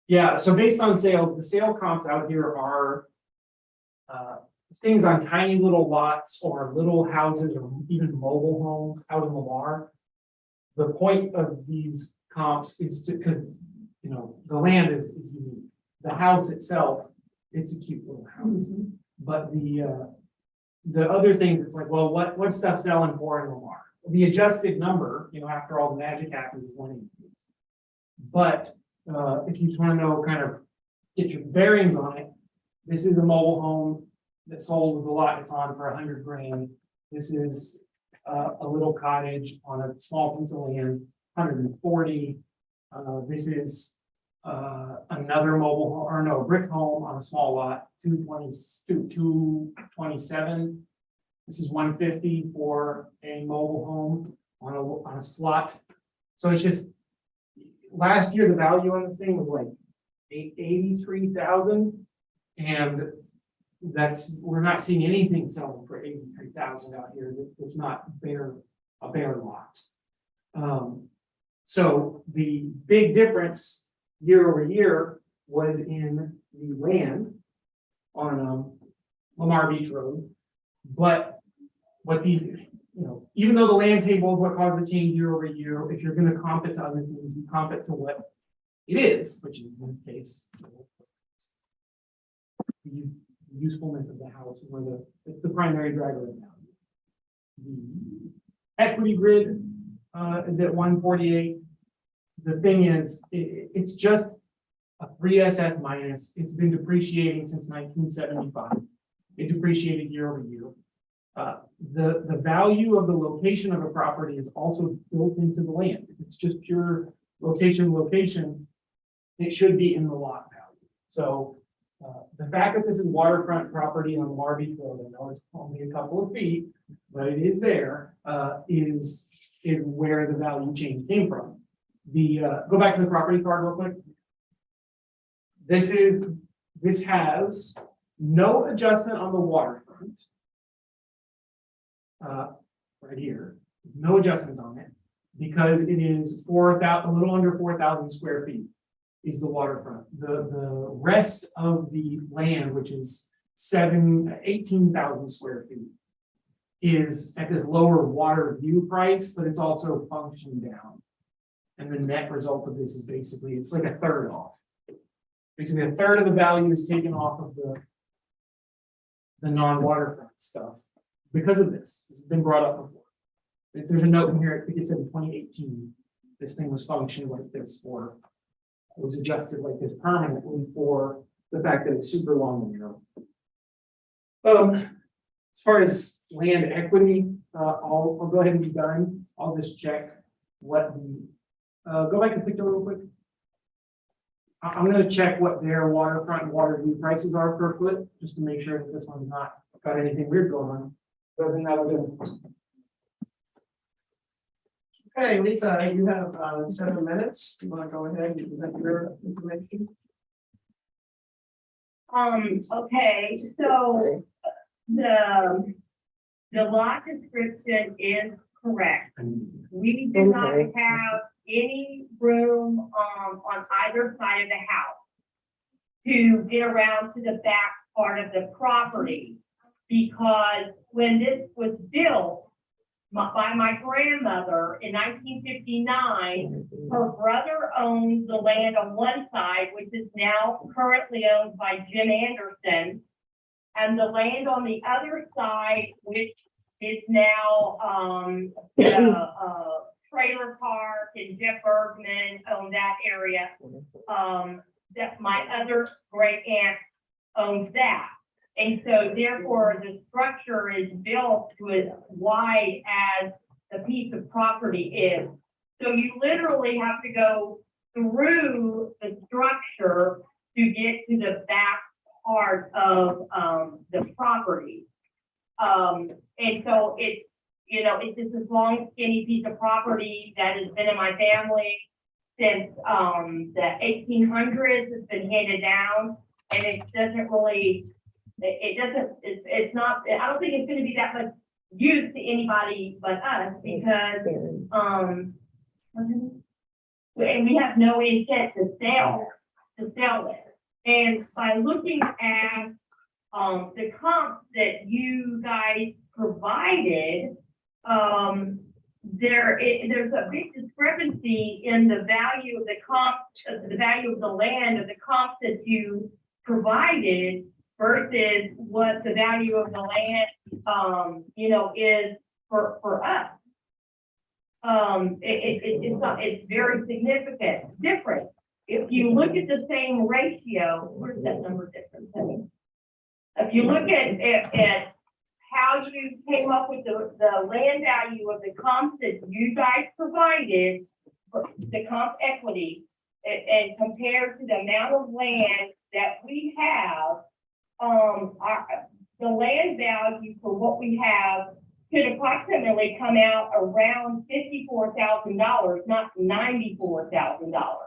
yeah, so based on sales, the sale comps out here are things on tiny little lots or little houses or even mobile homes out in Lamar. The point of these comps is to, because, you know, the land is unique. The house itself, it's a cute little house. But the other things, it's like, well, what's stuff selling for in Lamar? The adjusted number, you know, after all the magic happens is 180. But if you just want to know, kind of get your bearings on it, this is a mobile home that sold with a lot it's on for 100 grand. This is a little cottage on a small piece of land, 140. This is another mobile home, or no, brick home on a small lot, 227. This is 150 for a mobile home on a slot. So it's just, last year, the value on this thing was like 83,000. And we're not seeing anything selling for 83,000 out here. It's not a bare lot. So the big difference year over year was in the land on Lamar Beach Road. But what these, you know, even though the land table is what caused the change year over year, if you're going to comp it to other things, you comp it to what it is, which is in this case, the usefulness of the house, where the primary driver of value. The equity grid is at 148. The thing is, it's just a 3SS minus. It's been depreciating since 1975. It depreciated year over year. The value of the location of a property is also built into the land. If it's just pure location, it should be in the lot value. So the fact that this is waterfront property on Lamar Beach Road, I know it's only a couple of feet, but it is there, is where the value change came from. Go back to the property card real quick. This has no adjustment on the waterfront. Right here, no adjustment on it, because it is a little under 4,000 square feet is the waterfront. The rest of the land, which is 18,000 square feet, is at this lower water view price, but it's also functioned down. And the net result of this is basically, it's like a third off. Basically, a third of the value is taken off of the non-waterfront stuff because of this. This has been brought up before. if there's a note in here, I think it's in 2018, this thing was functioning like this for, it was adjusted like this permanently for the fact that it's super long and narrow. As far as land equity, I'll go ahead and be done. I'll just check what the, go back and picture real quick. I'm gonna check what their waterfront and water view prices are per foot, just to make sure that this one's not got anything weird going on. But then that'll do. Okay, Lisa, you have 7 minutes. You want to go ahead and present your information? Okay, so the lot description is correct. We do not Okay. have any room, on either side of the house to get around to the back part of the property. Because when this was built by my grandmother in 1959, her brother owned the land on one side, which is now currently owned by Jim Anderson. And the land on the other side, which is now, trailer park, and Jeff Bergman owned that area. That my other great aunt owns that. And so therefore, the structure is built to as wide as the piece of property is. So you literally have to go through the structure to get to the back part of the property. And so it's, you know, it's just this long skinny piece of property that has been in my family since the 1800s. It's been handed down, and it doesn't really, it's not, I don't think it's going to be that much use to anybody but us, because and we have no intent to sell it. And by looking at the comps that you guys provided, there's a big discrepancy in the value of the comp, the value of the land, of the comps that you provided versus what the value of the land, you know, is for us. It's very significant difference. If you look at the same ratio, where's that number difference? If you look at how you came up with the land value of the comps that you guys provided, the comp equity, and compared to the amount of land that we have, the land value for what we have could approximately come out around $54,000, not $94,000.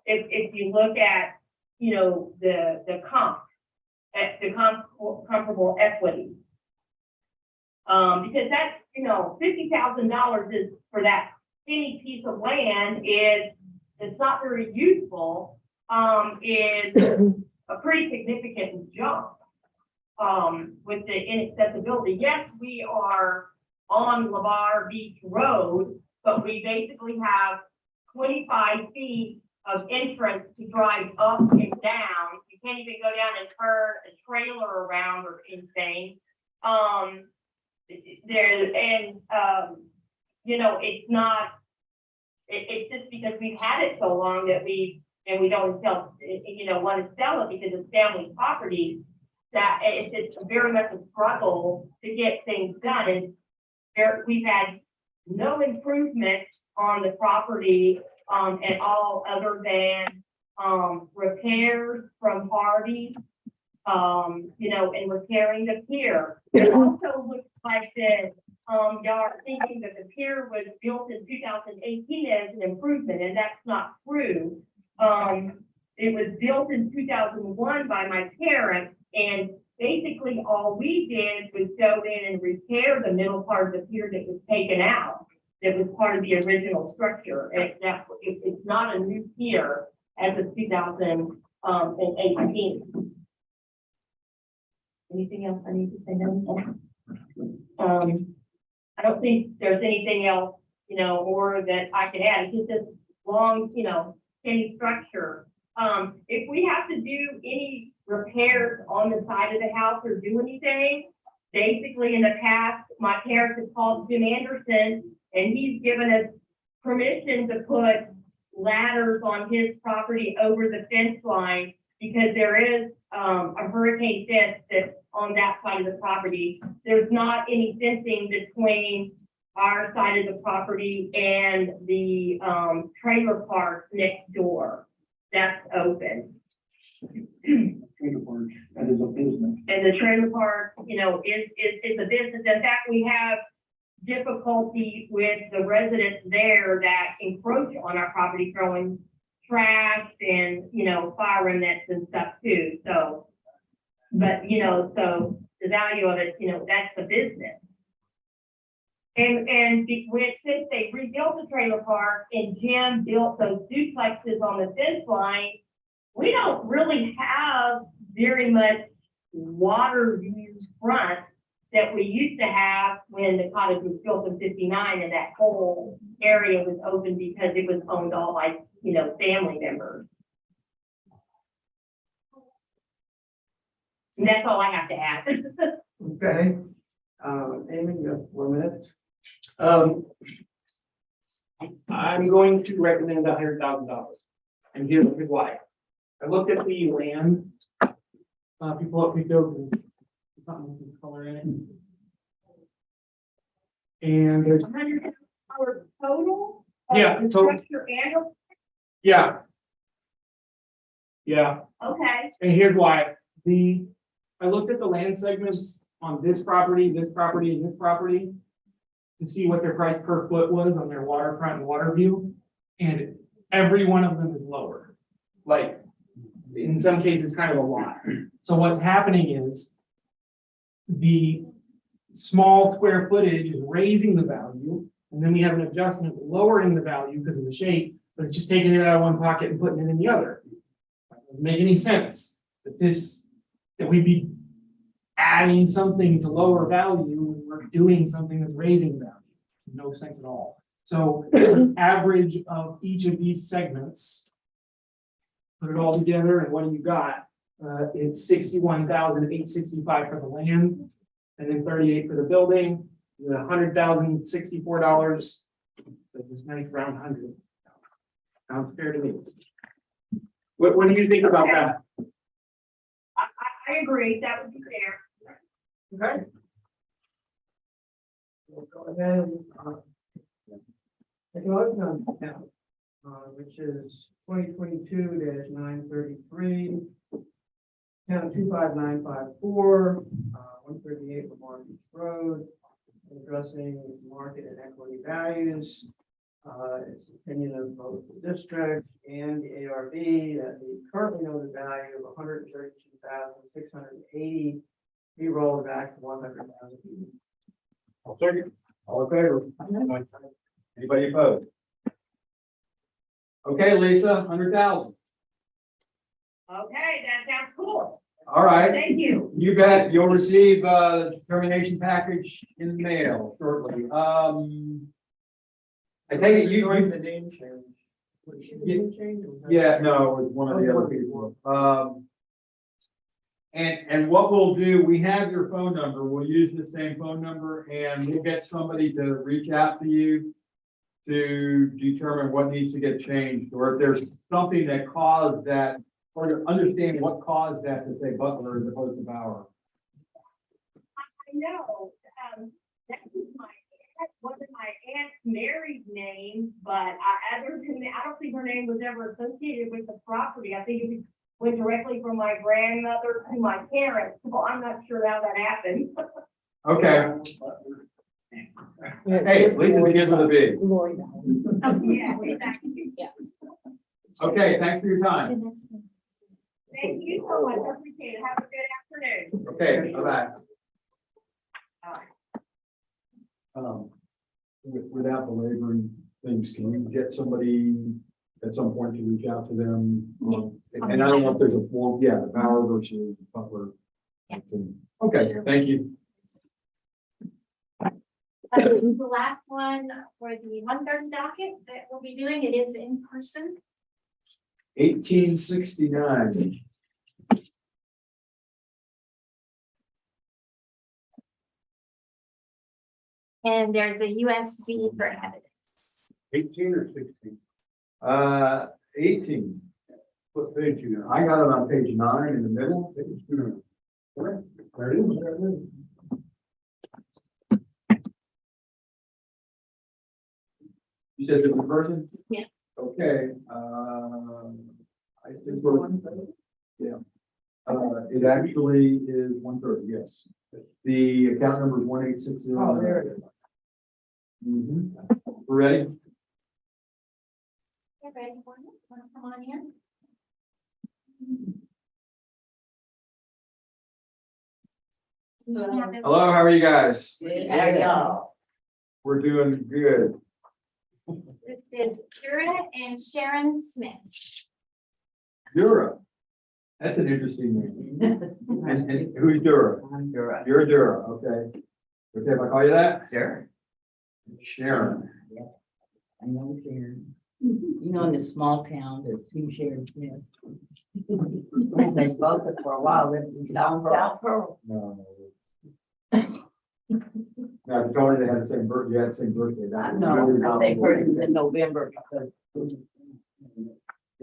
If you look at, you know, the comparable equity. Because that's, you know, $50,000 is for that skinny piece of land it's not very useful, is a pretty significant jump with the inaccessibility. Yes, we are on LeVar Beach Road, but we basically have 25 feet of entrance to drive up and down. You can't even go down and turn a trailer around or anything. You know, it's not, it's just because we've had it so long that we don't sell, you know, want to sell it because it's family property, that it's very much a struggle to get things done. And we've had no improvement on the property at all, other than repairs from Harvey, you know, and repairing the pier. It also looks like that y'all are thinking that the pier was built in 2018 as an improvement, and that's not true. It was built in 2001 by my parents, and basically all we did was go in and repair the middle part of the pier that was taken out. That was part of the original structure. And it's not a new pier as of 2018. Anything else I need to say? No. I don't think there's anything else, you know, or that I can add. It's just this long, you know, skinny structure. If we have to do any repairs on the side of the house or do anything, basically in the past, my parents have called Jim Anderson and he's given us permission to put ladders on his property over the fence line because there is a hurricane fence that's on that side of the property. There's not any fencing between our side of the property and the trailer park next door. That's open. That is a business. And the trailer park, you know, is a business. In fact, we have difficulty with the residents there that encroach on our property, throwing trash and, you know, fire nets and stuff too. So, but, you know, so the value of it, you know, that's the business. And since they rebuilt the trailer park and Jim built those duplexes on the fence line, we don't really have very much water view front that we used to have when the cottage was built in 59 and that whole area was open because it was owned all by, you know, family members. And that's all I have to add. Okay. Amy, you have 4 minutes. I'm going to recommend $100,000. And here's why. I looked at the land. People up, we go. Something with color in it. And there's, $100 total? Yeah, The total. structure and, yeah. Yeah, okay, and here's why. I looked at the land segments on this property, and this property, to see what their price per foot was on their waterfront and water view. And every one of them is lower. Like, in some cases, kind of a lot. So what's happening is the small square footage is raising the value, and then we have an adjustment lowering the value because of the shape, but it's just taking it out of one pocket and putting it in the other. Doesn't make any sense that we'd be adding something to lower value when we're doing something that's raising value. No sense at all. So average of each of these segments, put it all together, and what do you got? It's $61,865 for the land, and then $38 for the building, the $100,064. So just nice round 100. Sounds fair to me. What do you think about that? I agree, that would be fair. Okay. We'll go ahead. Take a motion on that, which is 2022-933. Count 25954, 138 Lamar Beach Road, addressing market and equity values. It's the opinion of both the district and the ARB that the currently noted value of 132,680 be rolled back to 100,000. I'll second. All in favor? Anybody opposed? Okay, Lisa, 100,000. Okay, that sounds cool. All right. Thank you. You bet. You'll receive the termination package in the mail shortly. I take it you. The name change. Was she the name change? Yeah, no, it was one of the other people. And what we'll do, we have your phone number. We'll use the same phone number and we'll get somebody to reach out to you to determine what needs to get changed, or if there's something that caused that, or to understand what caused that to say Butler as opposed to Bauer. I know, that wasn't my Aunt Mary's name, but other than that, I don't think her name was ever associated with the property. I think it went directly from my grandmother to my parents, so I'm not sure how that happened. Okay. Hey, at least it begins with a B. Yeah, exactly. Okay, thanks for your time. Thank you so much, I appreciate it. Have a good afternoon. Okay, bye-bye. Bye. Without belaboring things, can you get somebody at some point to reach out to them? And I don't know if there's a form, yeah, the Bauer versus Butler. Yeah. Okay, thank you. The last one for the 1/3 docket that we'll be doing, it is in person. 1869. And there's a USB for evidence. 18 or 16? 18. What page you got? I got it on page 9 in the middle. There it is, there it is. You said different version? Yeah. Okay, I think we're, yeah. It actually is 130, yes. The account number is 1860. Oh, there it is. We're ready? You ready for it? Want to come on in? Hello, how are you guys? Yeah. We're doing good. This is Kira and Sharon Smith. Dura. That's an interesting name. And who's Dura? I'm Dura. You're Dura, okay. Okay, if I call you that? Sure. Sharon. I know Sharon. You know, in this small town, there's two Sharon Smith. They both for a while lived in South Pearl. No. Now, if you told me they had the same birthday, you had the same birthday. that would No, be they heard it was in November because go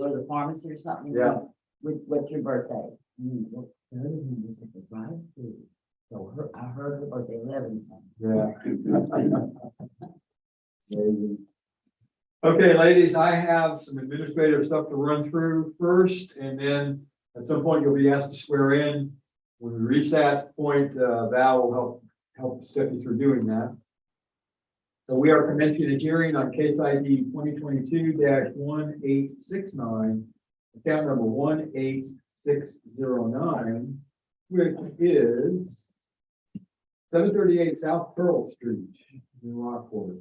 to the pharmacy or something. Yeah. What's your birthday? So I heard her birthday 11 something. Yeah. Amazing. Okay, ladies, I have some administrative stuff to run through first, and then at some point you'll be asked to swear in. When we reach that point, Val will help step you through doing that. So we are commencing a hearing on case ID 2022-1869, account number 18609, which is 738 South Pearl Street in Rockport.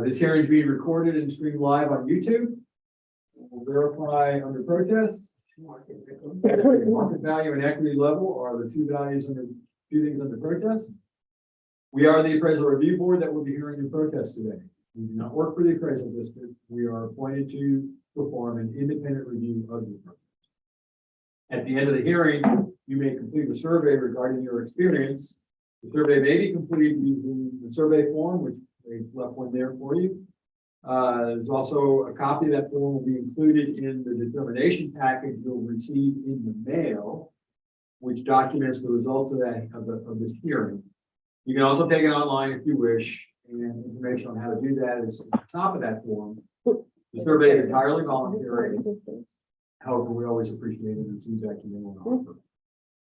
This hearing is being recorded and streamed live on YouTube. We'll verify under protest. Market value and equity level are the two things under protest. We are the appraisal review board that will be hearing your protest today. We do not work for the appraisal district. We are appointed to perform an independent review of your protest. At the end of the hearing, you may complete a survey regarding your experience. The survey may be completed using the survey form, which they left one there for you. There's also a copy of that form will be included in the determination package you'll receive in the mail, which documents the results of of this hearing. You can also take it online if you wish, and information on how to do that is at the top of that form. The survey is entirely voluntary. However, we always appreciate it and feedback you may want to offer.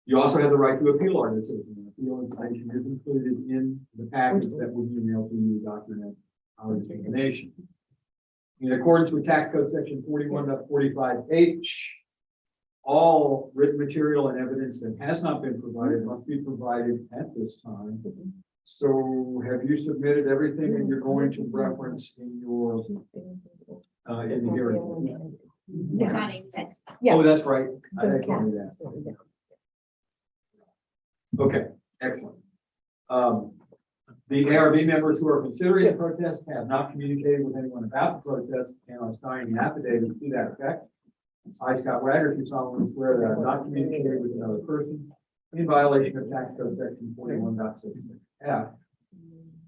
You also have the right to appeal our decision. Appeal information is included in the package that will be emailed to you to document our determination. In accordance with tax code section 41.45H, all written material and evidence that has not been provided must be provided at this time. So have you submitted everything that you're going to reference in your in the hearing? Yeah. Oh, that's right. I told you that. Okay, excellent. The ARB members who are considering the protest have not communicated with anyone about the protest and are signing an affidavit to that effect. I, Scott Wagner, do solemnly swear that I have not communicated with another person in violation of tax code section 41.66F.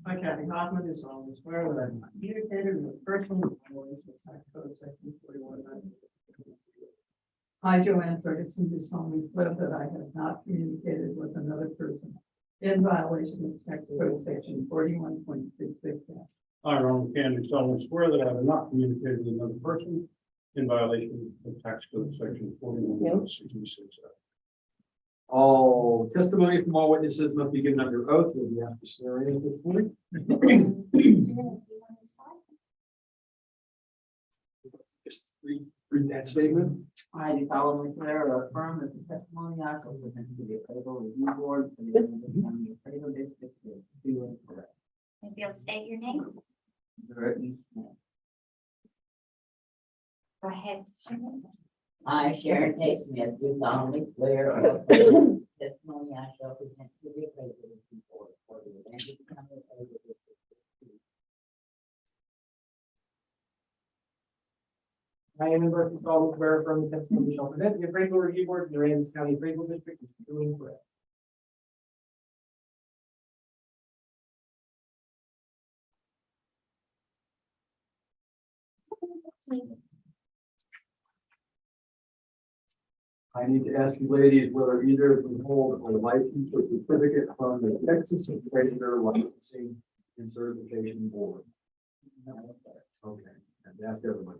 I, Kathy Hoffman, do solemnly swear that I have not communicated with a person in violation of tax code section 41.66. I, Joanne Ferguson, do solemnly swear that I have not communicated with another person in violation of tax code section 41.66F. I, Ronald Candy, solemnly swear that I have not communicated with another person in violation of tax code section 41.66F. All testimony from all witnesses must be given under oath. You'll be asked to swear in at this point. Just read that statement. I do solemnly swear or affirm that the testimony I shall present to the appraisal review board for the county appraisal district is true and correct. If you'll state your name, go ahead. Sharon. I, Sharon K. Smith, do solemnly swear or affirm the testimony I shall present to the appraisal review board for the Aransas county appraisal district. I am in person solemnly swear from the testimony shall present the appraisal review board in the Aransas County Appraisal District is true and correct. I need to ask you ladies whether either of you hold a license or certificate from the Texas Appraiser Licensing and Certification Board. Okay, and that's everybody.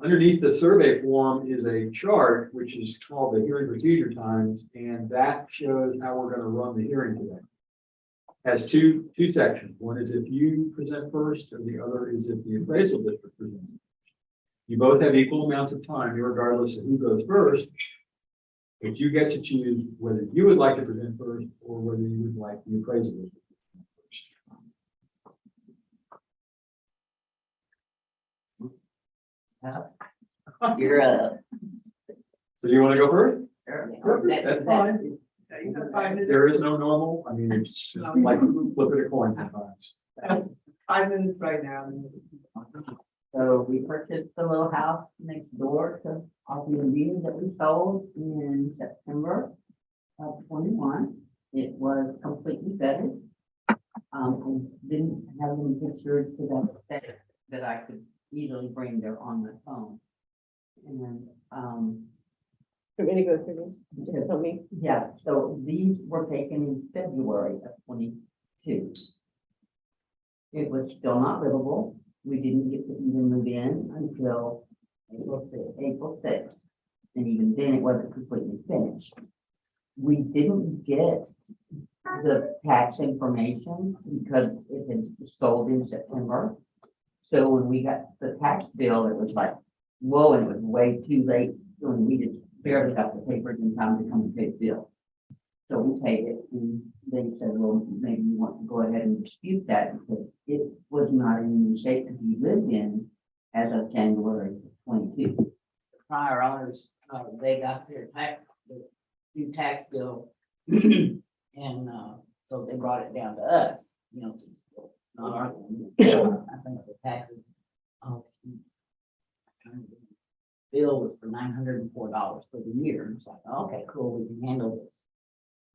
Underneath the survey form is a chart, which is called the hearing procedure times, and that shows how we're gonna run the hearing today. Has two sections. One is if you present first, and the other is if the appraisal district presents. You both have equal amounts of time, regardless of who goes first. But you get to choose whether you would like to present first or whether you would like the appraisal district. You're up. So you want to go first? Perfect, That's fine. There is no normal. I mean, it's just like flipping a coin sometimes. 5 minutes right now. So we purchased the little house next door to Airbnb that we sold in September of 21. It was completely vetted. And didn't have any pictures to that effect that I could easily bring there on my phone. And, For me to go through, this? Just tell me. yeah, so these were taken in February of 22. It was still not livable. We didn't get to even move in until April 6th. And even then, it wasn't completely finished. We didn't get the tax information because it had sold in September. So when we got the tax bill, it was like, whoa, and it was way too late. When we just barely got the papers in time to come and pay the bill. So we paid it, and they said, well, maybe you want to go ahead and dispute that because it was not in the shape to be lived in as of January 22. The prior owners, they got their new tax bill, and so they brought it down to us, you know, it's not our, I think the taxes, bill was for $904 for the year. And it's like, okay, cool, we can handle this.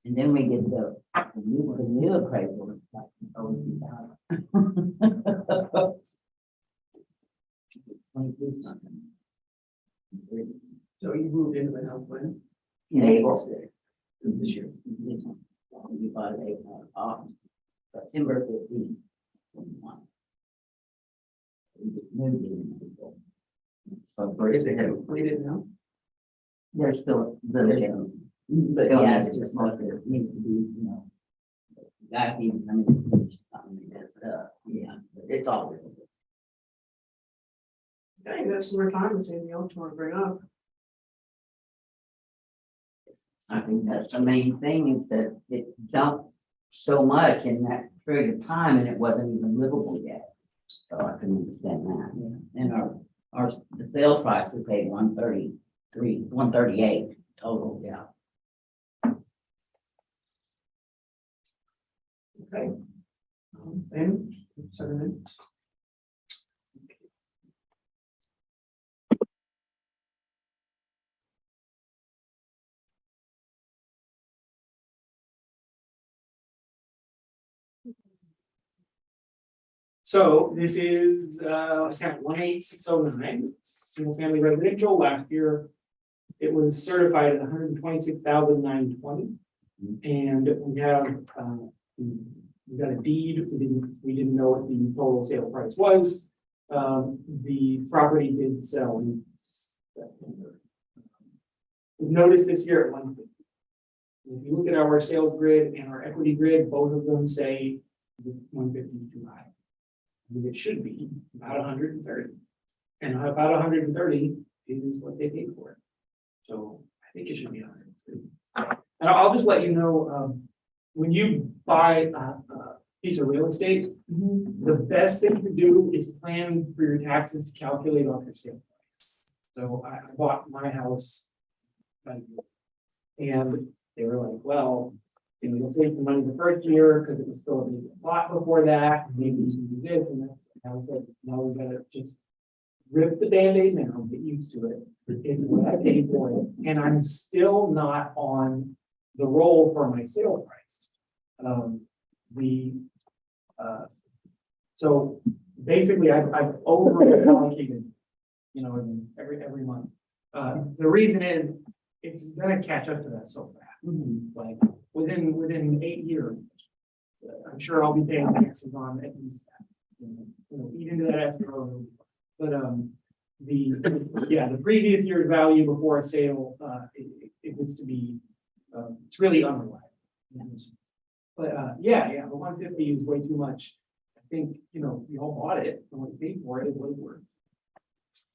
And then we get the new appraisal. It's like, oh, so you moved into the house when? In April this year. We bought it September 15th. 21. We just moved in April. So is it completed now? There's still the, but yeah, it's just like it needs to be, you know. Guys even come in and finish something that's yeah, it's all. Okay, that's some more time, is anything else you want to bring up? I think that's the main thing is that it jumped so much in that period of time and it wasn't even livable yet. So I can understand that. Yeah. And the sale price we paid 138 total, yeah. Okay. And 7 minutes. So this is, account 18609, single family residential. Last year, it was certified at 126,920. And we have, we got a deed. We didn't know what the total sale price was. The property did sell in September. We've noticed this year at 150. If you look at our sales grid and our equity grid, both of them say 150 is too high. I think it should be about 130. And about 130 is what they paid for it. So I think it should be 130. And I'll just let you know, when you buy a piece of real estate, the best thing to do is plan for your taxes to calculate off your sale price. So I bought my house, and they were like, well, you know, you'll save the money the first year because it was still a big lot before that. Maybe you can do this, and that's. And I was like, no, we gotta just rip the Band-Aid now, get used to it. It's what I paid for it, and I'm still not on the roll for my sale price. So basically, I've over allocated, you know, every month. The reason is, it's gonna catch up to that so fast, like, within 8 years. I'm sure I'll be paying taxes on at least that, eat into that escrow. But, the previous year's value before a sale, it needs to be, it's really unreliable. But, the 150 is way too much. I think, we all bought it, and we paid for it, what it worth.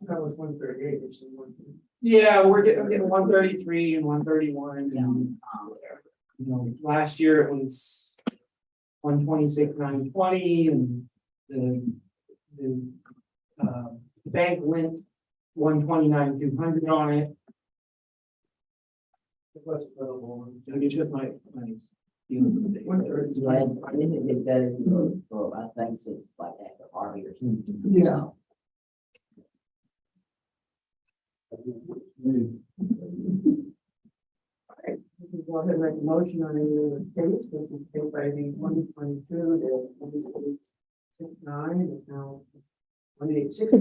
That was 138, which is one. Yeah, I'm getting 133 and 131, and, last year it was 126, 920, and the bank lent 129, 200 on it. That's available. It's just my feeling of the day. I didn't get that for, I think it's like after ARB or something. Yeah. Go ahead and make a motion on any of the case, which is case ID 122 to 169, it's now 186,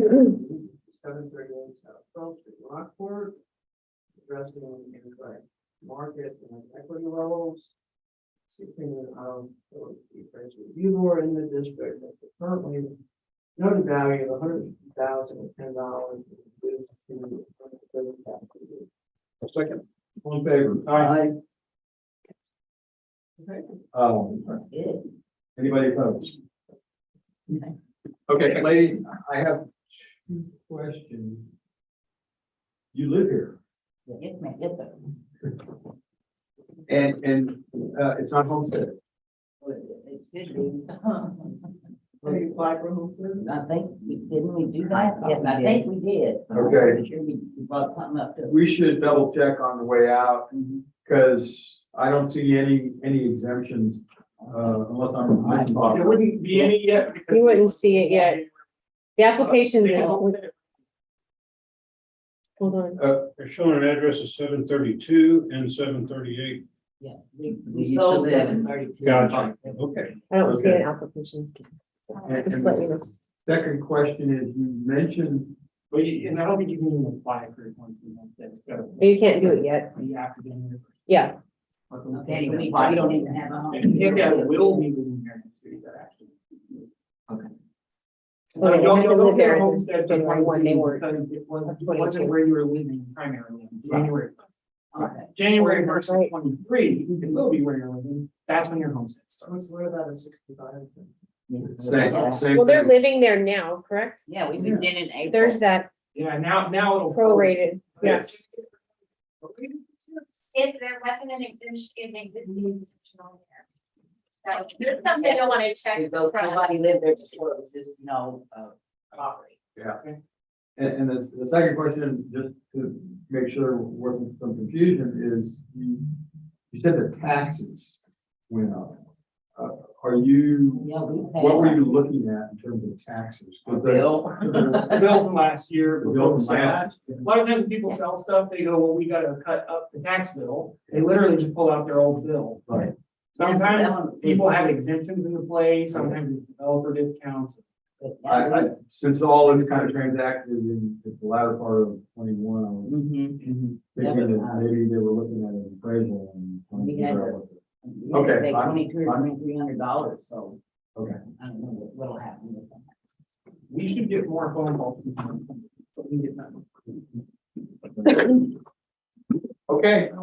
738 South 12th Street, Rockport. Addressing incorrect market and equity levels. Seeking of the appraisal review board in the district that currently noted value of $150,010. A second. All in favor? Yeah. Anybody opposed? Okay, ladies, I have two questions. You live here, It may get there. and it's not homestead. It should be. Have you applied for a home? I think, didn't we do that? Yes, I think we did. Okay. I'm sure we brought something up to. We should double check on the way out, because I don't see any exemptions, unless I'm. There wouldn't be any yet. because- You wouldn't see it yet. The application, hold on. They're showing an address of 732 and 738. Yeah, we sold that in 32. Gotcha. Okay. I don't see Okay. an application. And Just let me know. the second question is, you mentioned, But and I don't think you can even apply for it once you have that. You can't do it yet. After January. Yeah. Okay, we don't even have a home. If that will be within here next week, that actually. Okay. Well, Don't they have to live there homestead until January 1, they weren't. because it wasn't 22. where you were living primarily, in January. Okay. January That's versus right. 23, you can will be where you're living, that's when your homestead starts. What's where that is 65? same Well, they're thing. living there now, correct? Yeah, we moved in April. There's that Yeah, now it'll. prorated. Yeah. If there wasn't an exemption on there. So there's something I want to check. We go, somebody lived there before, it was just, property. Yeah. And the second question, just to make sure we're wasn't some confusion, is you said the taxes went up. Are you, Yeah, we what were paid you looking at in terms of taxes? a bill. The bill from last year. The bill from last A lot of times people sell stuff, they go, well, we gotta cut up the tax bill, they literally just pull out their old bill. Right. Sometimes people have exemptions in the play, sometimes it's developer discounts. Since all this kind of transacted in the latter part of 21, I was Mhm. thinking that maybe they were looking at an appraisal and. trying to We had figure out to- what the- We had to Okay, pay I'm- 22 or $2,300, so Okay. I don't know what'll happen with that. We should get more phone calls. But we get none. Okay, I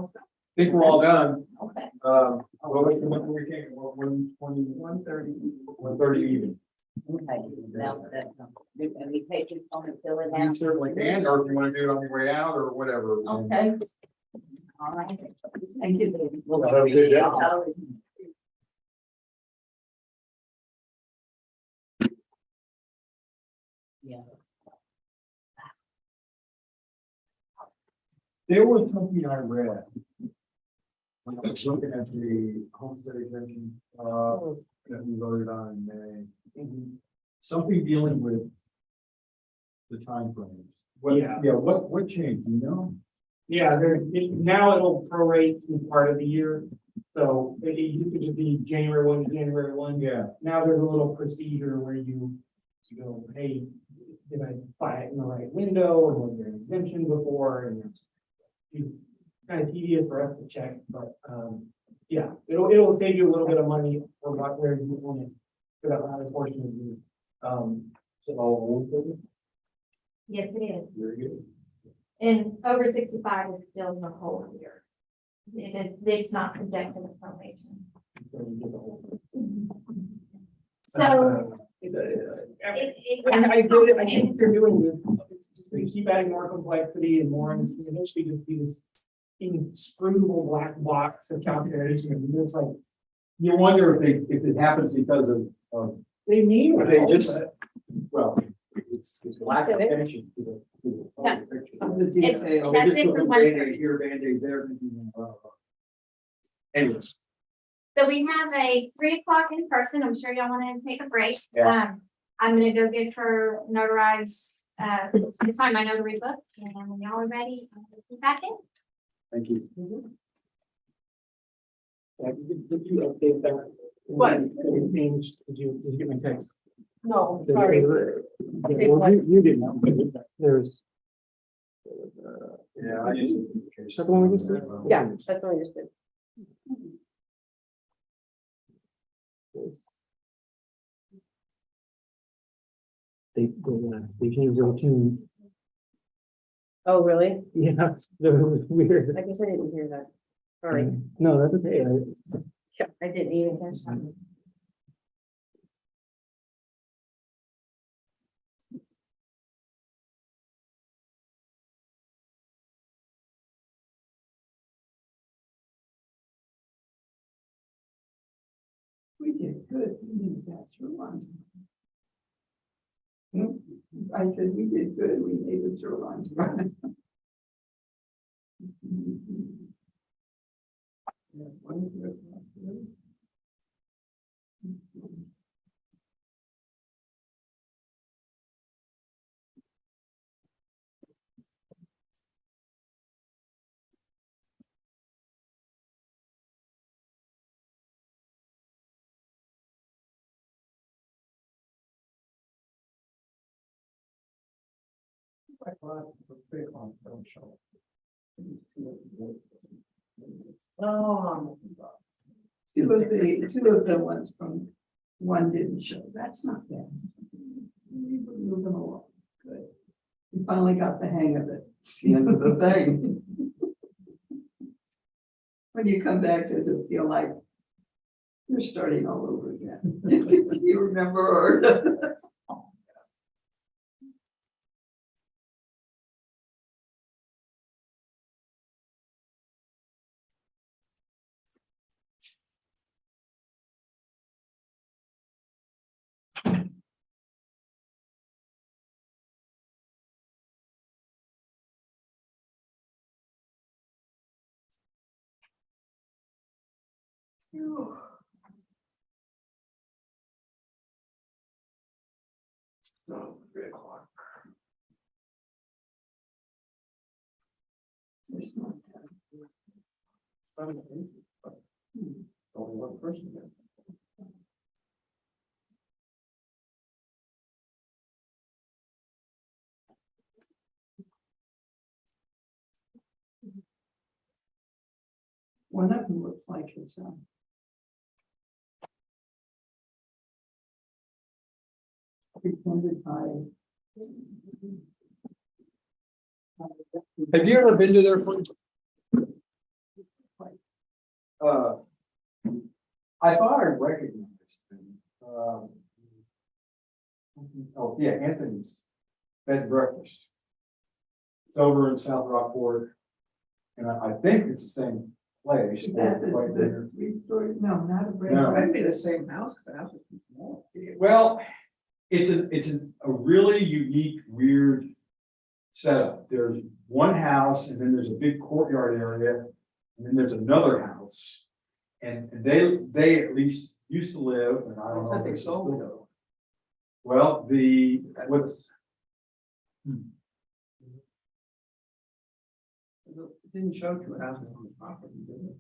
think we're all done. Okay. What were we thinking? 120, 130 even. Okay. Now, that's, and we take it on and fill it You out. certainly can, or if you want to do it on your way out or whatever. Okay. All right. Thank you. David. Well, Have a good day. Yeah. There was something I read. When I was looking at the homestead exemption, that we voted on in May. Something dealing with the timeframes. Yeah. What changed, you know? Yeah, now it'll prorate to part of the year. So it used to just be January 1 to January 1. Yeah. Now there's a little procedure where you go hey, did I buy it in the right window, and was there an exemption before, and it's kind of tedious for us to check, but, yeah, it'll save you a little bit of money for where you own it, for that latter portion of the, is it all old business? Yes, it is. Very good. And over 65 is still the whole year. It's not subject to the probation. So you get the whole. So. I think they're doing this, it's just gonna keep adding more complexity and more, and it's gonna eventually just be this inscrutable black box of calculation, and it's like, You wonder if it happens because of, they mean. But they well, just- but well, it's lack of attention to the Yeah. whole picture. The detail. That's it for one Band-Aid thirty. here, Band-Aid there. Anyways, So we have a 3 o'clock in person. I'm sure y'all want to take a break. Yeah. I'm gonna go get her notarized, sign my notary book, and then when y'all are ready, I'll be back in. thank you. Yeah, did you update that? What? It changed, did you get my text? No, sorry. Well, you didn't know, but there's. Yeah, I just. Is that the one we just did? Yeah, that's what I just did. They changed their tune. Oh, really? Yeah, that was weird. I guess I didn't hear that. Sorry. No, that's okay. I didn't even catch that. We did good. We didn't pass through line. I said, we did good. We made it through line. Oh. Two of the ones from one didn't show. That's not bad. We were moving along. Good. We finally got the hang of it. It's the end of the thing. When you come back, does it feel like you're starting all over again? Do you remember? Or No, 3 o'clock. There's not Only one person there. one of them looks like it's pretended by. Have you ever been to their place? I thought I recognized him. Oh, yeah, Anthony's Bed and Breakfast. It's over in South Rockport. And I think it's the same place. Is that the 3-story? No, not a brand. No. Might be the same house, the house is too small. Well, it's a really unique, weird setup. There's one house and then there's a big courtyard area. And then there's another house. And they at least used to live, and I don't know if They they sold sold it. it. Well, what's, It didn't show two houses on the property, did it?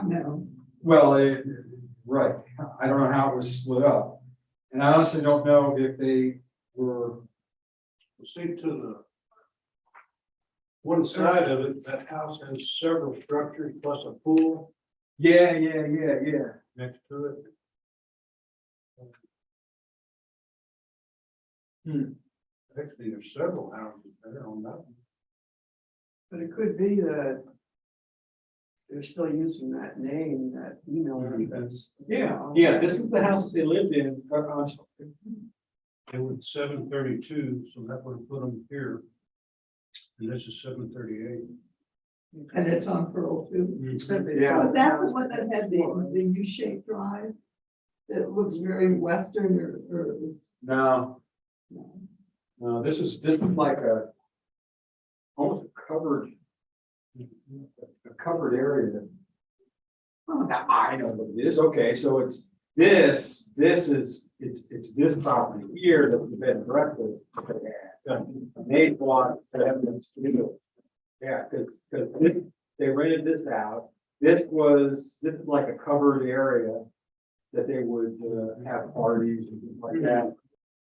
No. well, right, I don't know how it was split up. And I honestly don't know if they see to the one side of it, that house has several structures plus a pool Yeah. next to it. Actually, there's several houses there on that one. But it could be that they're still using that name, that email address. Yeah, this is the house they lived in. It was 732, so that would have put them here. And this is 738. And it's on Pearl too. Yeah. But that was what that had the U-shaped drive. It looks very western or. No, no, this is like almost a covered area. Oh, now I know what it is. Okay, so it's this is this property here that we've been directly. They want to have this studio. Yeah, because they rented this out. This is like a covered area that they would have parties and things like that.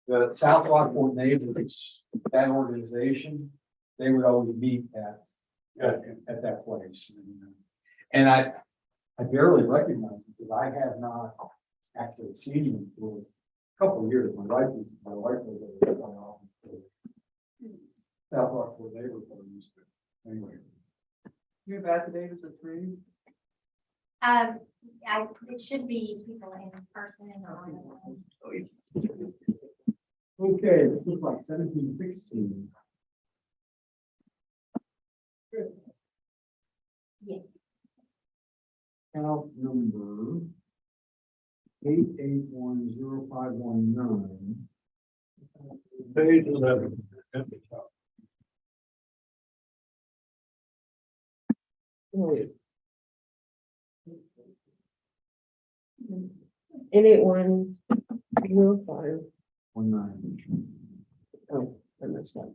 The South Rockport Neighbors, that organization, they would always meet at that place. And I barely recognize them because I have not actually seen them for a couple of years. My wife was there quite often for South Rockport Neighbors. Anyway. You're about the Davis at 3? It should be people in person and online. Okay, this looks like 1716. Yeah. Count number 8810519. Page 11 at the top. In 8105. 19. Oh, I messed up.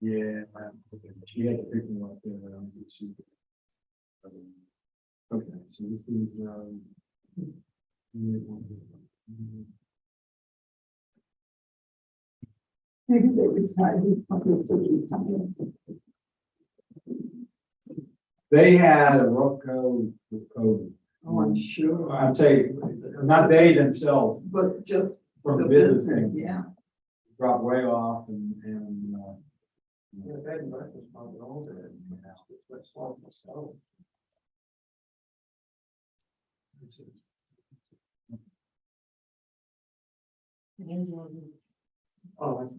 Yeah, she had to pick them up there. I don't see. Okay, so this is Maybe they retired. they had a rough code with COVID. Oh, I'm sure. I'd say, not they themselves, But just from the the business business, thing, yeah. dropped way off and. Yeah, bed and breakfast probably all there. That's all myself. Oh,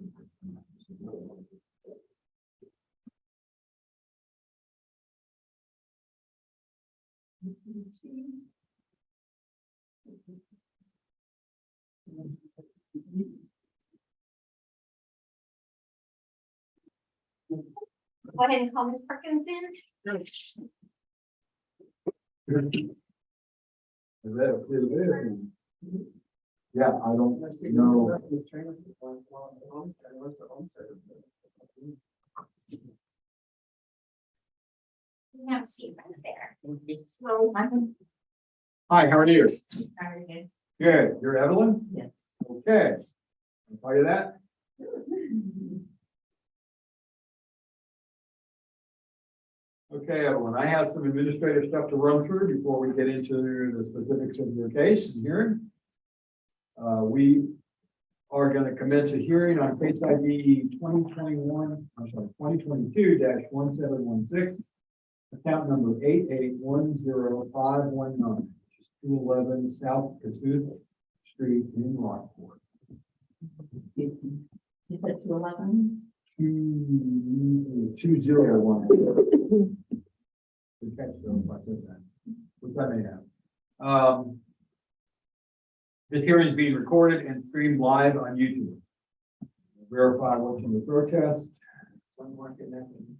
Go ahead and call Ms. Perkins in. That a clear bit. Yeah, I don't know. We have a seat right there. So, Hi, how are you? very good. Good. You're Evelyn? Yes. Okay. I'll tell you that. Okay, Evelyn, I have some administrative stuff to run through before we get into the specifics of your case and hearing. We are going to commence a hearing on case ID 2022-1716, account number 8810519, which is 211 South Cassuth Street in Rockport. Is it 211? 201. Good catch, though, if I said that. Which I may have. This hearing is being recorded and streamed live on YouTube. Verify what's in the protest.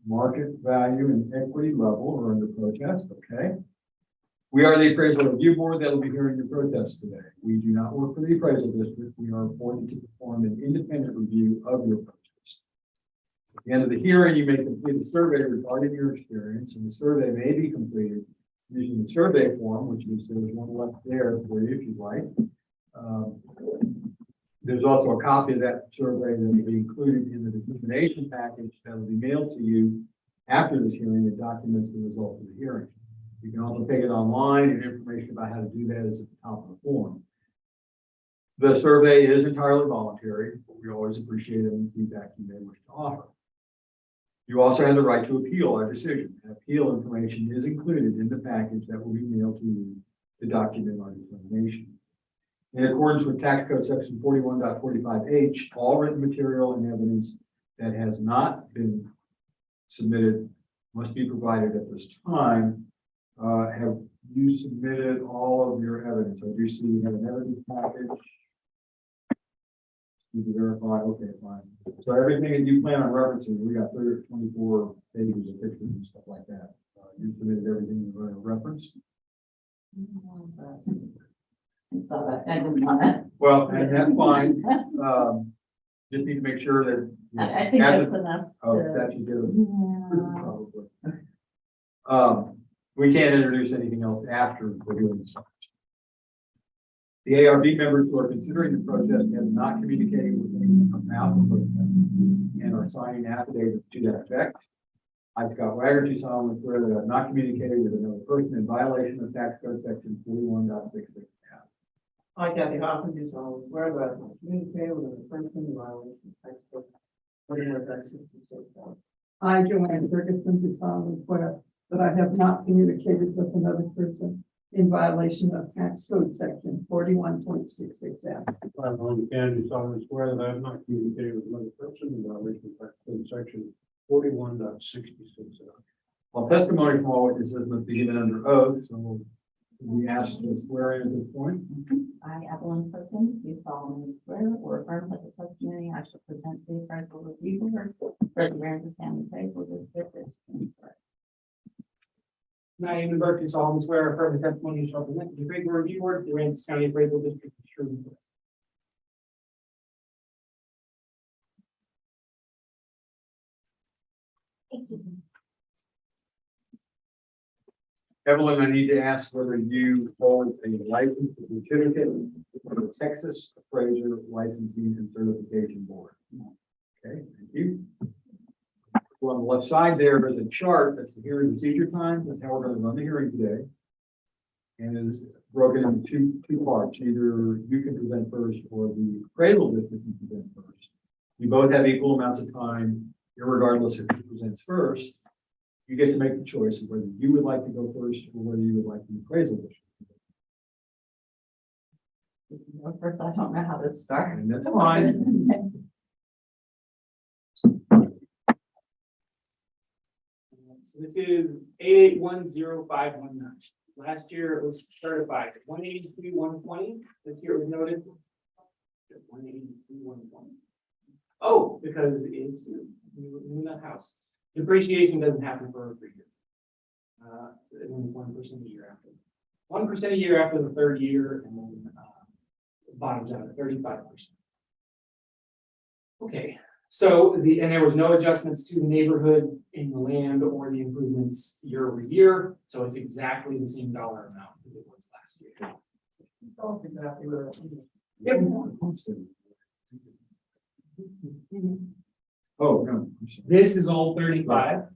Market value and equity level are under protest, okay? We are the appraisal review board that will be hearing your protest today. We do not work for the appraisal district. We are appointed to perform an independent review of your protest. At the end of the hearing, you may complete a survey regarding your experience, and the survey may be completed using the survey form, which is, there's one left there for you if you'd like. There's also a copy of that survey that will be included in the determination package that will be mailed to you after this hearing that documents the result of the hearing. You can also take it online, and information about how to do that is at the top of the form. The survey is entirely voluntary. We always appreciate any feedback you may wish to offer. You also have the right to appeal our decision. Appeal information is included in the package that will be mailed to you to document our determination. In accordance with Tax Code Section 41.45H, all written material and evidence that has not been submitted must be provided at this time. Have you submitted all of your evidence? I do see you have an evidence package. You can verify, okay, fine. So everything that you plan on referencing, we got 324 pages of pictures and stuff like that. You submitted everything you were going to reference. Well, and that's fine. Just need to make sure that. I think that's enough. Oh, that should do it. Probably. We can't introduce anything else after the hearing starts. The ARB members who are considering the protest have not communicated with anyone about the protest and are signing affidavits to that effect. I, Scott Wagner, do solemnly swear that I have not communicated with another person in violation of Tax Code Section 41.66. I, Kathy Hoffman, do solemnly swear that I have communicated with a person in violation of Tax Code 41.66. I, Joanne Ferguson, do solemnly swear that I have not communicated with another person in violation of Tax Code Section 41.66F. I'm on the county, solemnly swear that I have not communicated with another person in violation of Tax Code Section 41.66. Well, testimony from all witnesses must be given under oath, so we ask to swear in at this point. I, Evelyn Perkins, do solemnly swear or affirm that the testimony I shall present to the appraisal review board for the Aransas County Appraisal District is correct. I, Eamon Burke, do solemnly swear or affirm the testimony you shall present to the appraisal review board for the Aransas County Appraisal District is true and correct. Evelyn, I need to ask whether you hold a license or certificate from the Texas Appraiser Licensing and Certification Board. Okay, thank you. So on the left side there is a chart that's the hearing procedure time. That's how we're going to run the hearing today. And it is broken into two parts. Either you can present first or the appraisal district can present first. You both have equal amounts of time, regardless of who presents first. You get to make the choice of whether you would like to go first or whether you would like the appraisal district. First, I don't know how to start. And that's fine. So this is 8810-519. Last year it was certified 182-120. This year it was noted 182-120. Oh, because it's in the house. Depreciation doesn't happen for every year. And then 1% a year after. 1% a year after the third year, and then bottoms out at 35%. Okay, so and there was no adjustments to the neighborhood in the land or the improvements year over year, so it's exactly the same dollar amount as it was last year. Exactly where Yep. Oh, no. This is all 35.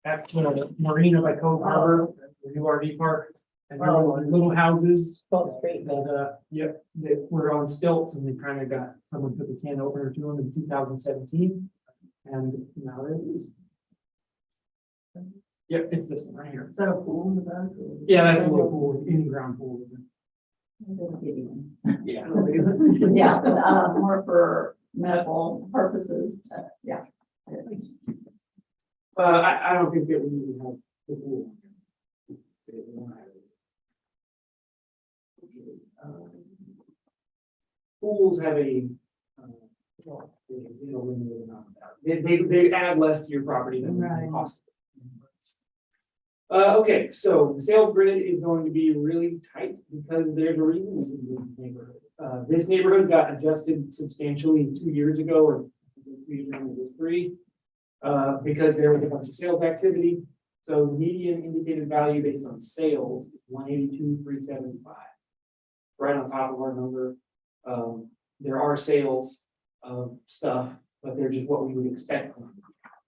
That's the marina by Cove Harbor, the new RV park, and there were little houses. That, yep, that were on stilts, and they kind of got, someone put the can opener to them in 2017. And now there it is. Yep, it's this one right here. Is that a pool in the back? Yeah, that's a little pool, in-ground pool. Yeah. Yeah, but more for medical purposes, yeah. I don't think that we even have the pool. Pools have a limited amount of they add less to your property than the cost. Okay, so the sales grid is going to be really tight because there's a reason this is this neighborhood. This neighborhood got adjusted substantially 2 years ago, or 3 years ago, it was 3, because there was a bunch of sales activity. So the median indicated value based on sales is 182,375. Right on top of our number. There are sales of stuff, but they're just what we would expect from them.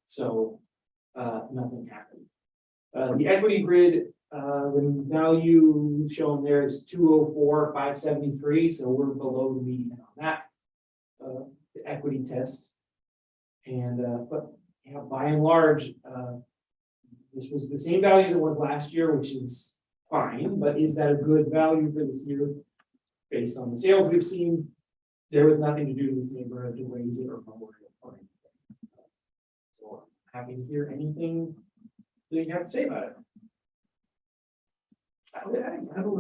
So, nothing happened. The equity grid, the value shown there is 204,573, so we're below the median on that. The equity test. And, but, you know, by and large, this was the same values it was last year, which is fine, but is that a good value for this year? Based on the sales we've seen, there was nothing to do in this neighborhood to raise it or lower it or anything. So happy to hear anything that you have to say about it.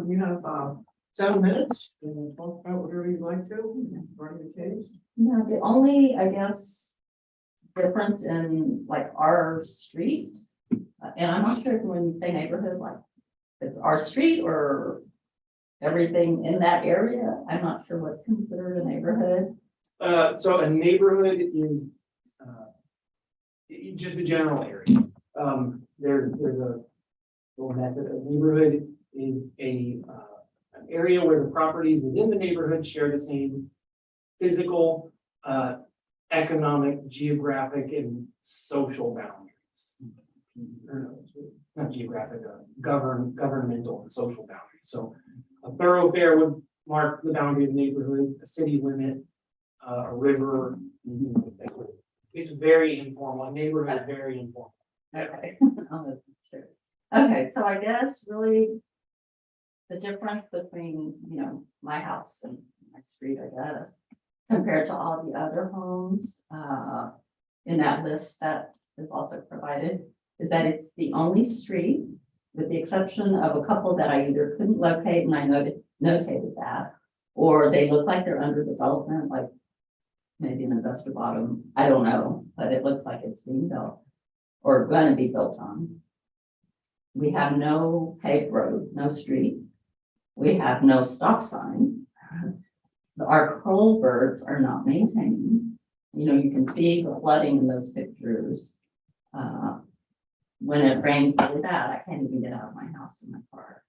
We have 7 minutes, and we'll talk about whatever you'd like to, regarding the case. No, the only, I guess, difference in like our street, and I'm not sure if when you say neighborhood, like it's our street or everything in that area. I'm not sure what's considered a neighborhood. So a neighborhood is just a general area. There's a method. A neighborhood is an area where the properties within the neighborhood share the same physical, economic, geographic, and social boundaries. Or no, not geographic, governmental and social boundaries. So a thoroughfare would mark the boundary of the neighborhood, a city limit, a river. It's very informal. A neighborhood is very informal. Okay. Sure. Okay, so I guess really the difference between, you know, my house and my street, I guess, compared to all the other homes in that list that is also provided, is that it's the only street, with the exception of a couple that I either couldn't locate and I notated that, or they look like they're under development, like maybe an investor bottom, I don't know, but it looks like it's being built or going to be built on. We have no paved road, no street. We have no stop sign. Our culverts are not maintained. You know, you can see the flooding in those pictures. When it rains really bad, I can't even get out of my house in my car.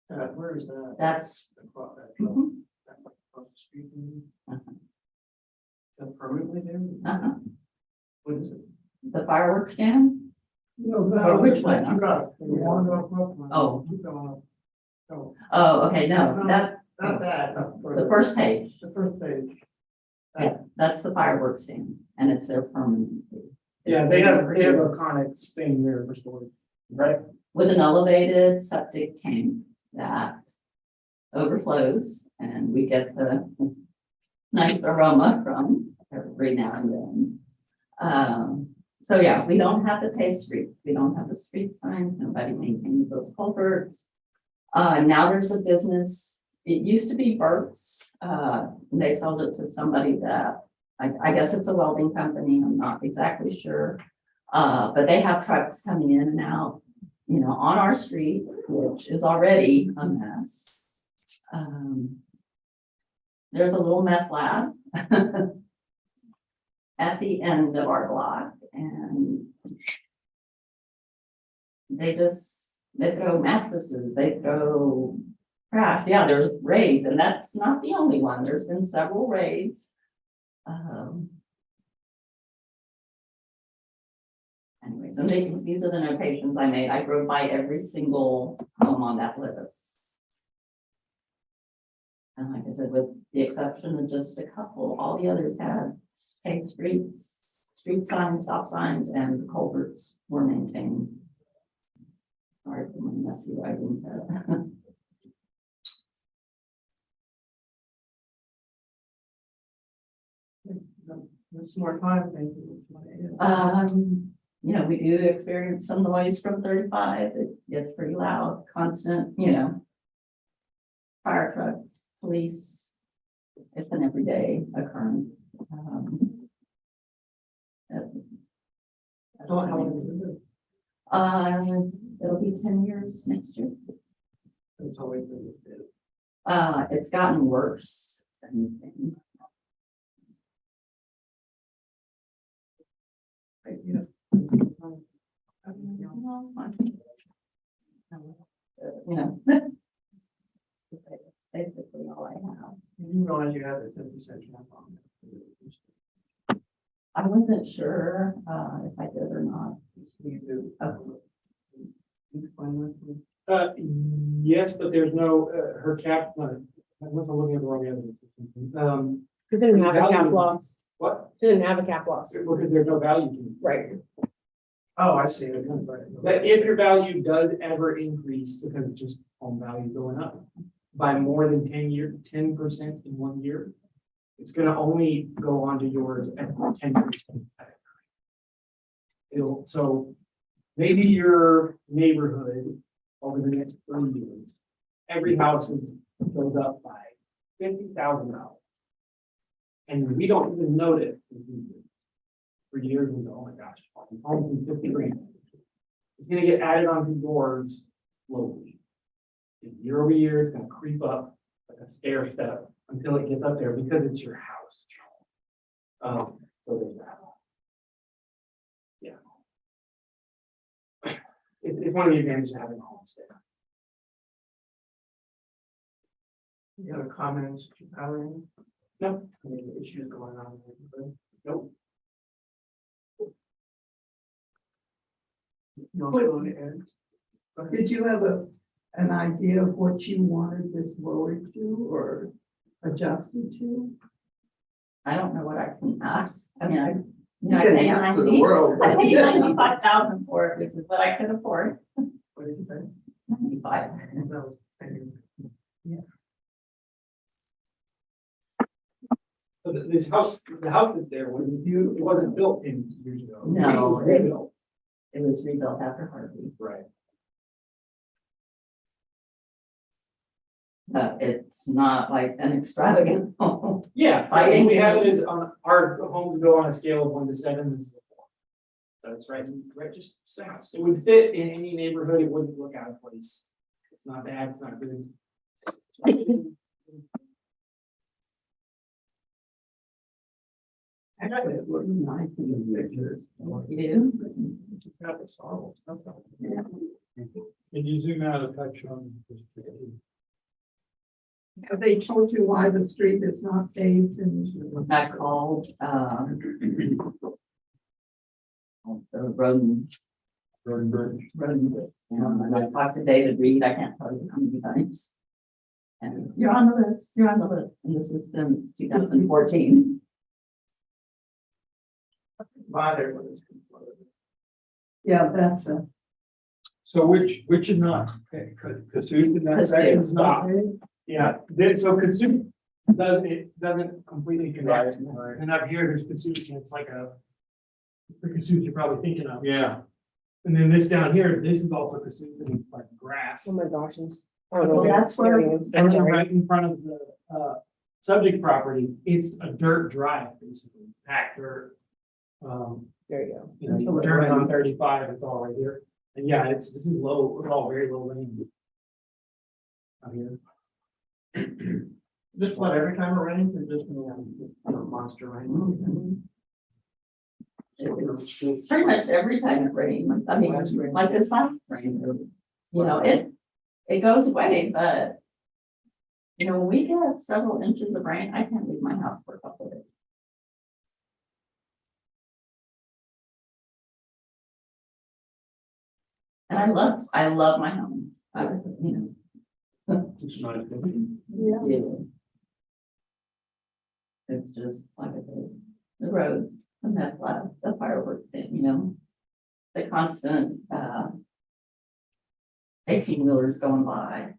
Where is that? That's Across mhm, the street. uh-huh, Is that permanently there? uh-huh. What is it? The fireworks dam. No, which one? You got it. The one up. Oh. You go on. Oh, okay, no, that Not that. the first page. The first page. Yeah, that's the fireworks dam, and it's there permanently. Yeah, they have a Conex thing there for storage, right? With an elevated septic tank that overflows, and we get the nice aroma from every now and then. So yeah, we don't have the paved streets, we don't have the street signs, nobody maintains those culverts. Now there's a business, it used to be Burt's, they sold it to somebody that, I guess it's a welding company, I'm not exactly sure. But they have trucks coming in and out, you know, on our street, which is already a mess. There's a little meth lab at the end of our block, and they throw mattresses, they throw trash. Yeah, there's raids, and that's not the only one. There's been several raids. Anyways, and these are the notations I made. I drove by every single home on that list. And like I said, with the exception of just a couple, all the others had paved streets, street signs, stop signs, and the culverts were maintained. Sorry for my messy writing, but There's more time, thank you. you know, we do experience some noise from 35. It gets pretty loud, constant, you know. Fire trucks, police, it's an everyday occurrence. It'll be 10 years next year. It's always been. It's gotten worse. If anything. You know. That's basically all I have. You realize you have a 10% cap on it. I wasn't sure, if I did or not. You do. Oh. Explain that to me. Yes, but there's no, her cap, I wasn't looking at the wrong evidence. She didn't have a cap Value. loss. What? She didn't have a cap loss. Because there's no value to it. Right. Oh, I see. But if your value does ever increase, because it's just home value going up by more than 10% in 1 year, it's gonna only go onto yours at 10%. So maybe your neighborhood over the next 3 years, every house goes up by $50,000. And we don't even notice. For years we go, oh my gosh, homes in 50 grand. It's gonna get added onto yours slowly. And year over year, it's gonna creep up like a stair step until it gets up there because it's your house. So there's that. Yeah. It's one of the advantages of having a homestead. You have a comments, Aaron? No. Any issues going on? Nope. No, go ahead. Did you have an idea of what you wanted this lowered to or adjusted to? I don't know what I can ask. I mean, You I can paid ask for the world. I paid 95,000 for it, which is what I could afford. What did you say? 95. So this house, the house that's there, it wasn't built 10 years ago. No, It was rebuilt. It was rebuilt after Harvey. Right. It's not like an extravagant home. Yeah, By I mean, we any have it means. as on our homes go on a scale of 1 to 7. This is a 4. So it's right, just sounds. It would fit in any neighborhood. It wouldn't look out of place. It's not bad. It's not good. Actually, it looked nice in the pictures. You Just got this horrible stuff. Can you zoom out a touch on this? Have they told you why the street is not paved and? that called, the road. And I talked to David Reed, I can't tell you how many times. And you're on the list, and this has been 2014. Why they're with this. Yeah, that's a. So which is not, Cassuth in that Cassuth. section? It's not. Yeah, so Cassuth doesn't completely connect. Right. And up here, there's Cassuth, and it's like the Cassuth you're probably thinking of. Yeah. And then this down here, this is also Cassuth and it's like grass. Oh my gosh. Well, that's where- And then right in front of the subject property, it's a dirt drive, basically, packed dirt. There you go. You know, you turn on 35, it's all right here. And yeah, this is low, it's all very low range. Out here. Just what, every time it rains, it's just, monster rain. It's pretty much every time it rains, I mean, like this last rain, you know, it goes away, but. You know, when we get several inches of rain, I can't leave my house for a couple of days. And I love my home, you know. It's not. Yeah. It's just, like I said, the roads, the meth lab, the fireworks, you know, the constant, 18-wheelers going by.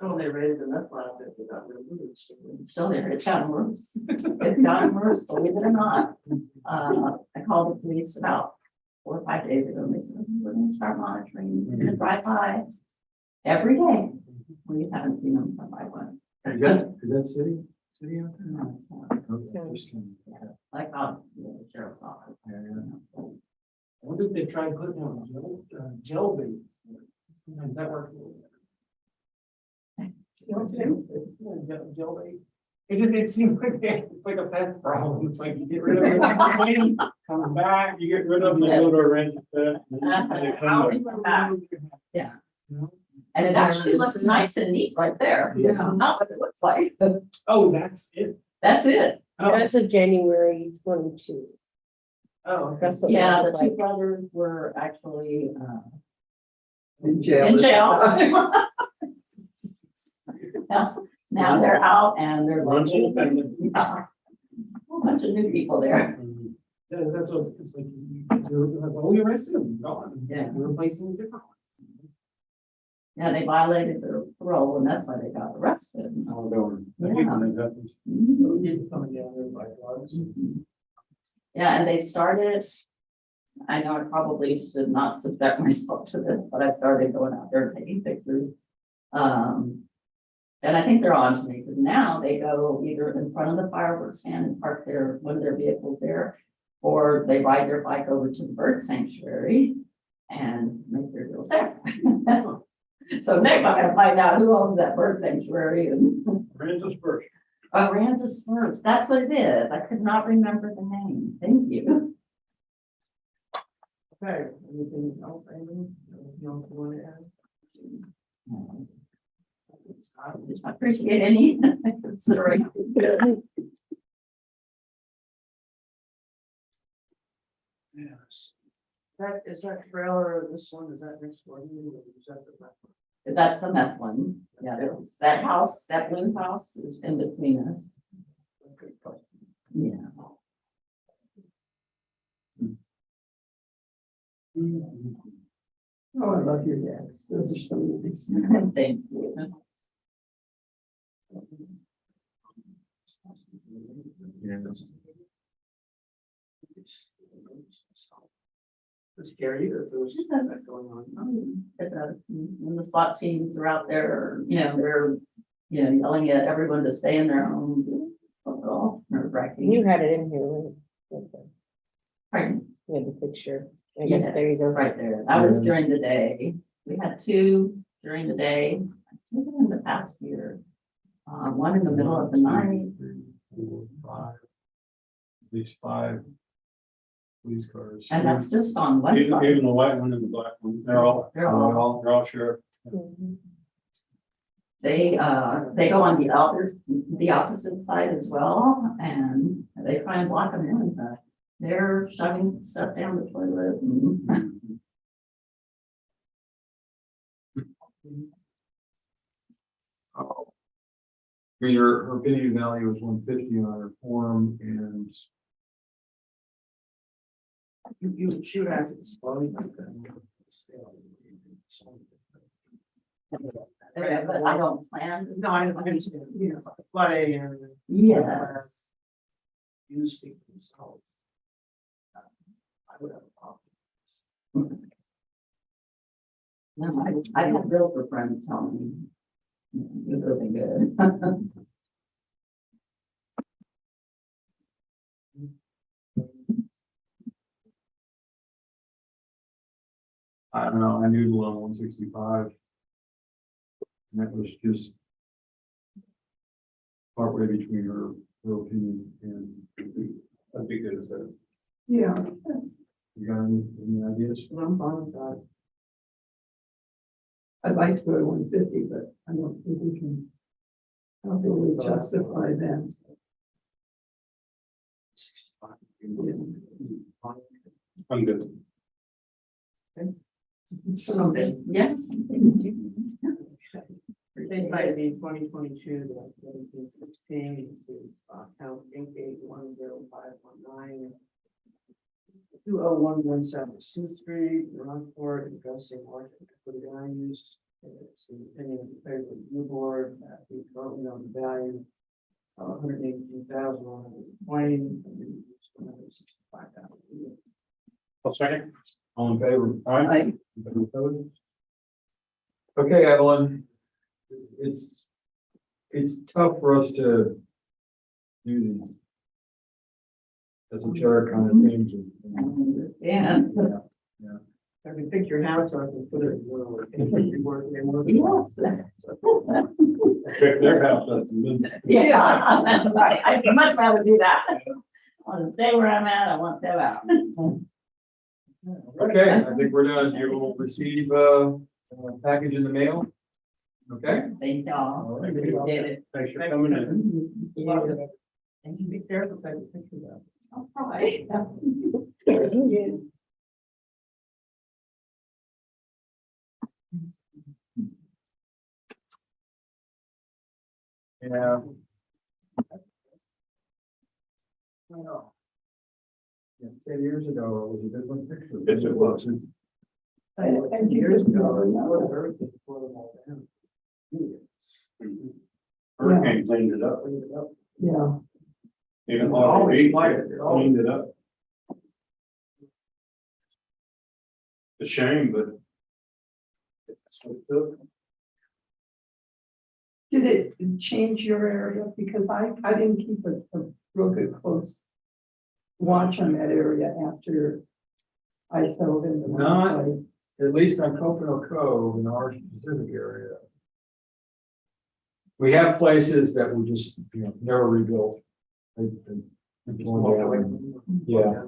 Oh, they raised the net lab, they got removed. It's still there, it's gotten worse. It's gotten worse, believe it or not. I called the police about 4 or 5 days ago, and they said, we're gonna start monitoring, we're gonna drive by every day. We haven't seen them from by one. Is that city out there? No, Okay, just kidding. like, the sheriff's office. Yeah, yeah. I wonder if they tried putting on gel bait. Sometimes that works. Gel bait. It seems like it's like a pest problem. It's like you get rid of it. Coming back, you get rid of them, they go to a rent. How we went back. Yeah. And it actually looks nice and neat right there. Yeah. Not what it looks like. Oh, that's it. That's it. Oh, That's a January 22. oh, That's what. Yeah, they the look two like. brothers were actually, In jail. in jail. Now they're out and they're. Runs in the family. Yeah. A bunch of new people there. yeah, that's what it's like. You're like, well, we arrested them, gone. Yeah. We're replacing a different one. Yeah, they violated their parole and that's why they got arrested. Oh, darn. I Yeah. hate when that happens. Mhm. People coming down there by drugs. Yeah, and they started, I know I probably should not subject myself to this, but I started going out there taking pictures. And I think they're on to me, because now they go either in front of the fireworks stand and park one of their vehicles there, or they ride their bike over to the bird sanctuary and make their deals there. So next I'm gonna find out who owns that bird sanctuary and. Aransas first. Aransas first, that's what it is. I could not remember the name. Thank you. Okay, anything else, Amy? Anything else you want to add? I appreciate any consideration. Yes. Is that trailer, this one, is that next one? Is that the left one? That's the meth one. Yeah, there's that house, that blue house is in between us. Okay, cool. Yeah. Oh, I love your decks. Those are so nice. Thank you. It's scary that there's that going on. It does. When the SWAT teams are out there, they're, yelling at everyone to stay in their homes. Nerve-wracking. You had it in here, right? With the- Pardon? You had the picture. I guess Yeah, there you go. right there. That was during the day. We had two during the day, I think in the past year. One in the middle of the night. 4, 5, at least 5 police cars. And that's just on one Even, side. even the white one and the black one, they're all sheriff. Mhm. They go on the opposite side as well, and they try and block them in. They're shoving stuff down the toilet and. Oh. I mean, her opinion value was 150 on her form, and You would shoot at it slowly like that. But I don't plan. No, I understand, play and. Yes. Use speak themselves. I would have a problem. No, I had realtor friends tell me. It's really good. I don't know, I noodled on 165. And that was just partway between her opinion and That'd be good as that. Yeah. you got any ideas? I'm fine with that. I'd like to go to 150, but I don't think we can. I don't think we justify them. 65. I'm good. Something, yes. Replaced by the 2022, the 1716, account 8810519. 20117 Sioux Street, Rockport, addressing market equity values. It's the opinion of the favorable review board that the currently on the value of 118,120. 165,000. I'll second. All in favor? All right. Anybody opposed? Okay, Evelyn. It's tough for us to do these. As a chair kind of things. Yeah. I can pick your house up and put it in the Yes. Check their house up. Yeah, that's right. I'd much rather do that. want to stay where I'm at, I want to go out. Okay, I think we're done. You will receive a package in the mail. Okay? Thank y'all. All right. Appreciate it. Thanks for coming in. And you be careful, take a picture of it. All right. Yeah. Well, yeah, 10 years ago, it was a different picture. Yes, it was. And years ago, now we're everything for them all down. Hurricane cleaned it up. Yeah. Even Always ARB like it. cleaned it up. It's a shame, but. That's what it took. Did it change your area? Because I didn't keep a real good close watch on that area after I settled into my Not- place. At least on Coconut Cove in our specific area. We have places that were just, never rebuilt. Yeah.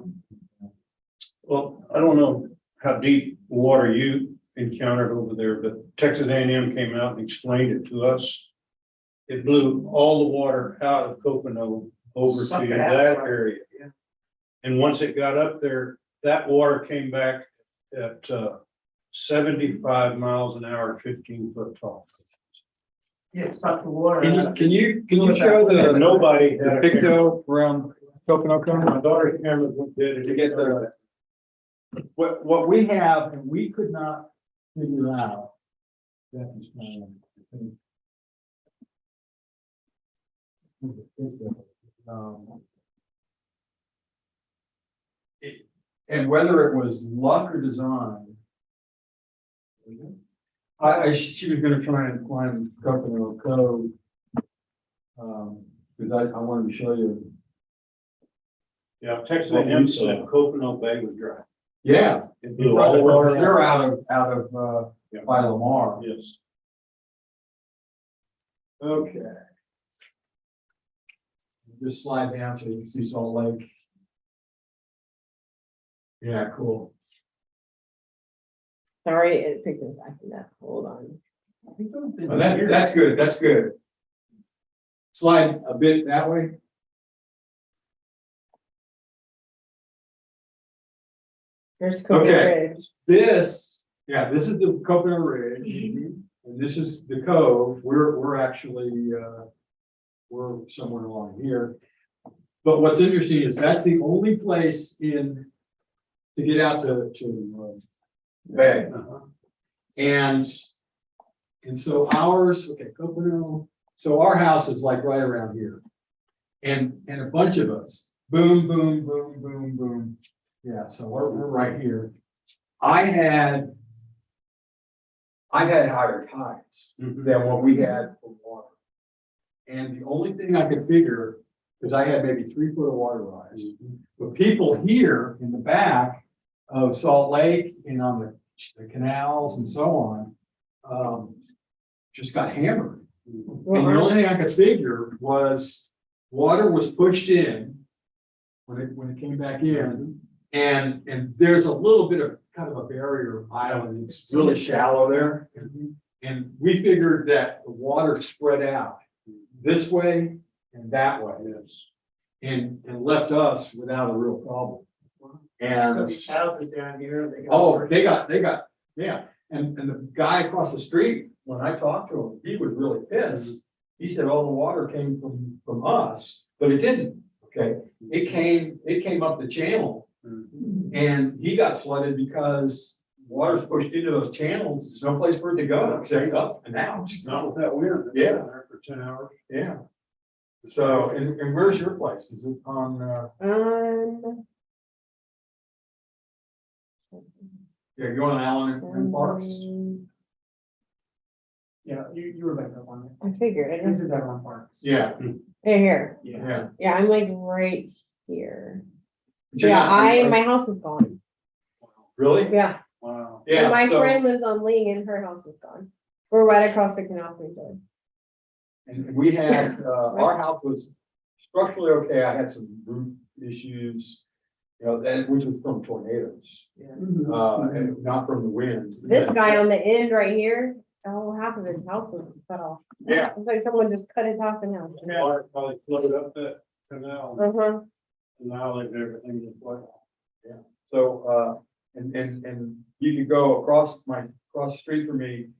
Well, I don't know how deep water you encountered over there, but Texas A&M came out and explained it to us. It blew all the water out of Coconut over to Suck it that out. area. Yeah. And once it got up there, that water came back at 75 miles an hour, 15 foot tall. Yeah, suck the water. Can you show the Nobody the had a camera. picto around Coconut Cove? My daughter's camera did it. To get the, what we have, and we could not figure out. That is and whether it was luck or design. She was gonna try and climb Coconut Cove. Because I wanted to show you. Yeah, Texas A&M said Coconut Bay was dry. Yeah. It blew all the water They're out. out of by Lamar. Yes. Okay. Just slide down so you can see Salt Lake. Yeah, cool. Sorry, it picked us after that. Hold on. Oh, that's good, that's good. Slide a bit that way. Here's Coconut Okay. Ridge. This is the Coconut Ridge, and this is the cove. We're actually, we're somewhere along here. But what's interesting is that's the only place to get out to bay. And so ours, okay, Coconut, so our house is like right around here. And a bunch of us, boom, boom, boom, boom, boom. Yeah, so we're right here. I had higher tides than what we had for water. And the only thing I could figure, because I had maybe 3 foot of water rise, but people here in the back of Salt Lake and on the canals and so on, just got hammered. And the only thing I could figure was water was pushed in when it came back in. And there's a little bit of kind of a barrier island. It's really shallow there. And we figured that the water spread out this way and that way. Yes. And left us without a real problem. And These houses down here. they got, yeah. And the guy across the street, when I talked to him, he was really pissed. He said all the water came from us, but it didn't. Okay. It came up the channel. And he got flooded because water's pushed into those channels. There's no place for it to go except up and out. Not with that wind. Yeah. There for 10 hours. Yeah. So, and where's your place? Is it on, yeah, you on Allen and Parks? Yeah, you were back up on it. I figured. This is that one part. Yeah, Here. yeah. Yeah, I'm like right here. But you're Yeah, not- my house was gone. Really? Yeah. Wow. Yeah. And my so- friend lives on Lee and her house was gone. We're right across the canal from each other. And we had, our house was structurally okay. I had some roof issues, you know, and which was from tornadoes, Mhm. and not from the wind. This guy on the end right here, oh, half of his house was cut off. Yeah. It's like someone just cut his house in half. Water probably flooded up that canal, Uh-huh. and now like everything is flooded. So, and you could go across the street from me.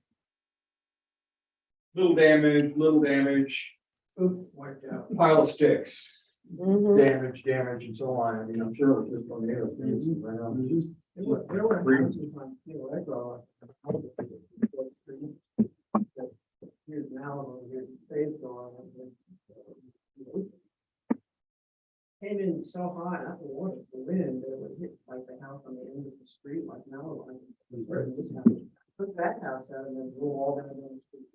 Little damage, oops, wiped out, pile of sticks, Mhm. damage, and so on. I mean, I'm sure it was just tornado. Here's now, here's phase going. Came in so hot, I thought, the wind, that it would hit like the house on the end of the street, like now, like. Took that house out and then blew all down the street.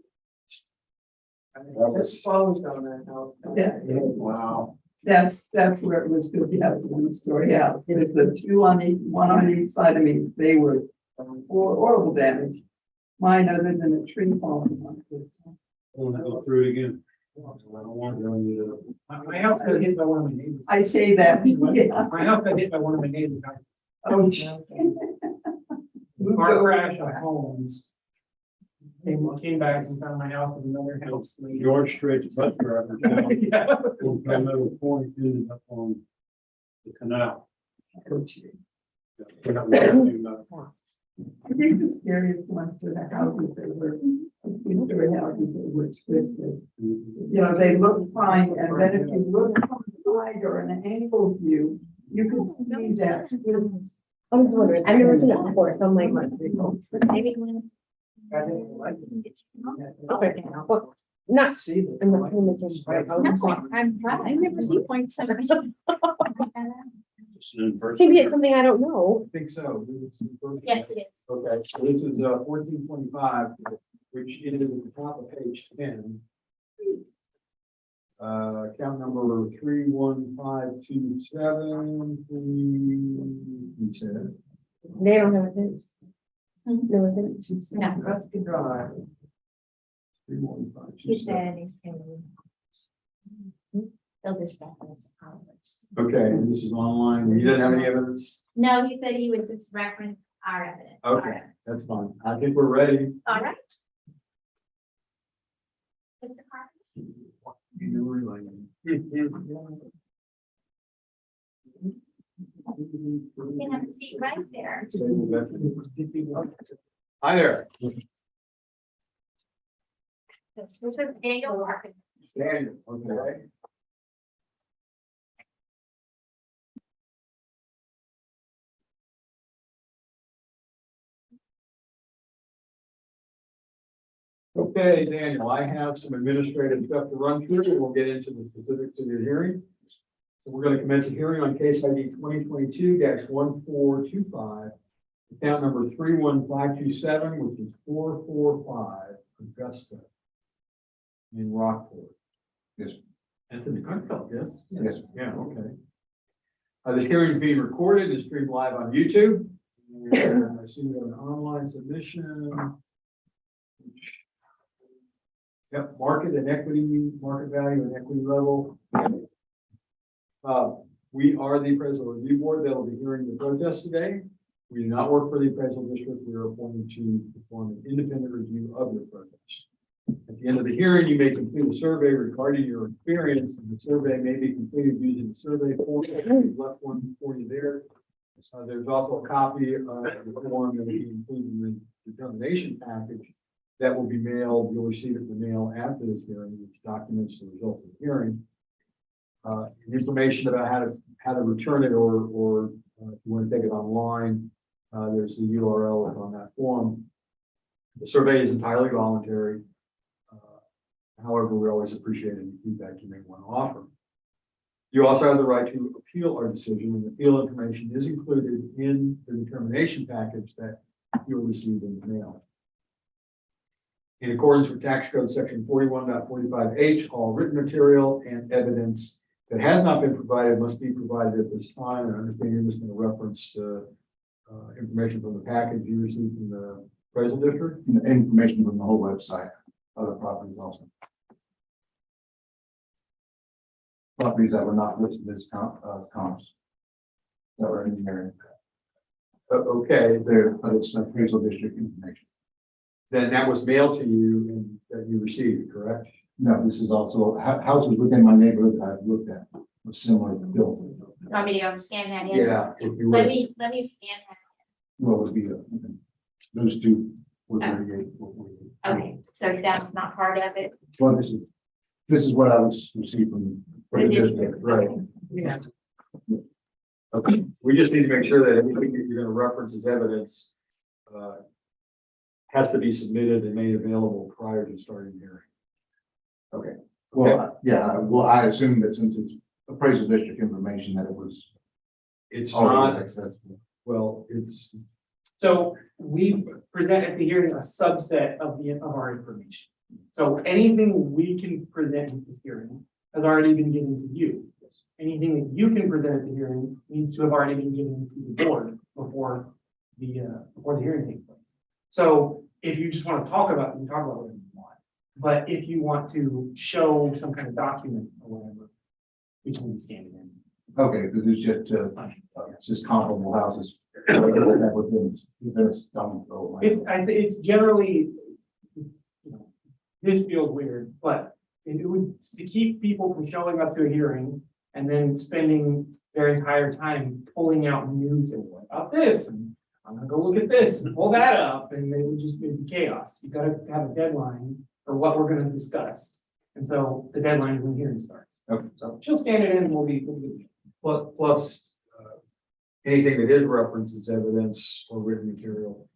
I mean, it's closed on that house. Yeah. Wow. That's where it was good to have one story out. With the two on each, one on each side of me, they were horrible damage. Mine, other than a tree falling on it. I want to go through it again. I don't want to. My house got hit by one of my neighbors. I say that, yeah. My house got hit by one of my neighbors. Oh, Car crash on homes. Came back and found my house with another house. George Strait's bus driver. Yeah. From Middle Point ended up on the canal. I think the scariest ones were the houses that were, two-story houses that were twisted. You know, they look fine, and then if you look from the side or an angle view, you can see that. I was wondering, I've never seen it before, so I'm like, maybe. Okay, well, not, See the. I'm not gonna make it right. I was just like, I'm glad, I've never seen point seven. maybe it's something I don't know. I think so. Yes, it is. Okay, so this is 1425, which is at the top of page 10. Account number 31527. He said. They don't have a fence. No, a fence. No. Rusty Drive. 31527. He said, they'll just reference ours. Okay, and this is online. You didn't have any evidence? No, he said he would just reference our evidence. Okay, that's fine. I think we're ready. All right. Mr. Carter? You know, we're like- You can have a seat right there. Hi there. This is Daniel Larkin. Daniel, okay. Okay, Daniel, I have some administrative stuff to run through, and we'll get into the specifics of your hearing. So we're going to commence a hearing on case ID 2022-1425, account number 31527, which is 445 Augusta in Rockport. Yes. Anthony Huntfeld, yes? Yes. Yeah, okay. This hearing is being recorded and streamed live on YouTube. And I see we have an online submission. Yep, market value and equity level. We are the appraisal review board that will be hearing the protest today. We do not work for the appraisal district. We are appointed to perform an independent review of your protest. At the end of the hearing, you may complete a survey regarding your experience, and the survey may be completed using the survey form. We've left one for you there. There's also a copy of the form that will be included in the determination package that will be mailed. You'll receive it in the mail after this hearing, which documents the result of the hearing. Information about how to return it, or if you want to take it online, there's the URL on that form. The survey is entirely voluntary. However, we always appreciate any feedback you may want to offer. You also have the right to appeal our decision, and appeal information is included in the determination package that you'll receive in the mail. In accordance with tax code section 41.45H, all written material and evidence that has not been provided must be provided at this time. And I understand you're just going to reference information from the package you received from the appraisal district. And the information from the whole website, other properties also. properties that were not listed as comps. That were in there, Okay, but it's appraisal district information. then that was mailed to you and that you received, correct? No, this is also houses within my neighborhood that I've looked at, of similar built. Want me to understand that? in? Yeah. If you Let would. me scan What would be, those two were Oh. 38. that. Okay, so that's not part of it. Well, this is what I was received from the district. Right. Yeah. Okay, we just need to make sure that anything that you're gonna reference as evidence has to be submitted and made available prior to starting the hearing. Okay, well, yeah, well, I assume that since it's appraisal district information, that it was It's already not, accessible. well, it's, So we present at the hearing a subset of our information. So anything we can present at this hearing has already been given to you. Anything that you can present at the hearing needs to have already been given to the board before the hearing takes place. So if you just want to talk about it, you can talk about whatever you want. But if you want to show some kind of document or whatever, we can scan it in. Okay, because it's just comparable houses. Within a stone throw. It's generally, you know, this feels weird, but it would, to keep people from showing up to a hearing and then spending their entire time pulling out news and what about this, and I'm gonna go look at this and pull that up, and it would just be chaos. You gotta have a deadline for what we're gonna discuss. And so the deadline is when the hearing starts. Okay. So she'll scan it in and we'll be good. plus anything that is referenced as evidence or written material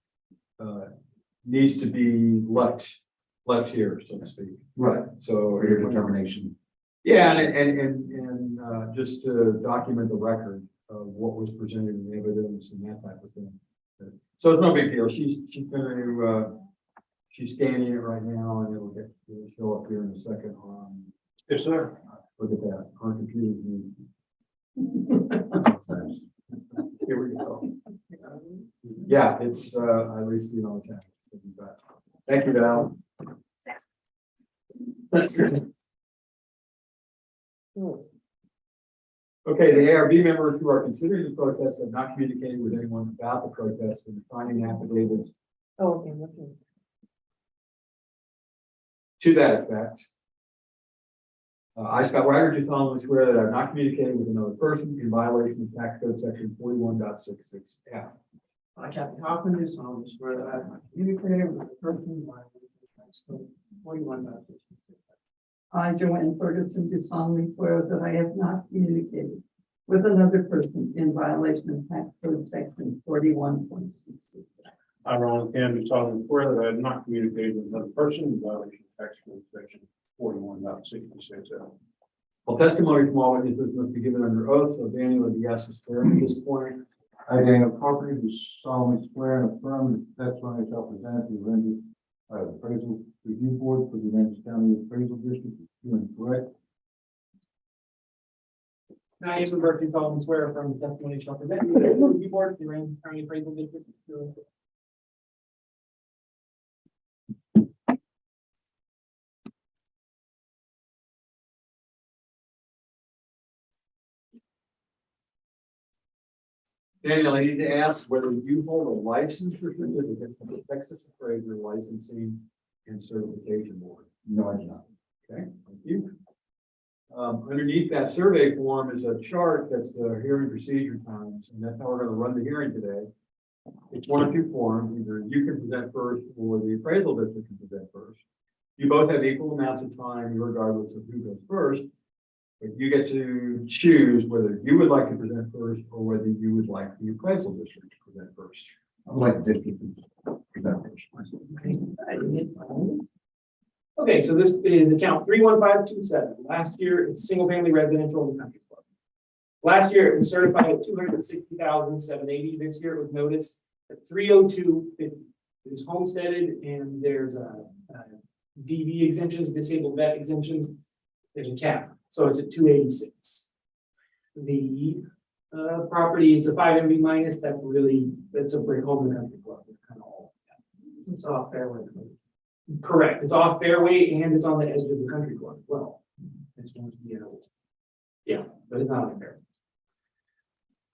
needs to be left here, so to speak. Right, So for your determination. yeah, and just to document the record of what was presented in the evidence and that type of thing. So it's no big deal. She's scanning it right now, and it'll show up here in a second on. Yes, sir. Look at that, our computer's new. Here we go. Yeah, it's I release it all the time. Thank you, Val. Okay, the ARB members who are considering the protest have not communicated with anyone about the protest and finding affidavits Oh, okay, okay. to that effect. I, Scott Wagner, do solemnly swear that I have not communicated with another person in violation of tax code section 41.66F. I, Captain Hoffman, do solemnly swear that I have not communicated with a person in violation of tax code 41.66. I, Joanne Ferguson, do solemnly swear that I have not communicated with another person in violation of tax code section 41.66. I, Ronald Can, do solemnly swear that I have not communicated with another person in violation of tax code section 41.66. Well, testimony from all witnesses must be given under oath, so Daniel would be asked to swear at this point. I, Daniel Carpenter, do solemnly swear and affirm that the testimony shall present to rendered by the appraisal review board for the Aransas County Appraisal District is true and correct. Now, you Berkeley solemnly swear from the testimony shall present to the review board, the Aransas County Appraisal District. Daniel, I need to ask whether you hold a license or certificate from the Texas Appraiser Licensing and Certification Board. No, I do not. Okay, thank you. Underneath that survey form is a chart that's the hearing procedure times, and that's how we're going to run the hearing today. It's one of two forms, either you can present first or the appraisal district can present first. You both have equal amounts of time regardless of who goes first, but you get to choose whether you would like to present first or whether you would like the appraisal district to present first. I would like the district to present first. Okay, so this is account 31527. Last year, it's single family residential in the country club. Last year, it was certified at 260,780. This year, it was noticed at 302.50. It is homesteaded, and there's DV exemptions, disabled vet exemptions. There's a cap, so it's at 286. The property, it's a 5 MB minus. That's a brick home in the country club. It's kind of all. It's off fairway. Correct. It's off fairway and it's on the edge of the country club as well. It's going to be Yeah, but it's not on there.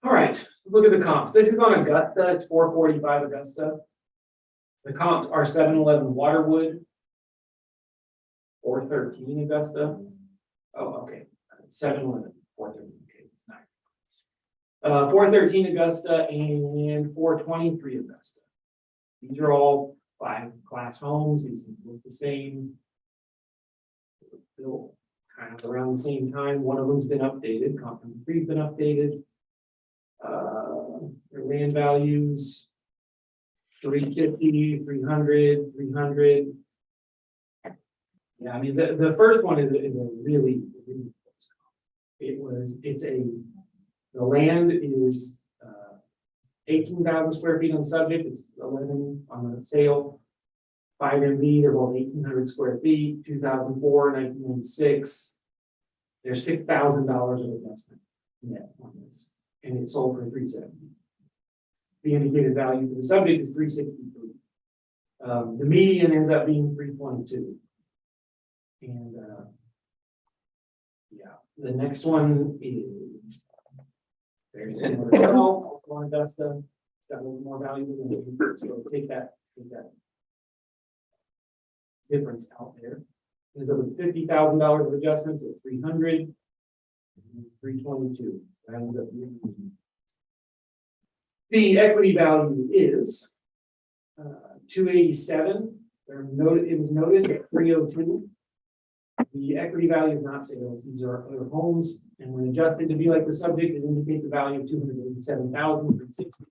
All right, look at the comps. This is on Augusta. It's 445 Augusta. The comps are 711 Waterwood, 413 Augusta. Oh, okay. 711, 413. Okay, it's not. 413 Augusta and 423 Augusta. These are all 5-class homes. These things look the same. Built kind of around the same time. One of them's been updated. Comp number 3's been updated. Their land values, 350, 300, 300. Yeah, I mean, the first one is a really close comp. The land is 18,000 square feet on subject, it's 11 on the sale. 5 MB, they're both 1,800 square feet, 2004, 1996. There's $6,000 of investment net on this, and it sold for $370. The indicated value for the subject is $363. The median ends up being $322. And yeah, the next one is very similar to also on Augusta. It's got a little more value than the, so take that difference out there. There's over $50,000 of adjustments at 300, 322. That ends up being the equity value is 287. It was noticed at 302. The equity value is not sales; these are other homes, and when adjusted to be like the subject, it indicates a value of 287,360.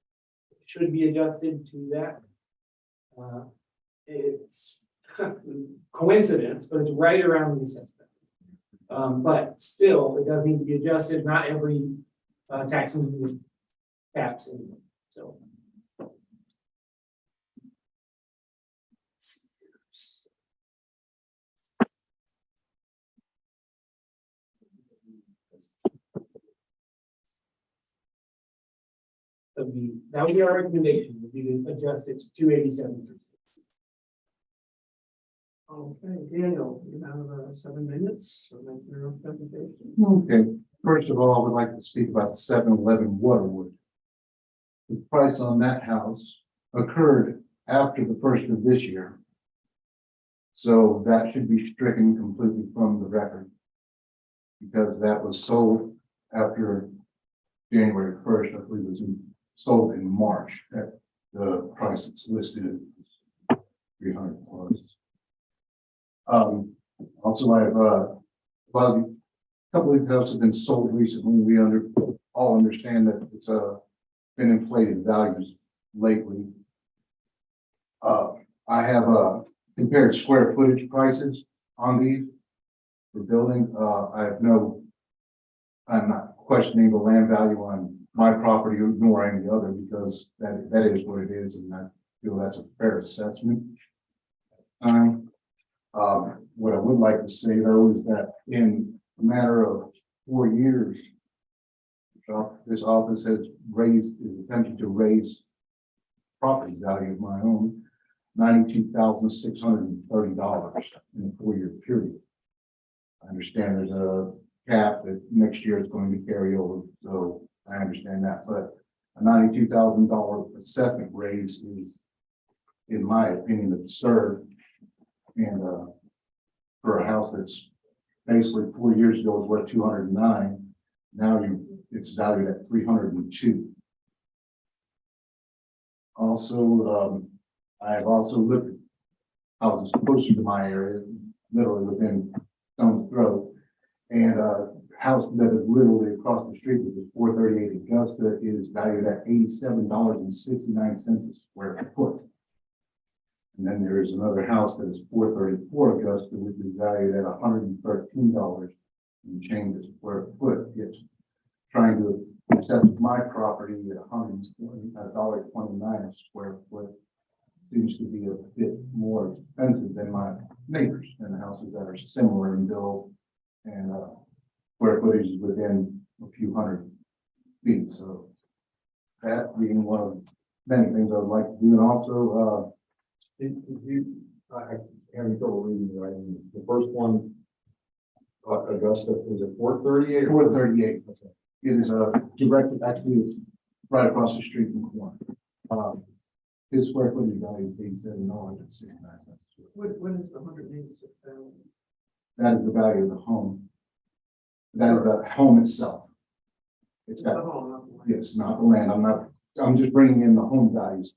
Should be adjusted to that. It's coincidence, but it's right around the assessment. But still, it does need to be adjusted. Not every tax caps in. So. That would be our recommendation, would be to adjust it to 287. Okay, Daniel, you have 7 minutes for making your presentation. Okay, first of all, I would like to speak about the 711 Waterwood. The price on that house occurred after the first of this year. So that should be stricken completely from the record. Because that was sold after January 1st, I believe it was sold in March at the price it's listed as 300 plus. Also, I have a couple of these houses have been sold recently. We all understand that it's been inflated values lately. I have compared square footage prices on these for building. I'm not questioning the land value on my property nor any other, because that is what it is, and I feel that's a fair assessment. What I would like to say though is that in a matter of 4 years, this office is attempting to raise property value of my own $92,630 in a 4-year period. I understand there's a cap that next year is going to carry over, so I understand that, but a $92,000 assessment raise is, in my opinion, absurd. And for a house that's basically 4 years ago was worth 209, now it's valued at 302. Also, I have also looked at houses closer to my area, literally within stone's throw, and a house that is literally across the street, which is 438 Augusta, is valued at $87.69 a square foot. And then there is another house that is 434 Augusta, which is valued at $113 and change a square foot. It's trying to assess my property at $129 a square foot. Seems to be a bit more expensive than my neighbors and the houses that are similar in build and square footage is within a few hundred feet. So that being one of many things I would like to do. And also, I have trouble reading, right? The first one, Augusta, was it 438? 438. Okay. It is directed, actually, it's right across the street from Corn. His square footage value is $87.69. What is the 186,000? That is the value of the home. That is the home itself. It's got, yes, not the land. I'm just bringing in the home values.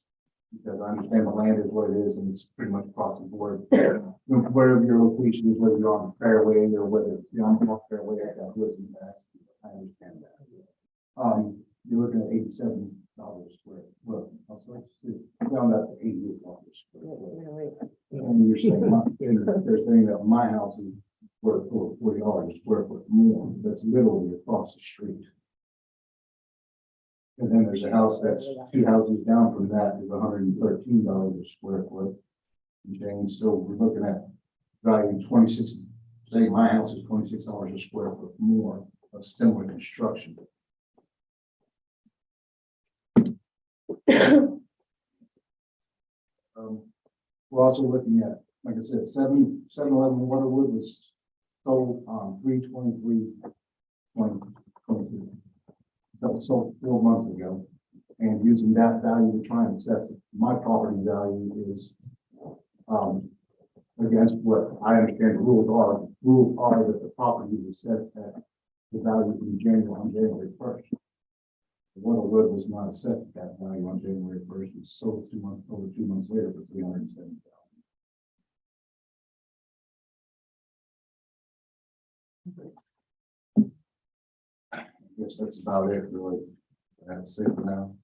Because I understand the land is what it is, and it's pretty much across the board. Wherever your location is, whether you're on the fairway or whether you're on the fairway, I got woods in that. I understand that. You're looking at $87 square. Well, I'll start to see, round up to $88 square. And you're saying, they're saying that my house is worth $40 a square foot more. That's literally across the street. And then there's a house that's 2 houses down from that is $113 a square foot. And change, so we're looking at value 26, say my house is $26 a square foot more of similar construction. We're also looking at, like I said, 711 Waterwood was sold on 3/23/2022. That was sold 4 months ago, and using that value to try and assess my property value is against what I understand the rules are. Rules are that the property is assessed at the value from January 1st. The Waterwood was not assessed at that value on January 1st. It was sold over 2 months later for $370,000. I guess that's about it, really. I have to say for now.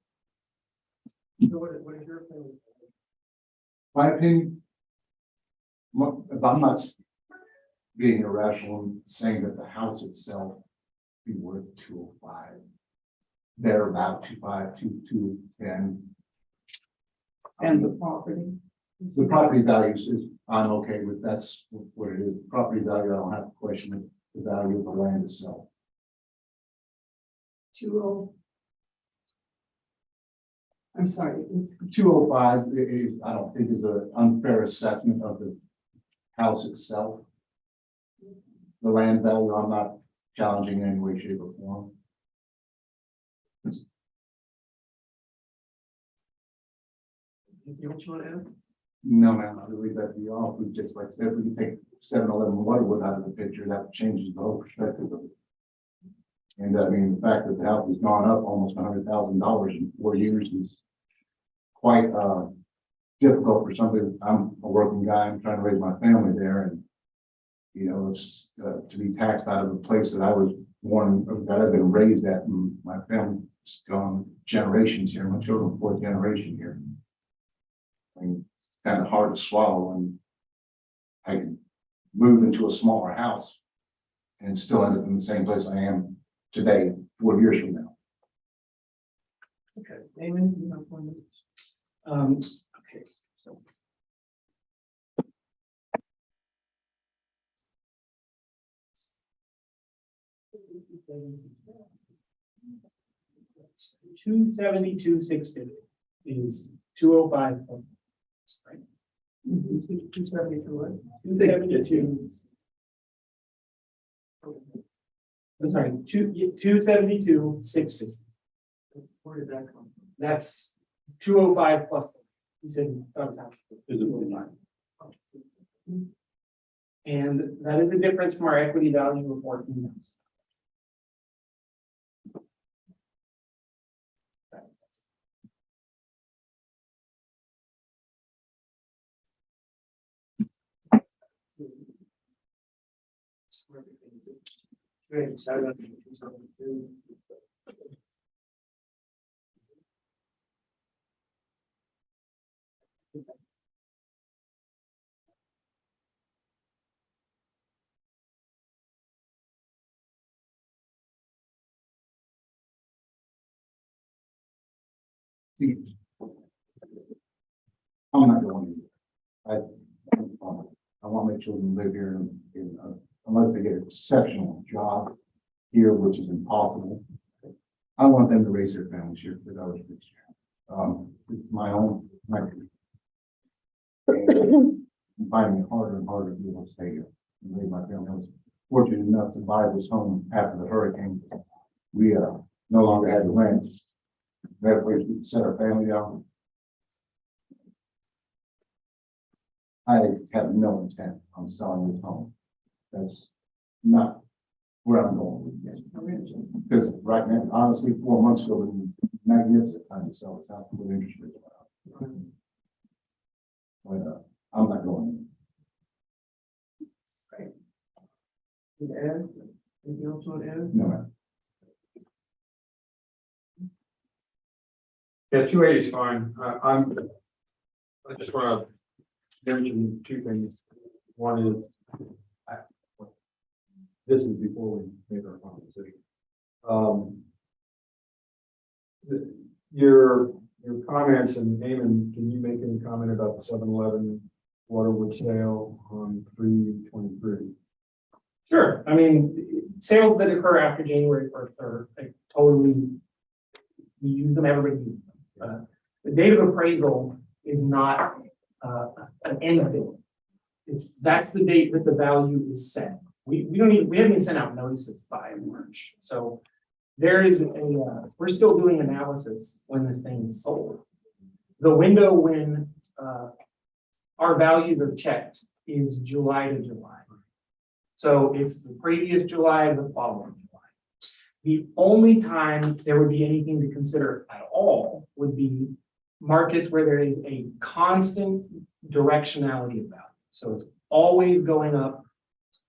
So what is your opinion? My opinion, if I'm not being irrational and saying that the house itself be worth 205. They're about 2.5, 2.10. And the property? The property values is, I'm okay with, that's what it is. Property value, I don't have to question it. The value of the land itself. 20. I'm sorry. 205 is, I don't think is an unfair assessment of the house itself. The land value, I'm not challenging in any way, shape, or form. You want to add? No, ma'am, I believe that be off. We just, like I said, we can take 711 Waterwood out of the picture, that changes the whole perspective of it. And I mean, the fact that the house has gone up almost $100,000 in 4 years is quite difficult for somebody. I'm a working guy, I'm trying to raise my family there, and you know, it's to be taxed out of a place that I was born, that I've been raised at, and my family's gone generations here. My children, 4th generation here. I mean, it's kind of hard to swallow when I can move into a smaller house and still end up in the same place I am today, 4 years from now. Okay, Damon, you have 1 minute. Okay, so. $272,650 is 205. Right? 272. 272. I'm sorry, 272,650. Where did that come from? That's 205 plus. He said, is it 45? And that is a difference from our equity value of 14. Great, so See, I'm not going anywhere. I want my children to live here unless they get an exceptional job here, which is impossible. I want them to raise their families here because I was raised here. It's my own country. I'm finding it harder and harder to be able to stay here and raise my family. fortunate enough to buy this home after the hurricane. We, no longer had to rent. That place we could set our family down. I have no intent on selling this home. That's not where I'm going with this. Because right now, honestly, 4 months ago, it was magnificent time to sell this house with interest rates. But, I'm not going. Can you add? Anything else on add? No, ma'am. Yeah, 280 is fine. I just want to mention two things. One is, this is before we make our final decision. Your comments, and Eamon, can you make any comment about the 7-Eleven Waterwood sale on 3/23? Sure, I mean, sales that occur after January 1st are like, totally, we use them, everybody uses them. The date of appraisal is not an end date. That's the date that the value is set. We haven't even sent out notices by March. So there is we're still doing analysis when this thing is sold. The window when our values are checked is July to July. So it's the previous July and the following July. The only time there would be anything to consider at all would be markets where there is a constant directionality of value. So it's always going up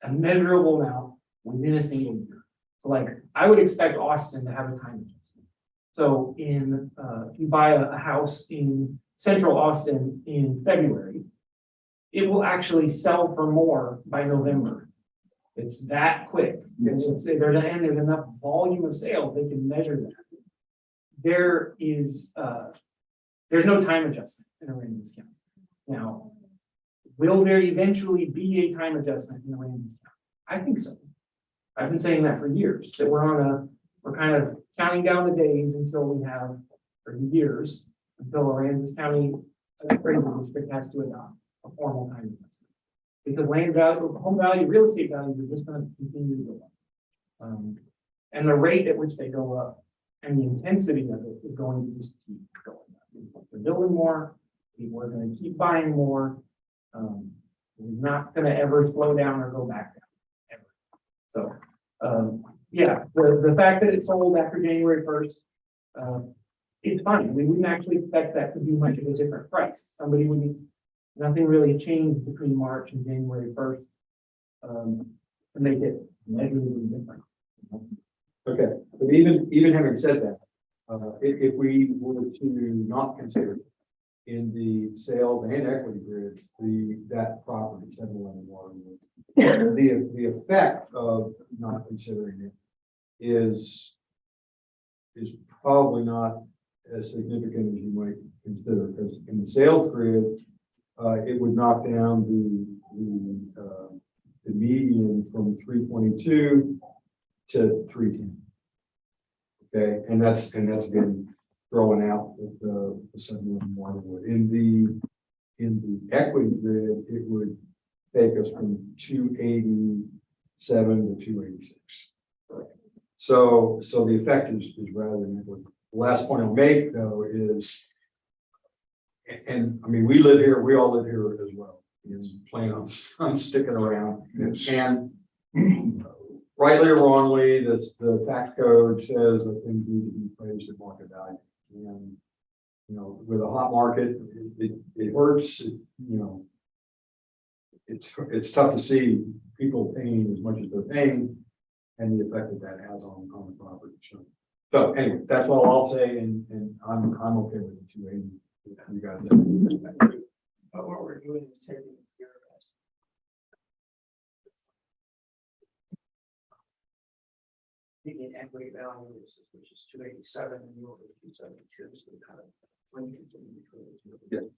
a measurable amount within a single year. So like I would expect Austin to have a time adjustment. So if you buy a house in central Austin in February, it will actually sell for more by November. It's that quick. Yes. There's enough volume of sales, they can measure that. There's no time adjustment in Aransas County. Now, will there eventually be a time adjustment in Aransas County? I think so. I've been saying that for years, that we're kind of counting down the days until we have, or years, until Aransas County appraisal district has to adopt a formal time adjustment. Because land value, home value, real estate values are just going to continue to go up. And the rate at which they go up and the intensity of it is going to just keep going up. They're building more, people are going to keep buying more. It's not going to ever slow down or go back down, ever. So, yeah, the fact that it sold after January 1st, it's fine. We wouldn't actually expect that to be much of a different price. Nothing really changed between March and January 1st to make it measurably different. Okay, but even having said that, if we were to not consider in the sales and equity grids, that property, 7-Eleven Waterwood, the effect of not considering it is probably not as significant as you might consider, because in the sales grid, it would knock down the median from 322 to 310. Okay, and that's been thrown out with the 7-Eleven Waterwood. In the equity grid, it would take us from 287 to 286. So the effect is rather negligible. The last point I'll make though is, and I mean, we all live here as well. Is plan on sticking around. Yes. And rightly or wrongly, the tax code says that things need to be appraised at market value. And with a hot market, it hurts. It's tough to see people paying as much as they're paying, and the effect that has on the property. So anyway, that's all I'll say, and I'm okay with the 280. You guys. But what we're doing is taking care of us. Taking equity value, which is 287, and you over 272, so we kind of link it between the two. Yeah.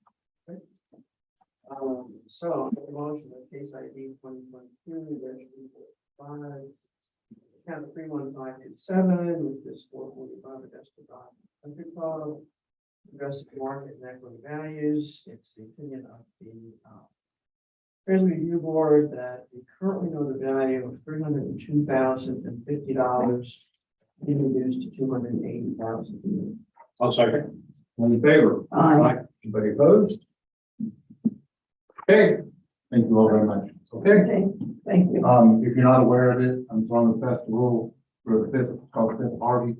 Okay. So the motion of case ID 2022-345, count 31527, which is 445 Augusta Drive, Country Club. Address the market and equity values. It's the opinion of the appraisal review board that we currently know the value of $302,050, being reduced to $280,000. I'll second. All in favor? Aye. Anybody opposed? Okay, Thank you all very much. okay. Okay, thank you. If you're not aware of it, I'm throwing a festival for the fifth, it's called Fifth Harvey.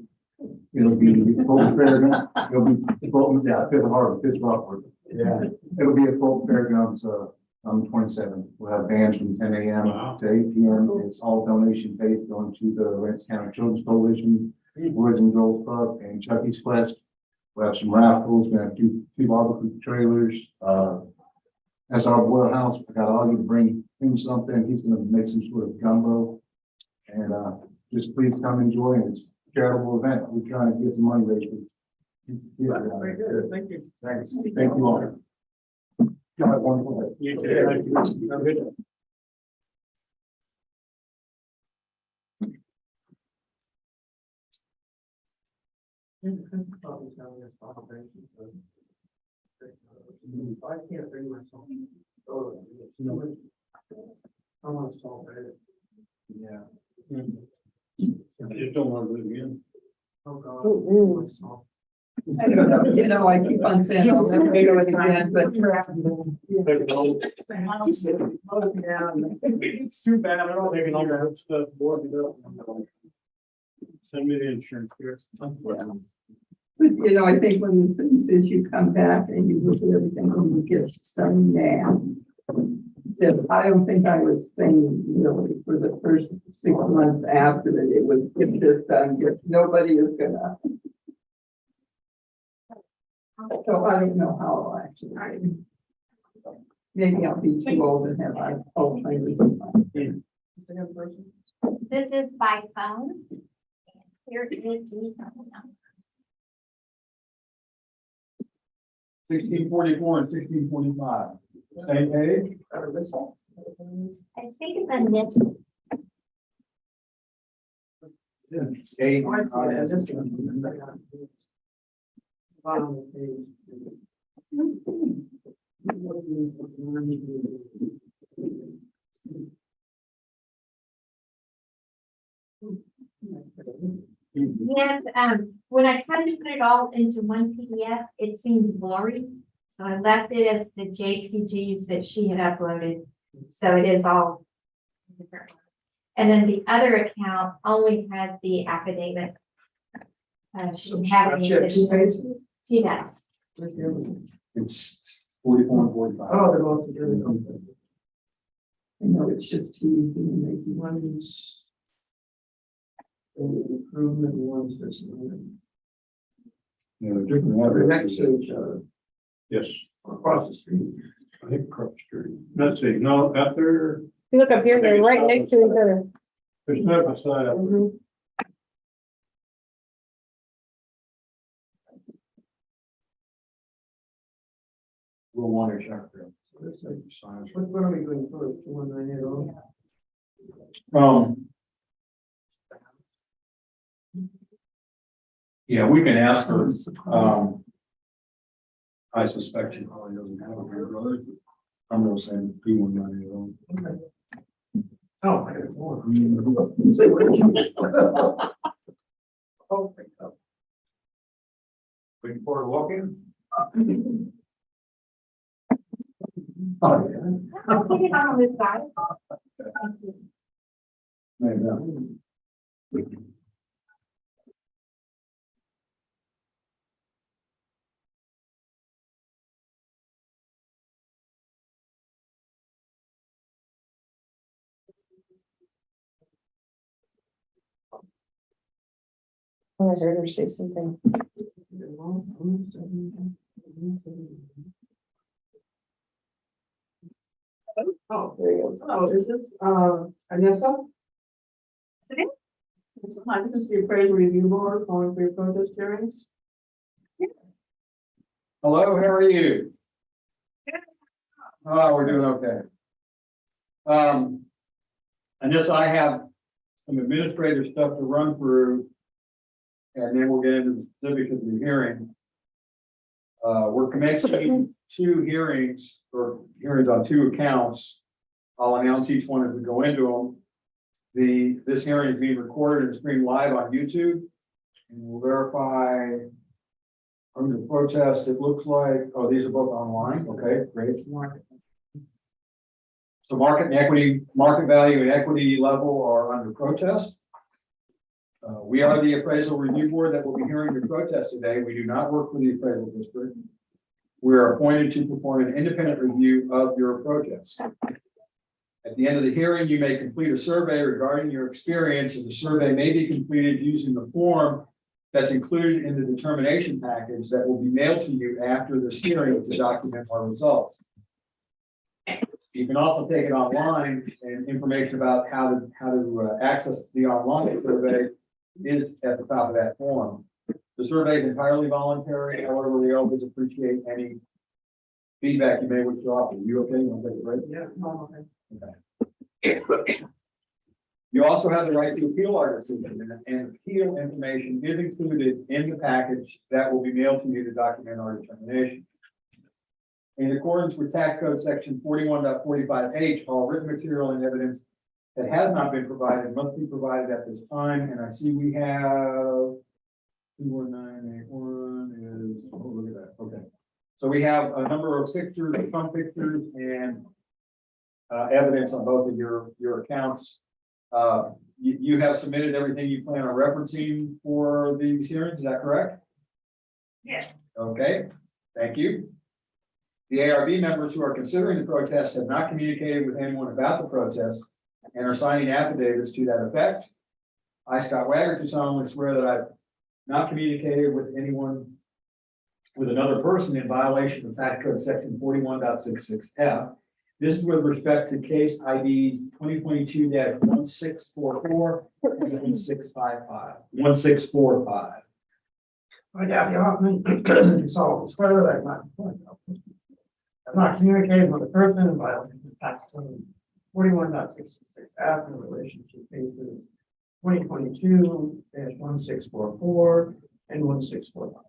It'll be Fulton Fairgrounds, it'll be Fulton, yeah, Fifth Harvey, Fifth Rockford. Yeah. It'll be at Fulton Fairgrounds, on the 27th. We'll have bands from 10 a.m. Wow. to 8 p.m. It's all donation based going to the Aransas County Children's Coalition, Woods and Girls Club, and Chucky's Quest. We'll have some raffles, we have two barbecue trailers, that's our boil house. I got Augie to bring him something. He's gonna make some sort of gumbo. And just please come enjoy. And it's a charitable event. We're trying to get some money raised. Very good, thank you. Thanks. Thank you all. Y'all have one more. You too. Thank you. Have a good day. I can't bring myself. Oh, I want to solve it. Yeah. I just don't want to do it again. Oh, God. Mm-mm. Myself. I don't know, you know, I keep on saying I'll never do it again, but It's too bad. I don't think I'll have stuff board it up. Send me the insurance here. But, you know, I think one of the things is you come back and you look at everything and you get so mad. That I don't think I was saying really for the first 6 months after that it was get this done, nobody is gonna. So I don't know how I'll actually. Maybe I'll be too old and have Alzheimer's. This is by phone. Here is the phone number. 1644 and 1645. Same page? I think it's on this. It's eight. Bottom of the page. Yes, when I tried to put it all into one PDF, it seemed blurry. So I left it as the JPGs that she had uploaded. So it is all different. And then the other account only has the affidavit. She have any additional. She does. It's 44 and 45. Oh, they're both together. I know it's just too easy to make you One is an improvement, one's just. Yeah, different They're addresses. next to each other, Yes, across the street. I think across the street. Let's see, no, out there, You look up here, they're right next to each other. there's no beside up there. Mhm. We'll want to check there. Which one are we doing first? 2198? Yeah, we can ask her, I suspect she probably doesn't have a here, brother. I'm gonna say P1980. Oh, I got one. Say which? Oh, thank God. Looking forward to walking? Oh, yeah. I'll put it on this side. Oh, I heard her say something. Oh, there you go. Oh, is this, Anessa? Okay. Hi, this is the appraisal review board calling for your protest hearings. Hello, how are you? Oh, we're doing okay. And this, I have some administrative stuff to run through. And then we'll get into the specifics of the hearing. We're commencing 2 hearings or hearings on 2 accounts. I'll announce each one as we go into them. This hearing is being recorded and streamed live on YouTube. And we'll verify under protest, it looks like, oh, these are both online, okay, great. So market value and equity level are under protest. We are the appraisal review board that will be hearing your protest today. We do not work for the appraisal district. We are appointed to perform an independent review of your protest. At the end of the hearing, you may complete a survey regarding your experience, and the survey may be completed using the form that's included in the determination package that will be mailed to you after this hearing to document our results. You can also take it online, and information about how to access the online survey is at the top of that form. The survey is entirely voluntary. However, we always appreciate any feedback you may wish to offer. You okay? You want to take a break? Yeah, no, okay. Okay. You also have the right to appeal our decision, and appeal information is included in the package that will be mailed to you to document our determination. In accordance with tax code section 41.45H, all written material and evidence that has not been provided must be provided at this time. And I see we have 21981 is, oh, look at that. Okay. So we have a number of pictures, some pictures, and evidence on both of your accounts. You have submitted everything you plan on referencing for these hearings, is that correct? Yes. Okay, thank you. The ARB members who are considering the protest have not communicated with anyone about the protest and are signing affidavits to that effect. I, Scott Wagner, do solemnly swear that I've not communicated with anyone, with another person in violation of tax code section 41.66F. This is with respect to case ID 2022-1644 and 1645. I doubt you often solve this further, I'm not communicating with the person in violation of tax code 41.66F in relation to cases 2022-1644 and 1645.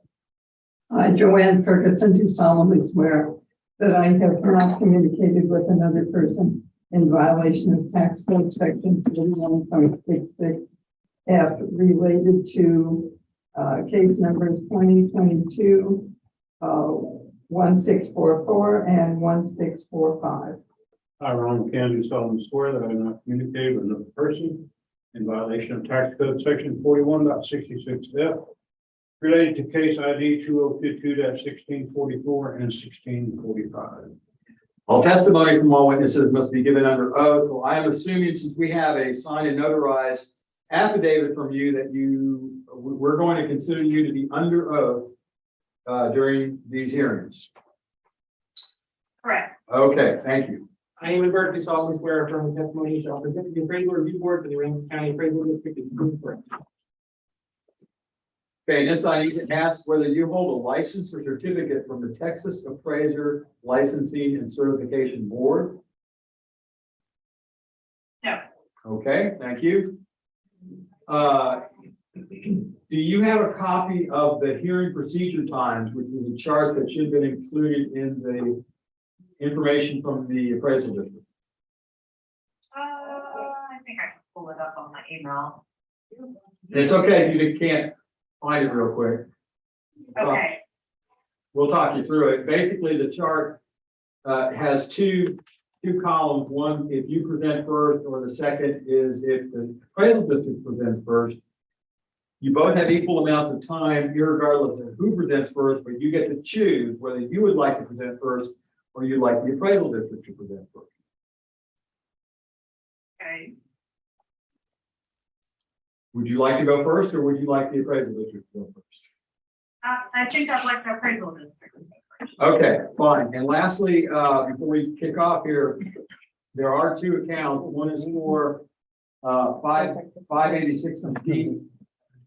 I, Joanne Ferguson, do solemnly swear that I have not communicated with another person in violation of tax code section 41.66F related to case numbers 2022-1644 and 1645. I, Ron McCann, do solemnly swear that I have not communicated with another person in violation of tax code section 41.66F related to case ID 2022-1644 and 1645. All testimony from all witnesses must be given under oath. Well, I am assuming, since we have a signed and notarized affidavit from you, that we're going to consider you to be under oath during these hearings. Correct. Okay, thank you. I am adverted to solemnly swear affirm the testimony shall present the appraisal review board for the Aransas County Appraisal District is correct. Okay, next I need to ask whether you hold a license or certificate from the Texas Appraiser Licensing and Certification Board. No. Okay, thank you. Do you have a copy of the hearing procedure times, which is a chart that should have been included in the information from the appraisal district? I think I can pull it up on my email. It's okay if you can't find it real quick. Okay. We'll talk you through it. Basically, the chart has two columns. One, if you present first, or the second is if the appraisal district presents first. You both have equal amounts of time, irregardless of who presents first, but you get to choose whether you would like to present first or you'd like the appraisal district to present first. Okay. Would you like to go first, or would you like the appraisal district to go first? I think I'd like the appraisal district. Okay, fine. And lastly, before we kick off here, there are two accounts. One is for 586 Mesquite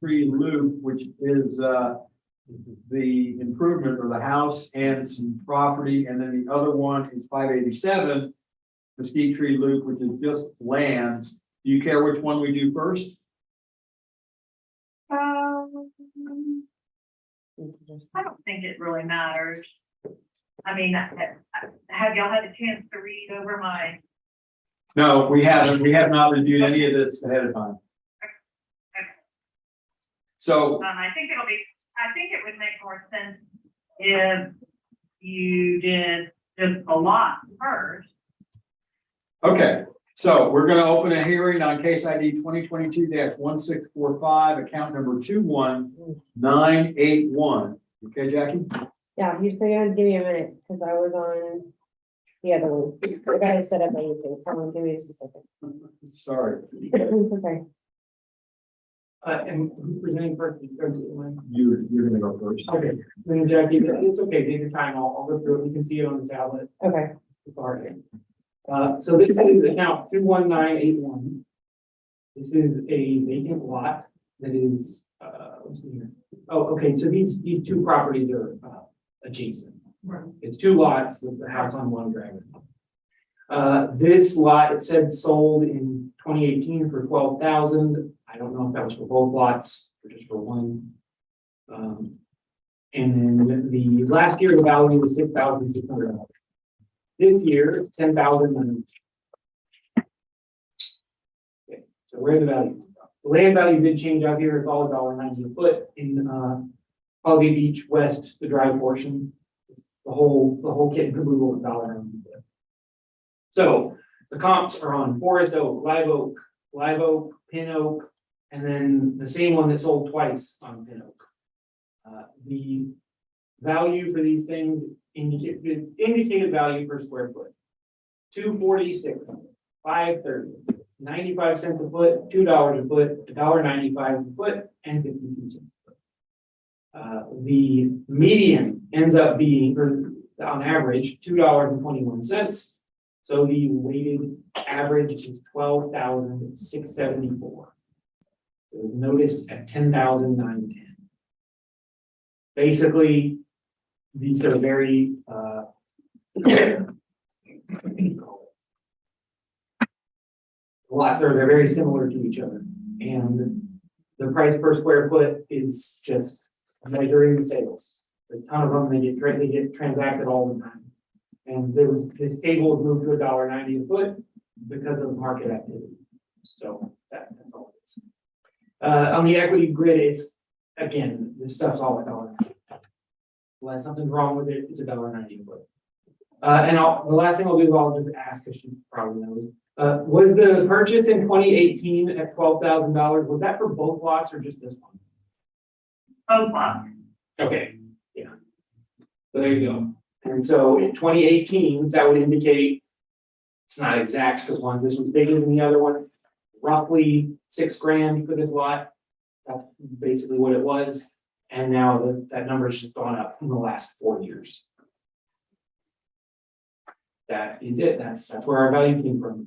Tree Loop, which is the improvement or the house and some property, and then the other one is 587 Mesquite Tree Loop, which is just land. Do you care which one we do first? I don't think it really matters. I mean, have y'all had a chance to read over my No, we haven't. We have not reviewed any of this ahead of time. So, I think it would make more sense if you did just a lot first. okay, so we're gonna open a hearing on case ID 2022-1645, account number 21981. Okay, Jackie? Yeah, you're still gonna give me a minute, because I was on the other one. I gotta set up anything. Come on, give me just a second. Sorry. Okay. And who's presenting first? You're gonna go first. Okay, then Jackie, it's okay, take your time, I'll go through it, you can see it on the tablet. Okay. Sorry. So this is account 21981. This is a vacant lot that is, let's see here. Oh, okay, so these two properties are adjacent. Right. It's two lots with the house on one driveway. This lot, it said sold in 2018 for 12,000. I don't know if that was for both lots or just for one. And then the last year, the value was $6,600. This year, it's 10,000. Okay, so where the value? The land value did change out here. It's all $1.90 a foot in Holiday Beach West, the dry portion. The whole kit and caboodle is $1.90 a foot. So the comps are on Forest Oak, Live Oak, Pin Oak, and then the same one that sold twice on Pin Oak. The value for these things, indicated value per square foot, $246, $530, 95 cents a foot, $2 a foot, $1.95 a foot, and 52 cents a foot. The median ends up being, or on average, $2.21. So the weighted average is 12,674. It was noticed at 10,910. Basically, these are very lots are they're very similar to each other, and the price per square foot is just measuring the sales. A ton of them they get transacted all the time, and this table was moved to $1.90 a foot because of market activity. So that's all it is. On the equity grid, it's again, this stuff's all $1.90. Unless something's wrong with it, it's $1.90 a foot. And the last thing I'll do is I'll just ask, because she probably knows. Was the purchase in 2018 at $12,000? Was that for both lots or just this one? Both lots. Okay, yeah. So there you go. And so in 2018, that would indicate it's not exact because this was bigger than the other one. Roughly $6,000 for this lot. That's basically what it was. And now that number has just gone up in the last 4 years. That is it. That's where our value came from.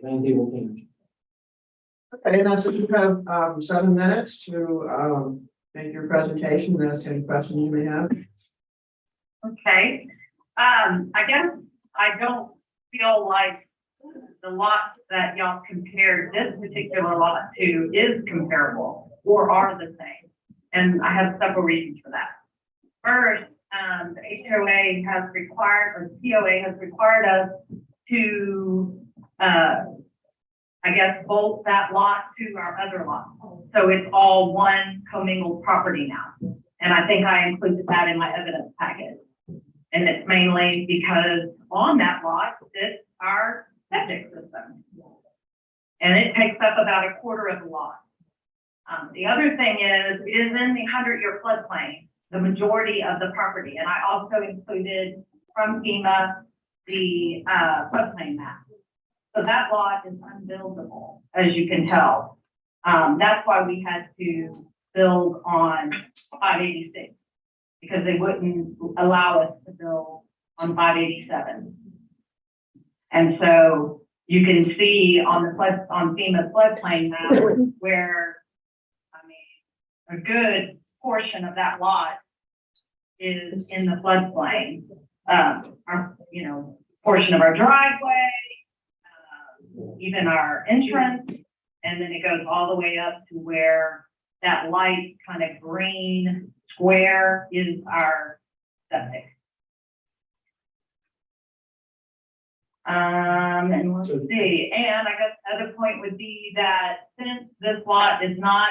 Land table came. Okay, and that's, you have 7 minutes to make your presentation and ask any questions you may have. Okay, I guess I don't feel like the lot that y'all compared this particular lot to is comparable or are the same. And I have several reasons for that. First, the HOA has required, or COA has required us to, I guess, bolt that lot to our other lot. So it's all one commingled property now. And I think I included that in my evidence packet. And it's mainly because on that lot is our septic system. And it takes up about a quarter of the lot. The other thing is, it is in the 100-year floodplain, the majority of the property. And I also included from FEMA the floodplain map. So that lot is unbuildable, as you can tell. That's why we had to build on 586, because they wouldn't allow us to build on 587. And so you can see on FEMA's floodplain map where, a good portion of that lot is in the floodplain. Our, portion of our driveway, even our entrance, and then it goes all the way up to where that light kind of green square is our septic. And let's see, and I guess the other point would be that since this lot is not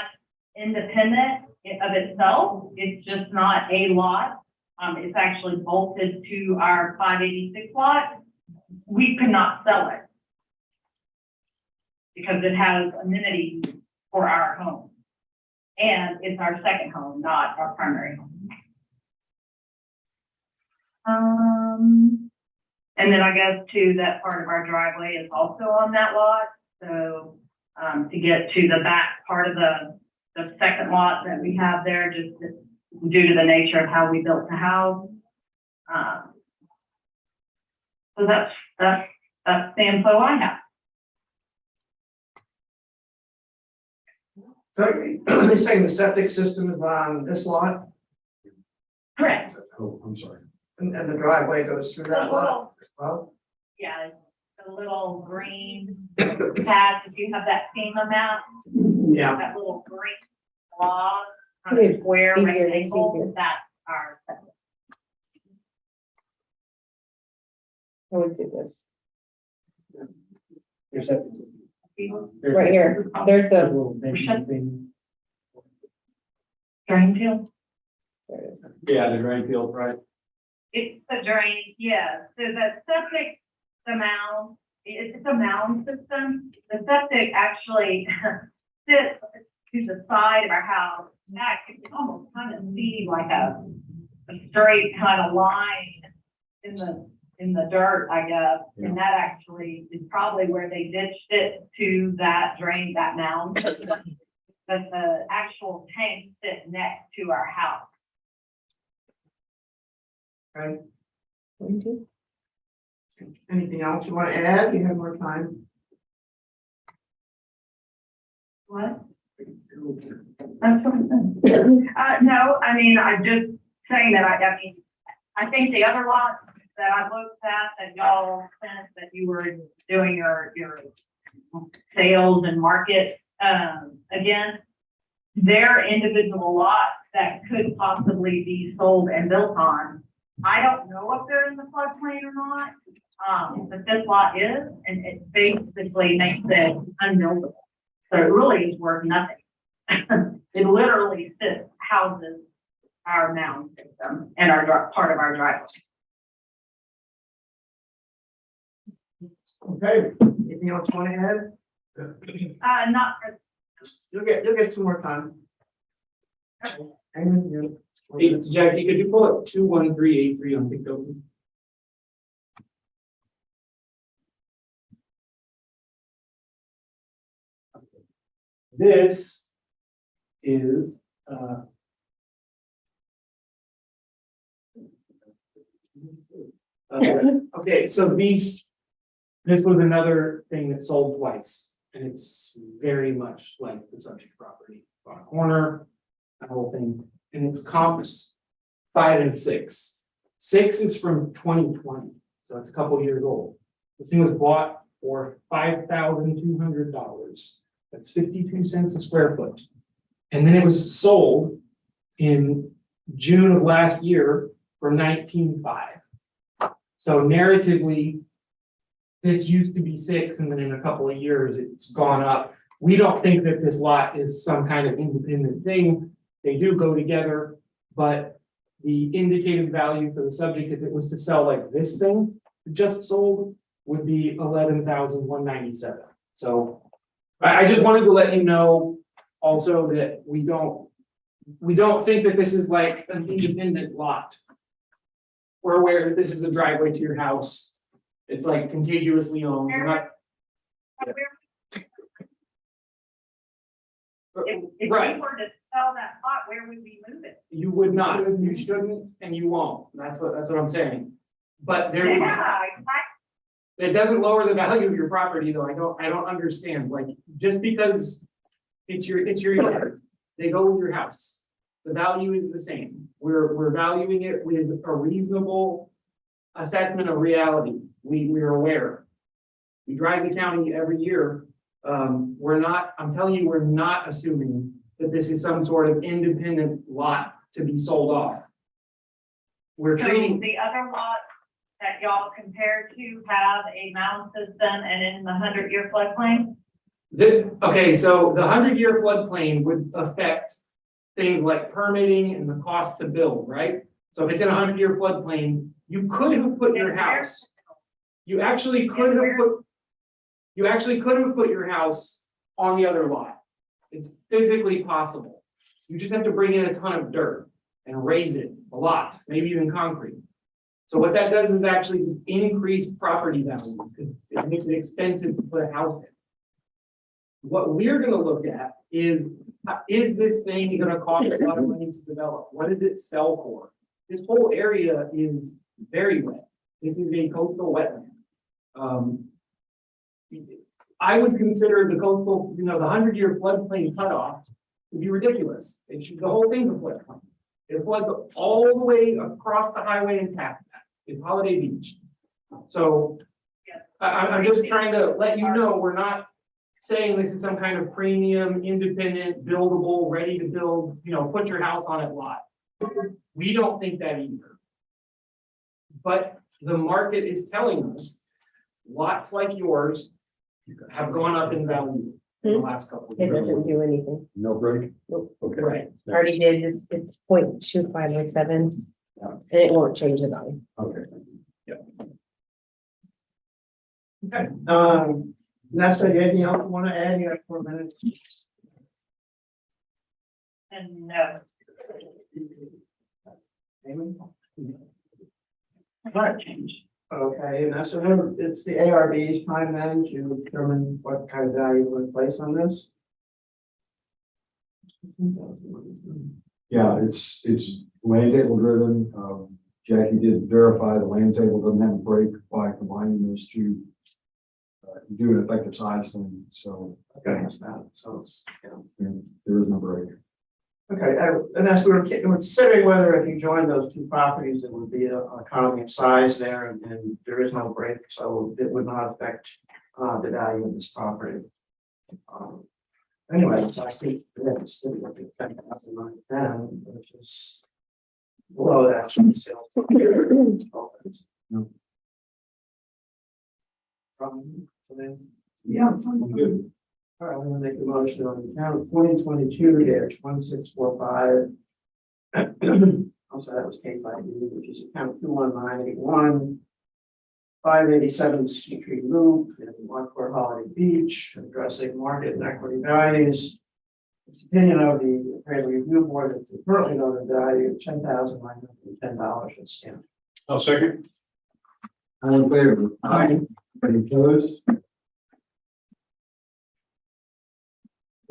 independent of itself, it's just not a lot. It's actually bolted to our 586 lot. We could not sell it because it has amenities for our home. And it's our second home, not our primary home. And then I guess too, that part of our driveway is also on that lot. So, to get to the back part of the second lot that we have there, just due to the nature of how we built the house. So that's the info I have. So you're saying the septic system is on this lot Correct. Oh, I'm sorry. and the driveway goes through that lot as well? Yeah, the little green patch, if you have that FEMA map, Yeah. that little green blob, It's square easier to see rectangle, here. that's our. I would do this, Your septic. right here, there's the, Drain field? there it is. Yeah, the drain field, right? It's the drain, yeah, so the septic, the mound, it's a mound system. The septic actually sits to the side of our house. That you can almost kind of see like a straight kind of line in the dirt, I guess. And that actually is probably where they ditched it to that drain, that mound. But the actual tank sits next to our house. Okay. 22. Anything else you want to add? You have more time. What? That's what I'm saying. No, I mean, I'm just saying that I think the other lots that I looked at that y'all sent that you were doing your sales and market, again, they're individual lots that could possibly be sold and built on. I don't know if they're in the floodplain or not, but this lot is, and it basically makes it unbuildable. So it really is worth nothing. It literally houses our mound system and our part of our driveway. Okay. Anything else you want to add? Not for, You'll get some more time. And you. Hey, Jackie, could you pull up 21383 on Big Building? This is, okay, so this was another thing that sold twice, and it's very much like the subject property. It's on a corner, that whole thing, and it's comps 5 and 6. 6 is from 2020, so it's a couple years old. This thing was bought for $5,200. That's 52 cents a square foot. And then it was sold in June of last year for $19,500. So narratively, this used to be 6, and then in a couple of years, it's gone up. We don't think that this lot is some kind of independent thing. They do go together, but the indicated value for the subject, if it was to sell like this thing just sold, would be $11,197. So I just wanted to let you know also that we don't think that this is like an independent lot. We're aware that this is a driveway to your house. It's like contiguously owned. We're not- if we Right. were to sell that lot, where would we move it? You would not, you shouldn't, and you won't. That's what I'm saying. But there, Yeah, it doesn't lower the value of your property though. I don't understand, like, just because it's your yard, they go with your house. The value is the same. We're valuing it with a reasonable assessment of reality. We're aware. We drive the county every year. I'm telling you, we're not assuming that this is some sort of independent lot to be sold off. We're So treating, the other lot that y'all compare to have a mound system and in the 100-year floodplain? Okay, so the 100-year floodplain would affect things like permitting and the cost to build, right? So if it's in a 100-year floodplain, you could have put your house. You actually could have put your house on the other lot. It's physically possible. You just have to bring in a ton of dirt and raise it a lot, maybe even concrete. So what that does is actually just increase property value because it makes it expensive to put a house in. What we're gonna look at is this thing gonna cost a lot of money to develop? What does it sell for? This whole area is very wet. This is a coastal wetland. I would consider the coastal, the 100-year floodplain cutoff to be ridiculous. The whole thing's a floodplain. It floods all the way across the highway and past that. It's Holiday Beach. So I'm just trying to let you know, we're not saying this is some kind of premium, independent, buildable, ready to build, put your house on it lot. We don't think that either. But the market is telling us lots like yours have gone up in value in the last couple of It years. doesn't do anything. No break? Nope. Okay. Right. Already did, it's 0.2507. Yeah. And it won't change the value. Okay. Nessa, anything else you want to add? You have 4 minutes. And no. Amy? Right. Okay, and that's remember, it's the ARB's time then to determine what kind of value we're gonna place on this. Yeah, it's land table driven. Jackie did verify the land table doesn't have a break by combining those two. Do an effective size thing, so. Okay, that's that. So it's, There is no break. okay, and that's we're considering whether if you join those two properties, it would be an economy of size there, and there is no break, so it would not affect the value of this property. Anyway, so I think we have to still look at 10,910, which is below the actual sales. Yeah, I'm good. All right, I'm gonna make a motion on account 2022-1645. Also, that was case ID, which is account 21981. 587 Street Loop in Lockport Holiday Beach, addressing market and equity values. It's opinion of the appraisal review board that the currently noted value of $10,910 is scam. I'll second. All in favor? Aye. Any opposed?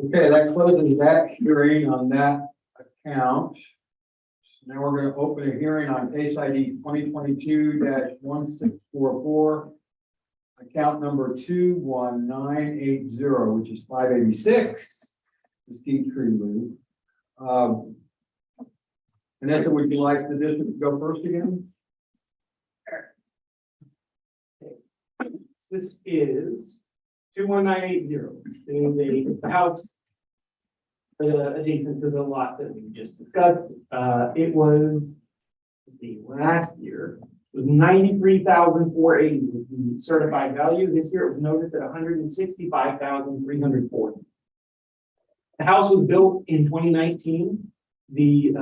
Okay, that closes that hearing on that account. Now we're going to open a hearing on case ID 2022-1644. Account number 21980, which is 586. The Steep Tree Loop. Vanessa, would you like the district to go first again? This is 21980. It is a house adjacent to the lot that we just discussed. It was last year, it was 93,480 was the certified value. This year it was noticed at 165,340. The house was built in 2019. The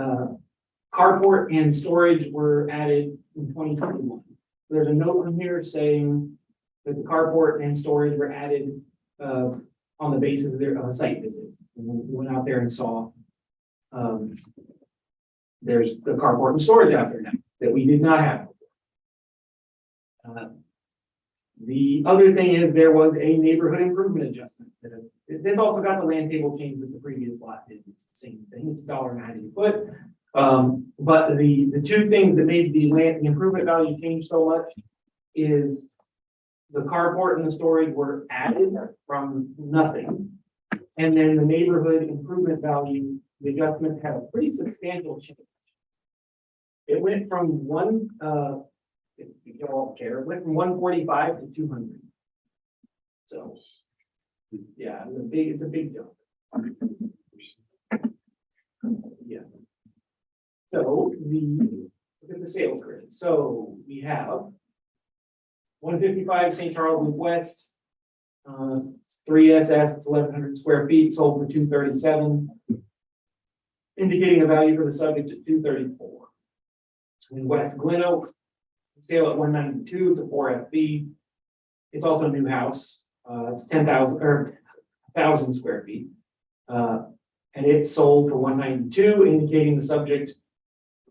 carport and storage were added in 2021. There's a note on here saying that the carport and storage were added on the basis of a site visit. We went out there and saw there's the carport and storage out there now that we did not have. The other thing is there was a neighborhood improvement adjustment. This also got the land table change with the previous lot. It's the same thing. It's $1.90 a foot. But the two things that made the improvement value change so much is the carport and the storage were added from nothing. And then the neighborhood improvement value, the adjustment had a pretty substantial change. It went from if you all care, it went from 145 to 200. So, yeah, it's a big jump. Yeah. So look at the sales grid. So we have 155 St. Charles Loop West. 3SS, it's 1,100 square feet, sold for 237. Indicating a value for the subject at 234. In West Glen Oak, sale at 192 to 4FB. It's also a new house. It's 10,000 or 1,000 square feet. And it's sold for 192, indicating the subject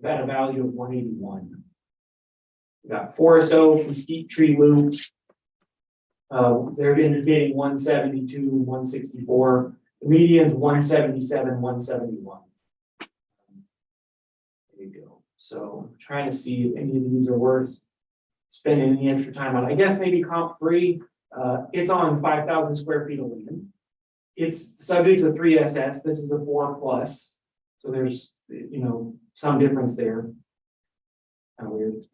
at a value of 181. We got Forest Oak, Mesquite Tree Loop. They're indicating 172, 164. The median's 177, 171. There you go. So I'm trying to see if any of these are worth spending any extra time on. I guess maybe comp 3. It's on 5,000 square feet of land. It's subject to 3SS. This is a 4+. So there's, some difference there. Kind of weird.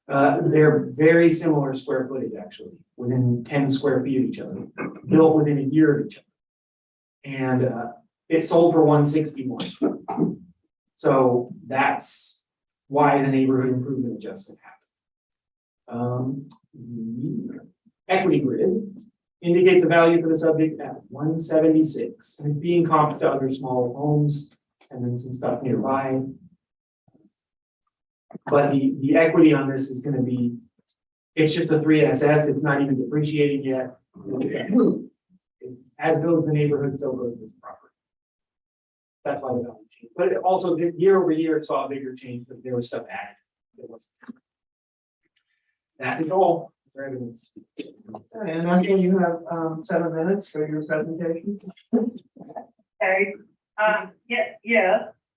They're very similar square footage, actually, within 10 square feet of each other, built within a year of each other. And it sold for 161. So that's why the neighborhood improvement adjustment happened. The equity grid indicates a value for the subject at 176, and it's being comped to other small homes and then some stuff nearby. But the equity on this is going to be, it's just a 3SS, it's not even depreciating yet. As goes the neighborhood, so goes this property. That's why the value changed. But it also, year over year, it saw a bigger change, but there was stuff added. That is all for evidence. And I think you have 7 minutes for your presentation. Okay, yes,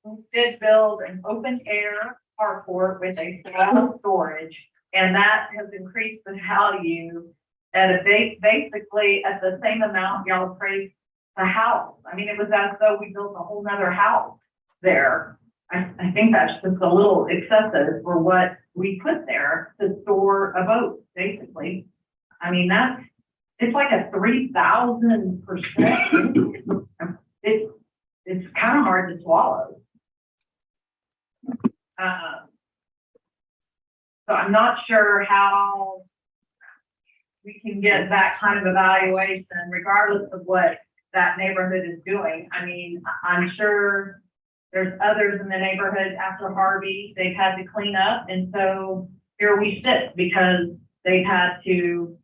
we did build an open air carport with a slab storage, and that has increased the value at a basically at the same amount y'all appraised the house. I mean, it was as though we built a whole nother house there. I think that's just a little excessive for what we put there to store a boat, basically. I mean, it's like a 3,000%. It's kind of hard to swallow. So I'm not sure how we can get that kind of evaluation regardless of what that neighborhood is doing. I mean, I'm sure there's others in the neighborhood after Harvey, they've had to clean up. And so here we sit because they've had to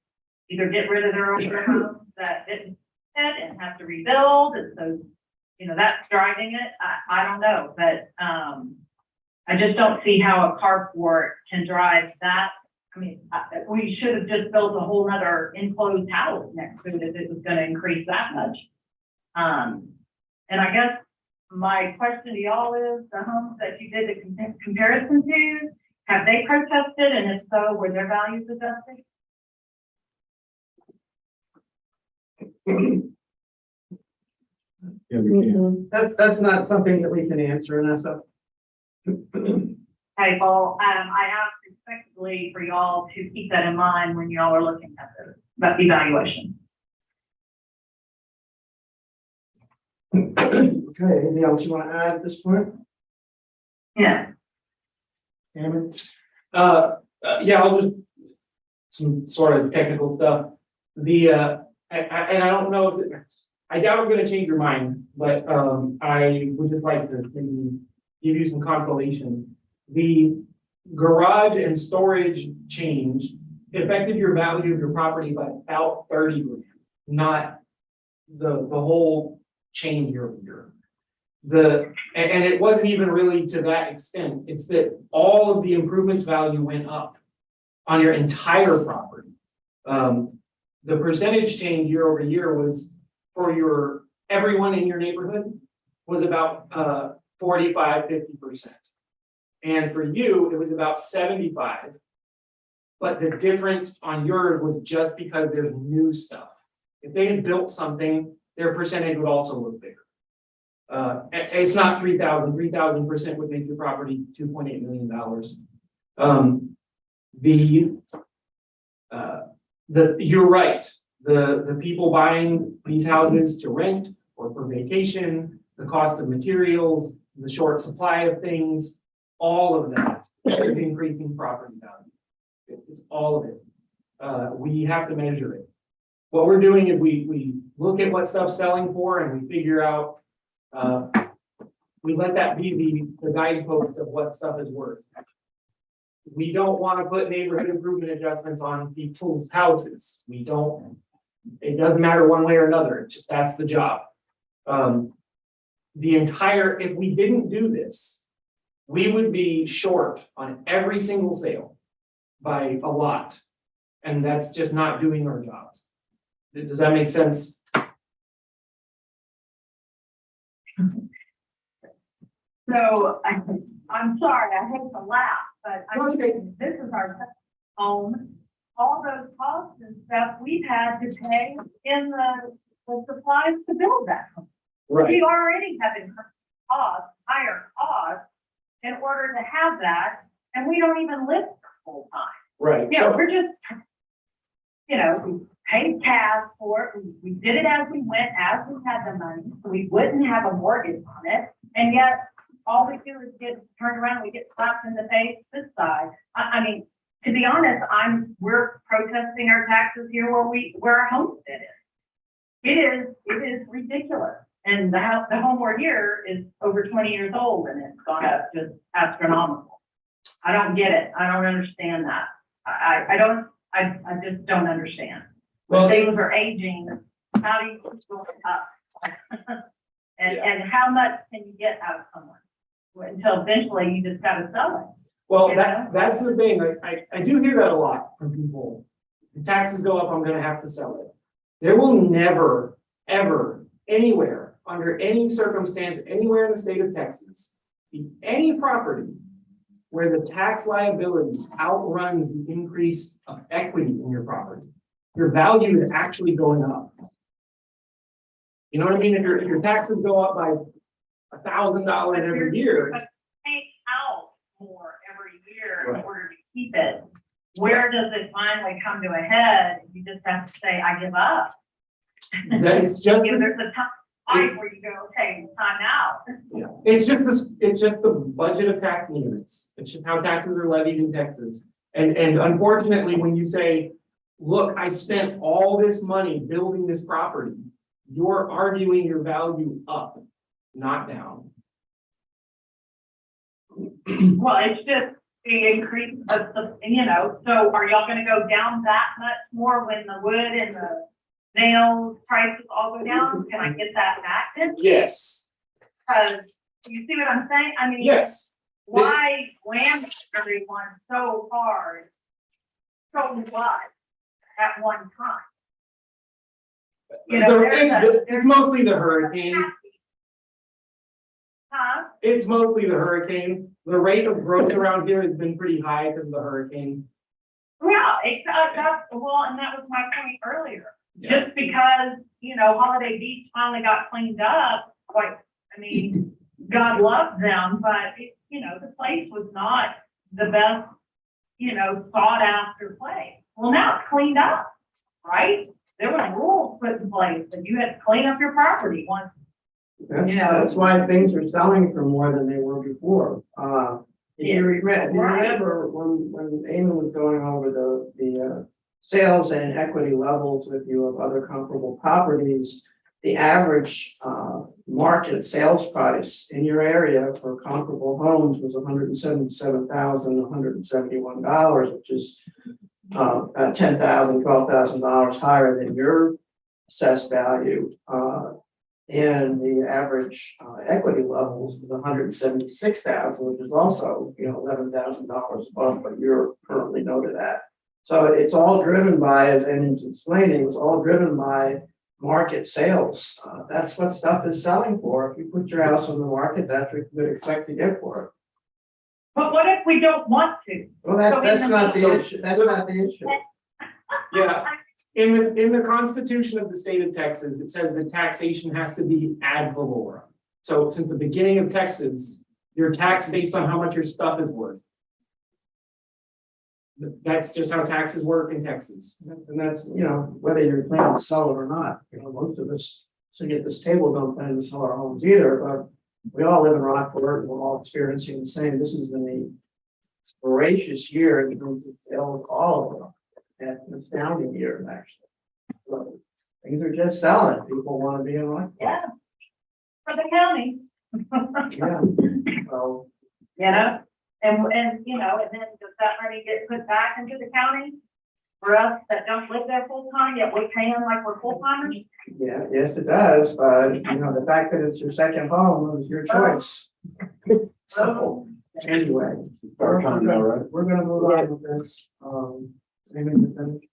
either get rid of their older homes that didn't fit and have to rebuild. And so, that's driving it. I don't know, but I just don't see how a carport can drive that. I mean, we should have just built a whole nother enclosed house next to it if it was going to increase that much. And I guess my question to y'all is, the homes that you did the comparison to, have they protested? And if so, were their values adjusted? Yeah, we can. That's not something that we can answer, Vanessa. Okay, well, I ask respectfully for y'all to keep that in mind when y'all are looking at the evaluation. Okay, anything else you want to add at this point? Yeah. Cameron? Yeah, I'll just some sort of technical stuff. And I don't know if I doubt I'm going to change your mind, but I would just like to maybe give you some consolation. The garage and storage change affected your value of your property by about 30 grand, not the whole change year over year. And it wasn't even really to that extent. It's that all of the improvements value went up on your entire property. The percentage change year over year was for everyone in your neighborhood was about 45–50%. And for you, it was about 75. But the difference on yours was just because there's new stuff. If they had built something, their percentage would also look bigger. It's not 3,000. 3,000% would make your property $2.8 million. You're right. The people buying these houses to rent or for vacation, the cost of materials, the short supply of things, all of that is increasing property value. It's all of it. we have to measure it. What we're doing is we look at what stuff's selling for and we figure out, we let that be the guidepost of what stuff is worth. We don't want to put neighborhood improvement adjustments on people's houses. We don't, it doesn't matter one way or another. It's just, that's the job. If we didn't do this, we would be short on every single sale by a lot. And that's just not doing our job. Does that make sense? So I'm sorry, I hate to laugh, but I think this is our home. All those costs and stuff we've had to pay in the supplies to build that home. Right. We already have incurred costs, higher costs in order to have that, and we don't even live full time. Right. Yeah, we're just, we paid cash for it. We did it as we went, as we had the money. So we wouldn't have a mortgage on it. And yet all we do is get turned around, we get slapped in the face this side. I mean, to be honest, we're protesting our taxes here where our homestead is. It is ridiculous. And the home we're here is over 20 years old and it's gone up just astronomical. I don't get it. I don't understand that. I just don't understand. When things are aging, how do you keep going up? And how much can you get out of someone? Until eventually you just gotta sell it. Well, that's the thing. I do hear that a lot from people. The taxes go up, I'm gonna have to sell it. There will never, ever, anywhere, under any circumstance, anywhere in the state of Texas, be any property where the tax liability outruns the increase of equity in your property. Your value is actually going up. You know what I mean? If your taxes go up by $1,000 every year. But take out more every year in order to keep it. Where does it finally come to a head? You just have to say, I give up. It's just There's a time where you go, okay, time out. Yeah, it's just the budget of tax units. It's just how taxes are levied in Texas. And unfortunately, when you say, look, I spent all this money building this property, you're arguing your value up, not down. Well, it's just the increase of so are y'all gonna go down that much more when the wood and the nails prices all go down? Can I get that back then? Yes. Because you see what I'm saying? I mean, Yes. why slam everyone so hard, so much at one time? It's mostly the hurricane. Huh? It's mostly the hurricane. The rate of growth around here has been pretty high because of the hurricane. Yeah, and that was my point earlier. Yeah. Just because, Holiday Beach finally got cleaned up, God loves them, but the place was not the best, sought after place. Well, now it's cleaned up, right? There were rules put in place that you had to clean up your property once. That's why things are selling for more than they were before. If you remember when Amy was going over the sales and equity levels with you of other comparable properties, the average market sales price in your area for comparable homes was $177,171, which is about $10,000, $12,000 higher than your assessed value. And the average equity levels was $176,000, which is also, $11,000 above what you're currently noted at. So it's all driven by, as Annie's explaining, it's all driven by market sales. That's what stuff is selling for. If you put your house on the market, that's what you would expect to get for it. But what if we don't want to? Well, that's not the issue. That's not the issue. Yeah. In the Constitution of the state of Texas, it says that taxation has to be ad valorem. So since the beginning of Texas, you're taxed based on how much your stuff is worth. That's just how taxes work in Texas. And that's, whether you're planning to sell it or not. Most of us sitting at this table don't plan to sell our homes either, but we all live in Rockport and we're all experiencing the same. This has been a voracious year in terms of sales, all of them. an astounding year, actually. So, things are just selling. People want to be in Rockport. Yeah. For the county. Yeah. So, You know, and, you know, and then does that money get put back into the county? For us that don't live there full time, yet we're paying like we're full timers? yeah, yes, it does, but you know, the fact that it's your second home is your choice. So, anyway. Our time now, right? We're gonna move on with this, maybe we finish.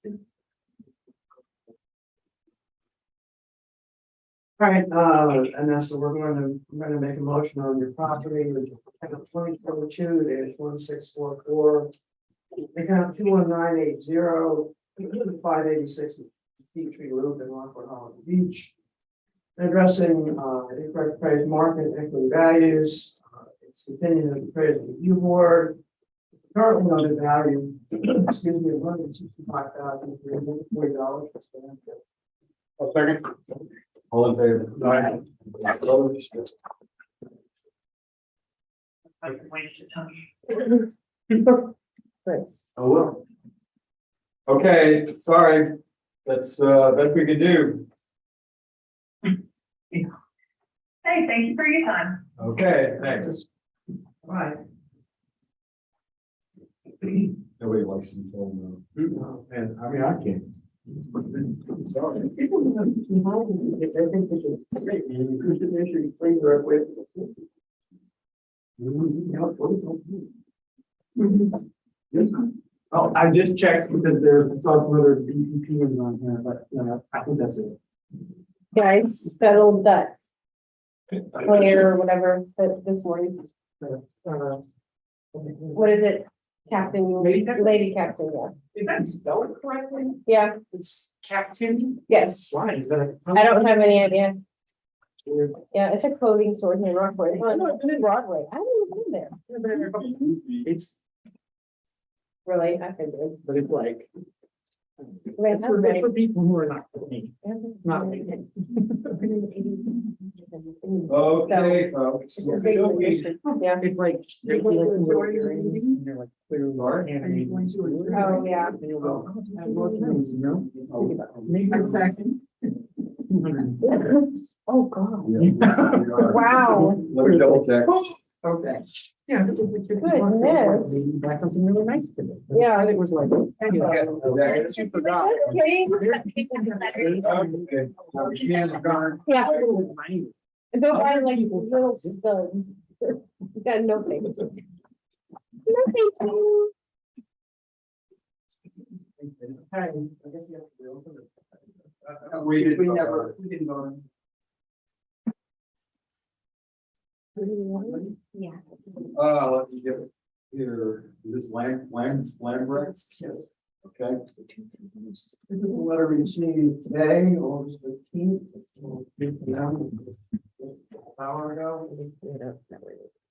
All right, and then so we're gonna make a motion on your property, which is 2022-1644. Account 21980, 586 Peachtree Loop in Rockport Holiday Beach. Addressing incorrect appraised market equity values. It's the opinion of the appraisal review board. Currently undervalued, excuse me, $165,340. A second. All in favor? Aye. Opposed? Thanks. Oh, well. Okay, sorry. That's best we can do. Hey, thank you for your time. Okay, thanks. Right. Nobody likes to tell them. And I mean, I can't. Sorry. People don't they think this is great, and you should make sure you clean her up with. Oh, I just checked because I saw some other BPPs on here, but, I think that's it. Yeah, I settled that player or whatever this morning. What is it? Captain, lady captain, yeah. Is that spelled correctly? Yeah, It's Captain? yes. Why is that? I don't have any idea. Yeah, it's a clothing store here in Rockport. Oh, no, it's in Broadway. I haven't even been there. It's, Really, I figured. but it's like, Wait, it's for people who are not me, not me. Okay, folks. It's a big position. Yeah. It's like. You're like little earrings and you're like clear animated. Oh, yeah. And you'll go, "Oh, I have most of these, you know? Maybe a second. 200. Oh, God. Wow. Let me double check. Okay. Yeah. But if we could- Goodness. Maybe buy something really nice today. Yeah. And it was like. Anyway. Okay. You forgot. Okay. Yeah. They'll buy like little studs. You got no thanks. No, thank you. Okay, I guess you have to reopen it. We didn't vote never, we didn't vote. Yeah. Let's get it here. This Lambrecht? Yes. Okay. This is the letter we received today, August 15th. Hour ago.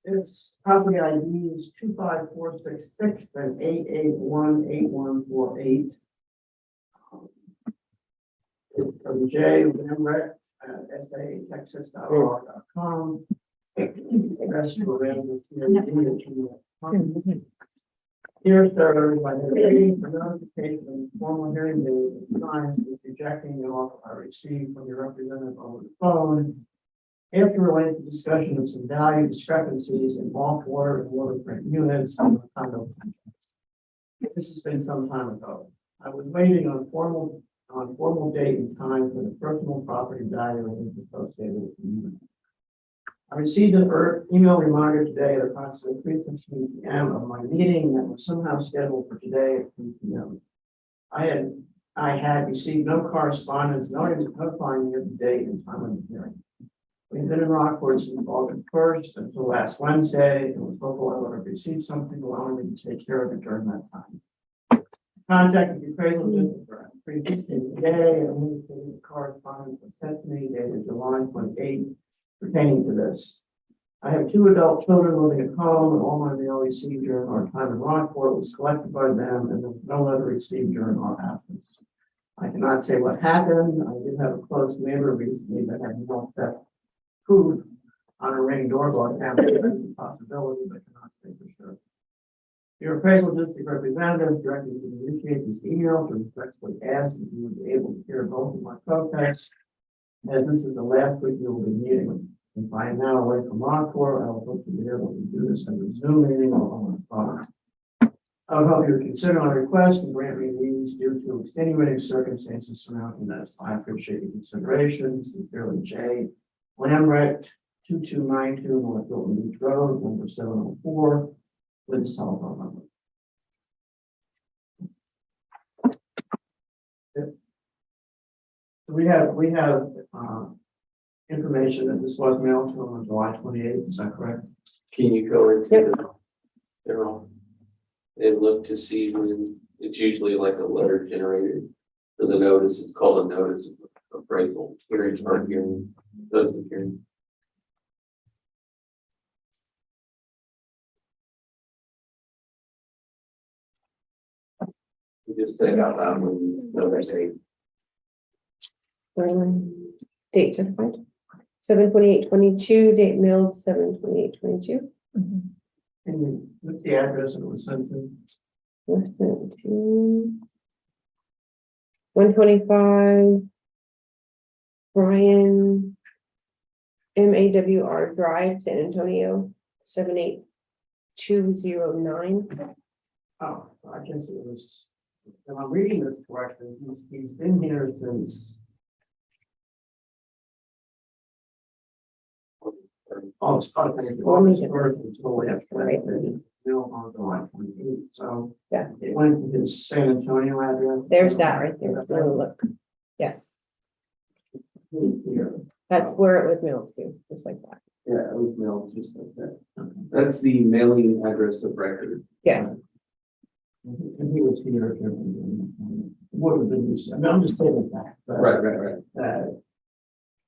Its property ID is 25466 and 8818148. It's from J. Lambrecht at satexas.org.com. That's for residents here. Here, sir, by the way, for notification, formal hearing date, time, rejecting the offer I received from your representative over the phone. After a lengthy discussion of some value discrepancies in bulk water and waterfront units on the condo complex. This has been some time ago. I was waiting on formal date and time for the personal property value associated with the unit. I received an email reminder today at approximately 3:15 p.m. of my meeting that was somehow scheduled for today at 3 p.m. I had received no correspondence notifying me of the date and time of the hearing. We've been in Rockport since August 1st until last Wednesday, and was hopeful I would have received something allowing me to take care of it during that time. Contacted the appraisal district for 3:15 today, and indicated the correspondence was sent to me dated July 28th pertaining to this. I have 2 adult children living at home, and all my mail received during our time in Rockport was collected by them, and there was no letter received during our absence. I cannot say what happened. I did have a close neighbor recently that had not that food on a ring doorbell. I can't say that's a possibility, but cannot say for sure. Your appraisal district representative directed you to initiate this email to respectfully ask if you would be able to hear both of my protests. As this is the last week you will be meeting. If I am now away from Encore, I will hope to be able to do this in a Zoom meeting or on my phone. I would hope you would consider my request and grant me these due to extenuating circumstances surrounding this. I appreciate your consideration. Sincerely, J. Lamrett, 2292 North Hilton Beach Road, number 704, with his telephone number. Yep. So we have information that this was mailed to him on July 28th, is that correct? Can you go into the, Daryl, and look to see when it's usually like a letter generated for the notice? It's called a notice of appraisal, hearing or hearing, notice of hearing. You just say it out loud when you know their date. Date certified. 7/28/22, date mailed 7/28/22. And what's the address it was sent to? Was sent to 125 Brian MAWR Drive, San Antonio, 78209. Oh, I guess it was, if I'm reading this correctly, he's been here since. Oh, it's probably August 1st until Right. Bill on July 28th, so. Yeah. It went to his San Antonio address. There's that right there. Let me look. Yes, Here. that's where it was mailed to, just like that. Yeah, it was mailed just like that. That's the mailing address of record. Yes. And he was here. What have been used, I'm just taking it back. but, Right.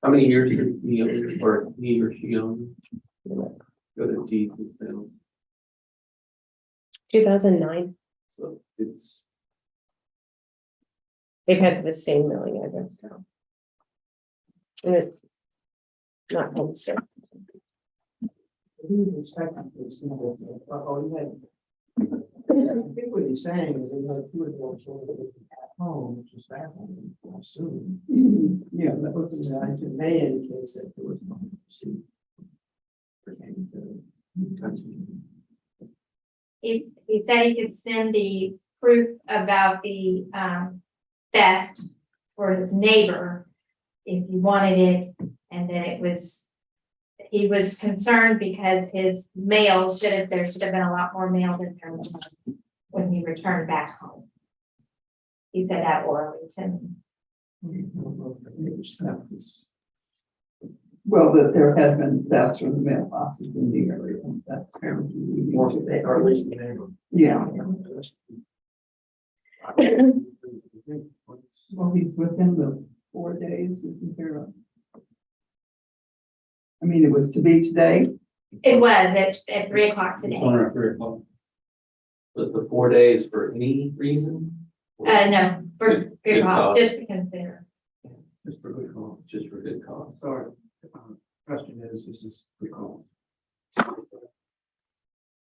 How many years has he owned, or he or she owned? Go to deeds and sales. 2009. So it's, They've had the same mailing address now. And it's not homestead. He was expecting to see that, he had. I think what he's saying is that he had two adults sort of at home, which is that one, I assume. Yeah, that was in the, may indicate that there was no receipt. Pertaining to. He said he could send the proof about the theft for his neighbor if he wanted it, and then he was concerned because his mail there should have been a lot more mail than there was when he returned back home. He said that orally to me. Well, that there had been thefts from the mailboxes in the area, that's apparently. Or at least the neighbor. Yeah. Well, he's within the 4 days, isn't there? I mean, it was to be today. It was at 3:00 today. It's on our 3 o'clock. but the 4 days for any reason? No, for Good good cause, cause. just to consider. Just for good call. Just for good cause. Sorry, question is, this is good call.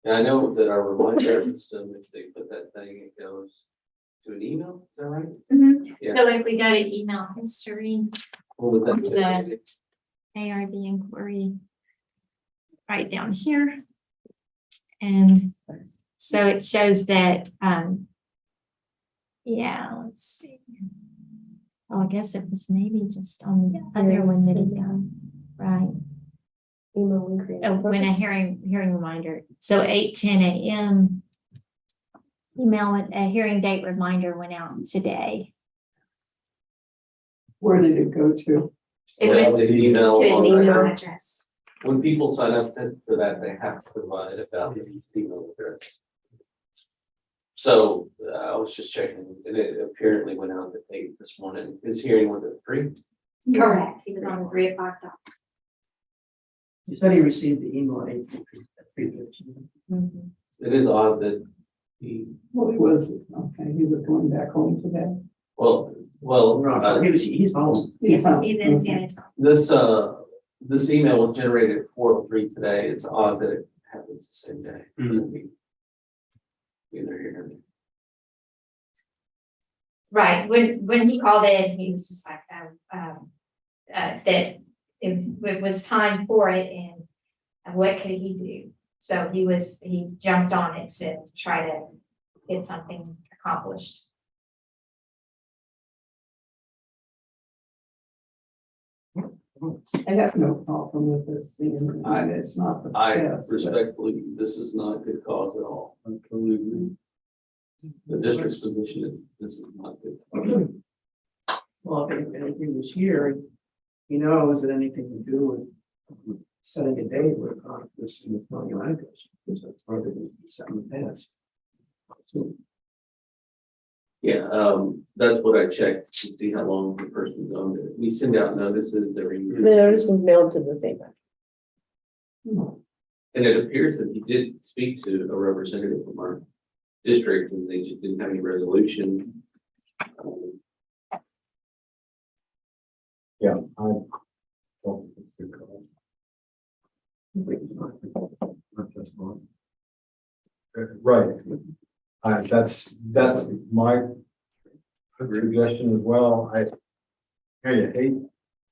And I know that our reminder system, if they put that thing, it goes to an email, is that right? Yeah. So if we go to email history, What would that be? The- ARB inquiry right down here. And so it shows that, yeah, let's see. Oh, I guess it was maybe just on the other one that he done, right? Email and create. Oh, when a hearing reminder, so 8:10 a.m. Email, a hearing date reminder went out today. Where did it go to? It Yeah, went with the email to his on email there. address. When people sign up for that, they have to provide a valid email address. So I was just checking, and it apparently went out at 8 this morning. His hearing was at 3. Correct, he was on the 3:00 dot. He said he received the email at 3:15. It is odd that he, Well, it was, okay, he was going back home today. well, He's home. He's in San Antonio. this email was generated at 4:03 today. It's odd that it happens the same day. Either here. Right, when he called in, he was just like, that it was time for it and what could he do? So he jumped on it to try to get something accomplished. I have no problem with this, it's not the best. Respectfully, this is not a good cause at all. I totally agree. The district's position is, this is not good. Well, if anything was here, you know, is it anything to do with setting a date where this is not your address, because that's part of the set in the past. So, Yeah, that's what I checked to see how long the person's owned it. We send out notices every The year. notice was mailed to the same time. And it appears that he did speak to a representative from our district and they just didn't have any resolution. Yeah. I don't think it's a good call. Not just one. Right. That's my suggestion as well. I hate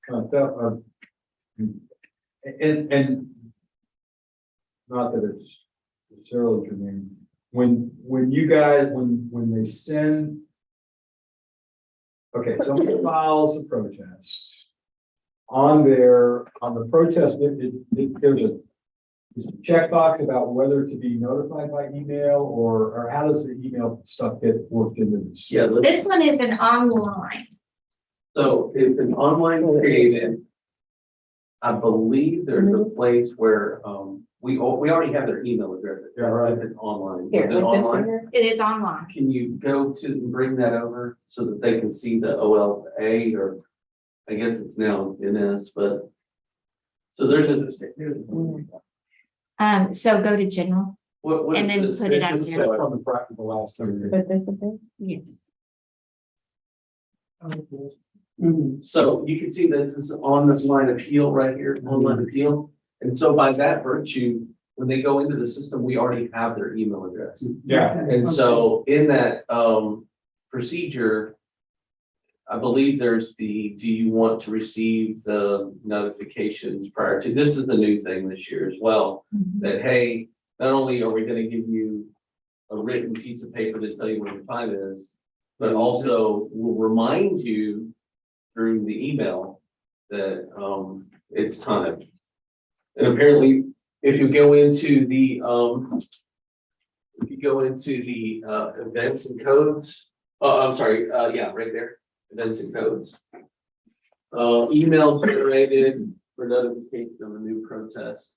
kind of stuff. And not that it's necessarily germane. When you guys, when they send, okay, somebody files a protest. On the protest, there's a checkbox about whether to be notified by email or how does the email stuff get worked into this? Yeah, This one is an online. so it's an online created. I believe there's a place where, we already have their email address. Yeah, right. If it's online. Here, Is it like this one online? here. It is online. Can you go to and bring that over so that they can see the OLA or I guess it's now NS, but. So there's So go to general. what And is then this? put it on It's there. just- From the practical last year. But this is it. Yes. So you can see this is on this line appeal right here, online appeal. And so by that virtue, when they go into the system, we already have their email address. Yeah. And so in that procedure, I believe there's do you want to receive the notifications prior to, this is the new thing this year as well. That, hey, not only are we gonna give you a written piece of paper to tell you what your time is, but also we'll remind you through the email that it's time. And apparently, if you go into the events and codes, I'm sorry, yeah, right there, events and codes. Email generated for notification of a new protest.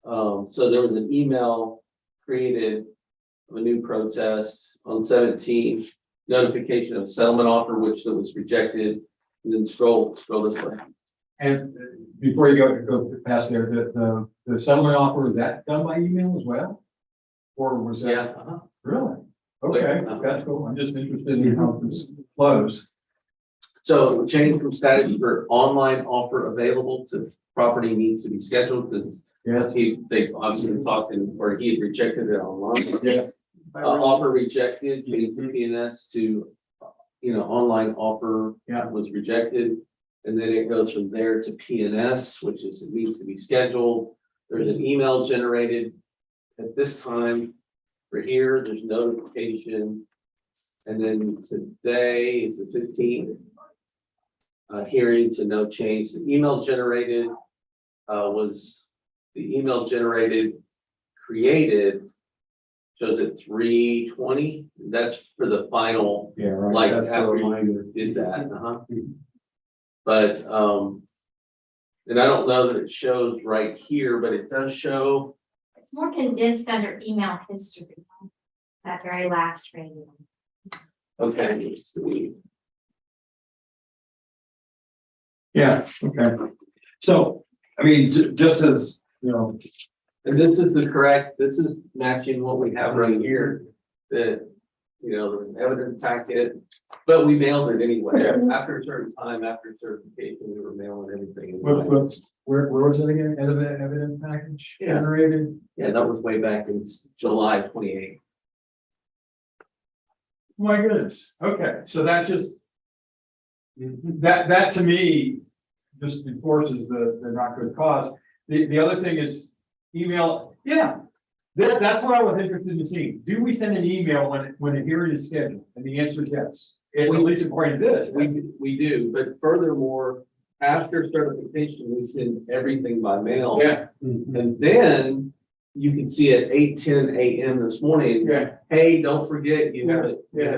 So there was an email created of a new protest on 17, notification of settlement offer, which that was rejected, and then scroll this way. And before you go past there, the settlement offer, was that done by email as well? Or was that? Yeah. Really? Okay, that's cool. I'm just interested in how this flows. So change from status for online offer available to property needs to be scheduled, because Yes. they obviously talked or he had rejected it online. Yeah. Offer rejected, getting to PNS to, online offer was rejected. And then it goes from there to PNS, which is, it needs to be scheduled. There's an email generated at this time for here, there's notification. And then today is the 15th. Hearing to no change. The email generated created shows at 3:20. That's for the final, Yeah, right. like That's the after reminder. you did that. But, and I don't know that it shows right here, but it does show. It's more condensed under email history. That very last rating. Okay, let's see. Yeah, okay. So, I mean, just as, And this is this is matching what we have right here, that, the evidence packet, but we mailed it anyway. After a certain time, after certification, we were mailing everything. where was it again? Evidence package Yeah. generated? Yeah, that was way back in July 28th. My goodness, okay, so that just. That to me, just enforces the not good cause. The other thing is email, yeah. That's what I was interested in seeing. Do we send an email when a hearing is scheduled? And the answer is yes. At least according to this. We do, but furthermore, after certification, we send everything by mail. Yeah. And then you can see at 8:10 a.m. this morning, Yeah. hey, don't forget, you have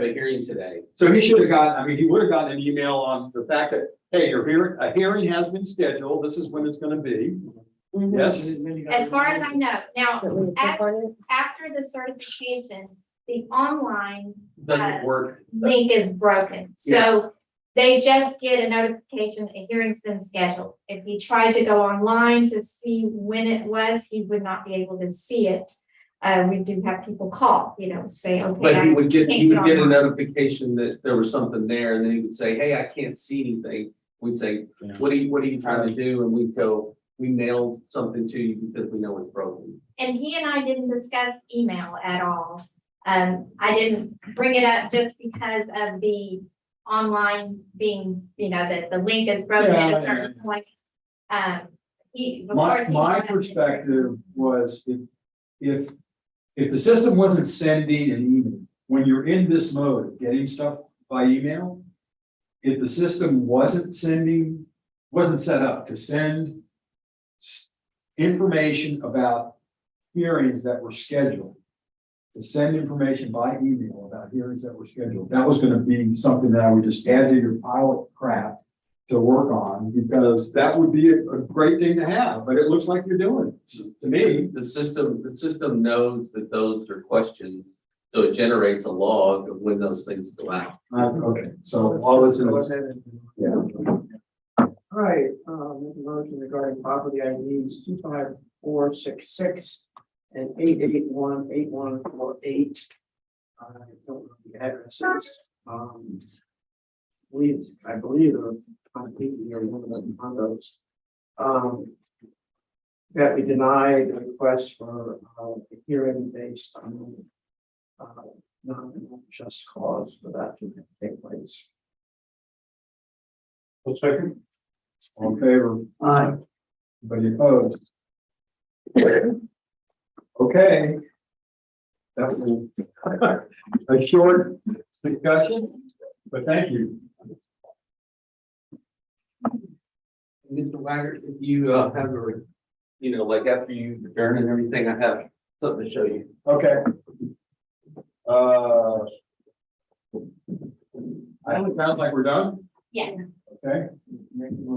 a hearing today. So he should have he would have gotten an email on the fact that, hey, a hearing has been scheduled. This is when it's gonna be. Yes. As far as I know, now, after the certification, the online Doesn't work. link is broken. So they just get a notification, a hearing's been scheduled. If he tried to go online to see when it was, he would not be able to see it. We do have people call, say, okay. But he would get can't get a online. notification that there was something there, and then he would say, hey, I can't see anything. We'd say, what are you trying to do? And we'd go, we mailed something to you because we know it's broken. And he and I didn't discuss email at all. I didn't bring it up just because of the online being, that the link is broken at a certain point. Of course, My perspective was if the system wasn't sending an email, when you're in this mode of getting stuff by email, if the system wasn't set up to send information about hearings that were scheduled, to send information by email about hearings that were scheduled, that was gonna be something that I would just add to your pile of crap to work on, because that would be a great thing to have, but it looks like you're doing it. To me, The system knows that those are questions, so it generates a log of when those things go out. okay, so all this is, yeah. All right, make a motion regarding property IDs 25466 and 8818148. I don't know the addresses. I believe are on one of them on those. That we denied the request for a hearing based on non-just cause for that to take place. One second. All in favor? Aye. Anybody opposed? Okay. That was a short discussion, but thank you. Mr. Wagner, if you have like after you adjourn and everything, I have something to show you. Okay. I think it sounds like we're done. Yeah. Okay.